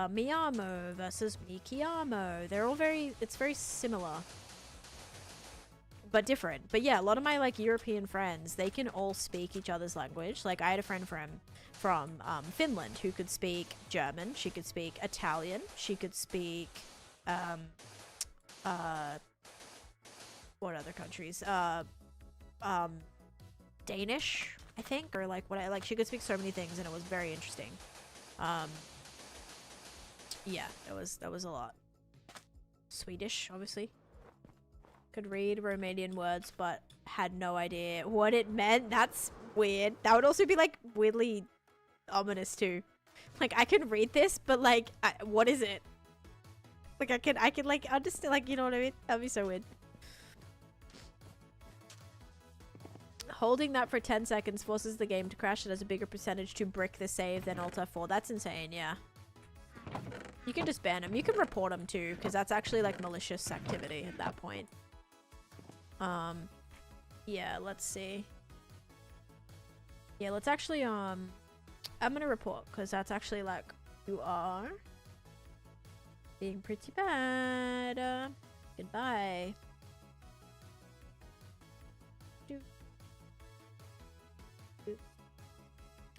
mi amo versus mi chiamo. They're all very, it's very similar. But different. But yeah, a lot of my like European friends, they can all speak each other's language. Like I had a friend from Finland who could speak German, she could speak Italian, she could speak what other countries? Danish, I think, or like what I like she could speak so many things, and it was very interesting. Yeah, that was a lot. Swedish, obviously. Could read Romanian words, but had no idea what it meant. That's weird. That would also be like weirdly ominous too. Like I can read this, but like, what is it? Like I can like understand, like, you know what I mean? That'd be so weird. Holding that for 10 seconds forces the game to crash. It has a bigger percentage to brick the save than Alt F4. That's insane, yeah. You can just ban them. You can report them too, because that's actually like malicious activity at that point. Yeah, let's see. Yeah, let's actually, I'm gonna report, because that's actually, like, you are being pretty bad. Goodbye.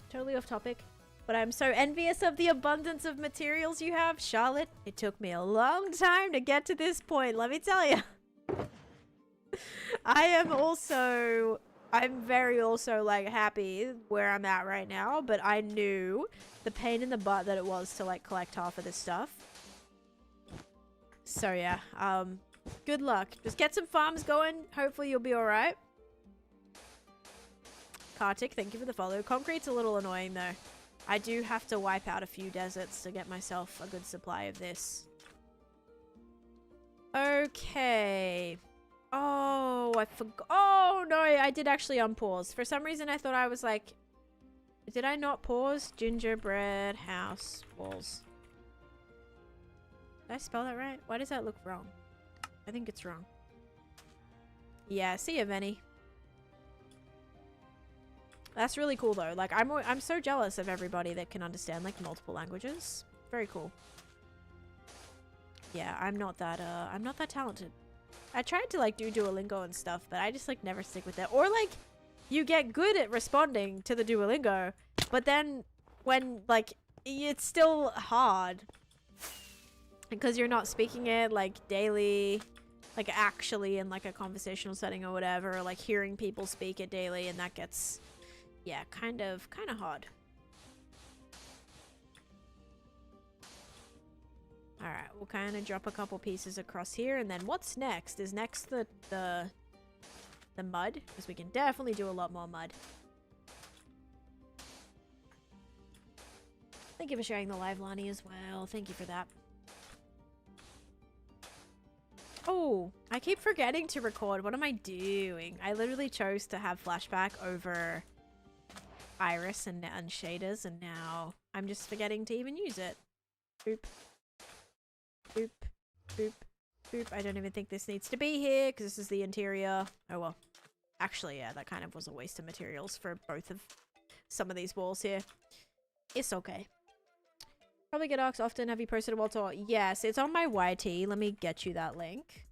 Totally off topic, but I'm so envious of the abundance of materials you have, Charlotte. It took me a long time to get to this point, let me tell you. I'm very also like happy where I'm at right now, but I knew the pain in the butt that it was to like collect half of this stuff. So yeah, good luck. Just get some farms going. Hopefully you'll be alright. Kartik, thank you for the follow. Concrete's a little annoying though. I do have to wipe out a few deserts to get myself a good supply of this. Okay. Oh, I forgot. Oh, no, I did actually unpause. For some reason, I thought I was like... Did I not pause? Gingerbread house walls. Did I spell that right? Why does that look wrong? I think it's wrong. Yeah, see you, Venny. That's really cool, though. Like, I'm so jealous of everybody that can understand, like, multiple languages. Very cool. Yeah, I'm not that talented. I tried to like do Duolingo and stuff, but I just like never stick with it. Or like you get good at responding to the Duolingo, but then when like it's still hard because you're not speaking it like daily, like actually in like a conversational setting or whatever, or like hearing people speak it daily, and that gets, yeah, kind of hard. Alright, we'll kind of drop a couple pieces across here, and then what's next? Is next the mud? Because we can definitely do a lot more mud. Thank you for sharing the live, Lonnie, as well. Thank you for that. Oh, I keep forgetting to record. What am I doing? I literally chose to have flashback over iris and shaders, and now I'm just forgetting to even use it. Boop. Boop, boop, boop. I don't even think this needs to be here because this is the interior. Oh well. Actually, yeah, that kind of was a waste of materials for both of some of these walls here. It's okay. Probably get asked often, have you posted a wall tour? Yes, it's on my YT. Let me get you that link.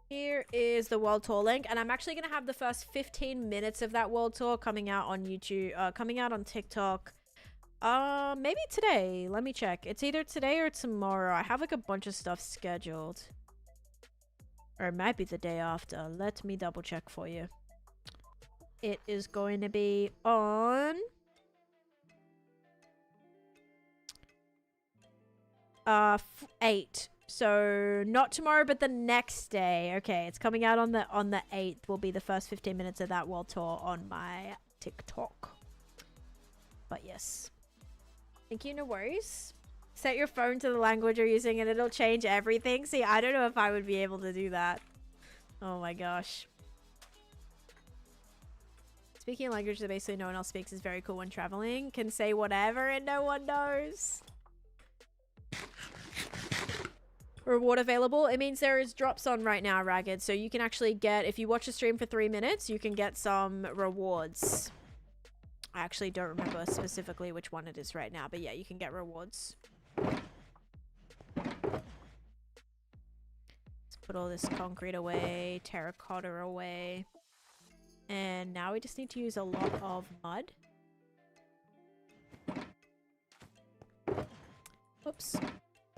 Here is the world tour link, and I'm actually going to have the first 15 minutes of that world tour coming out on YouTube, coming out on TikTok Maybe today. Let me check. It's either today or tomorrow. I have like a bunch of stuff scheduled. Or it might be the day after. Let me double check for you. It is going to be on... 8. So not tomorrow, but the next day. Okay, it's coming out on the 8th. Will be the first 15 minutes of that world tour on my TikTok. But yes. Thank you, no worries. Set your phone to the language you're using and it'll change everything. See, I don't know if I would be able to do that. Oh my gosh. Speaking a language that basically no one else speaks is very cool when traveling. Can say whatever and no one knows. Reward available. It means there is drops on right now, Ragged. So you can actually get, if you watch a stream for 3 minutes, you can get some rewards. I actually don't remember specifically which one it is right now, but yeah, you can get rewards. Let's put all this concrete away, terracotta away. And now we just need to use a lot of mud. Oops.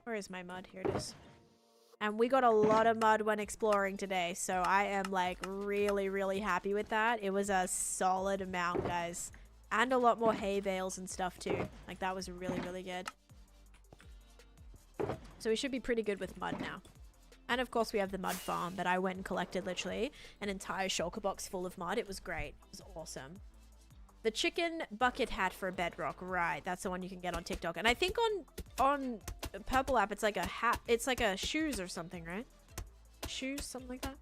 Where is my mud? Here it is. And we got a lot of mud when exploring today, so I am like really, really happy with that. It was a solid amount, guys. And a lot more hay bales and stuff too. Like that was really, really good. So we should be pretty good with mud now. And of course we have the mud farm that I went and collected literally an entire shulker box full of mud. It was great. It was awesome. The chicken bucket hat for bedrock. Right, that's the one you can get on TikTok. And I think on Purple app it's like a hat. It's like a shoes or something, right? Shoes, something like that.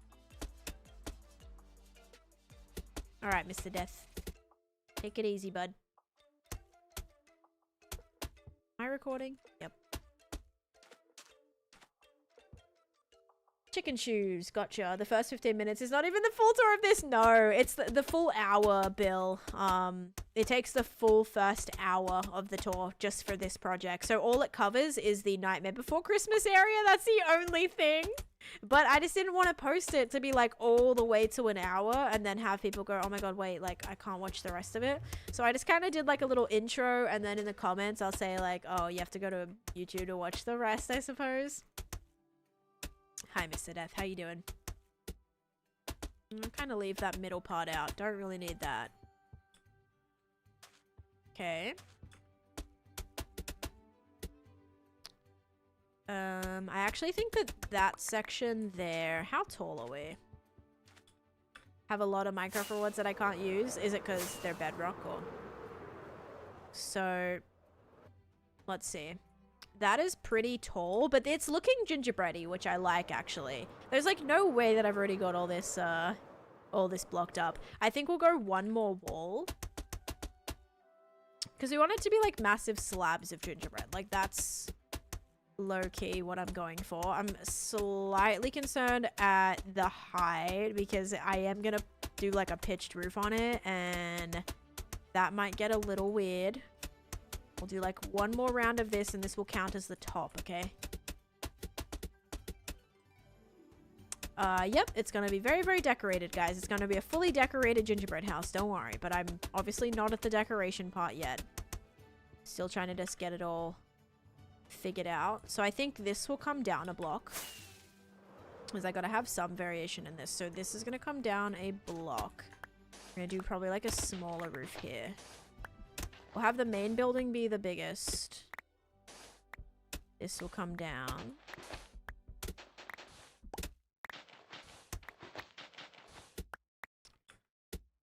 All right, Mr. Death. Take it easy, bud. Am I recording? Yep. Chicken shoes. Gotcha. The first 15 minutes is not even the full tour of this. No, it's the full hour, Bill. It takes the full first hour of the tour just for this project. So all it covers is the Nightmare Before Christmas area. That's the only thing. But I just didn't want to post it to be like all the way to an hour and then have people go, oh my god, wait, like I can't watch the rest of it. So I just kind of did like a little intro and then in the comments I'll say like, oh, you have to go to YouTube to watch the rest, I suppose. Hi, Mr. Death. How you doing? I'll kind of leave that middle part out. Don't really need that. Okay. I actually think that section there... How tall are we? Have a lot of Minecraft rewards that I can't use. Is it because they're bedrock or... So... Let's see. That is pretty tall, but it's looking gingerbready, which I like, actually. There's, like, no way that I've already got all this blocked up. I think we'll go one more wall. Because we want it to be, like, massive slabs of gingerbread. Like, that's low-key what I'm going for. I'm slightly concerned at the height, because I am going to do, like, a pitched roof on it, and that might get a little weird. We'll do like one more round of this and this will count as the top, okay? Yep, it's gonna be very, very decorated, guys. It's gonna be a fully decorated gingerbread house, don't worry. But I'm obviously not at the decoration part yet. Still trying to just get it all figured out. So I think this will come down a block. Because I gotta have some variation in this. So this is gonna come down a block. I'm gonna do probably like a smaller roof here. We'll have the main building be the biggest. This will come down.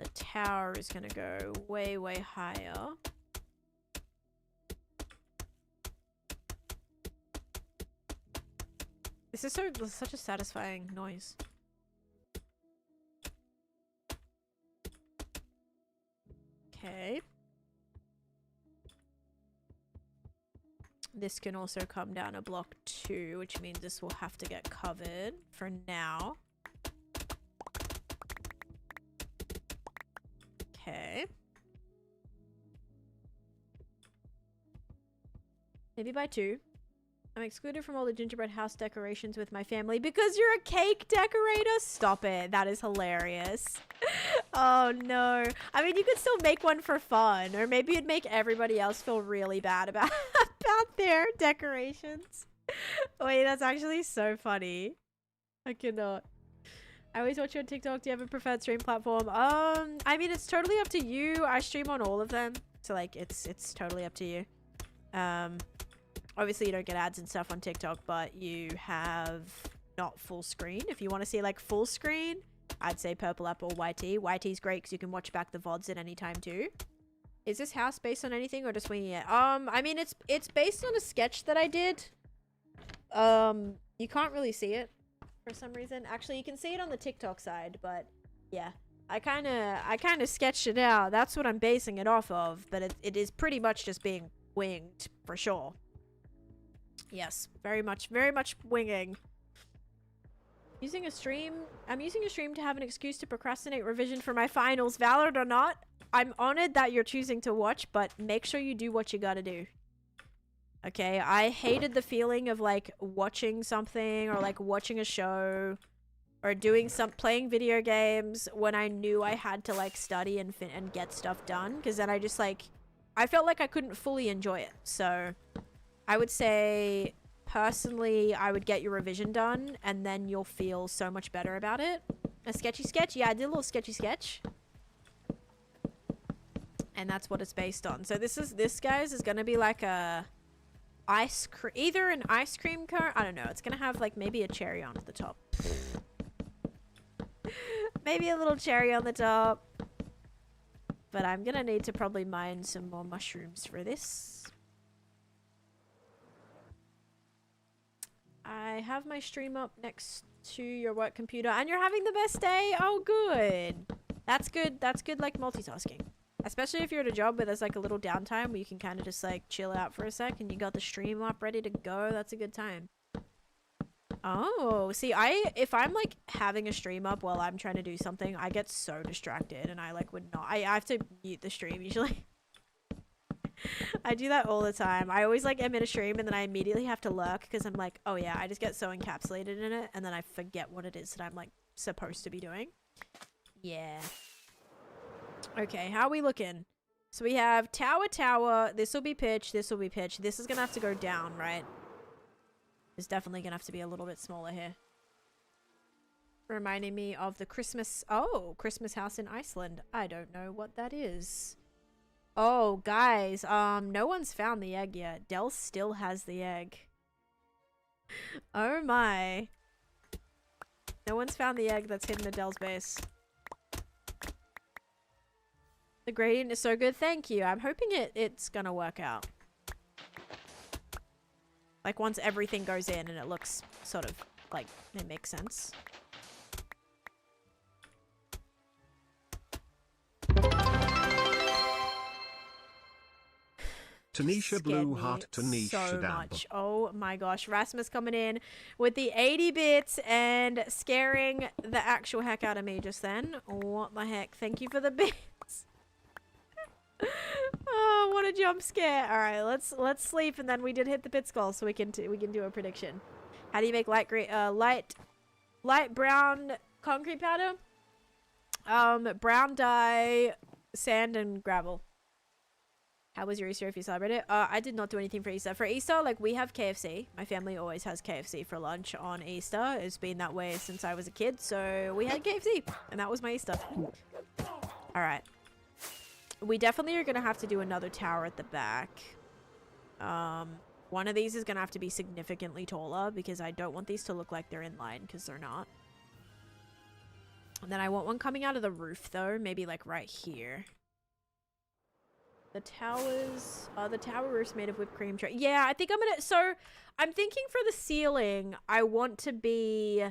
The tower is going to go way, way higher. This is such a satisfying noise. Okay. This can also come down a block too, which means this will have to get covered for now. Okay. Maybe by 2. I'm excluded from all the gingerbread house decorations with my family because you're a cake decorator? Stop it. That is hilarious. Oh no. I mean, you could still make one for fun, or maybe it'd make everybody else feel really bad about about their decorations. Wait, that's actually so funny. I cannot. I always watch you on TikTok. Do you have a preferred stream platform? I mean, it's totally up to you. I stream on all of them, so like it's totally up to you. Obviously you don't get ads and stuff on TikTok, but you have not full screen. If you want to see like full screen, I'd say Purple App or YT. YT's great because you can watch back the VODs at any time too. Is this house based on anything or just winging it? I mean, it's based on a sketch that I did. You can't really see it for some reason. Actually, you can see it on the TikTok side, but yeah. I kind of sketched it out. That's what I'm basing it off of, but it is pretty much just being winged for sure. Yes, very much winging. Using a stream. I'm using a stream to have an excuse to procrastinate revision for my finals, valid or not. I'm honored that you're choosing to watch, but make sure you do what you gotta do. Okay, I hated the feeling of like watching something or like watching a show or doing playing video games when I knew I had to like study and get stuff done, because then I just like I felt like I couldn't fully enjoy it. So I would say personally I would get your revision done and then you'll feel so much better about it. A sketchy sketch? Yeah, I did a little sketchy sketch. And that's what it's based on. So this guys is gonna be like a either an ice cream cone. I don't know. It's gonna have like maybe a cherry on the top. Maybe a little cherry on the top. But I'm gonna need to probably mine some more mushrooms for this. I have my stream up next to your work computer and you're having the best day. Oh, good. That's good. That's good, like multitasking. Especially if you're at a job where there's like a little downtime where you can kind of just like chill out for a sec and you got the stream up ready to go. That's a good time. Oh, see, if I'm like having a stream up while I'm trying to do something, I get so distracted and I like would not. I have to mute the stream usually. I do that all the time. I always like am in a stream and then I immediately have to lurk because I'm like, oh yeah, I just get so encapsulated in it and then I forget what it is that I'm like supposed to be doing. Yeah. Okay, how are we looking? So we have tower. This will be pitch. This will be pitch. This is gonna have to go down, right? It's definitely gonna have to be a little bit smaller here. Reminding me of the Christmas house in Iceland. I don't know what that is. Oh, guys, no one's found the egg yet. Del still has the egg. Oh my. No one's found the egg that's hidden at Del's base. The gradient is so good. Thank you. I'm hoping it's gonna work out. Like once everything goes in and it looks sort of like it makes sense. Taneesha Blue Heart Taneesha so much. Oh my gosh. Rasmus coming in with the 80 bits and scaring the actual heck out of me just then. What the heck? Thank you for the bits. Oh, what a jump scare. All right, let's sleep and then we did hit the pit skull so we can do a prediction. How do you make light brown concrete powder? Brown dye, sand and gravel. How was your Easter if you celebrated? I did not do anything for Easter. For Easter, like, we have KFC. My family always has KFC for lunch on Easter. It's been that way since I was a kid, so we had KFC, and that was my Easter. All right. We definitely are going to have to do another tower at the back. One of these is going to have to be significantly taller because I don't want these to look like they're in line because they're not. And then I want one coming out of the roof, though. Maybe, like, right here. The towers, the tower roof's made of whipped cream tray. Yeah, I think I'm gonna, so I'm thinking for the ceiling, I want to be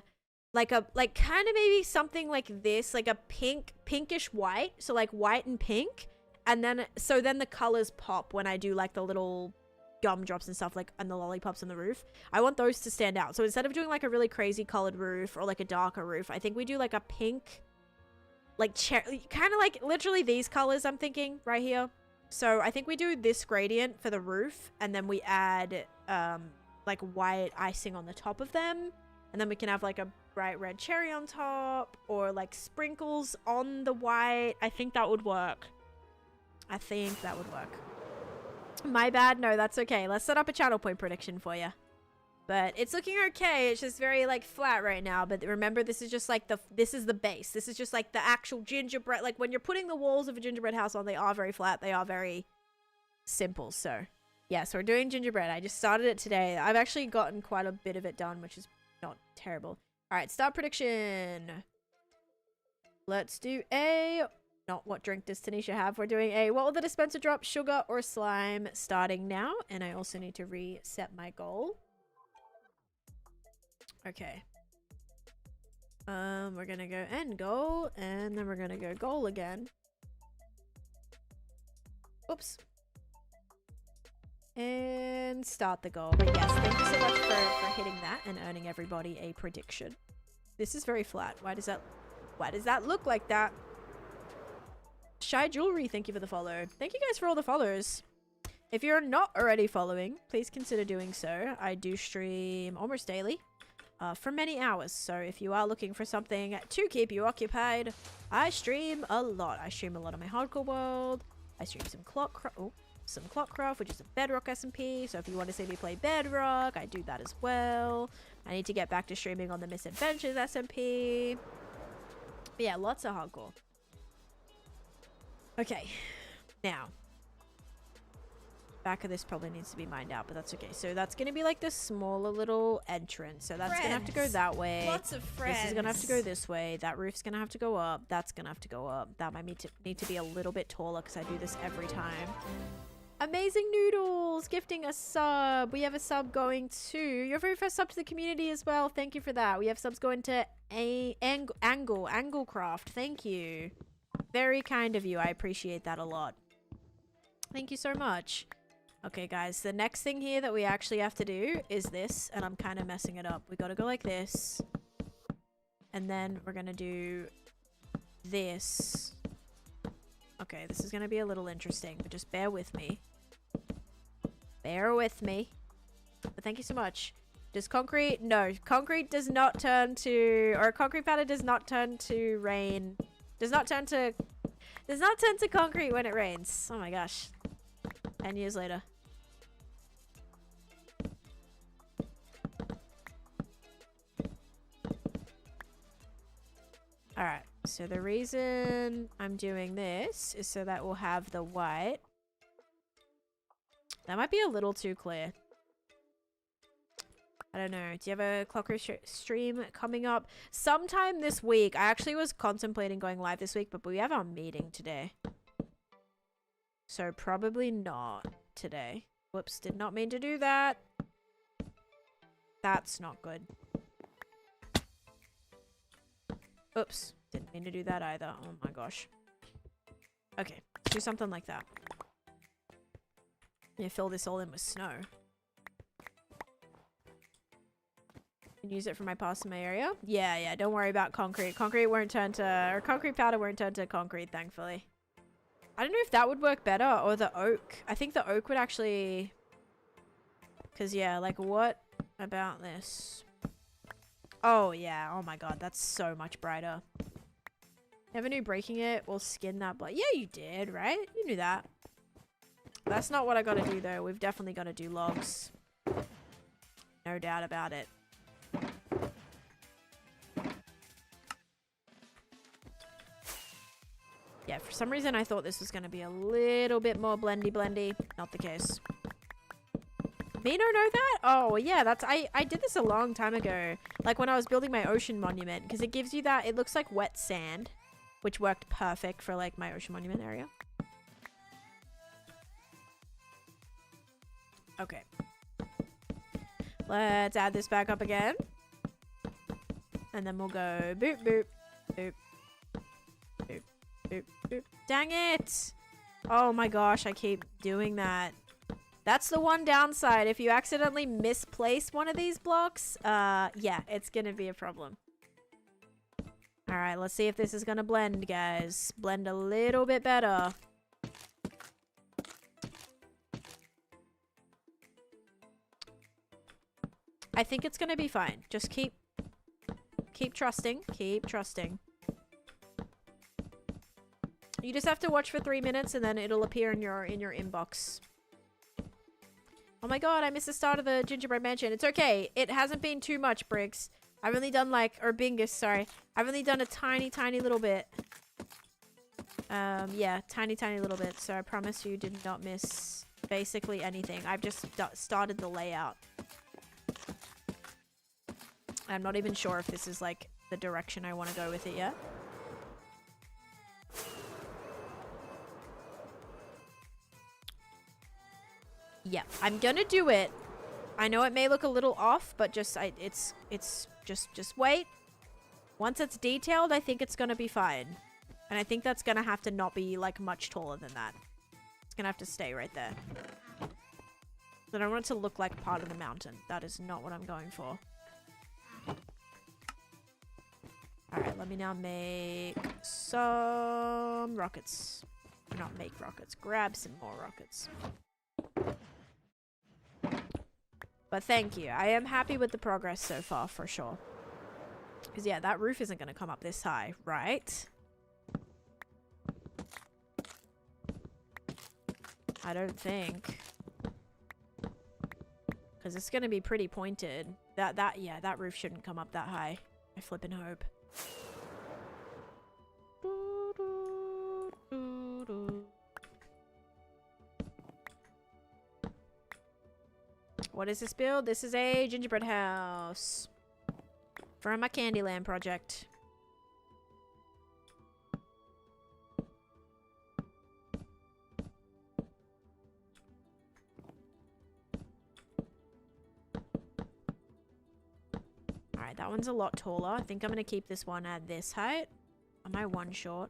like kind of maybe something like this, like a pinkish white. So like white and pink. And then, so then the colors pop when I do like the little gumdrops and stuff, like, and the lollipops on the roof. I want those to stand out. So instead of doing like a really crazy colored roof or like a darker roof, I think we do like a pink, like kind of like literally these colors I'm thinking right here. So I think we do this gradient for the roof and then we add like white icing on the top of them. And then we can have like a bright red cherry on top, or like sprinkles on the white. I think that would work. I think that would work. My bad. No, that's okay. Let's set up a channel point prediction for you. But it's looking okay. It's just very like flat right now. But remember, this is just like this is the base. This is just like the actual gingerbread. Like when you're putting the walls of a gingerbread house on, they are very flat. They are very simple. So yeah, so we're doing gingerbread. I just started it today. I've actually gotten quite a bit of it done, which is not terrible. All right, start prediction. Let's do a... Not what drink does Taneesha have. We're doing a... What will the dispenser drop? Sugar or slime? Starting now. And I also need to reset my goal. Okay. We're gonna go end goal. And then we're gonna go goal again. Oops. And start the goal. But yes, thank you so much for hitting that and earning everybody a prediction. This is very flat. Why does that look like that? Shy Jewelry, thank you for the follow. Thank you guys for all the follows. If you're not already following, please consider doing so. I do stream almost daily for many hours. So if you are looking for something to keep you occupied, I stream a lot. I stream a lot of my hardcore world. I stream some Clockcraft, which is a Bedrock SMP. So if you want to see me play Bedrock, I do that as well. I need to get back to streaming on the Misadventures SMP. But yeah, lots of hardcore. Okay, now back of this probably needs to be mined out, but that's okay. So that's gonna be like this smaller little entrance. So that's gonna have to go that way. Lots of friends. This is gonna have to go this way. That roof's gonna have to go up. That's gonna have to go up. That might need to be a little bit taller because I do this every time. Amazing Noodles gifting a sub. We have a sub going to your very first sub to the community as well. Thank you for that. We have subs going to Anglecraft. Thank you. Very kind of you. I appreciate that a lot. Thank you so much. Okay, guys. The next thing here that we actually have to do is this. And I'm kind of messing it up. We got to go like this. And then we're going to do this. Okay, this is going to be a little interesting. But just bear with me. Bear with me. But thank you so much. Does concrete... No. Concrete does not turn to... Or concrete powder does not turn to rain... Does not turn to concrete when it rains. Oh my gosh. 10 years later. Alright, so the reason I'm doing this is so that we'll have the white. That might be a little too clear. I don't know. Do you have a Clockwork stream coming up? Sometime this week. I actually was contemplating going live this week, but we have our meeting today. So probably not today. Whoops, did not mean to do that. That's not good. Oops, didn't mean to do that either. Oh my gosh. Okay, let's do something like that. Yeah, fill this all in with snow. Use it for my past in my area. Yeah, don't worry about concrete. Concrete won't turn to... Or concrete powder won't turn to concrete, thankfully. I don't know if that would work better or the oak. I think the oak would actually... Because, yeah, like, what about this? Oh, yeah. Oh, my God. That's so much brighter. Never knew breaking it will skin that blood. Yeah, you did, right? You knew that. That's not what I gotta do, though. We've definitely gotta do logs. No doubt about it. Yeah, for some reason I thought this was going to be a little bit more blendy. Not the case. Me don't know that? Oh, yeah, that's... I did this a long time ago. Like when I was building my ocean monument. Because it gives you that... It looks like wet sand. Which worked perfect for like my ocean monument area. Okay. Let's add this back up again. And then we'll go boop, boop, boop, boop, boop, boop. Dang it! Oh my gosh, I keep doing that. That's the one downside. If you accidentally misplace one of these blocks, yeah, it's gonna be a problem. Alright, let's see if this is gonna blend, guys. Blend a little bit better. I think it's gonna be fine. Just keep Keep trusting. Keep trusting. You just have to watch for 3 minutes and then it'll appear in your inbox. Oh my god, I missed the start of the gingerbread mansion. It's okay. It hasn't been too much, Briggs. I've only done like, or Bingus, sorry. I've only done a tiny, tiny little bit. Yeah, tiny, tiny little bit. So I promise you did not miss basically anything. I've just started the layout. I'm not even sure if this is like the direction I want to go with it yet. Yeah, I'm gonna do it. I know it may look a little off, but just just wait. Once it's detailed, I think it's gonna be fine. And I think that's gonna have to not be like much taller than that. It's gonna have to stay right there. But I want it to look like part of the mountain. That is not what I'm going for. Alright, let me now make some rockets. Not make rockets, grab some more rockets. But thank you. I am happy with the progress so far, for sure. Because, yeah, that roof isn't going to come up this high, right? I don't think. Because it's going to be pretty pointed. Yeah, that roof shouldn't come up that high. I flippin' hope. What is this build? This is a gingerbread house from my Candyland project. Alright, that one's a lot taller. I think I'm going to keep this one at this height. Am I one short?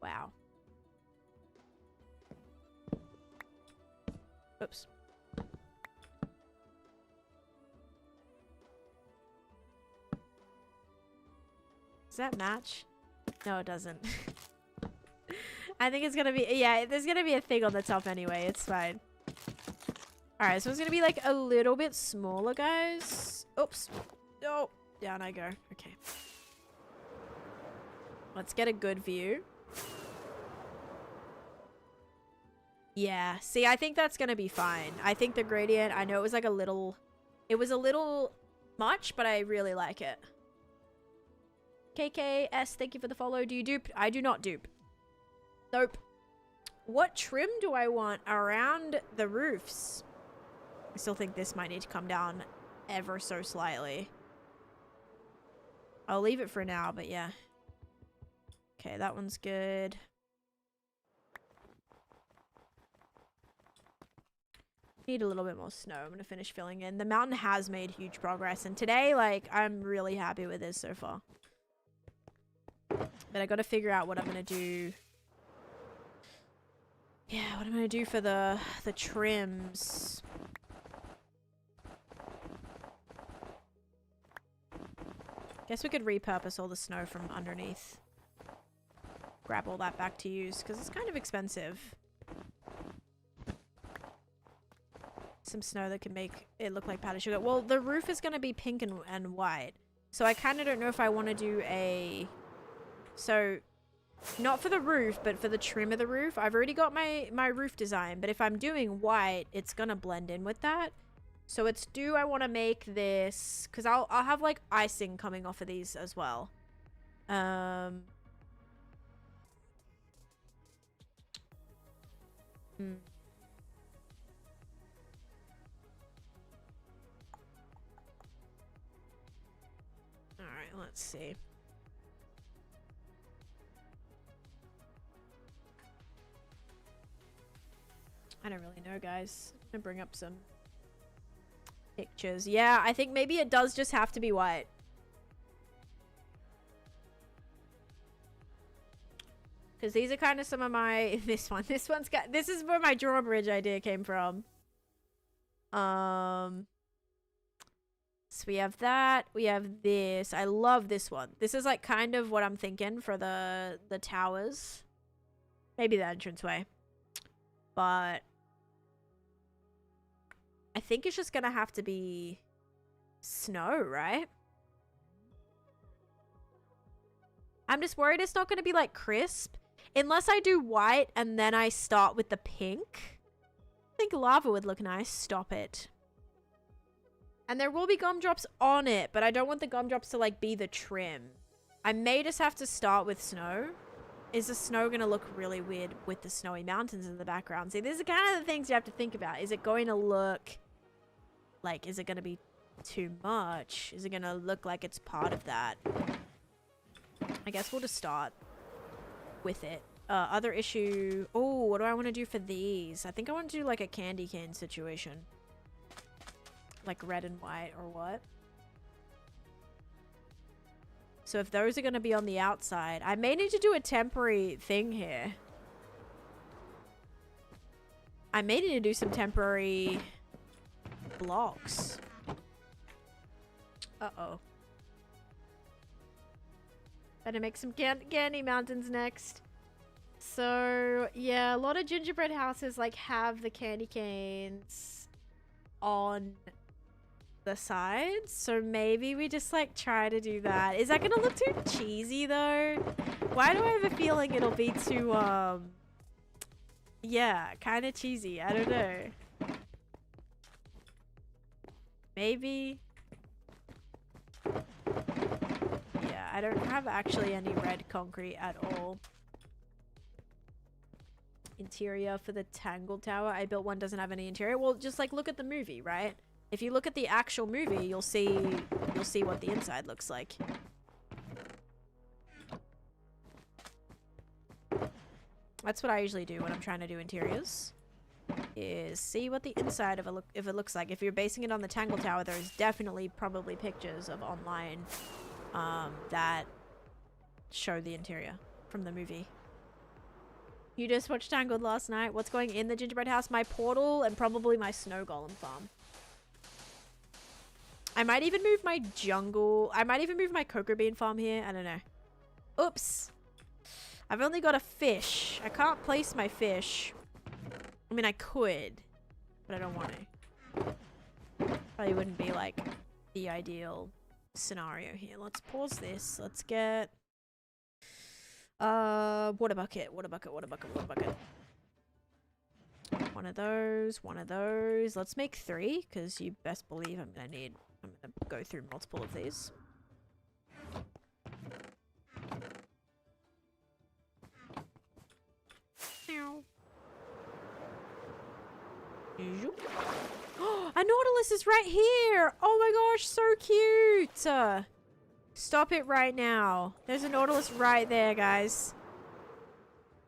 Wow. Oops. Does that match? No, it doesn't. I think it's gonna be... Yeah, there's gonna be a thing on the top anyway. It's fine. Alright, so it's gonna be like a little bit smaller, guys. Oops. Oh, down I go. Okay. Let's get a good view. Yeah, see, I think that's gonna be fine. I think the gradient... I know it was like a little... It was a little much, but I really like it. KKS, thank you for the follow. Do you dupe? I do not dupe. Nope. What trim do I want around the roofs? I still think this might need to come down ever so slightly. I'll leave it for now, but yeah. Okay, that one's good. Need a little bit more snow. I'm gonna finish filling in. The mountain has made huge progress, and today, like, I'm really happy with this so far. But I gotta figure out what I'm gonna do. Yeah, what I'm gonna do for the trims. Guess we could repurpose all the snow from underneath. Grab all that back to use, because it's kind of expensive. Some snow that can make it look like powdered sugar. Well, the roof is gonna be pink and white. So I kind of don't know if I want to do a... So, not for the roof, but for the trim of the roof. I've already got my roof design, but if I'm doing white, it's gonna blend in with that. So it's, do I want to make this... Because I'll have, like, icing coming off of these as well. Alright, let's see. I don't really know, guys. I'm gonna bring up some pictures. Yeah, I think maybe it does just have to be white. Because these are kind of some of my... This one's got... This is where my drawbridge idea came from. So we have that. We have this. I love this one. This is like kind of what I'm thinking for the towers. Maybe the entranceway. But I think it's just gonna have to be snow, right? I'm just worried it's not going to be like crisp. Unless I do white and then I start with the pink. I think lava would look nice. Stop it. And there will be gumdrops on it, but I don't want the gumdrops to like be the trim. I may just have to start with snow. Is the snow going to look really weird with the snowy mountains in the background? See, these are kind of the things you have to think about. Is it going to look like, is it going to be too much? Is it going to look like it's part of that? I guess we'll just start with it. Other issue. Oh, what do I want to do for these? I think I want to do like a candy cane situation. Like red and white or what? So if those are going to be on the outside, I may need to do a temporary thing here. I may need to do some temporary blocks. Uh-oh. Better make some candy mountains next. So, yeah, a lot of gingerbread houses, like, have the candy canes on the sides. So maybe we just, like, try to do that. Is that gonna look too cheesy, though? Why do I have a feeling it'll be too, yeah, kind of cheesy. I don't know. Maybe. Yeah, I don't have actually any red concrete at all. Interior for the Tangled Tower. I built one, doesn't have any interior. Well, just like look at the movie, right? If you look at the actual movie, you'll see what the inside looks like. That's what I usually do when I'm trying to do interiors. Is see what the inside of if it looks like. If you're basing it on the Tangled Tower, there's definitely probably pictures of online that show the interior from the movie. You just watched Tangled last night. What's going in the gingerbread house? My portal and probably my snow golem farm. I might even move my jungle. I might even move my cocoa bean farm here. I don't know. Oops. I've only got a fish. I can't place my fish. I mean, I could, but I don't want to. Probably wouldn't be like the ideal scenario here. Let's pause this. Let's get water bucket. One of those. Let's make 3 because you best believe I'm gonna go through multiple of these. A nautilus is right here. Oh my gosh, so cute. Stop it right now. There's a nautilus right there, guys.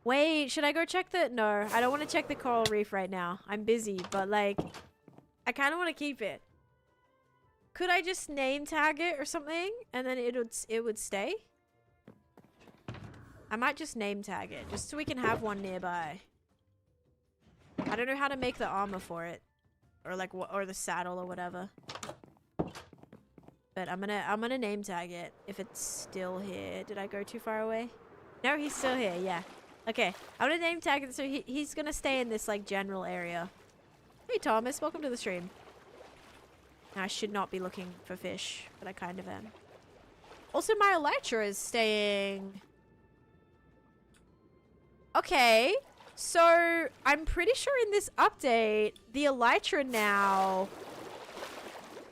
Wait, should I go check the... No, I don't want to check the coral reef right now. I'm busy, but like, I kind of want to keep it. Could I just name tag it or something? And then it would stay? I might just name tag it, just so we can have one nearby. I don't know how to make the armor for it. Or like, or the saddle or whatever. But I'm gonna name tag it if it's still here. Did I go too far away? No, he's still here, yeah. Okay, I'm gonna name tag it so he's gonna stay in this like general area. Hey Thomas, welcome to the stream. Now, I should not be looking for fish, but I kind of am. Also, my elytra is staying... Okay, so I'm pretty sure in this update, the elytra now...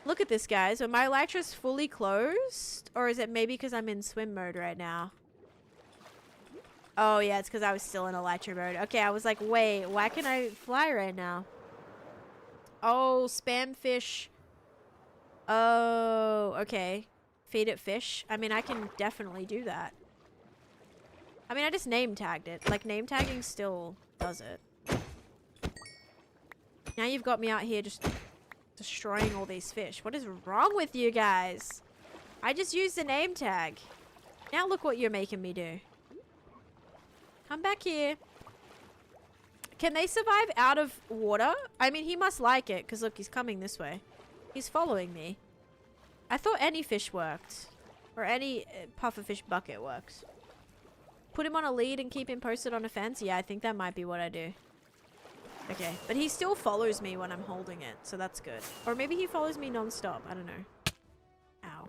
Look at this, guys. Are my elytras fully closed? Or is it maybe because I'm in swim mode right now? Oh, yeah, it's because I was still in elytra mode. Okay, I was like, wait, why can I fly right now? Oh, spam fish. Oh, okay. Feed it fish. I mean, I can definitely do that. I mean, I just name tagged it. Like, name tagging still does it. Now you've got me out here just destroying all these fish. What is wrong with you guys? I just used the name tag. Now look what you're making me do. Come back here. Can they survive out of water? I mean, he must like it, because look, he's coming this way. He's following me. I thought any fish worked. Or any pufferfish bucket works. Put him on a lead and keep him posted on a fence? Yeah, I think that might be what I do. Okay, but he still follows me when I'm holding it, so that's good. Or maybe he follows me non-stop. I don't know. Ow.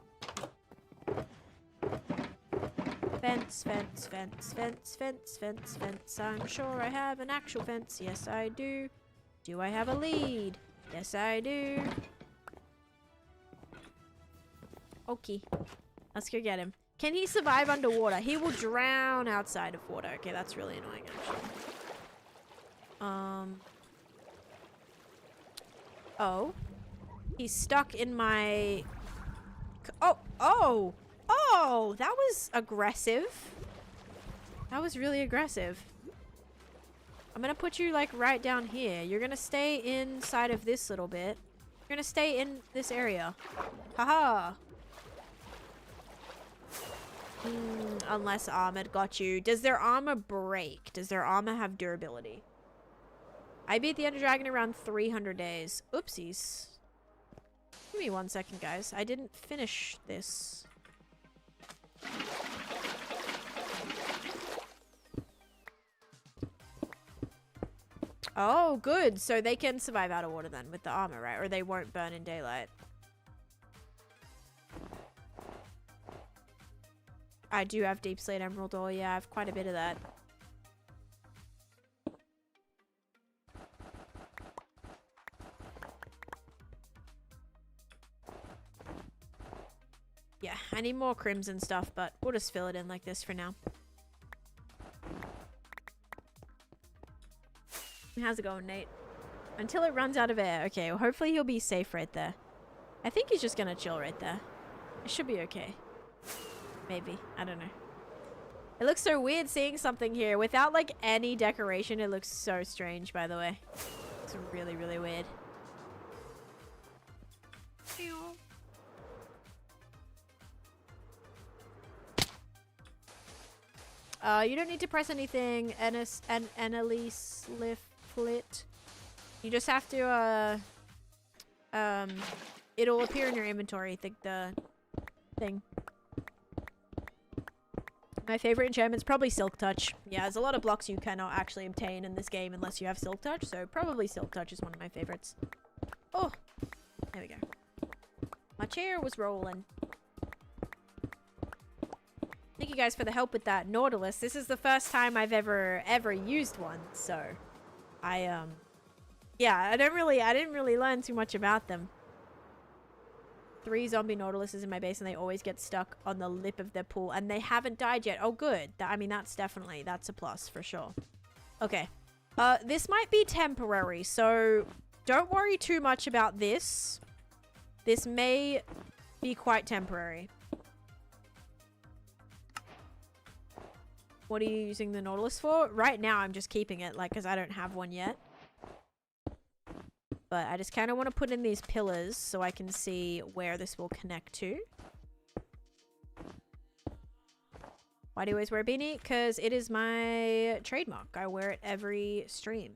Fence, fence, fence, fence, fence, fence, fence. I'm sure I have an actual fence. Yes, I do. Do I have a lead? Yes, I do. Okay. Let's go get him. Can he survive underwater? He will drown outside of water. Okay, that's really annoying, actually. Oh. He's stuck in my... Oh! Oh! Oh! That was aggressive. That was really aggressive. I'm gonna put you, like, right down here. You're gonna stay inside of this little bit. You're gonna stay in this area. Haha! Unless Armored got you. Does their armor break? Does their armor have durability? I beat the Ender Dragon around 300 days. Oopsies. Give me 1 second, guys. I didn't finish this. Oh, good. So they can survive out of water then with the armor, right? Or they won't burn in daylight. I do have Deep Slate Emerald ore. Yeah, I have quite a bit of that. Yeah, I need more crimson stuff, but we'll just fill it in like this for now. How's it going, Nate? Until it runs out of air. Okay, well, hopefully he'll be safe right there. I think he's just gonna chill right there. It should be okay. Maybe. I don't know. It looks so weird seeing something here. Without, like, any decoration, it looks so strange, by the way. It's really, really weird. You don't need to press anything. Annalise Flit. You just have to, it'll appear in your inventory, the thing. My favorite enchantment's probably Silk Touch. Yeah, there's a lot of blocks you cannot actually obtain in this game unless you have Silk Touch, so probably Silk Touch is one of my favorites. Oh! There we go. My chair was rolling. Thank you guys for the help with that nautilus. This is the first time I've ever used one, so yeah, I didn't really learn too much about them. 3 zombie nautiluses in my base and they always get stuck on the lip of their pool and they haven't died yet. Oh, good. I mean, that's a plus for sure. Okay. This might be temporary, so don't worry too much about this. This may be quite temporary. What are you using the nautilus for? Right now, I'm just keeping it, like, because I don't have one yet. But I just kind of want to put in these pillars so I can see where this will connect to. Why do you always wear a beanie? Because it is my trademark. I wear it every stream.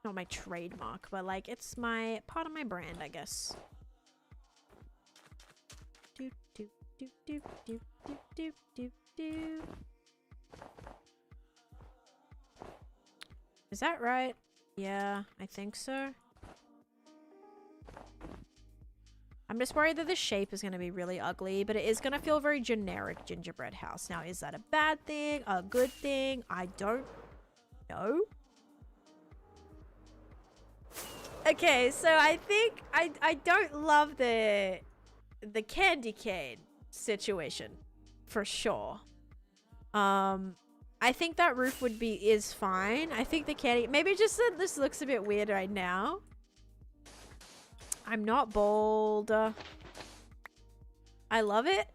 Not my trademark, but, like, it's my part of my brand, I guess. Do, do, do, do, do, do, do, do, do. Is that right? Yeah, I think so. I'm just worried that the shape is going to be really ugly, but it is going to feel very generic gingerbread house. Now, is that a bad thing? A good thing? I don't know. Okay, so I think I don't love the candy cane situation for sure. I think that roof is fine. I think the candy, maybe just that this looks a bit weird right now. I'm not bold. I love it.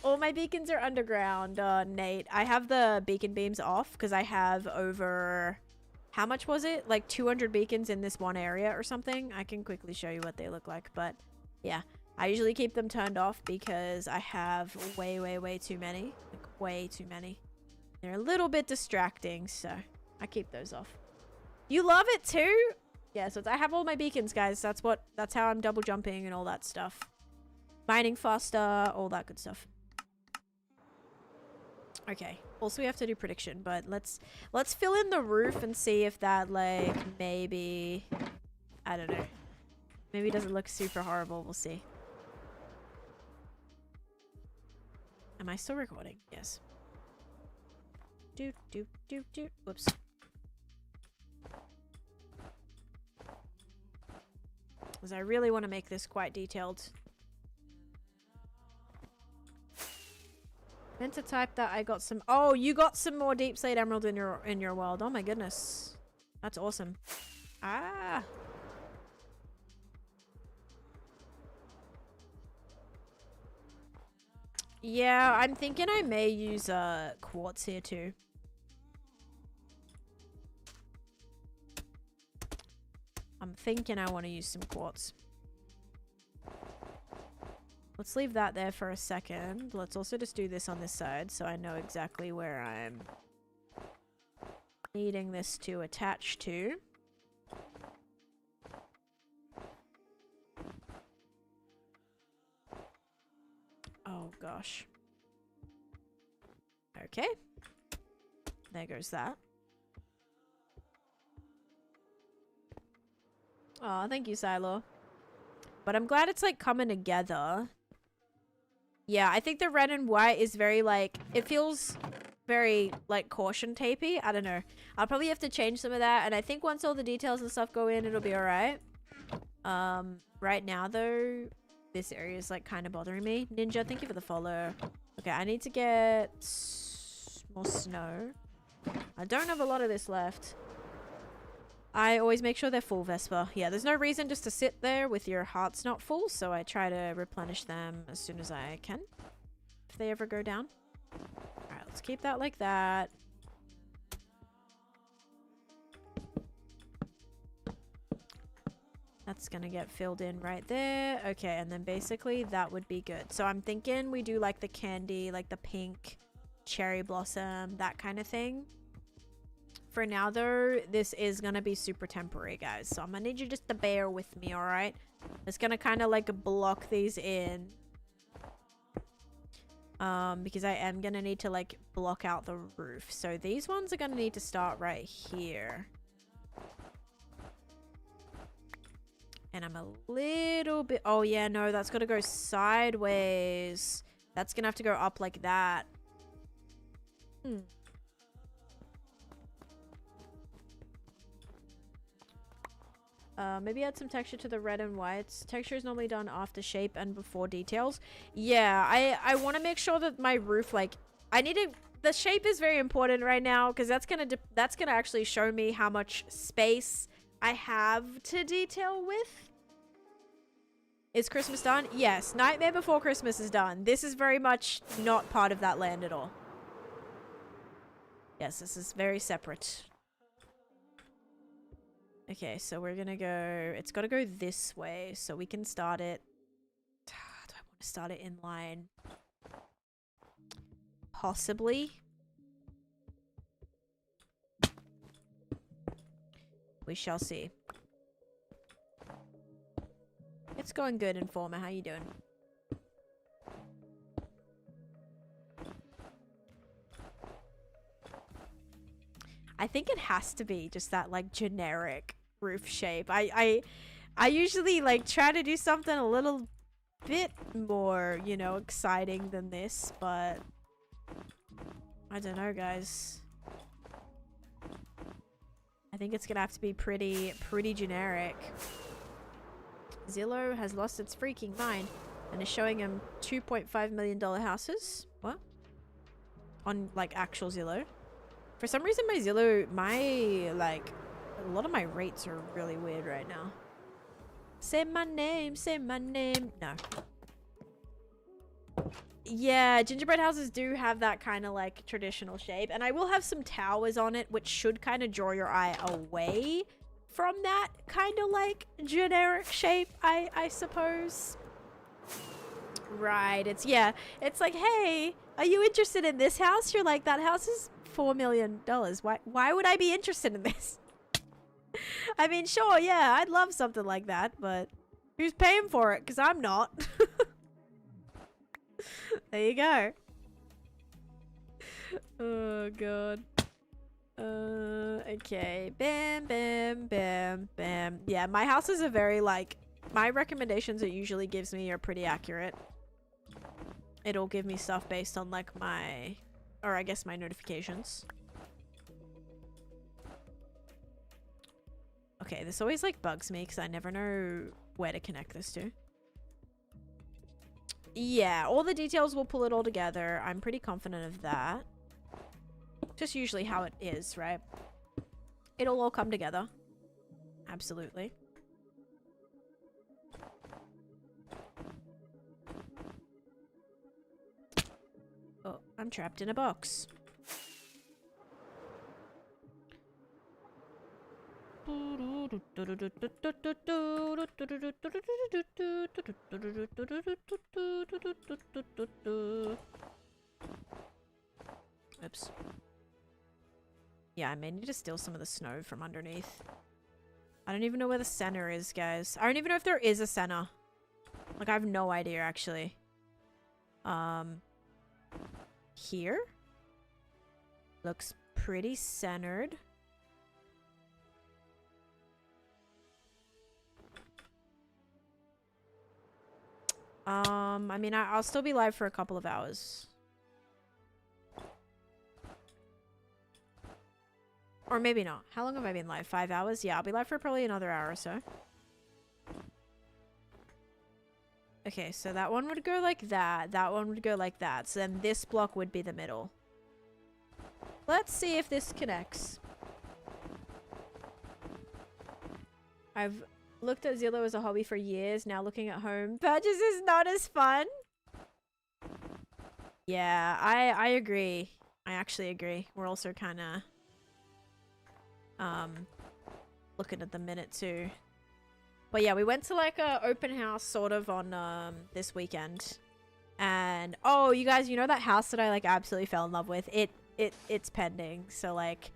All my beacons are underground, Nate. I have the beacon beams off because I have over, how much was it? Like 200 beacons in this one area or something. I can quickly show you what they look like, but yeah. I usually keep them turned off because I have way, way, way too many. Like, way too many. They're a little bit distracting, so I keep those off. You love it too? Yeah, so I have all my beacons, guys. That's how I'm double jumping and all that stuff. Mining faster, all that good stuff. Okay. Also, we have to do prediction, but let's fill in the roof and see if that, like, maybe, I don't know. Maybe it doesn't look super horrible. We'll see. Am I still recording? Yes. Whoops. Because I really want to make this quite detailed. Meant to type that I got some. Oh, you got some more deep slate emerald in your world. Oh my goodness, that's awesome. Ah. Yeah, I'm thinking I may use quartz here too. I'm thinking I want to use some quartz. Let's leave that there for a second. Let's also just do this on this side so I know exactly where I'm needing this to attach to. Oh gosh. Okay. There goes that. Oh, thank you, Silo. But I'm glad it's like coming together. Yeah, I think the red and white is very like, it feels very like caution tapey. I don't know. I'll probably have to change some of that. And I think once all the details and stuff go in, it'll be alright. Right now though, this area is like kind of bothering me. Ninja, thank you for the follow. Okay, I need to get more snow. I don't have a lot of this left. I always make sure they're full, Vespa. Yeah, there's no reason just to sit there with your hearts not full, so I try to replenish them as soon as I can. If they ever go down. Alright, let's keep that like that. That's gonna get filled in right there. Okay, and then basically that would be good. So I'm thinking we do like the candy, like the pink cherry blossom, that kind of thing. For now though, this is gonna be super temporary, guys, so I'm gonna need you just to bear with me, all right? It's gonna kind of like block these in because I am gonna need to like block out the roof. So these ones are gonna need to start right here, and I'm a little bit, oh yeah, no, that's gotta go sideways. That's gonna have to go up like that. Maybe add some texture to the red and whites. Texture is normally done after shape and before details. Yeah, I want to make sure that my roof, like, I need to, the shape is very important right now because that's gonna actually show me how much space I have to detail with. Is Christmas done? Yes, Nightmare Before Christmas is done. This is very much not part of that land at all. Yes, this is very separate. Okay, so we're gonna go, it's gotta go this way so we can start it. Do I want to start it in line? Possibly. We shall see. It's going good, Informer. How you doing? I think it has to be just that like generic roof shape. I usually like try to do something a little bit more, you know, exciting than this, but I don't know, guys. I think it's gonna have to be pretty generic. Zillow has lost its freaking mind and is showing him $2.5 million houses. What? On like actual Zillow. For some reason my Zillow, like, a lot of my rates are really weird right now. Say my name, say my name. No. Yeah, gingerbread houses do have that kind of like traditional shape. And I will have some towers on it, which should kind of draw your eye away from that kind of like generic shape, I suppose. Right, it's, yeah, it's like, hey, are you interested in this house? You're like, that house is $4 million. Why would I be interested in this? I mean, sure, yeah, I'd love something like that, but who's paying for it? Because I'm not. There you go. Oh god. Okay, bam, bam, bam, bam. Yeah, my houses are very like, my recommendations it usually gives me are pretty accurate. it'll give me stuff based on like my, or I guess my notifications. Okay, this always like bugs me because I never know where to connect this to. Yeah, all the details will pull it all together. I'm pretty confident of that. Just usually how it is, right? It'll all come together. Absolutely. Oh, I'm trapped in a box. Oops. Yeah, I may need to steal some of the snow from underneath. I don't even know where the center is, guys. I don't even know if there is a center. Like, I have no idea, actually. Here? Looks pretty centered. I mean, I'll still be live for a couple of hours. Or maybe not. How long have I been live? 5 hours? Yeah, I'll be live for probably another hour or so. Okay, so that one would go like that. That one would go like that. So then this block would be the middle. Let's see if this connects. I've looked at Zillow as a hobby for years. Now looking at home purchase is not as fun. Yeah, I agree. I actually agree. We're also kind of looking at the minute too. But yeah, we went to like a open house sort of on this weekend. And oh, you guys, you know that house that I like absolutely fell in love with? It's pending. So like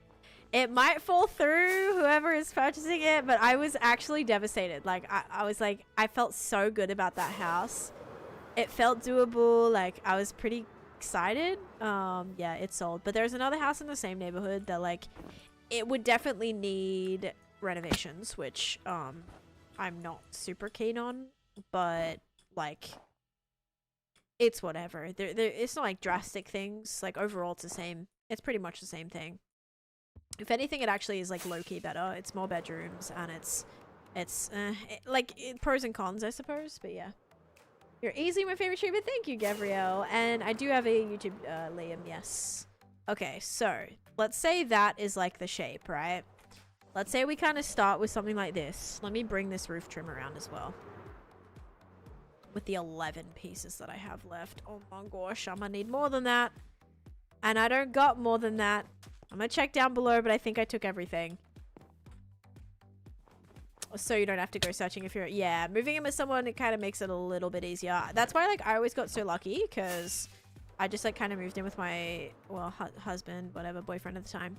it might fall through, whoever is purchasing it, but I was actually devastated. Like I was like, I felt so good about that house. It felt doable. Like I was pretty excited. Yeah, it sold. But there's another house in the same neighborhood that like it would definitely need renovations, which I'm not super keen on, but like it's whatever. It's not like drastic things. Like overall it's the same. It's pretty much the same thing. If anything, it actually is like low-key better. It's more bedrooms and it's pros and cons, I suppose. But yeah, you're easily my favorite streamer. Thank you, Gabrielle. And I do have a YouTube Liam. Yes. Okay, so let's say that is like the shape, right? Let's say we kind of start with something like this. Let me bring this roof trim around as well. With the 11 pieces that I have left. Oh my gosh, I'm gonna need more than that. And I don't got more than that. I'm gonna check down below, but I think I took everything. So you don't have to go searching if you're... Yeah, moving in with someone, it kind of makes it a little bit easier. That's why, like, I always got so lucky, because I just, like, kind of moved in with my, well, husband, whatever, boyfriend at the time.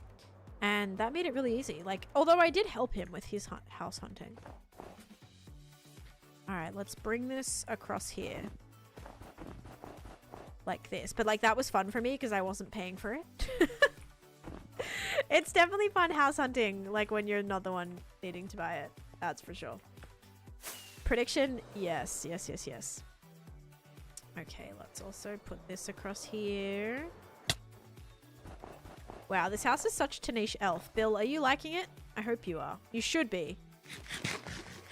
And that made it really easy. Like, although I did help him with his house hunting. Alright, let's bring this across here. Like this. But, like, that was fun for me, because I wasn't paying for it. It's definitely fun house hunting, like when you're not the one needing to buy it. That's for sure. Prediction? Yes, yes, yes, yes. Okay, let's also put this across here. Wow, this house is such Taneesha elf. Bill, are you liking it? I hope you are. You should be.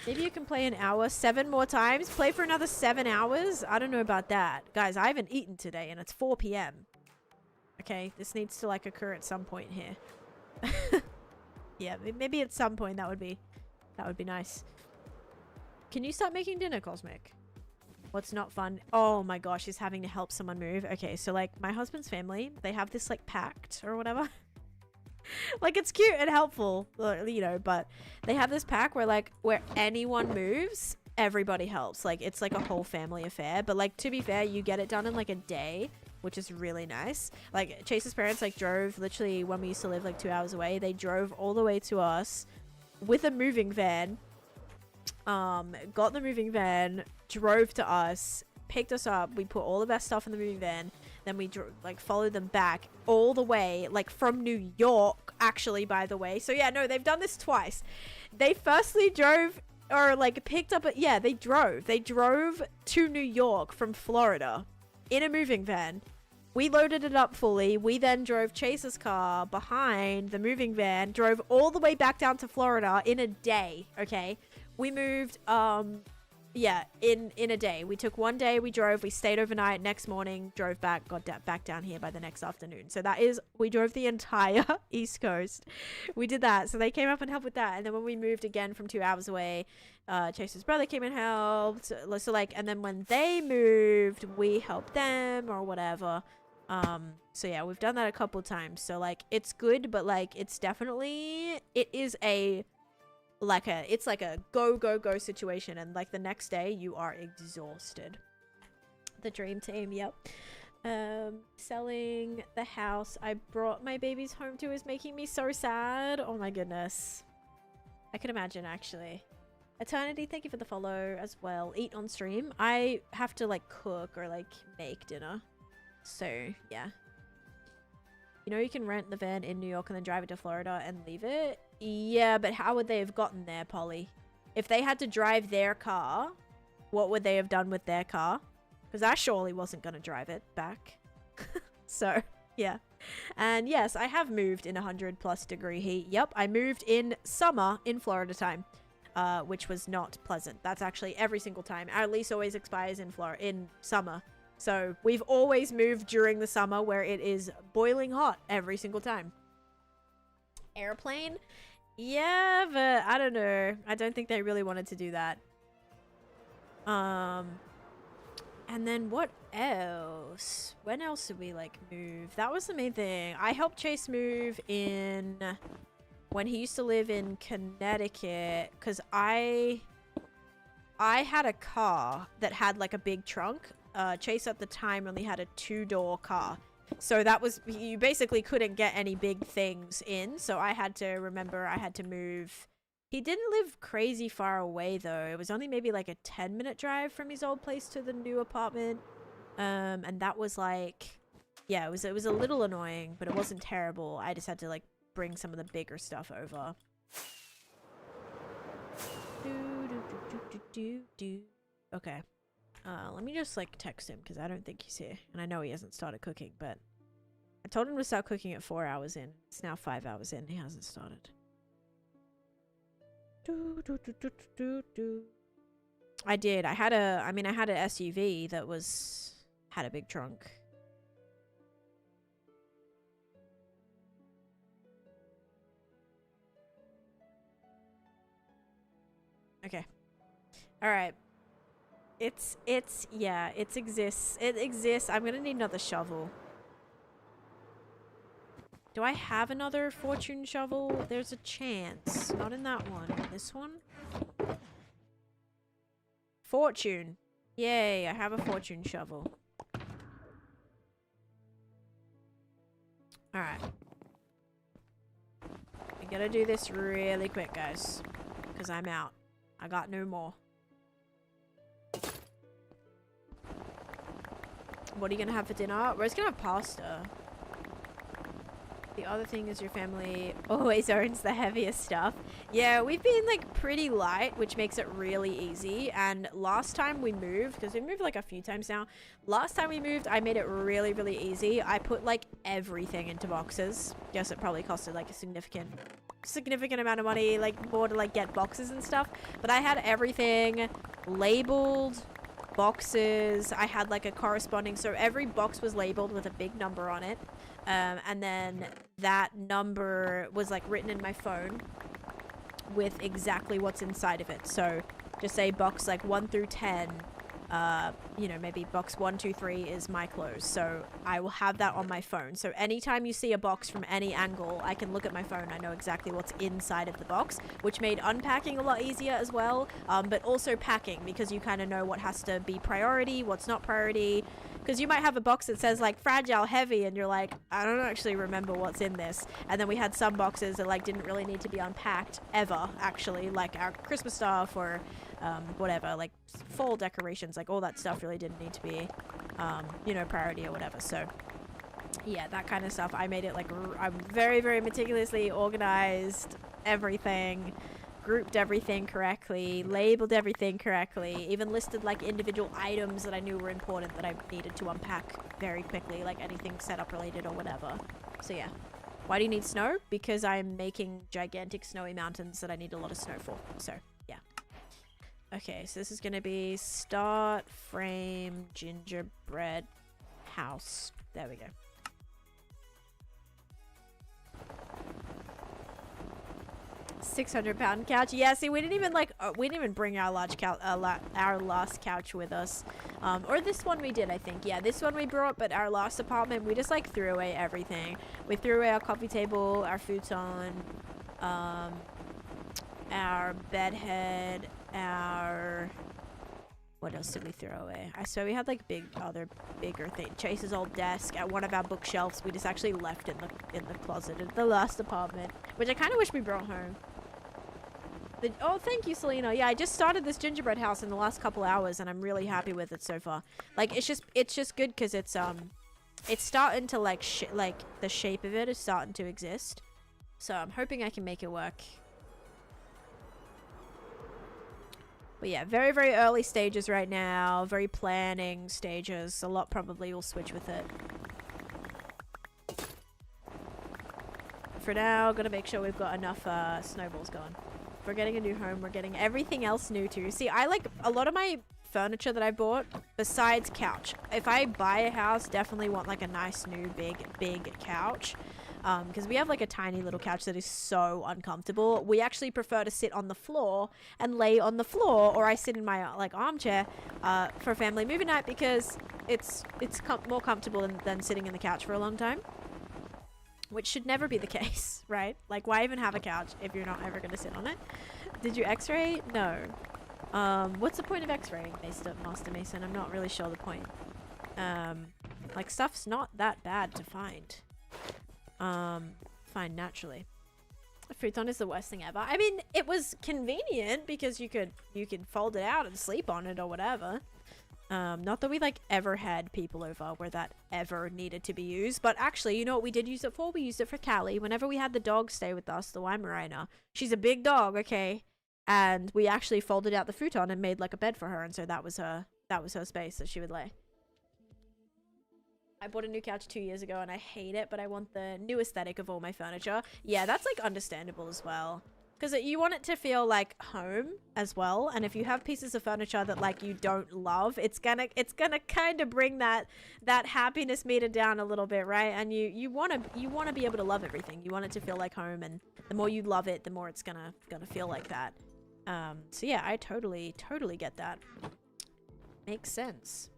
Maybe you can play an hour 7 more times. Play for another 7 hours? I don't know about that. Guys, I haven't eaten today and it's 4 p.m. Okay, this needs to like occur at some point here. Yeah, maybe at some point that would be nice. Can you start making dinner, Cosmic? What's not fun? Oh my gosh, he's having to help someone move. Okay, so like my husband's family, they have this like pact or whatever. Like it's cute and helpful, you know, but they have this pact where like where anyone moves, everybody helps. Like it's like a whole family affair. But like to be fair, you get it done in like a day, which is really nice. Like Chase's parents like drove literally when we used to live like 2 hours away. They drove all the way to us with a moving van. Got the moving van, drove to us, picked us up. We put all of our stuff in the moving van. Then we like followed them back all the way, like from New York, actually, by the way. So yeah, no, they've done this twice. They firstly drove or like picked up, yeah, they drove to New York from Florida. in a moving van. We loaded it up fully. We then drove Chase's car behind the moving van, drove all the way back down to Florida in a day, okay? We moved, yeah, in a day. We took one day, we drove, we stayed overnight, next morning, drove back, got back down here by the next afternoon. So that is, we drove the entire East Coast. We did that. So they came up and helped with that. And then when we moved again from 2 hours away, Chase's brother came and helped. So like, and then when they moved, we helped them or whatever. So yeah, we've done that a couple times. So like, it's good, but like, it's definitely, it is it's like a go situation, and like the next day you are exhausted. The dream team, yep. Selling the house I brought my babies home to is making me so sad. Oh my goodness. I can imagine, actually. Eternity, thank you for the follow as well. Eat on stream. I have to like cook or like make dinner. So, yeah. You know you can rent the van in New York and then drive it to Florida and leave it? Yeah, but how would they have gotten there, Polly? If they had to drive their car, what would they have done with their car? Because I surely wasn't going to drive it back. So, yeah. And yes, I have moved in 100+ degree heat. Yep, I moved in summer in Florida time, which was not pleasant. That's actually every single time. Our lease always expires in summer. So we've always moved during the summer where it is boiling hot every single time. Airplane? Yeah, but I don't know. I don't think they really wanted to do that. And then what else? When else did we like move? That was the main thing. I helped Chase move in when he used to live in Connecticut, because I had a car that had like a big trunk. Chase at the time only had a 2-door car. So that was, you basically couldn't get any big things in. So I had to move. He didn't live crazy far away though. It was only maybe like a 10-minute drive from his old place to the new apartment. And that was like, yeah, it was a little annoying, but it wasn't terrible. I just had to like bring some of the bigger stuff over. Okay. Let me just like text him because I don't think he's here. And I know he hasn't started cooking, but I told him to start cooking at 4 hours in. It's now 5 hours in. He hasn't started. I did. I had an SUV that had a big trunk. Okay. All right. It exists. It exists. I'm gonna need another shovel. Do I have another fortune shovel? There's a chance. Not in that one. This one? Fortune. Yay, I have a fortune shovel. Alright. I gotta do this really quick, guys. Because I'm out. I got no more. What are you gonna have for dinner? We're just gonna have pasta. The other thing is your family always owns the heaviest stuff. Yeah, we've been like pretty light, which makes it really easy. And last time we moved, because we moved like a few times now. Last time we moved, I made it really, really easy. I put like everything into boxes. Guess it probably costed like a significant amount of money, like more to like get boxes and stuff. But I had everything labeled. Boxes. I had like a corresponding, so every box was labeled with a big number on it, and then that number was like written in my phone with exactly what's inside of it. So just say box like 1 through 10, you know, maybe box 1, 2, 3 is my clothes. So I will have that on my phone. So anytime you see a box from any angle, I can look at my phone. I know exactly what's inside of the box, which made unpacking a lot easier as well. But also packing, because you kind of know what has to be priority, what's not priority. Because you might have a box that says like fragile, heavy, and you're like, I don't actually remember what's in this. And then we had some boxes that like didn't really need to be unpacked ever, actually, like our Christmas stuff or whatever, like fall decorations, like all that stuff really didn't need to be, you know, priority or whatever. So yeah, that kind of stuff. I made it like I'm very, very meticulously organized, everything. grouped everything correctly, labeled everything correctly, even listed like individual items that I knew were important that I needed to unpack very quickly, like anything setup related or whatever. So yeah. Why do you need snow? Because I'm making gigantic snowy mountains that I need a lot of snow for. So yeah. Okay, so this is gonna be start frame gingerbread house. There we go. 600-pound couch. Yeah, see, we didn't even bring our large couch, our last couch with us, or this one we did, I think. Yeah, this one we brought, but our last apartment we just like threw away everything. We threw away our coffee table, our futon, our bed head, our... What else did we throw away? I swear we had like bigger thing. Chase's old desk at one of our bookshelves. We just actually left in the closet in the last apartment, which I kind of wish we brought home. Oh, thank you, Selena. Yeah, I just started this gingerbread house in the last couple hours, and I'm really happy with it so far. Like, it's just good because it's starting to like the shape of it is starting to exist. So I'm hoping I can make it work. But yeah, very, very early stages right now. Very planning stages. A lot probably will switch with it. For now, gotta make sure we've got enough snowballs going. If we're getting a new home, we're getting everything else new too. See, I like a lot of my furniture that I bought, besides couch. If I buy a house, definitely want like a nice new big couch. Because we have like a tiny little couch that is so uncomfortable. We actually prefer to sit on the floor and lay on the floor, or I sit in my like armchair for a family movie night because it's more comfortable than sitting in the couch for a long time, which should never be the case, right? Like, why even have a couch if you're not ever going to sit on it? Did you x-ray? No. What's the point of x-raying, Master Mason? I'm not really sure the point. Like, stuff's not that bad to find. Fine naturally. A futon is the worst thing ever. I mean, it was convenient because you could fold it out and sleep on it or whatever. Not that we like ever had people over where that ever needed to be used, but actually, you know what we did use it for? We used it for Callie. Whenever we had the dog stay with us, the Weimaraner, she's a big dog, okay, and we actually folded out the futon and made like a bed for her, and so that was her space that she would lay. I bought a new couch 2 years ago and I hate it, but I want the new aesthetic of all my furniture. Yeah, that's like understandable as well. Because you want it to feel like home as well. And if you have pieces of furniture that like you don't love, it's gonna kind of bring that happiness meter down a little bit, right? And you want to be able to love everything. You want it to feel like home, and the more you love it, the more it's gonna feel like that. So yeah, I totally get that. Makes sense.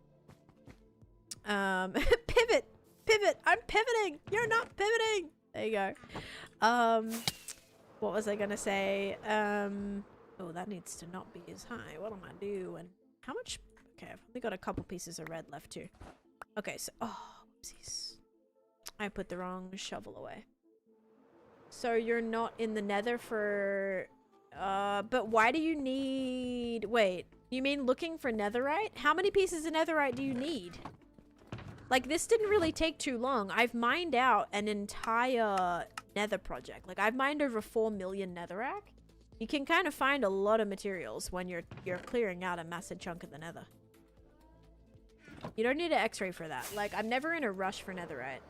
Pivot, I'm pivoting, you're not pivoting. There you go. What was I gonna say? Oh, that needs to not be as high. What am I doing? How much? Okay, I've only got a couple pieces of red left too. Okay, so whoopsies, I put the wrong shovel away. So you're not in the nether for but why do you need, wait, you mean looking for netherite? How many pieces of netherite do you need? Like, this didn't really take too long. I've mined out an entire nether project. Like, I've mined over 4 million netherrack. You can kind of find a lot of materials when you're clearing out a massive chunk of the nether. You don't need an x-ray for that. Like, I'm never in a rush for netherite.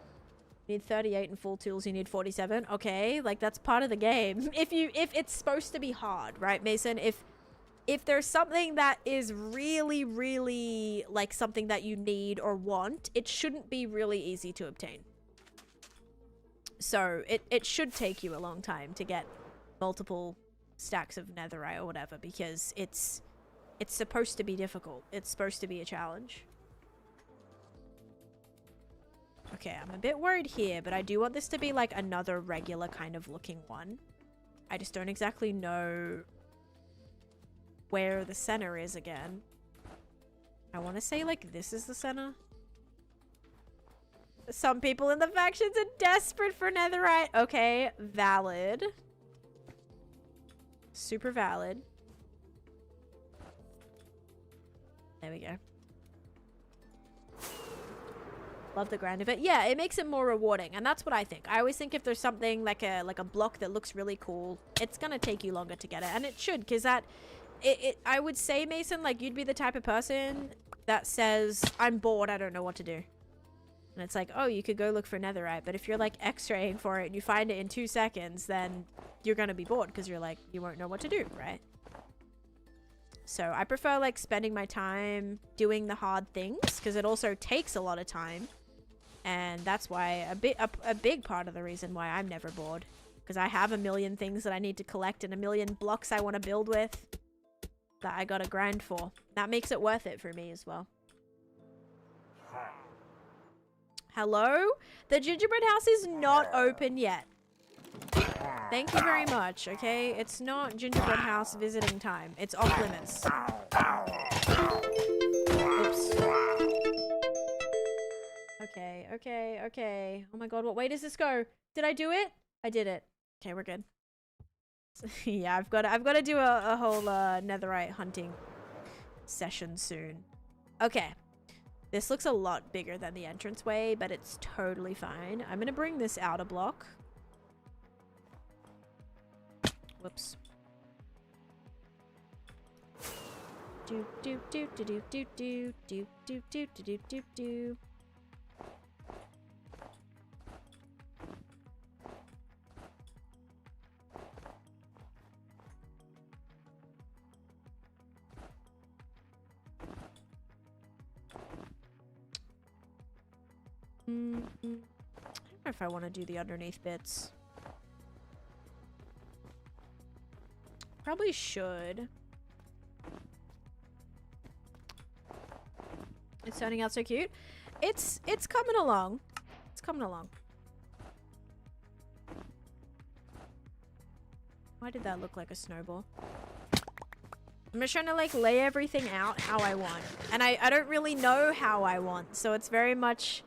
You need 38 and full tools, you need 47. Okay, like, that's part of the game. If it's supposed to be hard, right, Mason? If there's something that is really, really like something that you need or want, it shouldn't be really easy to obtain. So it should take you a long time to get multiple stacks of netherite or whatever, because it's supposed to be difficult. It's supposed to be a challenge. Okay, I'm a bit worried here, but I do want this to be like another regular kind of looking one. I just don't exactly know where the center is again. I want to say like this is the center. Some people in the factions are desperate for netherite. Okay, valid. Super valid. There we go. Love the grind of it. Yeah, it makes it more rewarding, and that's what I think. I always think if there's something like a block that looks really cool, it's gonna take you longer to get it, and it should, because I would say, Mason, like, you'd be the type of person that says, I'm bored, I don't know what to do. And it's like, oh, you could go look for netherite. But if you're like x-raying for it and you find it in 2 seconds, then you're going to be bored because you're like, you won't know what to do, right? So I prefer like spending my time doing the hard things because it also takes a lot of time. And that's why a big part of the reason why I'm never bored. Because I have a million things that I need to collect and a million blocks I want to build with that I got to grind for. That makes it worth it for me as well. Hello? The gingerbread house is not open yet. Thank you very much, okay? It's not gingerbread house visiting time. It's off limits. Oops. Okay. Oh my god, what way does this go? Did I do it? I did it. Okay, we're good. Yeah, I've got to do a whole netherite hunting session soon. Okay. This looks a lot bigger than the entranceway, but it's totally fine. I'm gonna bring this outer block. Whoops. Do do do do do do do do do do do do do. I don't know if I want to do the underneath bits. Probably should. It's turning out so cute. It's coming along. It's coming along. Why did that look like a snowball? I'm just trying to like lay everything out how I want. And I don't really know how I want. So it's very much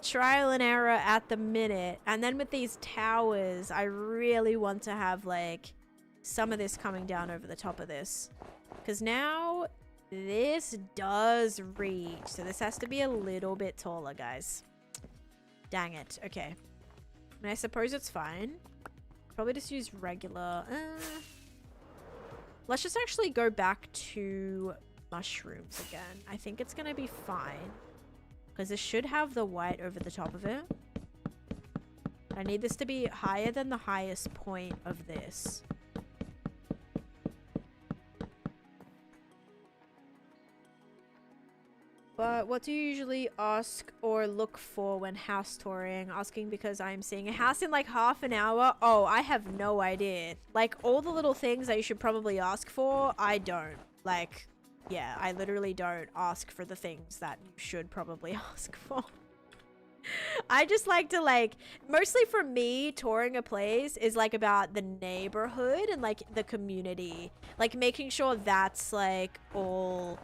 trial and error at the minute. And then with these towers, I really want to have like some of this coming down over the top of this. Because now this does reach. So this has to be a little bit taller, guys. Dang it. Okay. I mean, I suppose it's fine. Probably just use regular. Let's just actually go back to mushrooms again. I think it's going to be fine. Because this should have the white over the top of it. I need this to be higher than the highest point of this. But what do you usually ask or look for when house touring? Asking because I'm seeing a house in like half an hour. Oh, I have no idea. Like all the little things that you should probably ask for, I don't. Like, yeah, I literally don't ask for the things that you should probably ask for. I just like to like, mostly for me, touring a place is like about the neighborhood and like the community. Like making sure that's like all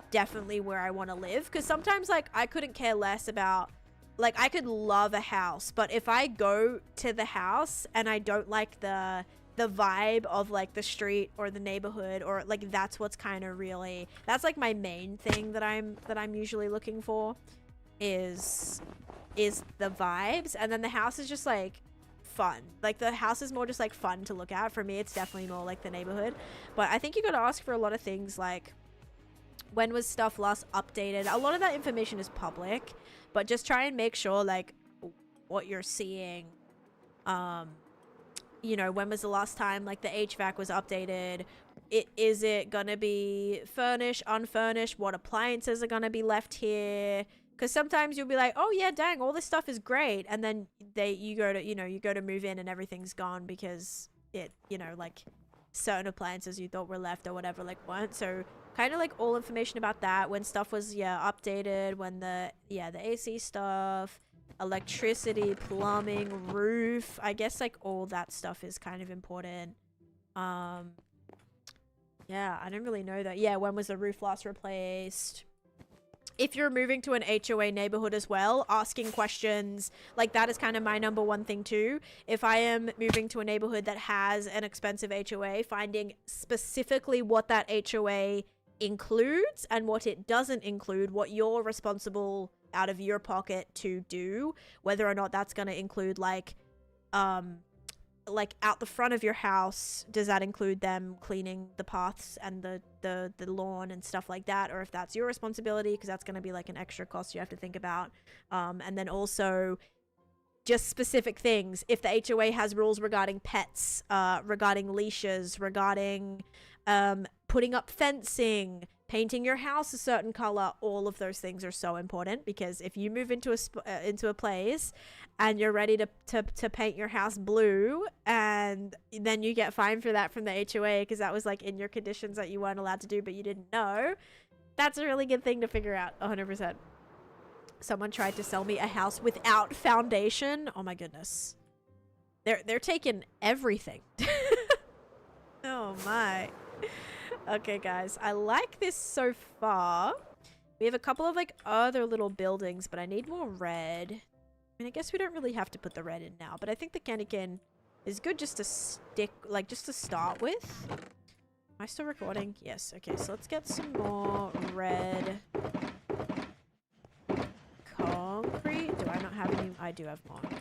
definitely where I want to live. Because sometimes like I couldn't care less about, like I could love a house, but if I go to the house and I don't like the vibe of like the street or the neighborhood, or like that's what's kind of really, that's like my main thing that I'm usually looking for is the vibes. And then the house is just like fun. Like the house is more just like fun to look at. For me, it's definitely more like the neighborhood. But I think you gotta ask for a lot of things like, when was stuff last updated? A lot of that information is public, but just try and make sure like what you're seeing, you know, when was the last time like the HVAC was updated? Is it gonna be furnished, unfurnished? What appliances are gonna be left here? Because sometimes you'll be like, oh yeah, dang, all this stuff is great, and then you go to move in and everything's gone because it, you know, like certain appliances you thought were left or whatever like weren't. So kind of like all information about that, when stuff was updated, when the AC stuff, electricity, plumbing, roof, I guess like all that stuff is kind of important. Yeah, I don't really know that. Yeah, when was the roof last replaced? If you're moving to an HOA neighborhood as well, asking questions like that is kind of my #1 thing too. If I am moving to a neighborhood that has an expensive HOA, finding specifically what that HOA includes and what it doesn't include, what you're responsible out of your pocket to do, whether or not that's going to include like out the front of your house. Does that include them cleaning the paths and the lawn and stuff like that, or if that's your responsibility, because that's going to be like an extra cost you have to think about. And then also just specific things. If the HOA has rules regarding pets, regarding leashes, regarding putting up fencing, painting your house a certain color, all of those things are so important, because if you move into a place and you're ready to paint your house blue, and then you get fined for that from the HOA because that was like in your conditions that you weren't allowed to do but you didn't know, that's a really good thing to figure out. 100%. Someone tried to sell me a house without foundation. Oh my goodness. They're taking everything. Oh my. Okay, guys. I like this so far. We have a couple of like other little buildings, but I need more red. I mean, I guess we don't really have to put the red in now, but I think the candy cane is good just to stick, like just to start with. Am I still recording? Yes. Okay, so let's get some more red concrete. Do I not have any? I do have more. Okay.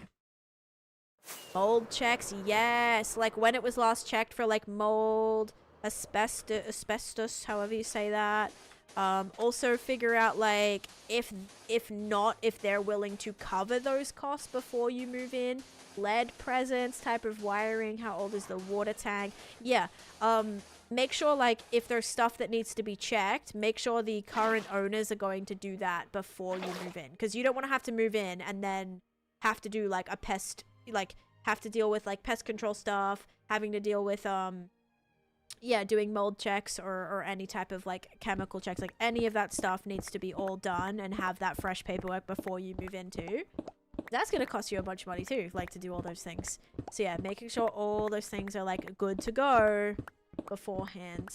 Mold checks, yes. Like when it was last checked for like mold, asbestos, however you say that. Also figure out like if they're willing to cover those costs before you move in. Lead presence, type of wiring, how old is the water tank? Yeah. Make sure like if there's stuff that needs to be checked, make sure the current owners are going to do that before you move in, because you don't want to have to move in and then have to do like a pest, like have to deal with like pest control stuff, having to deal with yeah, doing mold checks or any type of like chemical checks. Like any of that stuff needs to be all done and have that fresh paperwork before you move in too. That's gonna cost you a bunch of money too, like to do all those things. So yeah, making sure all those things are like good to go beforehand.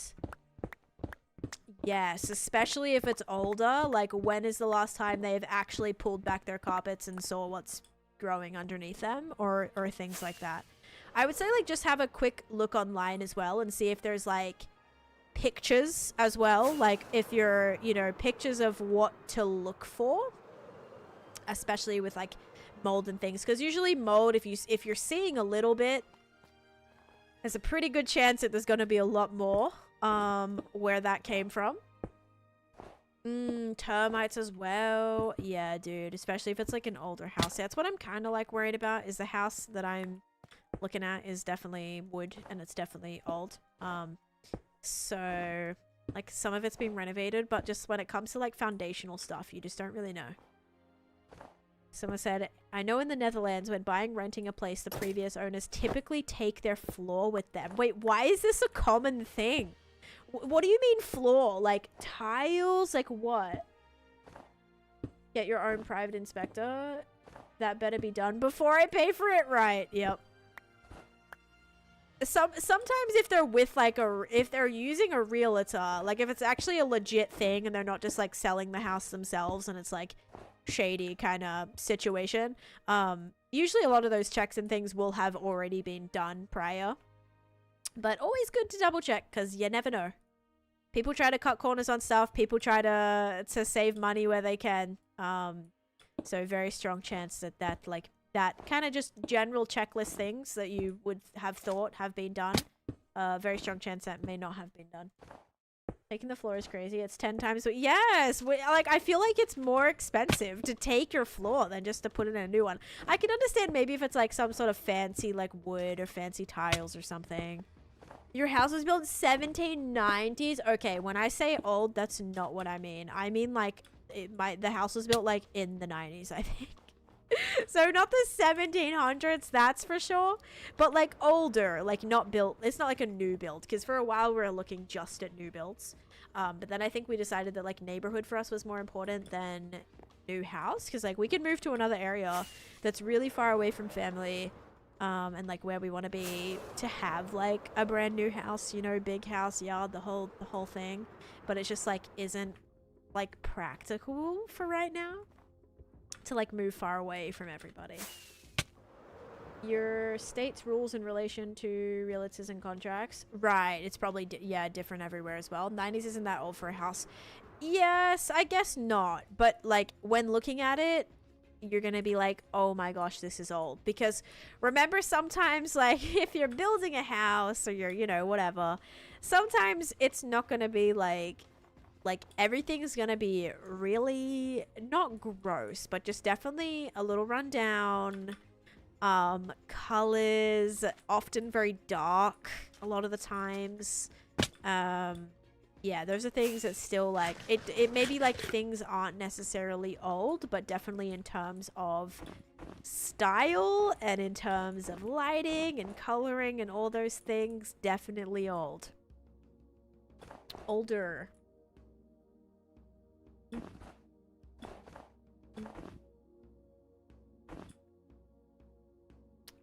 Yes, especially if it's older. Like when is the last time they've actually pulled back their carpets and saw what's growing underneath them, or things like that. I would say like just have a quick look online as well and see if there's like pictures as well, like if you're, you know, pictures of what to look for, especially with like mold and things, because usually mold, if you're seeing a little bit, there's a pretty good chance that there's going to be a lot more where that came from. Termites as well. Yeah, dude, especially if it's like an older house. That's what I'm kind of like worried about, is the house that I'm looking at is definitely wood and it's definitely old. So like some of it's been renovated, but just when it comes to like foundational stuff, you just don't really know. Someone said, I know in the Netherlands when buying, renting a place, the previous owners typically take their floor with them. Wait, why is this a common thing? What do you mean floor? Like tiles? Like what? Get your own private inspector. That better be done before I pay for it, right? Yep. Sometimes if they're with like if they're using a realtor, like if it's actually a legit thing and they're not just like selling the house themselves and it's like shady kind of situation, usually a lot of those checks and things will have already been done prior. But always good to double check, because you never know. People try to cut corners on stuff. People try to save money where they can. So very strong chance that like that kind of just general checklist things that you would have thought have been done. Very strong chance that may not have been done. Taking the floor is crazy. It's 10 times. Yes, like I feel like it's more expensive to take your floor than just to put in a new one. I can understand maybe if it's like some sort of fancy like wood or fancy tiles or something. Your house was built in 1790s. Okay, when I say old, that's not what I mean. I mean like the house was built like in the 90s, I think. So not the 1700s, that's for sure, but like older, like not built. It's not like a new build, because for a while we were looking just at new builds, but then I think we decided that like neighborhood for us was more important than new house, because like we could move to another area that's really far away from family, and like where we want to be, to have like a brand new house, you know, big house, yard, the whole thing, but it just like isn't like practical for right now to like move far away from everybody. Your state's rules in relation to realtors and contracts. Right. It's probably, yeah, different everywhere as well. 90s isn't that old for a house. Yes, I guess not. But, like, when looking at it, you're gonna be like, oh my gosh, this is old. Because remember, sometimes, like, if you're building a house or you're, you know, whatever, sometimes it's not gonna be like everything's gonna be really not gross, but just definitely a little rundown. Colors often very dark a lot of the times. Yeah, those are things that still, like, it may be like things aren't necessarily old, but definitely in terms of style and in terms of lighting and coloring and all those things, definitely old. Older.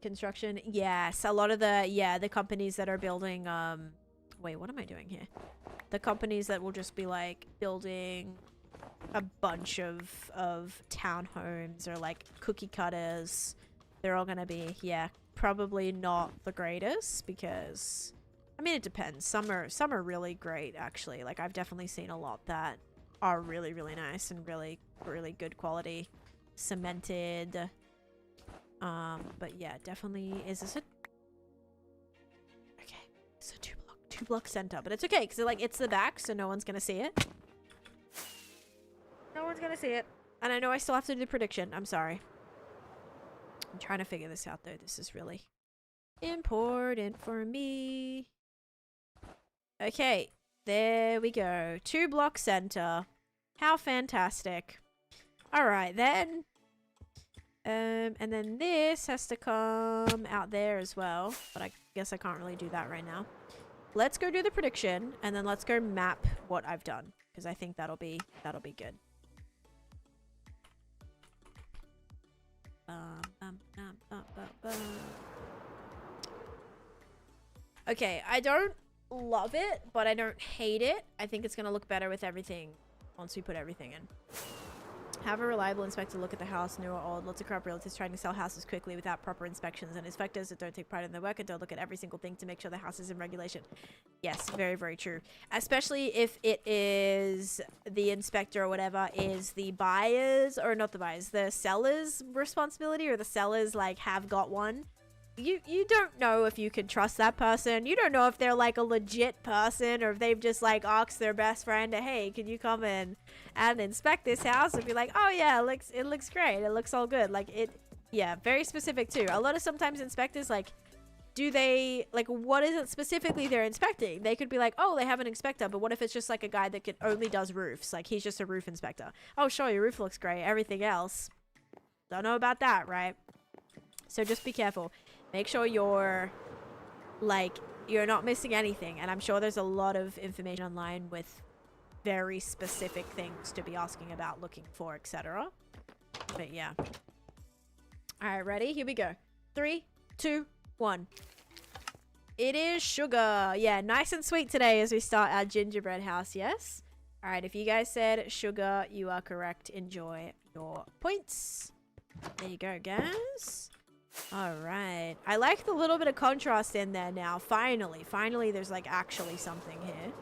Construction, yes, a lot of the companies that are building, wait, what am I doing here? The companies that will just be like building a bunch of townhomes or like cookie cutters, they're all gonna be, yeah, probably not the greatest, because I mean, it depends. Some are really great, actually. Like, I've definitely seen a lot that are really, really nice and really, really good quality, cemented. But yeah, definitely. Is this a... Okay, it's a two block center, but it's okay because like it's the back, so no one's gonna see it. No one's gonna see it. And I know I still have to do the prediction. I'm sorry. I'm trying to figure this out though. This is really important for me. Okay, there we go. 2 block center. How fantastic. All right then. And then this has to come out there as well, but I guess I can't really do that right now. Let's go do the prediction, and then let's go map what I've done, because I think that'll be good. Okay, I don't love it, but I don't hate it. I think it's gonna look better with everything once we put everything in. Have a reliable inspector look at the house, new or old. Lots of corrupt realtors trying to sell houses quickly without proper inspections, and inspectors that don't take pride in their work and don't look at every single thing to make sure the house is in regulation. Yes, very, very true. Especially if it is the inspector or whatever is the buyer's, or not the buyer's, the seller's responsibility, or the sellers like have got one. You don't know if you can trust that person. You don't know if they're like a legit person, or if they've just like asked their best friend, hey, can you come in and inspect this house, and be like, oh yeah, it looks great, it looks all good. Like, it, yeah, very specific too. A lot of sometimes inspectors, like, do they, like, what is it specifically they're inspecting? They could be like, oh, they have an inspector, but what if it's just like a guy that only does roofs? Like, he's just a roof inspector. Oh, sure, your roof looks great. Everything else, don't know about that, right? So just be careful. Make sure you're, like, you're not missing anything. And I'm sure there's a lot of information online with very specific things to be asking about, looking for, etc. But yeah. All right, ready? Here we go. 3, 2, 1. It is sugar. Yeah, nice and sweet today as we start our gingerbread house, yes? All right, if you guys said sugar, you are correct. Enjoy your points. There you go, guys. All right. I like the little bit of contrast in there now. Finally, there's like actually something here.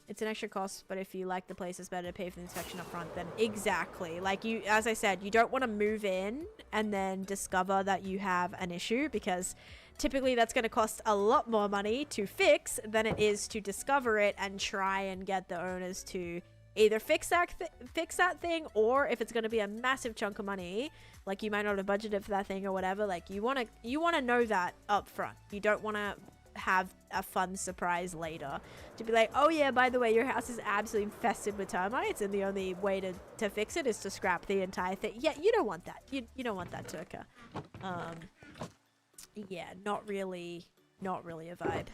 It's an extra cost, but if you like the place, it's better to pay for the inspection up front. Then exactly. Like, you, as I said, you don't want to move in and then discover that you have an issue, because typically that's going to cost a lot more money to fix than it is to discover it and try and get the owners to either fix that thing, or if it's going to be a massive chunk of money, like you might not have budgeted for that thing or whatever, like you want to know that up front. You don't want to have a fun surprise later to be like, oh yeah, by the way, your house is absolutely infested with termites and the only way to fix it is to scrap the entire thing. Yeah, you don't want that. You don't want that to occur. Yeah, not really a vibe.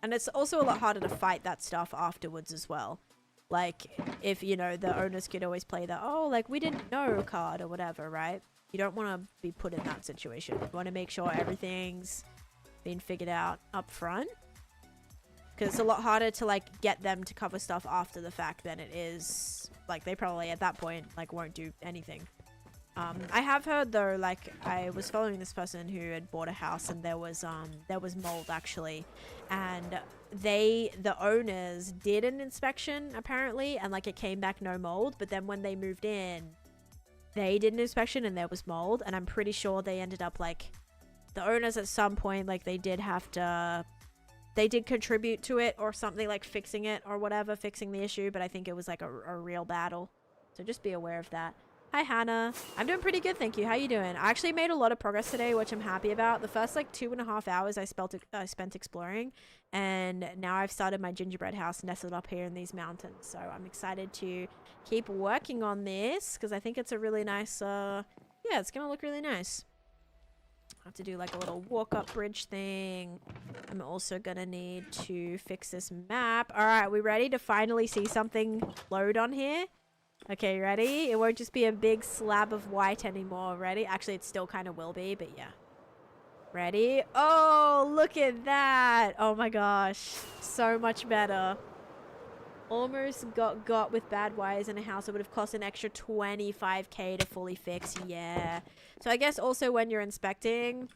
And it's also a lot harder to fight that stuff afterwards as well. Like, if, you know, the owners could always play the, oh, like, we didn't know card or whatever, right? You don't want to be put in that situation. You want to make sure everything's been figured out up front. Because it's a lot harder to, like, get them to cover stuff after the fact than it is, like, they probably, at that point, like, won't do anything. I have heard though, like I was following this person who had bought a house and there was mold actually, and the owners did an inspection apparently, and like it came back no mold, but then when they moved in, they did an inspection and there was mold, and I'm pretty sure they ended up like the owners at some point, like they did contribute to it or something, like fixing it or whatever, fixing the issue, but I think it was like a real battle. So just be aware of that. Hi, Hannah. I'm doing pretty good, thank you. How you doing? I actually made a lot of progress today, which I'm happy about. The first like 2.5 hours I spent exploring, and now I've started my gingerbread house nestled up here in these mountains. So I'm excited to keep working on this because I think it's a really nice, yeah, it's gonna look really nice. I have to do like a little walk-up bridge thing. I'm also gonna need to fix this map. All right, we ready to finally see something load on here? Okay, ready? It won't just be a big slab of white anymore. Ready? Actually, it still kind of will be, but yeah. Ready? Oh, look at that. Oh my gosh. So much better. Almost got with bad wires in a house. It would have cost an extra 25k to fully fix. Yeah. So I guess also when you're inspecting,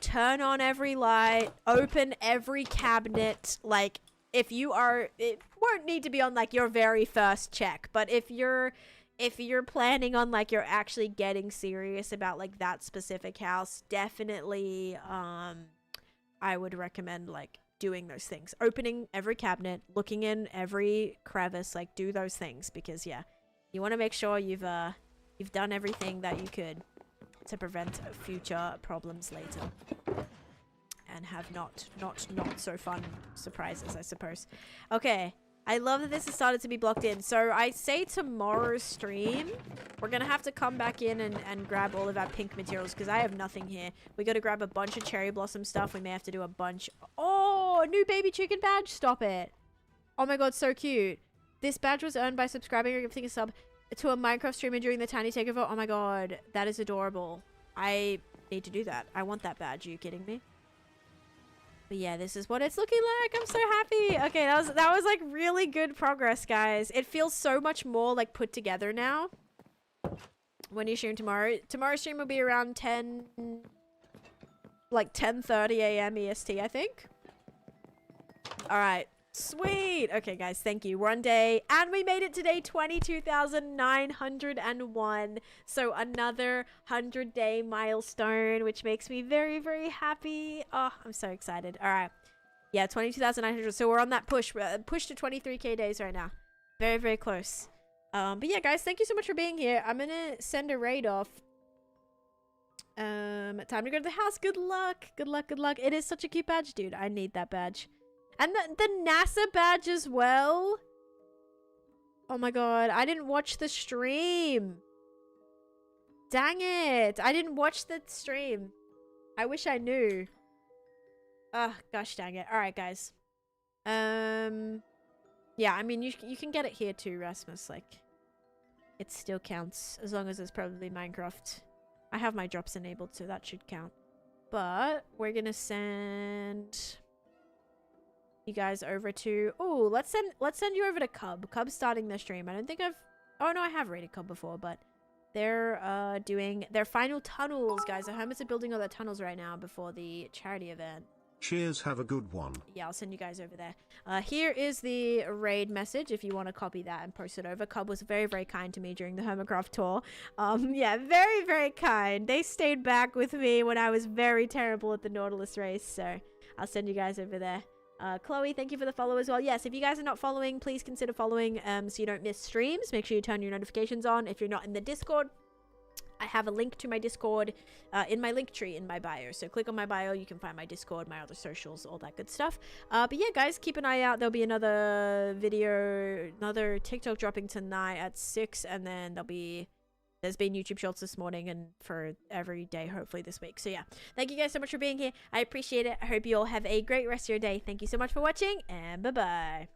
turn on every light, open every cabinet, like if you are, it won't need to be on like your very first check, but if you're planning on like you're actually getting serious about like that specific house, definitely I would recommend like doing those things, opening every cabinet, looking in every crevice, like do those things, because yeah, you want to make sure you've done everything that you could to prevent future problems later. And have not so fun surprises, I suppose. Okay, I love that this has started to be blocked in. So I say tomorrow's stream, we're gonna have to come back in and grab all of our pink materials because I have nothing here. We gotta grab a bunch of cherry blossom stuff. We may have to do a bunch. Oh, new baby chicken badge. Stop it. Oh my god, so cute. This badge was earned by subscribing or gifting a sub to a Minecraft streamer during the Tiny Takeover. Oh my god, that is adorable. I need to do that. I want that badge. Are you kidding me? But yeah, this is what it's looking like. I'm so happy. Okay, that was like really good progress, guys. It feels so much more like put together now. When you stream tomorrow? Tomorrow's stream will be around 10:30 a.m. EST, I think. All right. Sweet. Okay, guys, thank you. One day, and we made it today, 22,901. So another 100-day milestone, which makes me very, very happy. Oh, I'm so excited. All right. Yeah, 22,900. So we're on that push to 23k days right now. Very, very close. But yeah, guys, thank you so much for being here. I'm gonna send a raid off. Time to go to the house. Good luck. Good luck. Good luck. It is such a cute badge, dude. I need that badge. And the NASA badge as well. Oh my god, I didn't watch the stream. Dang it. I didn't watch the stream. I wish I knew. Ugh, gosh dang it. Alright, guys. Yeah, I mean, you can get it here too, Rasmus. Like, it still counts. As long as it's probably Minecraft. I have my drops enabled, so that should count. But we're gonna send you guys over to, oh, let's send you over to Cub. Cub's starting the stream. I don't think oh no, I have rated Cub before, but they're doing their final tunnels, guys. The hermits are building all their tunnels right now before the charity event. Cheers, have a good one. Yeah, I'll send you guys over there. Here is the raid message if you want to copy that and post it over. Cub was very, very kind to me during the Hermitcraft tour. Yeah, very, very kind. They stayed back with me when I was very terrible at the Nautilus race, so I'll send you guys over there. Chloe, thank you for the follow as well. Yes, if you guys are not following, please consider following so you don't miss streams. Make sure you turn your notifications on. If you're not in the Discord, I have a link to my Discord in my link tree in my bio. So click on my bio, you can find my Discord, my other socials, all that good stuff. But yeah, guys, keep an eye out. There'll be another video, another TikTok dropping tonight at 6, and then there's been YouTube Shorts this morning and for every day, hopefully this week. So yeah, thank you guys so much for being here. I appreciate it. I hope you all have a great rest of your day. Thank you so much for watching, and bye-bye.